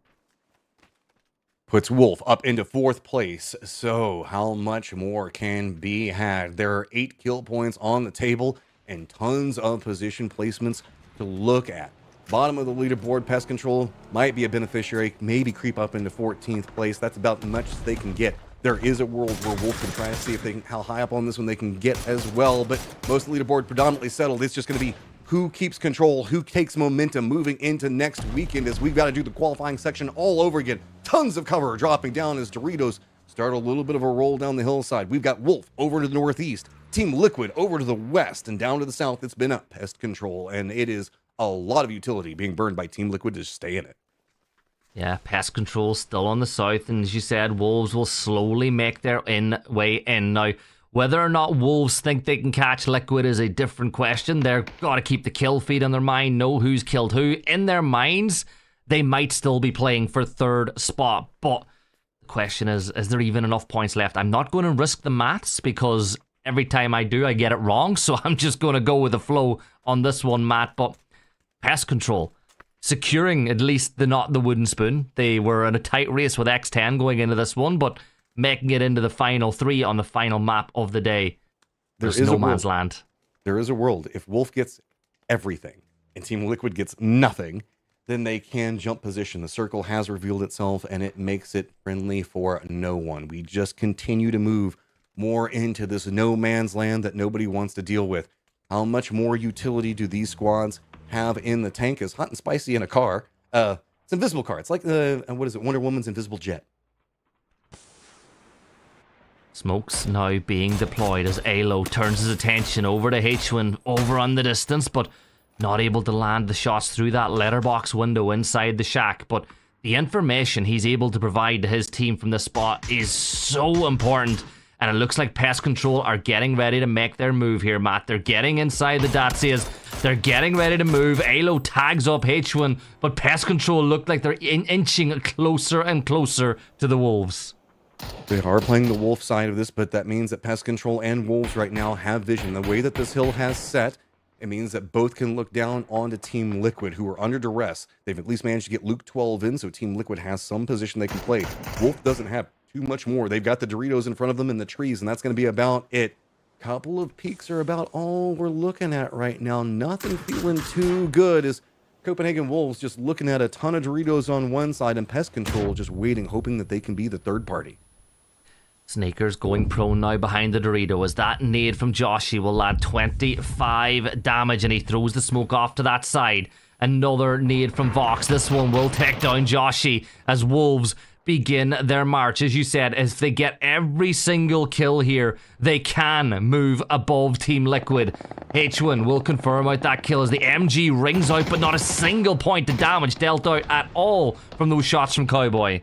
Puts Wolf up into 4th place. So how much more can be had? There are 8 kill points on the table and tons of position placements to look at. Bottom of the leaderboard, Pest Control might be a beneficiary, maybe creep up into 14th place. That's about as much as they can get. There is a world where Wolf can try to see if they can, how high up on this one they can get as well, but most of the leaderboard predominantly settled. It's just going to be who keeps control, who takes momentum moving into next weekend, as we've got to do the qualifying section all over again. Tons of cover dropping down as Doritos start a little bit of a roll down the hillside. We've got Wolf over to the northeast, Team Liquid over to the west, and down to the south it's been a Pest Control, and it is a lot of utility being burned by Team Liquid to stay in it. Yeah, Pest Control still on the south, and as you said, Wolves will slowly make their way in. Now, whether or not Wolves think they can catch Liquid is a different question. They've got to keep the kill feed on their mind, know who's killed who. In their minds, they might still be playing for 3rd spot, but the question is there even enough points left? I'm not going to risk the maths, because every time I do, I get it wrong, so I'm just going to go with the flow on this one, Matt. But Pest Control securing at least not the wooden spoon. They were in a tight race with X10 going into this one, but making it into the final 3 on the final map of the day. There's no man's land. There is a world. If Wolf gets everything and Team Liquid gets nothing, then they can jump position. The circle has revealed itself, and it makes it friendly for no one. We just continue to move more into this no man's land that nobody wants to deal with. How much more utility do these squads have in the tank? Is Hot and Spicy in a car. It's an invisible car. It's like the, what is it, Wonder Woman's invisible jet. Smokes now being deployed as Alo turns his attention over to H1 over on the distance, but not able to land the shots through that letterbox window inside the shack. But the information he's able to provide to his team from this spot is so important. And it looks like Pest Control are getting ready to make their move here, Matt. They're getting inside the Datsias. They're getting ready to move. Alo tags up H1, but Pest Control look like they're inching closer and closer to the Wolves. They are playing the Wolf side of this, but that means that Pest Control and Wolves right now have vision. The way that this hill has set, it means that both can look down onto Team Liquid, who are under duress. They've at least managed to get Luke 12 in, so Team Liquid has some position they can play. Wolf doesn't have too much more. They've got the Doritos in front of them in the trees, and that's going to be about it. Couple of peaks are about all we're looking at right now. Nothing feeling too good as Copenhagen Wolves just looking at a ton of Doritos on one side and Pest Control just waiting, hoping that they can be the third party. Snakers going prone now behind the Dorito as that nade from Joshy will add 25 damage, and he throws the smoke off to that side. Another nade from Vox. This one will take down Joshy as Wolves begin their march. As you said, if they get every single kill here, they can move above Team Liquid. H1 will confirm out that kill as the MG rings out, but not a single point of damage dealt out at all from those shots from Cowboy.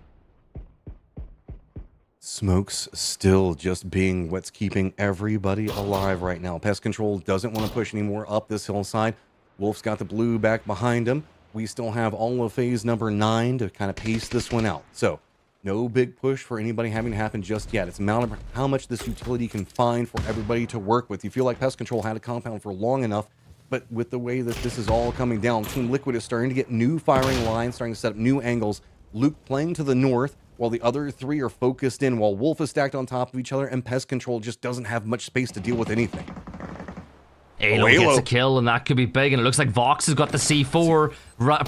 Smoke's still just being what's keeping everybody alive right now. Pest Control doesn't want to push anymore up this hillside. Wolf's got the blue back behind him. We still have all of phase number 9 to kind of pace this one out. So no big push for anybody having to happen just yet. It's a matter of how much this utility can find for everybody to work with. You feel like Pest Control had a compound for long enough, but with the way that this is all coming down, Team Liquid is starting to get new firing lines, starting to set up new angles. Luke playing to the north, while the other 3 are focused in, while Wolf is stacked on top of each other, and Pest Control just doesn't have much space to deal with anything. Alo gets a kill, and that could be big, and it looks like Vox has got the C4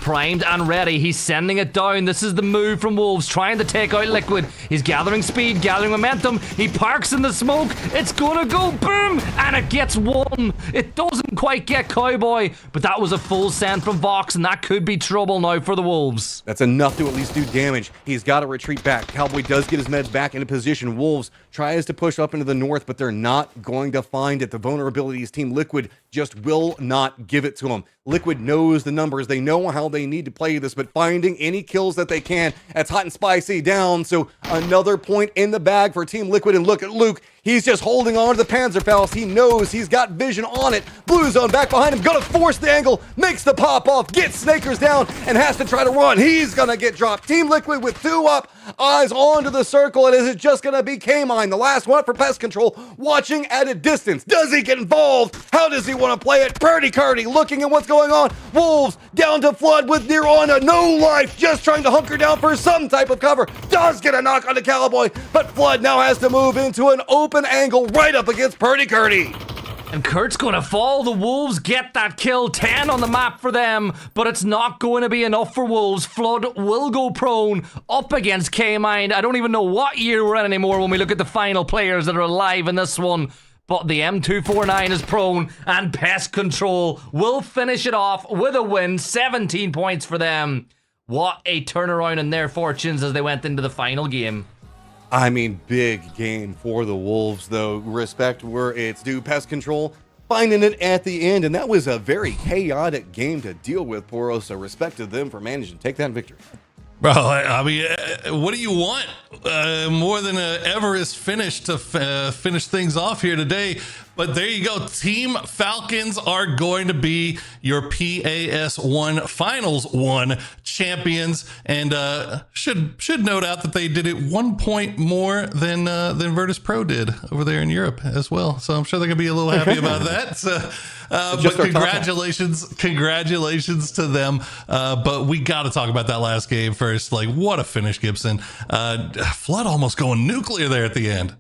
primed and ready. He's sending it down. This is the move from Wolves, trying to take out Liquid. He's gathering speed, gathering momentum. He parks in the smoke. It's gonna go boom, and it gets one. It doesn't quite get Cowboy, but that was a full send from Vox, and that could be trouble now for the Wolves. That's enough to at least do damage. He's got to retreat back. Cowboy does get his meds back into position. Wolves tries to push up into the north, but they're not going to find it. The vulnerabilities, Team Liquid just will not give it to them. Liquid knows the numbers. They know how they need to play this, but finding any kills that they can, that's hot and spicy down. So another point in the bag for Team Liquid. And look at Luke. He's just holding on to the Panzerfaust. He knows he's got vision on it. Blue zone back behind him. Gonna force the angle. Makes the pop off. Gets Snakers down and has to try to run. He's gonna get dropped. Team Liquid with 2 up. Eyes onto the circle. And is it just gonna be K-Mine? The last one for Pest Control. Watching at a distance. Does he get involved? How does he want to play it? Purdy Curdy looking at what's going on. Wolves down to Flood with near on a no life. Just trying to hunker down for some type of cover. Does get a knock on the Cowboy. But Flood now has to move into an open angle right up against Purdy Curdy. And Kurt's gonna fall. The Wolves get that kill. 10 on the map for them, but it's not going to be enough for Wolves. Flood will go prone up against K-Mind. I don't even know what year we're in anymore when we look at the final players that are alive in this one. But the M249 is prone, and Pest Control will finish it off with a win. 17 points for them. What a turnaround in their fortunes as they went into the final game. I mean, big game for the Wolves, though. Respect where it's due. Pest Control finding it at the end, and that was a very chaotic game to deal with, Poro, so respect to them for managing to take that victory. Bro, I mean, what do you want? More than Everest finish to finish things off here today. But there you go. Team Falcons are going to be your PAS1 Finals 1 champions, and should note out that they did it 1 point more than Virtus Pro did over there in Europe as well. So I'm sure they're gonna be a little happy about that. So, but congratulations to them. But we got to talk about that last game first. Like, what a finish, Gibson. Flood almost going nuclear there at the end.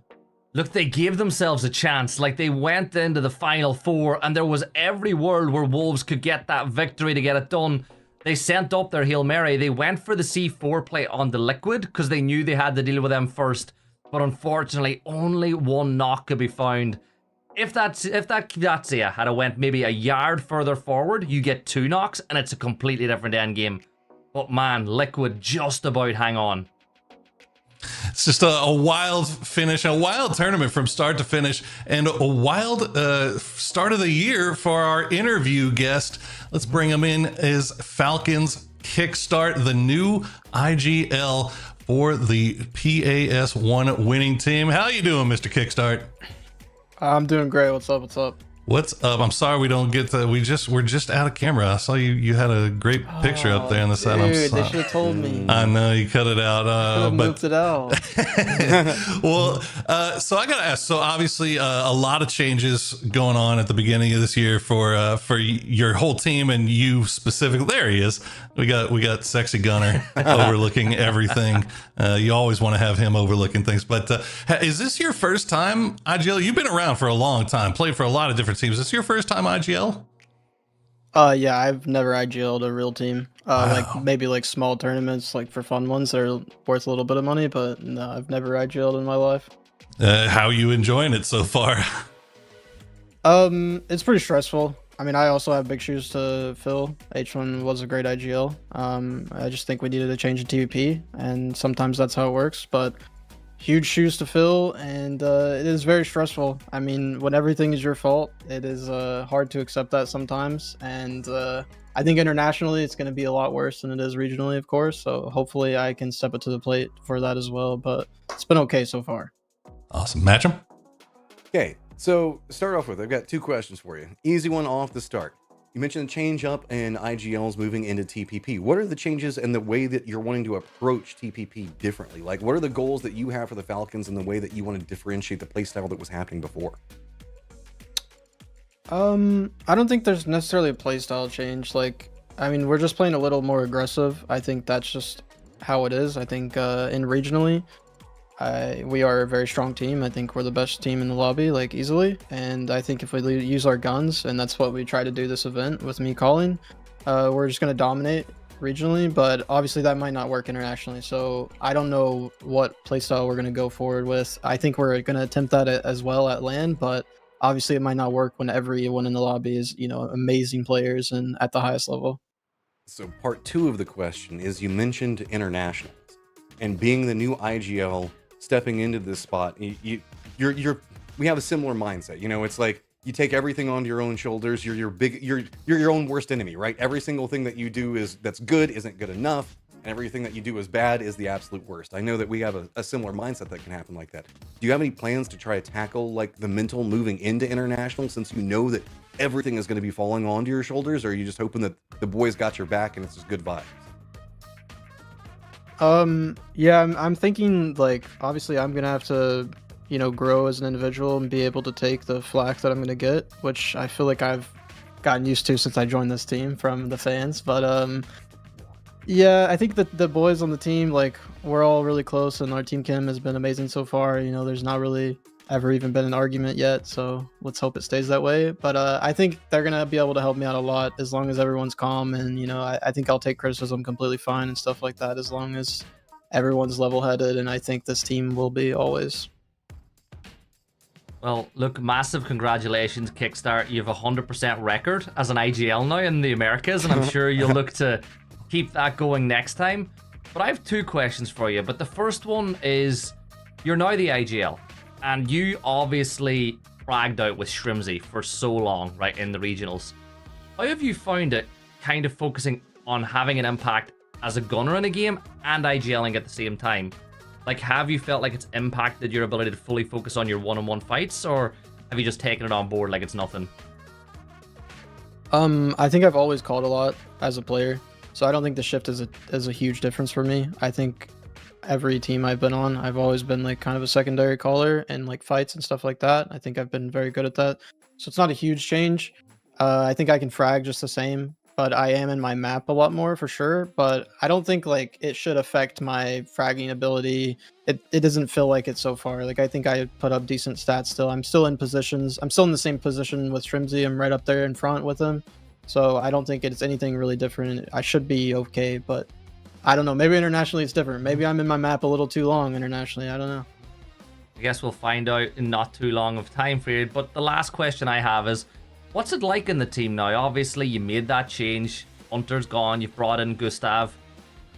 Look, they gave themselves a chance. Like, they went into the final 4, and there was every world where Wolves could get that victory to get it done. They sent up their Hail Mary. They went for the C4 play on the Liquid because they knew they had to deal with them first. But unfortunately, only 1 knock could be found. If that Kvyatsia had went maybe a yard further forward, you get 2 knocks, and it's a completely different end game. But man, Liquid just about hang on. It's just a wild finish, a wild tournament from start to finish, and a wild start of the year for our interview guest. Let's bring him in as Falcons kickstart the new IGL for the PAS1 winning team. How you doing, Mr. Kickstart? I'm doing great. What's up? What's up? What's up? I'm sorry we don't get to. We're just out of camera. I saw you had a great picture up there in the side. Dude, they should have told me. I know you cut it out. But Moved it out. well, so I gotta ask. So obviously, a lot of changes going on at the beginning of this year for your whole team and you specifically. There he is. We got Sexy Gunner overlooking everything. You always want to have him overlooking things. But is this your first time IGL? You've been around for a long time, played for a lot of different teams. Is this your first time IGL? Yeah, I've never IGL'd a real team. Like maybe like small tournaments, like for fun ones that are worth a little bit of money, but no, I've never IGL'd in my life. How are you enjoying it so far? It's pretty stressful. I mean, I also have big shoes to fill. H1 was a great IGL. I just think we needed a change in TVP, and sometimes that's how it works, but huge shoes to fill, and it is very stressful. I mean, when everything is your fault, it is hard to accept that sometimes, and I think internationally it's going to be a lot worse than it is regionally, of course, so hopefully I can step up to the plate for that as well, but it's been okay so far. Awesome. Match 'em? Okay, so start off with, I've got two questions for you. Easy one off the start. You mentioned change up in IGLs moving into TPP. What are the changes in the way that you're wanting to approach TPP differently? Like, what are the goals that you have for the Falcons and the way that you want to differentiate the playstyle that was happening before? I don't think there's necessarily a playstyle change. Like, I mean, we're just playing a little more aggressive. I think that's just how it is. I think in regionally, we are a very strong team. I think we're the best team in the lobby, like easily. And I think if we use our guns, and that's what we try to do this event with me calling, we're just going to dominate regionally, but obviously that might not work internationally. So I don't know what playstyle we're going to go forward with. I think we're going to attempt that as well at LAN, but obviously it might not work when everyone in the lobby is, you know, amazing players and at the highest level. So part two of the question is, you mentioned internationals and being the new IGL stepping into this spot. We have a similar mindset. You know, it's like you take everything onto your own shoulders. You're your own worst enemy, right? Every single thing that you do that's good isn't good enough, and everything that you do is bad is the absolute worst. I know that we have a similar mindset that can happen like that. Do you have any plans to try to tackle like the mental moving into international, since you know that everything is going to be falling onto your shoulders, or are you just hoping that the boys got your back and it's just good vibes? Yeah, I'm thinking, like, obviously I'm gonna have to, you know, grow as an individual and be able to take the flack that I'm gonna get, which I feel like I've gotten used to since I joined this team from the fans. But yeah, I think that the boys on the team, like, we're all really close, and our team chem has been amazing so far. You know, there's not really ever even been an argument yet, so let's hope it stays that way. But I think they're gonna be able to help me out a lot as long as everyone's calm, and you know, I think I'll take criticism completely fine and stuff like that as long as everyone's level-headed, and I think this team will be always. Well, look, massive congratulations, Kickstart. You have a 100% record as an IGL now in the Americas, and I'm sure you'll look to keep that going next time. But I have two questions for you. But the first one is, you're now the IGL, and you obviously fragged out with Shrimzy for so long, right, in the regionals. How have you found it kind of focusing on having an impact as a gunner in a game and IGLing at the same time? Like, have you felt like it's impacted your ability to fully focus on your one-on-one fights, or have you just taken it on board like it's nothing? I think I've always called a lot as a player, so I don't think the shift is a huge difference for me. I think every team I've been on, I've always been like kind of a secondary caller in like fights and stuff like that. I think I've been very good at that, so it's not a huge change. I think I can frag just the same, but I am in my map a lot more for sure. But I don't think like it should affect my fragging ability. It doesn't feel like it so far. Like, I think I put up decent stats still. I'm still in positions. I'm still in the same position with Shrimzy. I'm right up there in front with him. So I don't think it's anything really different. I should be okay, but I don't know. Maybe internationally it's different. Maybe I'm in my map a little too long internationally. I don't know. I guess we'll find out in not too long of time for you. But the last question I have is, what's it like in the team now? Obviously, you made that change. Hunter's gone. You've brought in Gustav.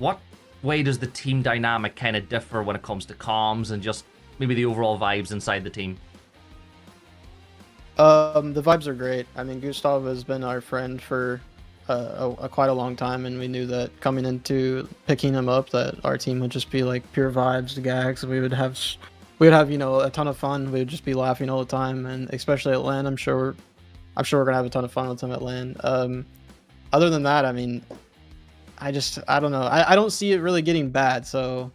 What way does the team dynamic kind of differ when it comes to comms and just maybe the overall vibes inside the team? The vibes are great. I mean, Gustav has been our friend for quite a long time, and we knew that coming into picking him up, that our team would just be like pure vibes, gags. We would have, you know, a ton of fun. We would just be laughing all the time, and especially at LAN, I'm sure I'm sure we're gonna have a ton of fun with him at LAN. Other than that, I mean, I don't know. I don't see it really getting bad. So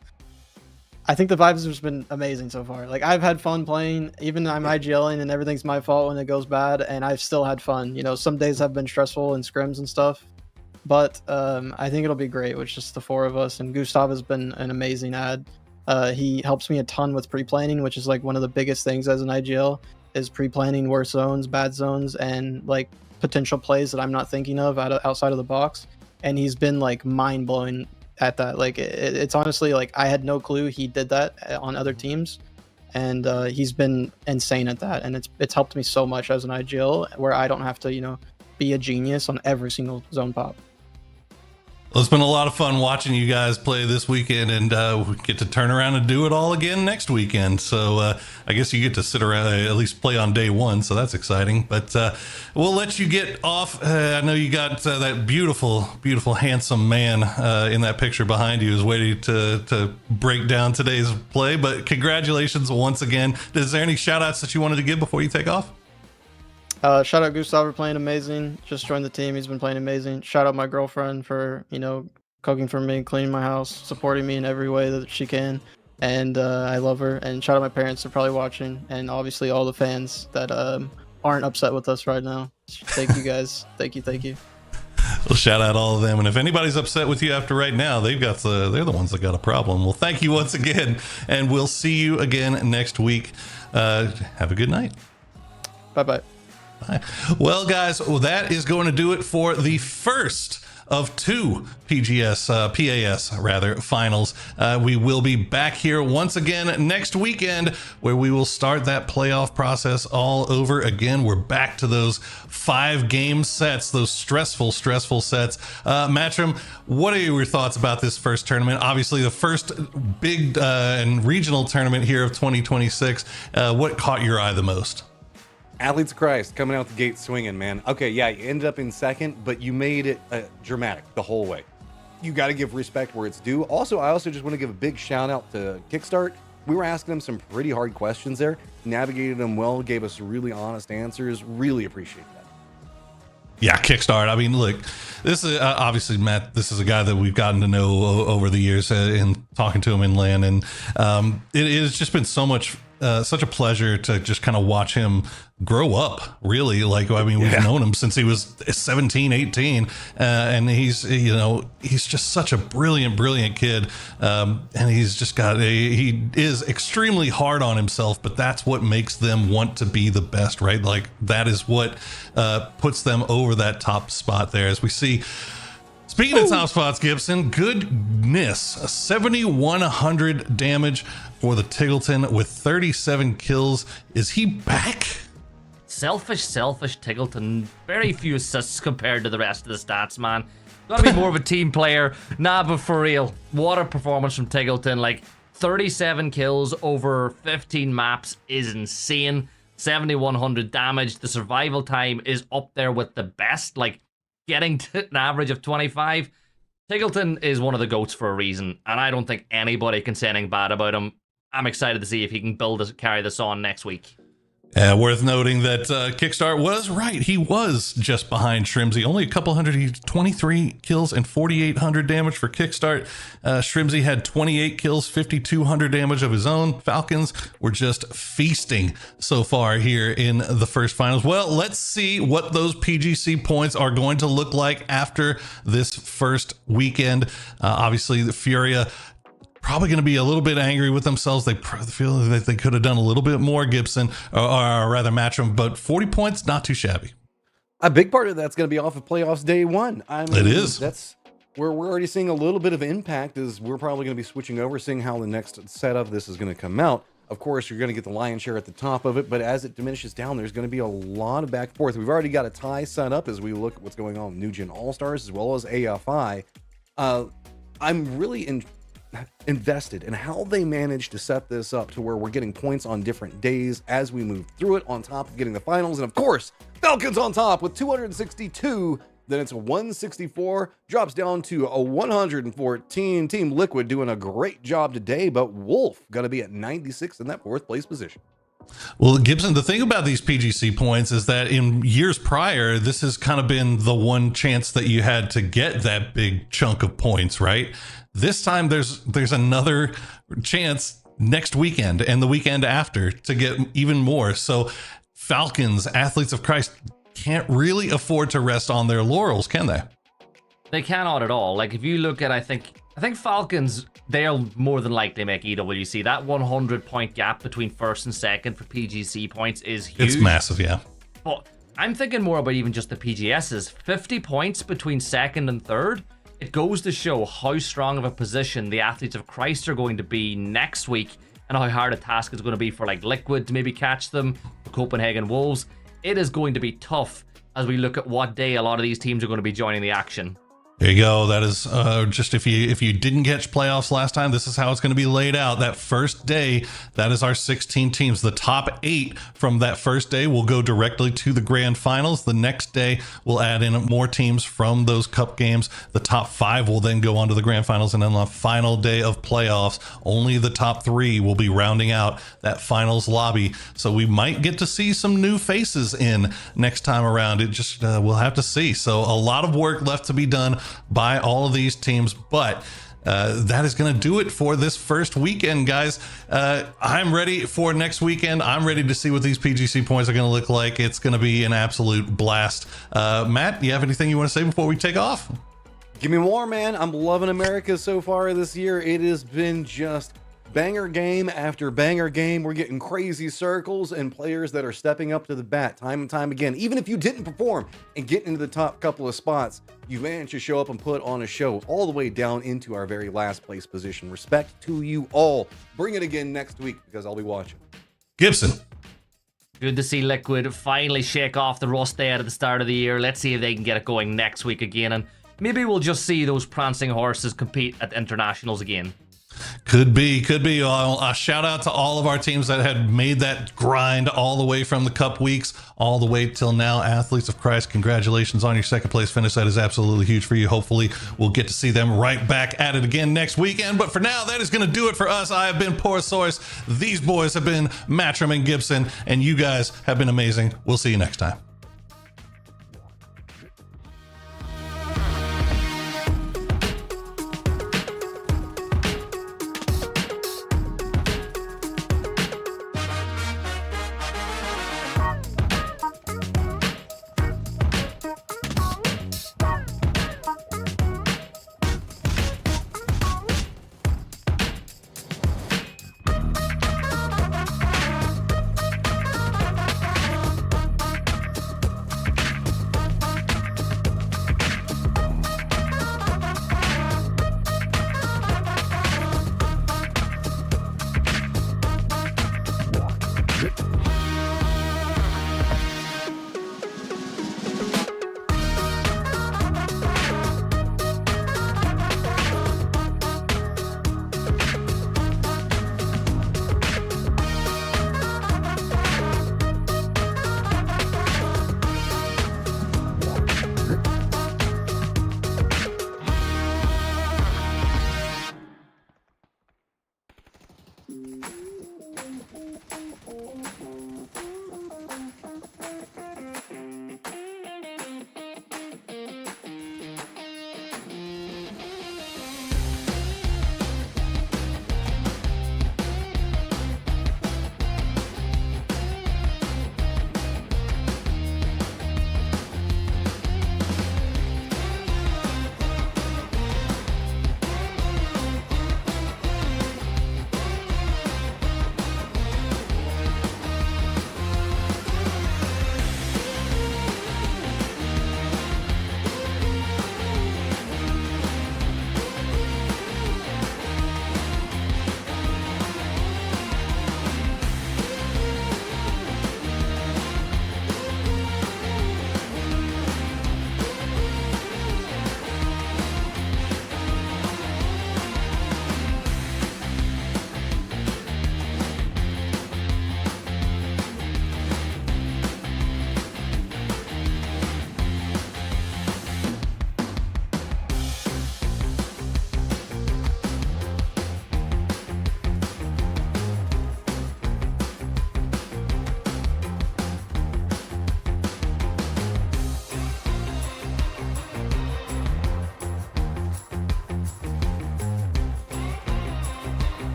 I think the vibes have just been amazing so far. Like, I've had fun playing. Even I'm IGLing and everything's my fault when it goes bad, and I've still had fun. You know, some days have been stressful in scrims and stuff, but I think it'll be great with just the 4 of us. And Gustav has been an amazing ad. He helps me a ton with pre-planning, which is like one of the biggest things as an IGL, is pre-planning worse zones, bad zones, and like potential plays that I'm not thinking of outside of the box. And he's been like mind-blowing at that. Like, it's honestly like I had no clue he did that on other teams, and he's been insane at that. And it's helped me so much as an IGL, where I don't have to, you know, be a genius on every single zone pop. Well, it's been a lot of fun watching you guys play this weekend, and we get to turn around and do it all again next weekend. So I guess you get to sit around, at least play on day 1, so that's exciting. But we'll let you get off. I know you got that beautiful, beautiful, handsome man in that picture behind you is waiting to break down today's play. But congratulations once again. Is there any shout outs that you wanted to give before you take off? Shout out Gustav for playing amazing. Just joined the team. He's been playing amazing. Shout out my girlfriend for, you know, cooking for me, cleaning my house, supporting me in every way that she can. And I love her. And shout out my parents. They're probably watching. And obviously all the fans that aren't upset with us right now. Thank you guys. Thank you. Thank you. Well, shout out all of them. And if anybody's upset with you after right now, they're the ones that got a problem. Well, thank you once again. And we'll see you again next week. Have a good night. Bye-bye. Well, guys, that is going to do it for the first of 2 PAS finals. We will be back here once again next weekend, where we will start that playoff process all over again. We're back to those 5-game sets, those stressful sets. Matchroom, what are your thoughts about this first tournament? Obviously, the first big and regional tournament here of 2026. What caught your eye the most? Athletes of Christ coming out the gate swinging, man. Okay, yeah, you ended up in second, but you made it dramatic the whole way. You got to give respect where it's due. Also, I just want to give a big shout out to Kickstart. We were asking them some pretty hard questions there, navigated them well, gave us really honest answers. Really appreciate that. Yeah, Kickstart. I mean, look, this is obviously Matt. This is a guy that we've gotten to know over the years in talking to him in LAN, and it has just been such a pleasure to just kind of watch him grow up, really. Like, I mean, we've known him since he was 17, 18, and he's just such a brilliant kid. And he's just he is extremely hard on himself, but that's what makes them want to be the best, right? Like, that is what puts them over that top spot there, as we see. Speaking of top spots, Gibson, goodness, 7,100 damage for the Tiggleton with 37 kills. Is he back? Selfish Tiggleton. Very few assists compared to the rest of the stats, man. Gotta be more of a team player. Nah, but for real, what a performance from Tiggleton. Like, 37 kills over 15 maps is insane. 7,100 damage. The survival time is up there with the best. Like, getting to an average of 25. Tiggleton is one of the GOATs for a reason, and I don't think anybody can say anything bad about him. I'm excited to see if he can carry this on next week. Worth noting that Kickstart was right. He was just behind Shrimzy. Only a couple hundred. He 23 kills and 4,800 damage for Kickstart. Shrimzy had 28 kills, 5,200 damage of his own. Falcons were just feasting so far here in the first finals. Well, let's see what those PGC points are going to look like after this first weekend. Obviously, the Furia probably going to be a little bit angry with themselves. They feel that they could have done a little bit more, Gibson, or rather Matchroom, but 40 points, not too shabby. A big part of that's going to be off of playoffs day 1. I mean, it is. That's where we're already seeing a little bit of impact, is we're probably going to be switching over, seeing how the next set of this is going to come out. Of course, you're going to get the lion's share at the top of it, but as it diminishes down, there's going to be a lot of back and forth. We've already got a tie set up as we look at what's going on with New Gen All-Stars as well as AFI. I'm really invested in how they managed to set this up to where we're getting points on different days as we move through it, on top of getting the finals. And of course, Falcons on top with 262. Then it's a 164, drops down to a 114. Team Liquid doing a great job today, but Wolf going to be at 96 in that 4th place position. Well, Gibson, the thing about these PGC points is that in years prior, this has kind of been the one chance that you had to get that big chunk of points, right? This time there's another chance next weekend and the weekend after to get even more. So Falcons, Athletes of Christ, can't really afford to rest on their laurels, can they? They cannot at all. Like, if you look at, I think Falcons, they'll more than likely make EWC. That 100-point gap between first and second for PGC points is huge. It's massive, yeah. But I'm thinking more about even just the PGSs. 50 points between second and third. It goes to show how strong of a position the Athletes of Christ are going to be next week, and how hard a task it's going to be for like Liquid to maybe catch them, the Copenhagen Wolves. It is going to be tough as we look at what day a lot of these teams are going to be joining the action. There you go. That is just if you didn't catch playoffs last time, this is how it's going to be laid out. That first day, that is our 16 teams. The top 8 from that first day will go directly to the grand finals. The next day, we'll add in more teams from those cup games. The top 5 will then go on to the grand finals. And then on the final day of playoffs, only the top 3 will be rounding out that finals lobby. So we might get to see some new faces in next time around. It just, we'll have to see. So a lot of work left to be done by all of these teams, but that is going to do it for this first weekend, guys. I'm ready for next weekend. I'm ready to see what these PGC points are going to look like. It's going to be an absolute blast. Matt, you have anything you want to say before we take off? Give me more, man. I'm loving America so far this year. It has been just banger game after banger game. We're getting crazy circles and players that are stepping up to the bat time and time again. Even if you didn't perform and get into the top couple of spots, you managed to show up and put on a show all the way down into our very last place position. Respect to you all. Bring it again next week because I'll be watching. Gibson. Good to see Liquid finally shake off the rust they had at the start of the year. Let's see if they can get it going next week again, and maybe we'll just see those prancing horses compete at internationals again. Could be. A shout out to all of our teams that had made that grind all the way from the cup weeks all the way till now. Athletes of Christ, congratulations on your second place finish. That is absolutely huge for you. Hopefully we'll get to see them right back at it again next weekend. But for now, that is going to do it for us. I have been Porosaurus. These boys have been Matcham and Gibson, and you guys have been amazing. We'll see you next time.